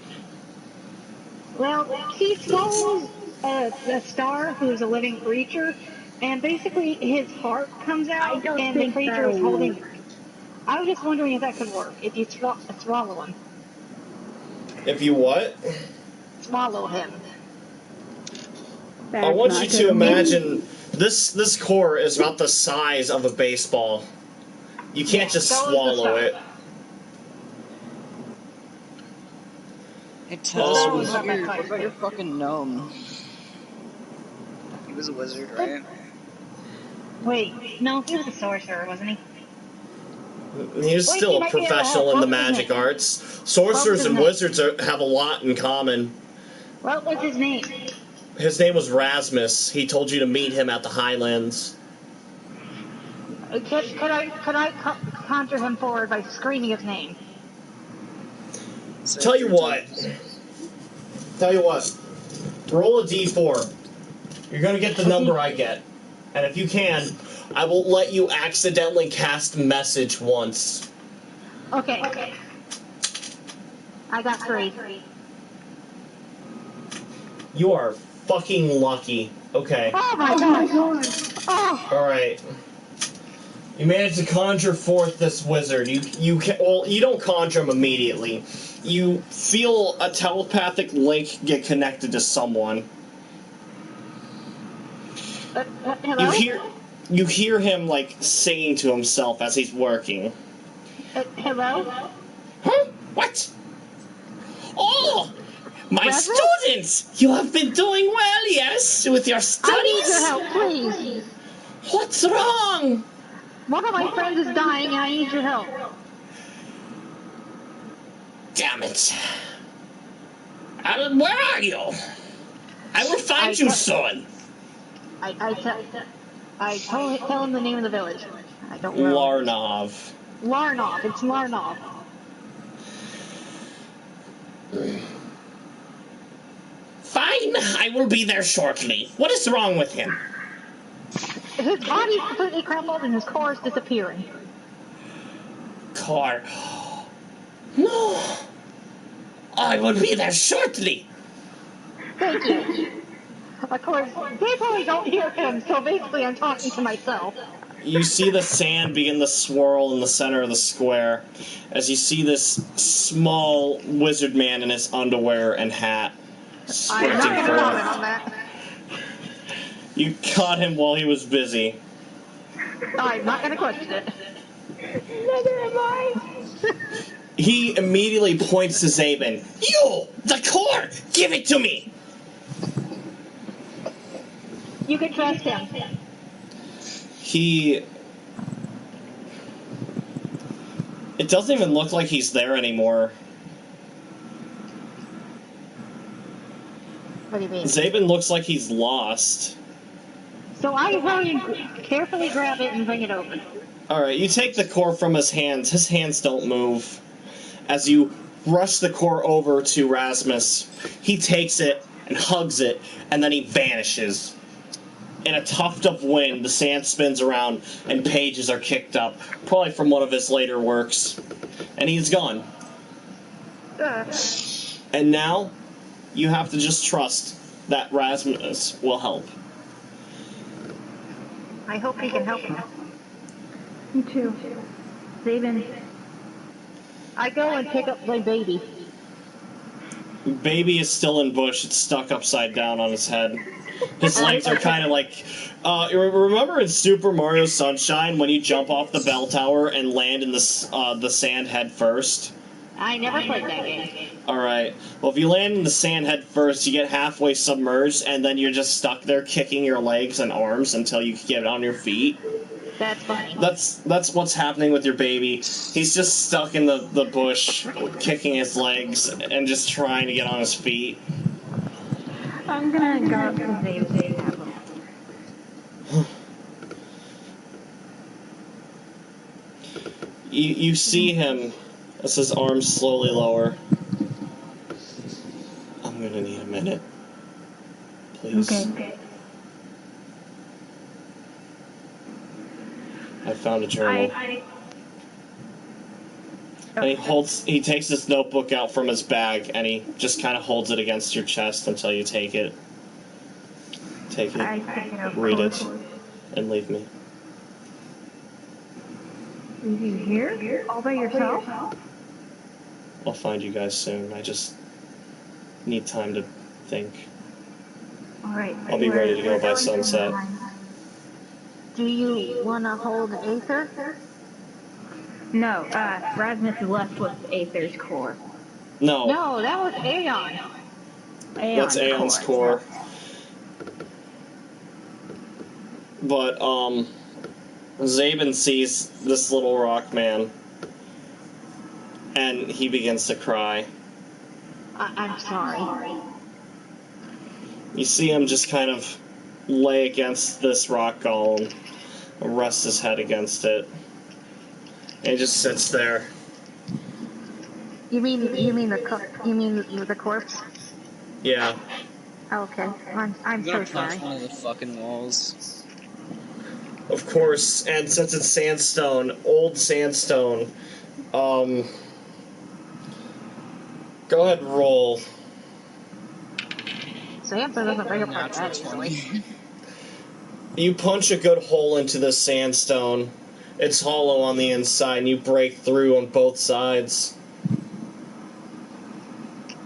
Well, he swallows a star who's a living creature, and basically his heart comes out, I don't and the think creature that'll is holding. work. I was just wondering if that could work. If you swallow him. If you what? Swallow him. I want you to imagine this core is about the size of a baseball. You can't just so is the swallow star. it. Hey, Tess, Oh. what about your fucking gnome? He was a wizard, right? Wait, no, he was a sorcerer, wasn't he? He was Wait, still he a might be professional in the what was magic his name? arts. Sorcerers and name? wizards have a lot in common. What was his name? His name was Rasmus. He told you to meet him at the Highlands. Could I conjure him forward by screaming his name? Tell you what. Roll a d4. You're going to get the number I get. And if you can, I will let you accidentally cast message once. Okay. I got 3. You are fucking lucky. Okay. Oh my gosh! Oh, Alright. You managed to conjure forth this wizard. You don't conjure him immediately. You feel a telepathic link get connected to someone. hello? You hear him like singing to himself as he's working. Hello? Huh? What? Oh! My Reverend? students! You have been doing well, yes? With your I studies? need your help, please. What's wrong? One of my friends is dying and I need your help. Damn it. Where are you? I will find you soon. I tell him the name of the village. I don't know. Larnov. Larnov. It's Larnov. Fine, I will be there shortly. What is wrong with him? His body's completely crumpled and his core is disappearing. Car. No. I will be there shortly. Thank you. Of course, they probably don't hear him, so basically I'm talking to myself. You see the sand begin to swirl in the center of the square as you see this small wizard man in his underwear and hat I'm sprinting not going to comment forth. on that. You caught him while he was busy. I'm not going to question it. Neither am I. He immediately points to Zabin. You! The core! Give it to me! You can trust him. It doesn't even look like he's there anymore. What do you mean? Zabin looks like he's lost. So I hurry and carefully grab it and bring it over. Alright, you take the core from his hands. His hands don't move. As you rush the core over to Rasmus, he takes it and hugs it, and then he vanishes. in a tuft of wind, the sand spins around and pages are kicked up, probably from one of his later works. And he's gone. And now, you have to just trust that Rasmus will help. I hope he can help me. Me too. Zaven. I go and pick up my baby. Baby is still in bush. It's stuck upside down on his head. His legs are kind of like... remember in Super Mario Sunshine when you jump off the bell tower and land in the sand head first? I never played that game. Alright. Well, if you land in the sand head first, you get halfway submerged, and then you're just stuck there kicking your legs and arms until you get on your feet. That's funny. That's what's happening with your baby. He's just stuck in the bush, kicking his legs, and just trying to get on his feet. I'm gonna go up to Zaven. You see him as his arms slowly lower. I'm gonna need a minute. Please. Okay. I found a journal. And he takes this notebook out from his bag and he just kind of holds it against your chest until you take it. Take it, read it, and leave me. Are you here? All by yourself? I'll find you guys soon. I just need time to think. Alright. I'll be ready to go by sunset. Do you want to hold Aether? No, Rasmus is left with Aether's core. No. No, that was Aeon. That's Aeon's core. But, Zaben sees this little rock man, and he begins to cry. I'm sorry. You see him just kind of lay against this rock golem, rest his head against it, and he just sits there. You mean the corpse? Yeah. Okay, I'm so sorry. One of the fucking walls. Of course, and since it's sandstone, old sandstone, go ahead and roll. Sam doesn't bring apart that easily. You punch a good hole into the sandstone. It's hollow on the inside, and you break through on both sides.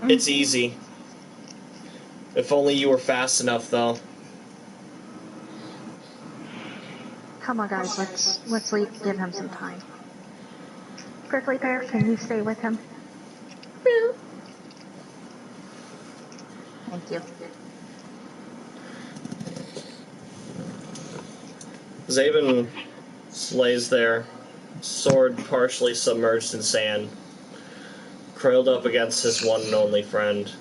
It's easy. If only you were fast enough, though. Come on, guys, let's give him some time. Prickly Pear, can you stay with him? Thank you. Zaben lays there, sword partially submerged in sand, curled up against his one and only friend.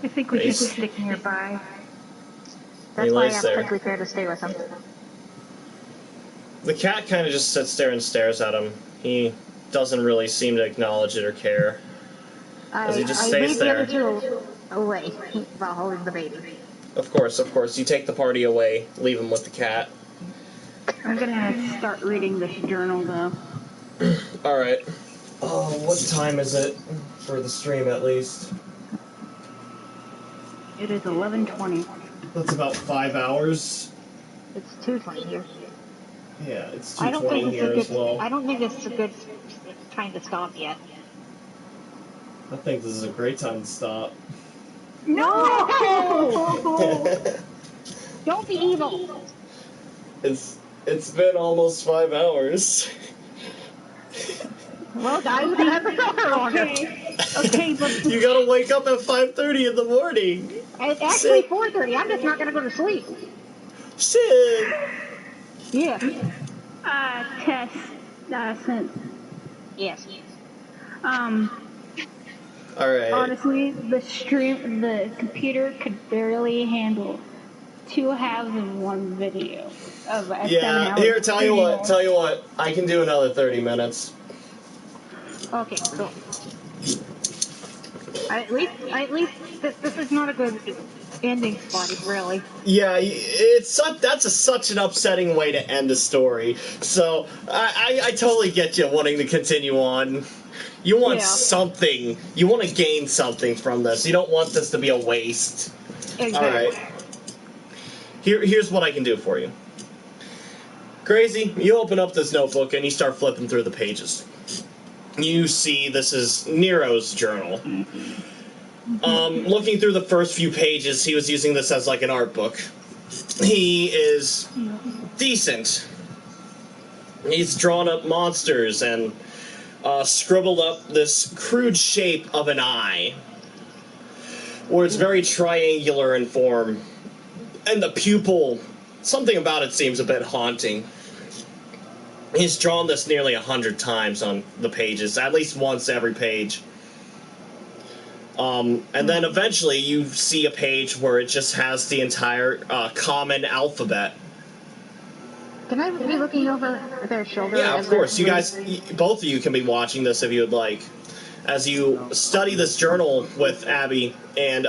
I think we should stick nearby. That's why I asked Prickly Pear to stay with him. The cat kind of just sits there and stares at him. He doesn't really seem to acknowledge it or care. As he just stays there. I leave the other two away while holding the baby. Of course. You take the party away, leave him with the cat. I'm gonna start reading this journal, though. Alright. What time is it? For the stream, at least. It is 11:20. That's about 5 hours. It's 2:20 here. Yeah, it's 2:20 here as well. I don't think it's a good time to stop yet. I think this is a great time to stop. No! Don't be evil. It's been almost 5 hours. Well, guys, we have to go longer. Okay, but You gotta wake up at 5:30 in the morning. It's actually 4:30. I'm just not gonna go to sleep. Shit. Yeah. Tess, synth. Yes. Alright. Honestly, the computer could barely handle 2 halves of one video of a 7-hour Here, tell you video. what, I can do another 30 minutes. Okay, cool. I at least this is not a good ending spot, really. Yeah, that's such an upsetting way to end a story. So I totally get you wanting to continue on. You want something. You want to gain something from this. You don't want this to be a waste. Exactly. All right. Here's what I can do for you. Crazy, you open up this notebook and you start flipping through the pages. You see this is Nero's journal. Looking through the first few pages, he was using this as like an art book. He is decent. He's drawn up monsters and scribbled up this crude shape of an eye, where it's very triangular in form, and the pupil, something about it seems a bit haunting. He's drawn this nearly 100 times on the pages, at least once every page. And then eventually you see a page where it just has the entire common alphabet. Can I be looking over their shoulder? Yeah, of course. You guys, both of you can be watching this if you would like. As you study this journal with Abby, and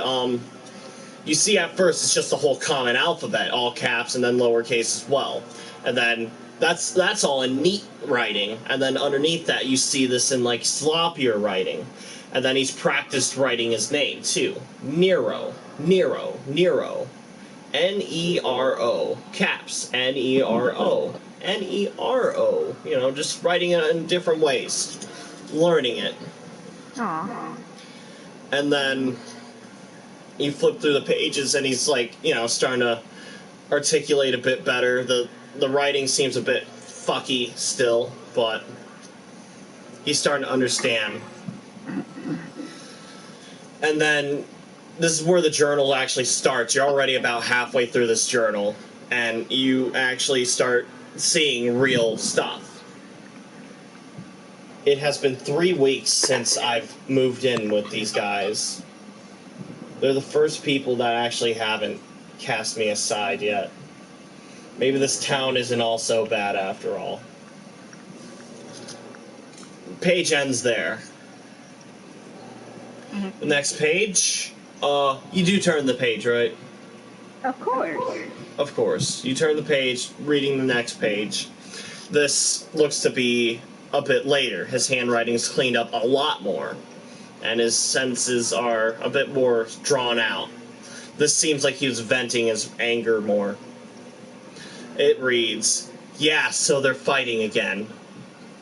you see at first it's just the whole common alphabet, all caps and then lowercase as well. And then that's all in neat writing. And then underneath that you see this in like sloppier writing. And then he's practiced writing his name too. Nero. N-E-R-O. Caps. N-E-R-O. N-E-R-O. You know, just writing it in different ways. Learning it. Aww. And then you flip through the pages and he's like, you know, starting to articulate a bit better. The writing seems a bit fucky still, but he's starting to understand. And then this is where the journal actually starts. You're already about halfway through this journal, and you actually start seeing real stuff. It has been 3 weeks since I've moved in with these guys. They're the first people that actually haven't cast me aside yet. Maybe this town isn't all so bad after all. Page ends there. The next page, you do turn the page, right? Of course. Of course. You turn the page, reading the next page. This looks to be a bit later. His handwriting's cleaned up a lot more, and his sentences are a bit more drawn out. This seems like he was venting his anger more. It reads, "Yeah, so they're fighting again.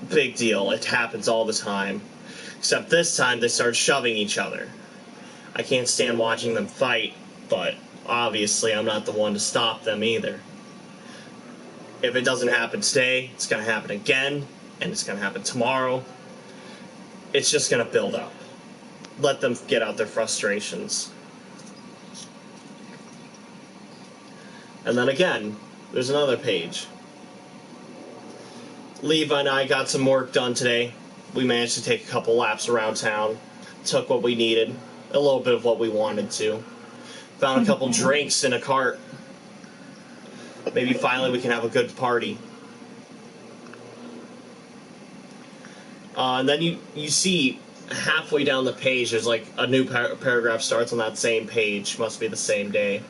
Big deal. It happens all the time. Except this time they start shoving each other. I can't stand watching them fight, but obviously I'm not the one to stop them either. If it doesn't happen today, it's going to happen again, and it's going to happen tomorrow. It's just going to build up. Let them get out their frustrations." And then again, there's another page. "Levi and I got some work done today. We managed to take a couple laps around town. Took what we needed. A little bit of what we wanted to. Found a couple drinks in a cart. Maybe finally we can have a good party." And then you see halfway down the page, there's like a new paragraph starts on that same page. Must be the same day.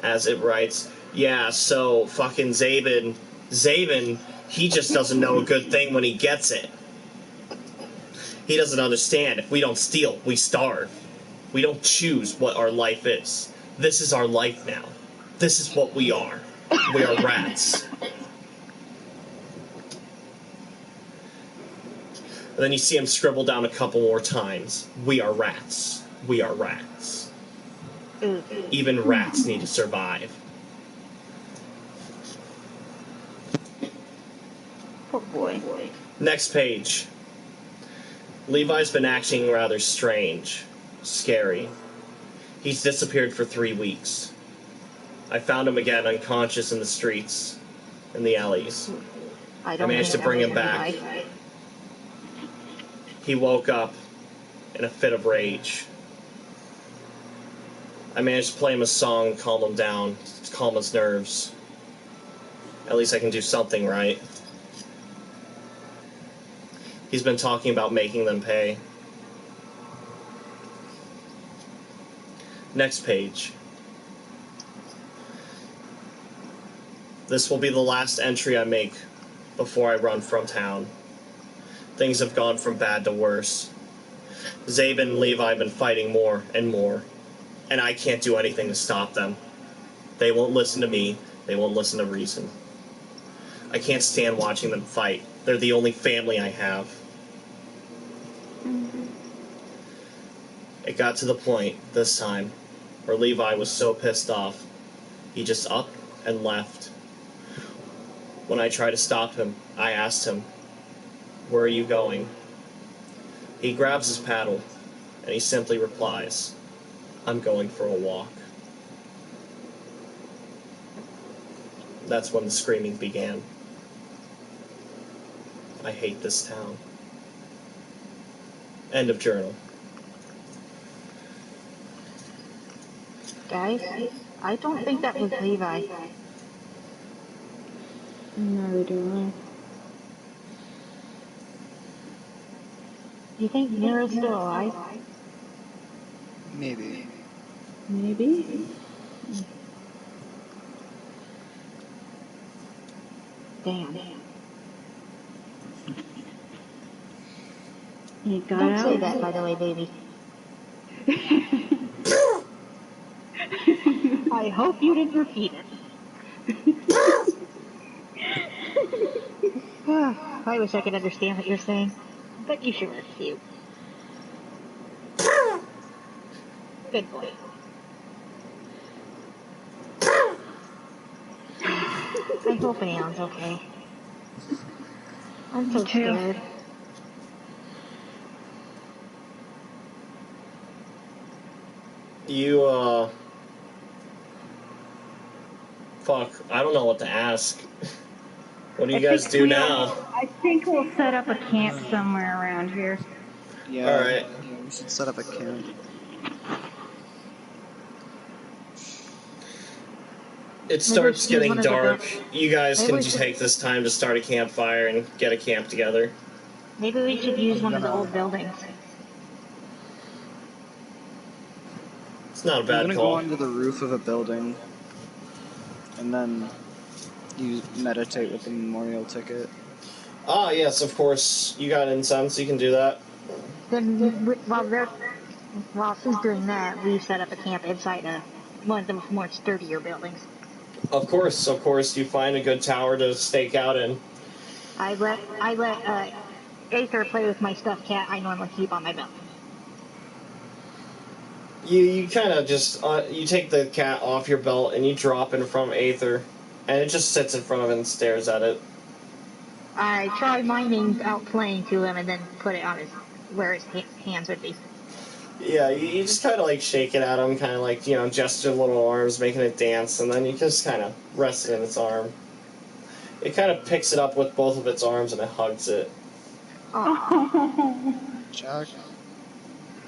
As it writes, "Yeah, so fucking Zabin, he just doesn't know a good thing when he gets it. He doesn't understand. If we don't steal, we starve. We don't choose what our life is. This is our life now. This is what we are. We are rats." And then you see him scribble down a couple more times. "We are rats. We are rats. Even rats need to survive." Oh boy. Next page. "Levi's been acting rather strange. Scary. He's disappeared for 3 weeks. I found him again unconscious in the streets, in the alleys. I managed to bring him back. He woke up in a fit of rage. I managed to play him a song, calm him down, calm his nerves. At least I can do something right. He's been talking about making them pay. Next page. This will be the last entry I make before I run from town. Things have gone from bad to worse. Zaben and Levi have been fighting more and more, and I can't do anything to stop them. They won't listen to me. They won't listen to reason. I can't stand watching them fight. They're the only family I have. It got to the point, this time, where Levi was so pissed off, he just up and left. When I tried to stop him, I asked him, "Where are you going?" He grabs his paddle, and he simply replies, "I'm going for a walk." That's when the screaming began. I hate this town. End of journal. Guys, I don't think that was Levi. Neither do Do you think Mira's still alive? Maybe. I. Maybe? Damn. He got Don't out. say that, by the way, baby. I hope you didn't repeat it. I wish I could understand what you're saying, but you sure are cute. Good boy. I hope Aeon's okay. I'm so Me too. scared. You, fuck, I don't know what to ask. What do you guys do now? I think we'll set up a camp somewhere around here. Yeah. Alright. Yeah, we should set up a camp. It starts Maybe we should use getting one of the dark. best- You guys Maybe can we just should- take this time to start a campfire and get a camp together. Maybe we should use one of the gonna- old buildings. It's not a I'm bad gonna go call. onto the roof of a building, and then you meditate with the memorial ticket. Ah, yes, of course. You got incense, you can do that. Then, while she's doing that, we set up a camp inside one of the more sturdier buildings. Of course, you find a good tower to stake out in. I let Aether play with my stuffed cat I normally keep on my belt. You kind of just, you take the cat off your belt and you drop it in front of Aether, and it just sits in front of it and stares at it. I try my name out playing to him and then put it on where his hands would be. Yeah, you just kind of like shake it at him, kind of like, gesture little arms, making it dance, and then you just kind of rest it in its arm. It kind of picks it up with both of its arms and it hugs it. Oh, Jack,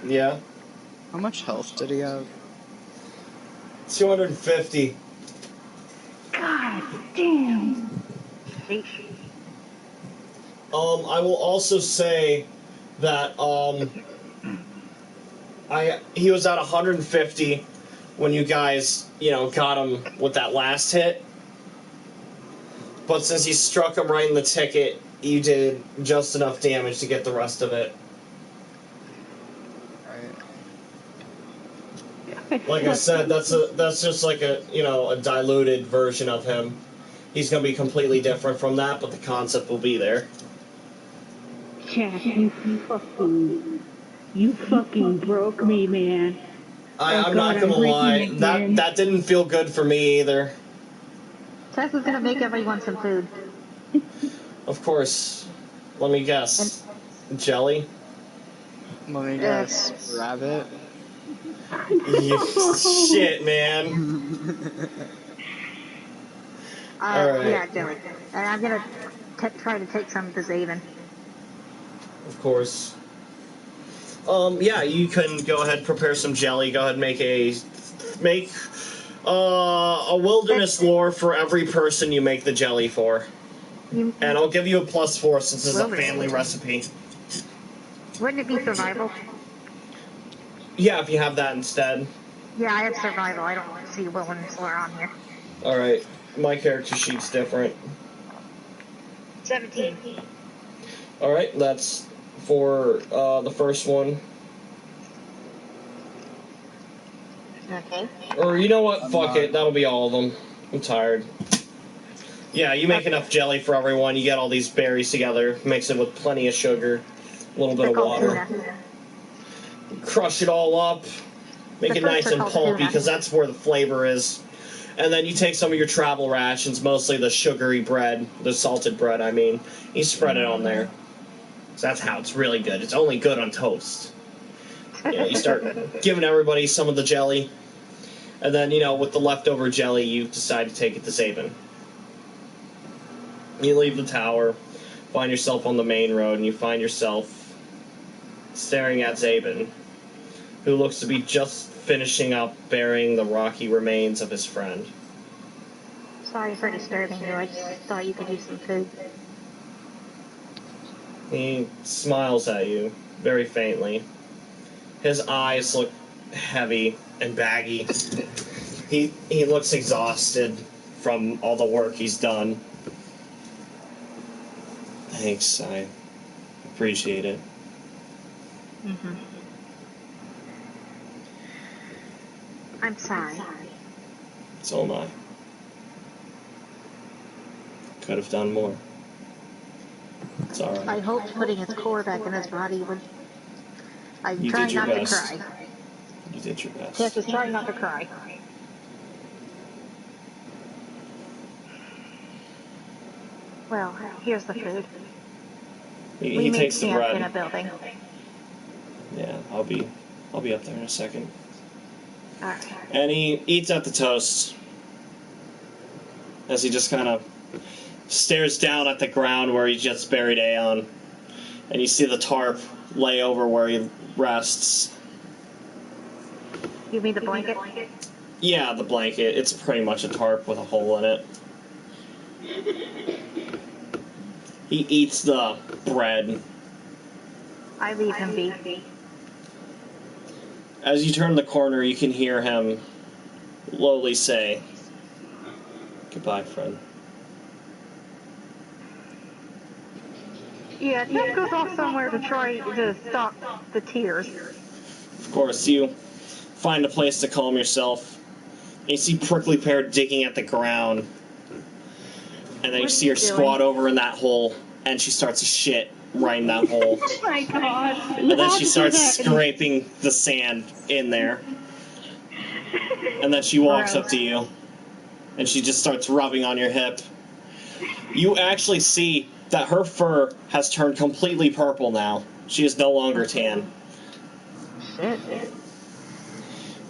Yeah? how much health did he have? 250. God damn. sheesh. I will also say that, he was at 150 when you guys, got him with that last hit. But since you struck him right in the ticket, you did just enough damage to get the rest of it. Right. Like I said, that's just like a diluted version of him. He's gonna be completely different from that, but the concept will be there. Jack, you fucking broke me, man. I'm God, not gonna I'm breaking lie, again. that didn't feel good for me either. Tess is gonna make everyone some food. Of course. Let me guess. Jelly? Let me guess. Rabbit? Shit, man. Alright. Yeah, jelly. And I'm gonna try to take some to Zaven. Of course. Yeah, you can go ahead and prepare some jelly. Go ahead and make a wilderness lore for every person you make the jelly for. And I'll give you a +4 since it's a family recipe. Wouldn't it be survival? Yeah, if you have that instead. Yeah, I have survival. I don't see will and slur on here. Alright, my character sheet's different. 17. Alright, that's for the first one. Okay. Or you know what? Fuck it. That'll be all of them. I'm tired. Yeah, you make enough jelly for everyone. You get all these berries together, mix it with plenty of sugar, a little bit of water. Crush it all up. Make it nice and pulpy because that's where the flavor is. And then you take some of your travel rations, mostly the sugary bread, the salted bread, I mean. You spread it on there. So that's how it's really good. It's only good on toast. Yeah, you start giving everybody some of the jelly. And then, you know, with the leftover jelly, you decide to take it to Zabin. You leave the tower, find yourself on the main road, and you find yourself staring at Zabin, who looks to be just finishing up burying the rocky remains of his friend. Sorry for disturbing you. I just thought you could use some food. He smiles at you, very faintly. His eyes look heavy and baggy. He looks exhausted from all the work he's done. Thanks, I appreciate it. Mm-hmm. I'm sorry. So am I. Could have done more. It's alright. I hoped putting its core back in his body would... I'm You trying did your not best. to cry. You did your best. Tess is trying not to cry. Well, here's the food. He takes the camp bread. in a building. Yeah, I'll be up there in a second. Alright. And he eats at the toast as he just kind of stares down at the ground where he just buried Aeon. And you see the tarp lay over where he rests. You mean the blanket? Yeah, the blanket. It's pretty much a tarp with a hole in it. He eats the bread. I leave him be. As you turn the corner, you can hear him lowly say, "Goodbye, friend." Yeah, Tess goes off somewhere to try to stop the tears. Of course, you find a place to calm yourself. And you see Prickly Pear digging at the ground. And then you see her squat over in that hole, and she starts to shit right in that hole. Oh my god. And then she starts scraping the sand in there. And then she walks up to you, and she just starts rubbing on your hip. You actually see that her fur has turned completely purple now. She is no longer tan. Shit.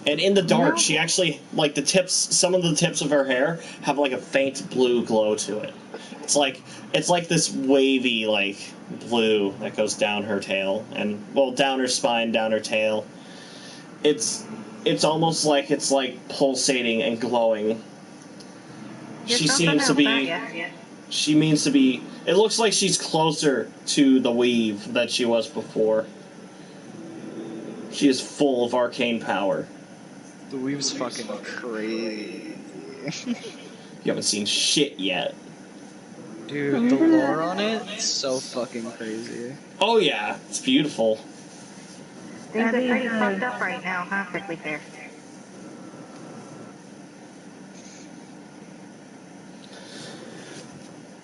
And in the dark, she actually, like, some of the tips of her hair have, like, a faint blue glow to it. It's like this wavy, like, blue that goes down her tail. And, well, down her spine, down her tail. It's almost like it's, like, pulsating and glowing. She seems to be... She means to be... It looks like she's closer to the weave than she was before. She is full of arcane power. The weave's fucking crazy. You haven't seen shit yet. Dude, the lore on it's so fucking crazy. Oh yeah, it's beautiful. Things are pretty fucked up right now, huh, Prickly Pear?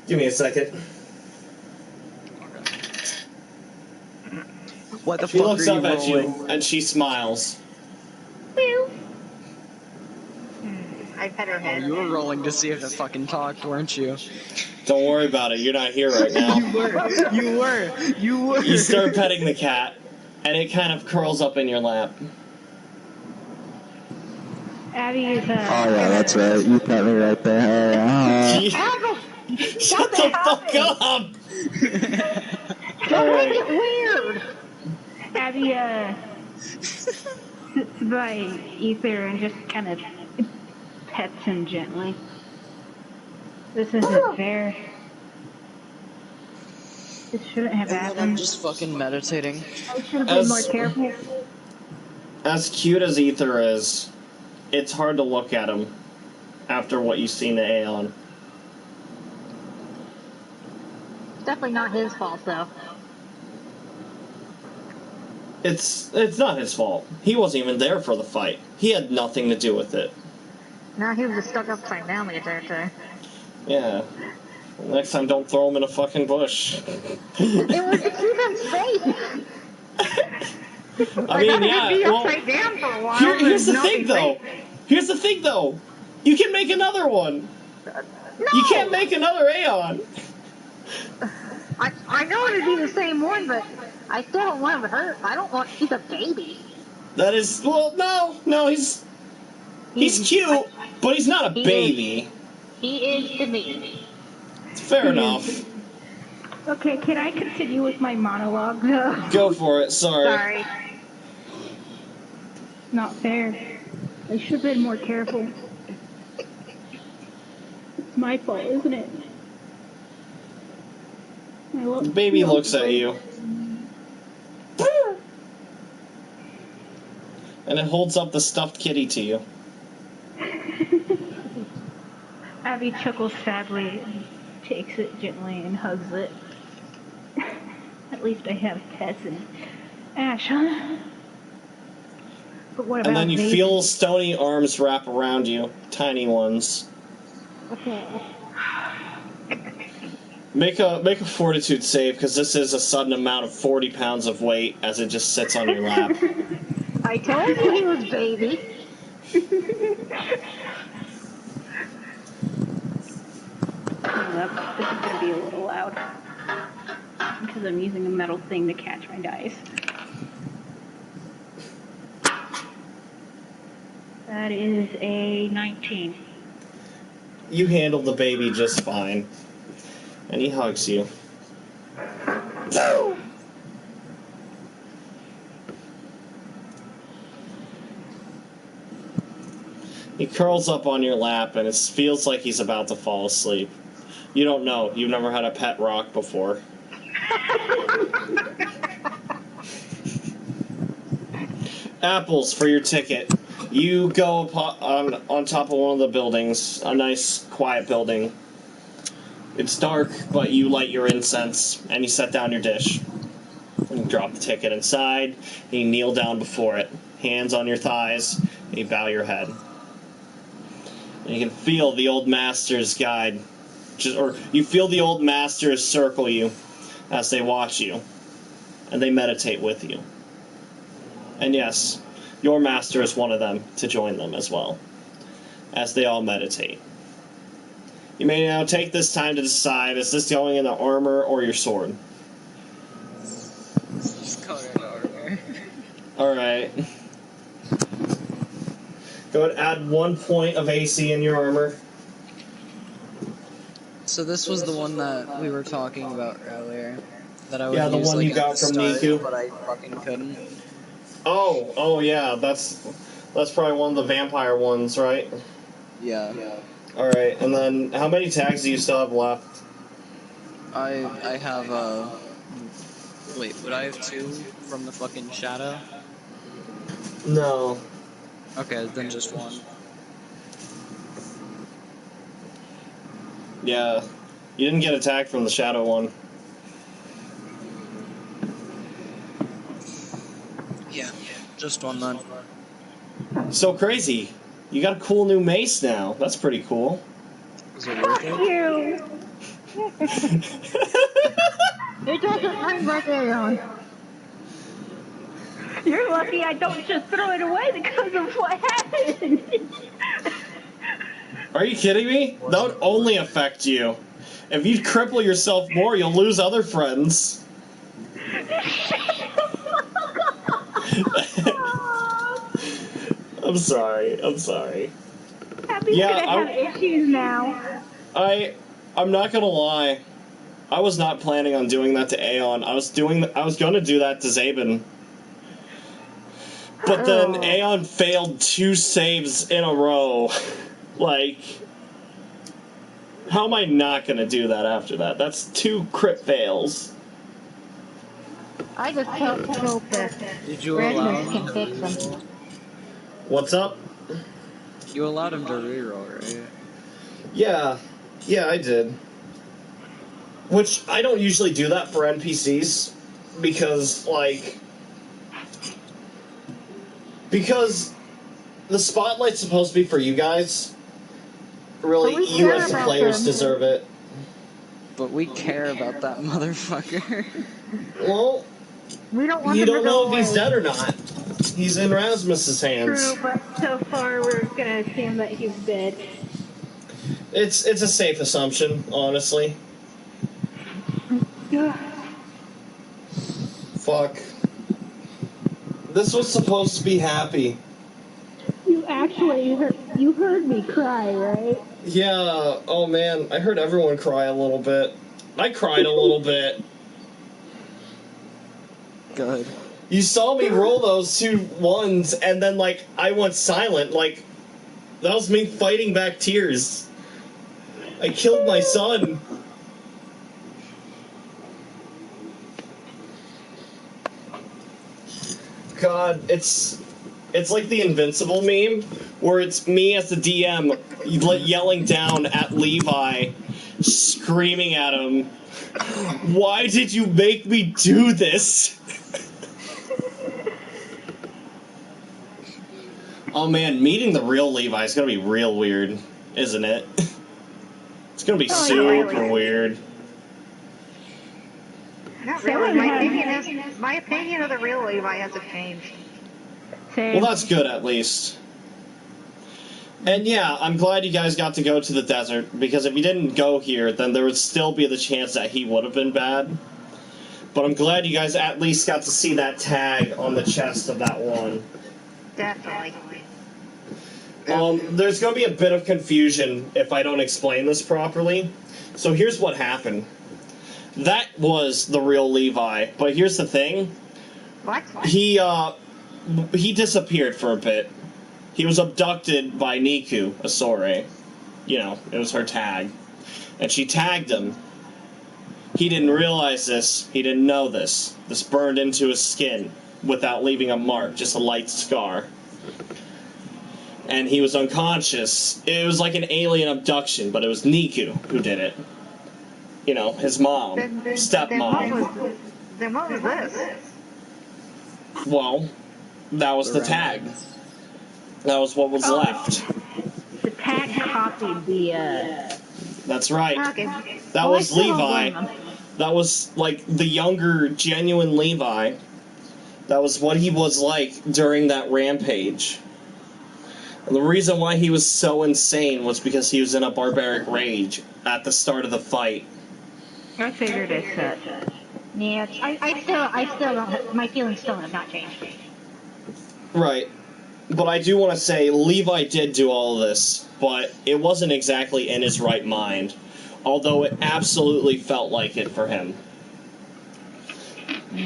Give me a second. What the She fuck looks are up you at rolling? you, and she smiles. I pet her head. You were rolling to see if it fucking talked, weren't you? Don't worry about it, you're not here right now. You were. You start petting the cat, and it kind of curls up in your lap. Abby is Oh yeah, that's right. You pet me right there. Shut the fuck up! Don't make it weird! Abby sits by Ether and just kind of pets him gently. This isn't fair. This shouldn't have And then I'm happened. just fucking meditating. I should have been more careful. As cute as Ether is, it's hard to look at him after what you've seen at Aeon. Definitely not his fault, though. It's not his fault. He wasn't even there for the fight. He had nothing to do with it. Now he was just stuck upside down the entire time. Yeah. Next time, don't throw him in a fucking bush. It's even safe. I mean, yeah. Be Well, upside down for a while. here's the and not thing, be though. safe. Here's the thing, though. You can make another one. No. You can't make another Aeon. I know it'd be the same one, but I still don't want him to hurt. I don't want. He's a baby. That is, well, no, he's cute, but he's not a baby. He is to me. Fair enough. Okay, can I continue with my monologue, though? Go for it. Sorry. Not fair. I should have been more careful. It's my fault, isn't it? The baby looks at you. And it holds up the stuffed kitty to you. Abby chuckles sadly and takes it gently and hugs it. At least I have Tess and Ash, huh? But what about And then you Baby? feel stony arms wrap around you. Tiny ones. Okay. Make a fortitude save, because this is a sudden amount of 40 pounds of weight as it just sits on your lap. I told you he was baby. This is going to be a little loud. Because I'm using a metal thing to catch my dice. That is a 19. You handle the baby just fine. And he hugs you. He curls up on your lap and it feels like he's about to fall asleep. You don't know. You've never had a pet rock before. Apples for your ticket. You go on top of one of the buildings, a nice, quiet building. It's dark, but you light your incense, and you set down your dish. And you drop the ticket inside, and you kneel down before it. Hands on your thighs, and you bow your head. And you can feel the old master's guide, or you feel the old masters circle you as they watch you, and they meditate with you. And yes, your master is one of them to join them as well, as they all meditate. You may now take this time to decide, is this going in the armor or your sword? Just call it armor. Alright. Go ahead and add 1 point of AC in your armor. So this was the one that we were talking about earlier. That I would Yeah, the use, one like, you at got the from start, Niku. but I fucking couldn't. Oh yeah, that's probably one of the vampire ones, right? Yeah. Alright, and then how many tags do you still have left? I have wait, would I have 2 from the fucking shadow? No. Okay, then just 1. Yeah. You didn't get attacked from the shadow one. Yeah, just 1 then. So crazy. You got a cool new mace now. That's pretty cool. Is it worth it? You! It doesn't ring like Aeon. You're lucky I don't just throw it away because of what happened. Are you kidding me? That would only affect you. If you cripple yourself more, you'll lose other friends. I'm sorry. Happy's Yeah, gonna have issues now. I'm not gonna lie. I was not planning on doing that to Aeon. I was gonna do that to Zabin. But then Aeon failed 2 saves in a row. Like, how am I not gonna do that after that? That's 2 crit fails. I just hope that Did you allow Christmas can fix them. What's up? You allowed him to reroll, right? Yeah, I did. Which, I don't usually do that for NPCs, because, like... Because the spotlight's supposed to be for you guys. Really, we you care as the about players them. deserve it. But we care about that motherfucker. Well, We don't want you him to don't go know if he's away. dead or not. He's in Rasmus's hands. True, but so far we're gonna assume that he's dead. It's a safe assumption, honestly. Fuck. This was supposed to be happy. You actually heard me cry, right? Yeah, oh man, I heard everyone cry a little bit. I cried a little bit. Good. You saw me roll those 2 1s, and then, like, I went silent. Like, that was me fighting back tears. I killed my son. God, it's like the Invincible meme, where it's me as the DM yelling down at Levi, screaming at him, "Why did you make me do this?" Oh man, meeting the real Levi is gonna be real weird, isn't it? It's gonna be super weird. Not really. My opinion of the real Levi hasn't changed. Same. Well, that's good at least. And yeah, I'm glad you guys got to go to the desert, because if you didn't go here, then there would still be the chance that he would have been bad. But I'm glad you guys at least got to see that tag on the chest of that one. Definitely. There's going to be a bit of confusion if I don't explain this properly. So here's what happened. That was the real Levi, but here's the thing. What? He disappeared for a bit. He was abducted by Niku, Asore. You know, it was her tag. And she tagged him. He didn't realize this. He didn't know this. This burned into his skin without leaving a mark, just a light scar. And he was unconscious. It was like an alien abduction, but it was Niku who did it. You know, his mom. Stepmom. Then what was this? Well, that was the tag. That was what was left. The tag copied the. That's right. Okay. That Well, was I still don't Levi. blame him. That was, like, the younger, genuine Levi. That was what he was like during that rampage. And the reason why he was so insane was because he was in a barbaric rage at the start of the fight. I figured as such. Yeah, I still don't. My feelings still have not changed. Right. But I do want to say, Levi did do all of this, but it wasn't exactly in his right mind. Although it absolutely felt like it for him.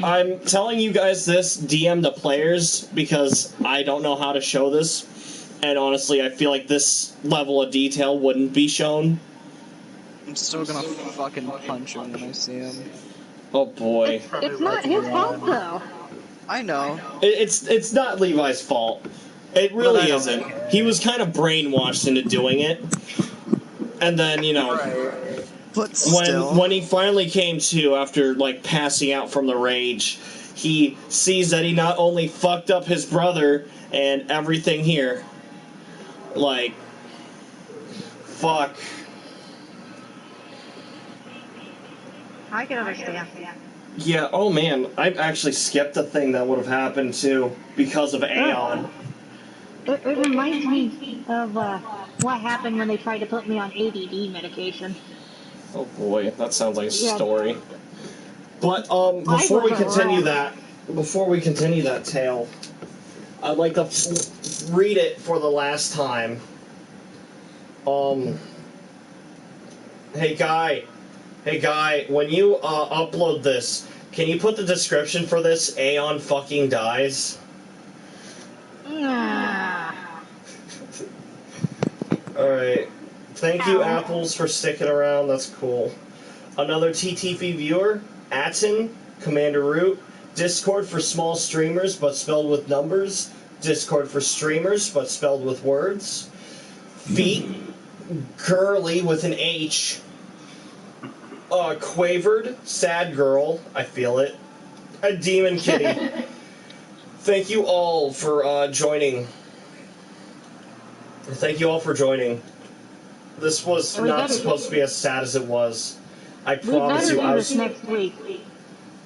I'm telling you guys this, DM the players, because I don't know how to show this. And honestly, I feel like this level of detail wouldn't be shown. I'm still gonna fucking punch him when I see him. Oh boy. It's not his fault though. I know. It's not Levi's fault. It really But isn't. He was kind of brainwashed into doing it. And then, you know, Right. But still. when he finally came to after, like, passing out from the rage, he sees that he not only fucked up his brother and everything here, like, fuck. I can understand. Yeah, oh man, I actually skipped a thing that would have happened too, because of Aeon. It reminds me of what happened when they tried to put me on ADD medication. Oh boy, that sounds like a Yeah. story. But before we continue that tale, I'd like to read it for the last time. Hey guy, when you upload this, can you put the description for this? Aeon fucking dies. Alright. Thank you, Apples, for sticking around. That's cool. Another TTV viewer, Atten, Commander Root, Discord for small streamers but spelled with numbers, Discord for streamers but spelled with words, feet, girly with an H, quavered, sad girl, I feel it, a demon kitty. Thank you all for joining. Thank you all for joining. This was not supposed to be as sad as it was. I promise you, next week.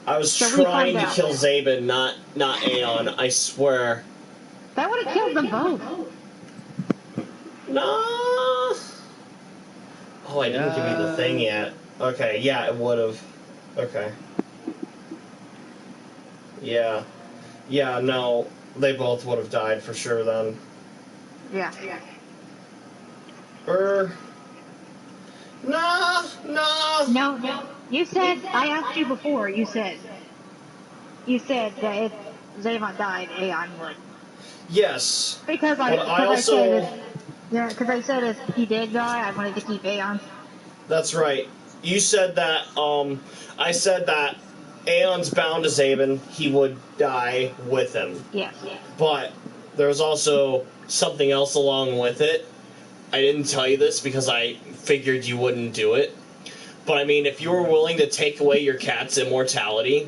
I was trying to kill Zabin, not Aeon, I swear. That would have killed them both. No. Oh, I didn't give you the thing yet. Okay, yeah, it would have. Okay. Yeah. Yeah, no. They both would have died for sure then. Yeah. No. You said, I asked you before, you said that if Zavon died, Aeon would. Yes. Because I said if he did die, I wanted to keep Aeon. That's right. You said that, I said that Aeon's bound to Zabin, he would die with him. Yes. But there's also something else along with it. I didn't tell you this because I figured you wouldn't do it. But I mean, if you were willing to take away your cat's immortality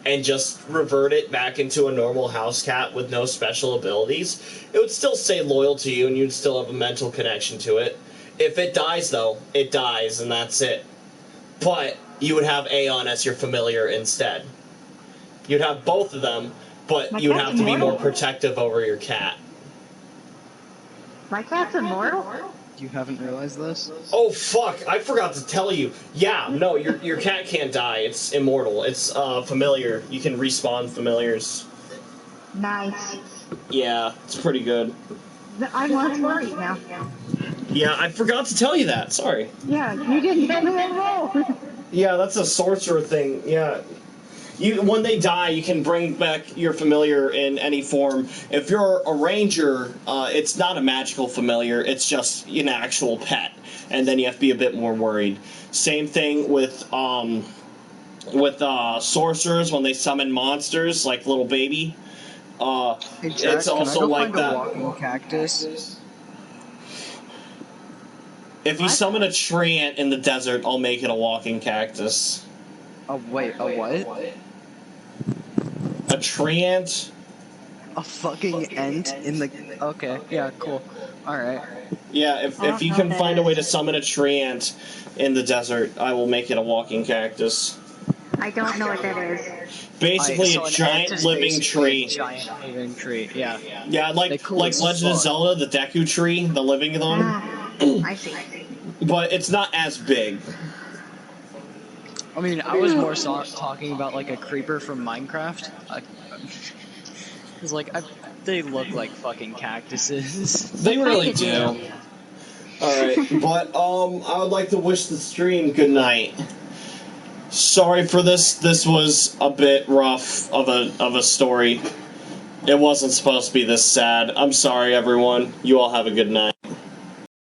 and just revert it back into a normal house cat with no special abilities, it would still stay loyal to you and you'd still have a mental connection to it. If it dies, though, it dies and that's it. But you would have Aeon as your familiar instead. You'd have both of them, but you'd have to be more protective over your cat. My cat's immortal? You haven't realized this? Oh, fuck. I forgot to tell you. Yeah, no, your cat can't die. It's immortal. It's familiar. You can respawn familiars. Nice. Yeah, it's pretty good. I'm less worried now. Yeah, I forgot to tell you that. Sorry. Yeah, you didn't tell me that roll. Yeah, that's a sorcerer thing. Yeah. When they die, you can bring back your familiar in any form. If you're a ranger, it's not a magical familiar, it's just an actual pet. And then you have to be a bit more worried. Same thing with sorcerers when they summon monsters, like little baby. Hey Jack, it's also like that. A walking cactus? If you summon a tree ant in the desert, I'll make it a walking cactus. Oh, wait, a what? A tree ant? A fucking ant in the... Okay, yeah, cool. Alright. Yeah, if you can find a way to summon a tree ant in the desert, I will make it a walking cactus. I don't know what that is. Basically, so a giant living tree. A giant living tree, yeah. Yeah, like Legend of Zelda, the Deku tree, the living one. I see. But it's not as big. I mean, I was more talking about like a creeper from Minecraft. Because they look like fucking cactuses. They really do. Alright, but I would like to wish the stream good night. Sorry for this. This was a bit rough of a story. It wasn't supposed to be this sad. I'm sorry, everyone. You all have a good night.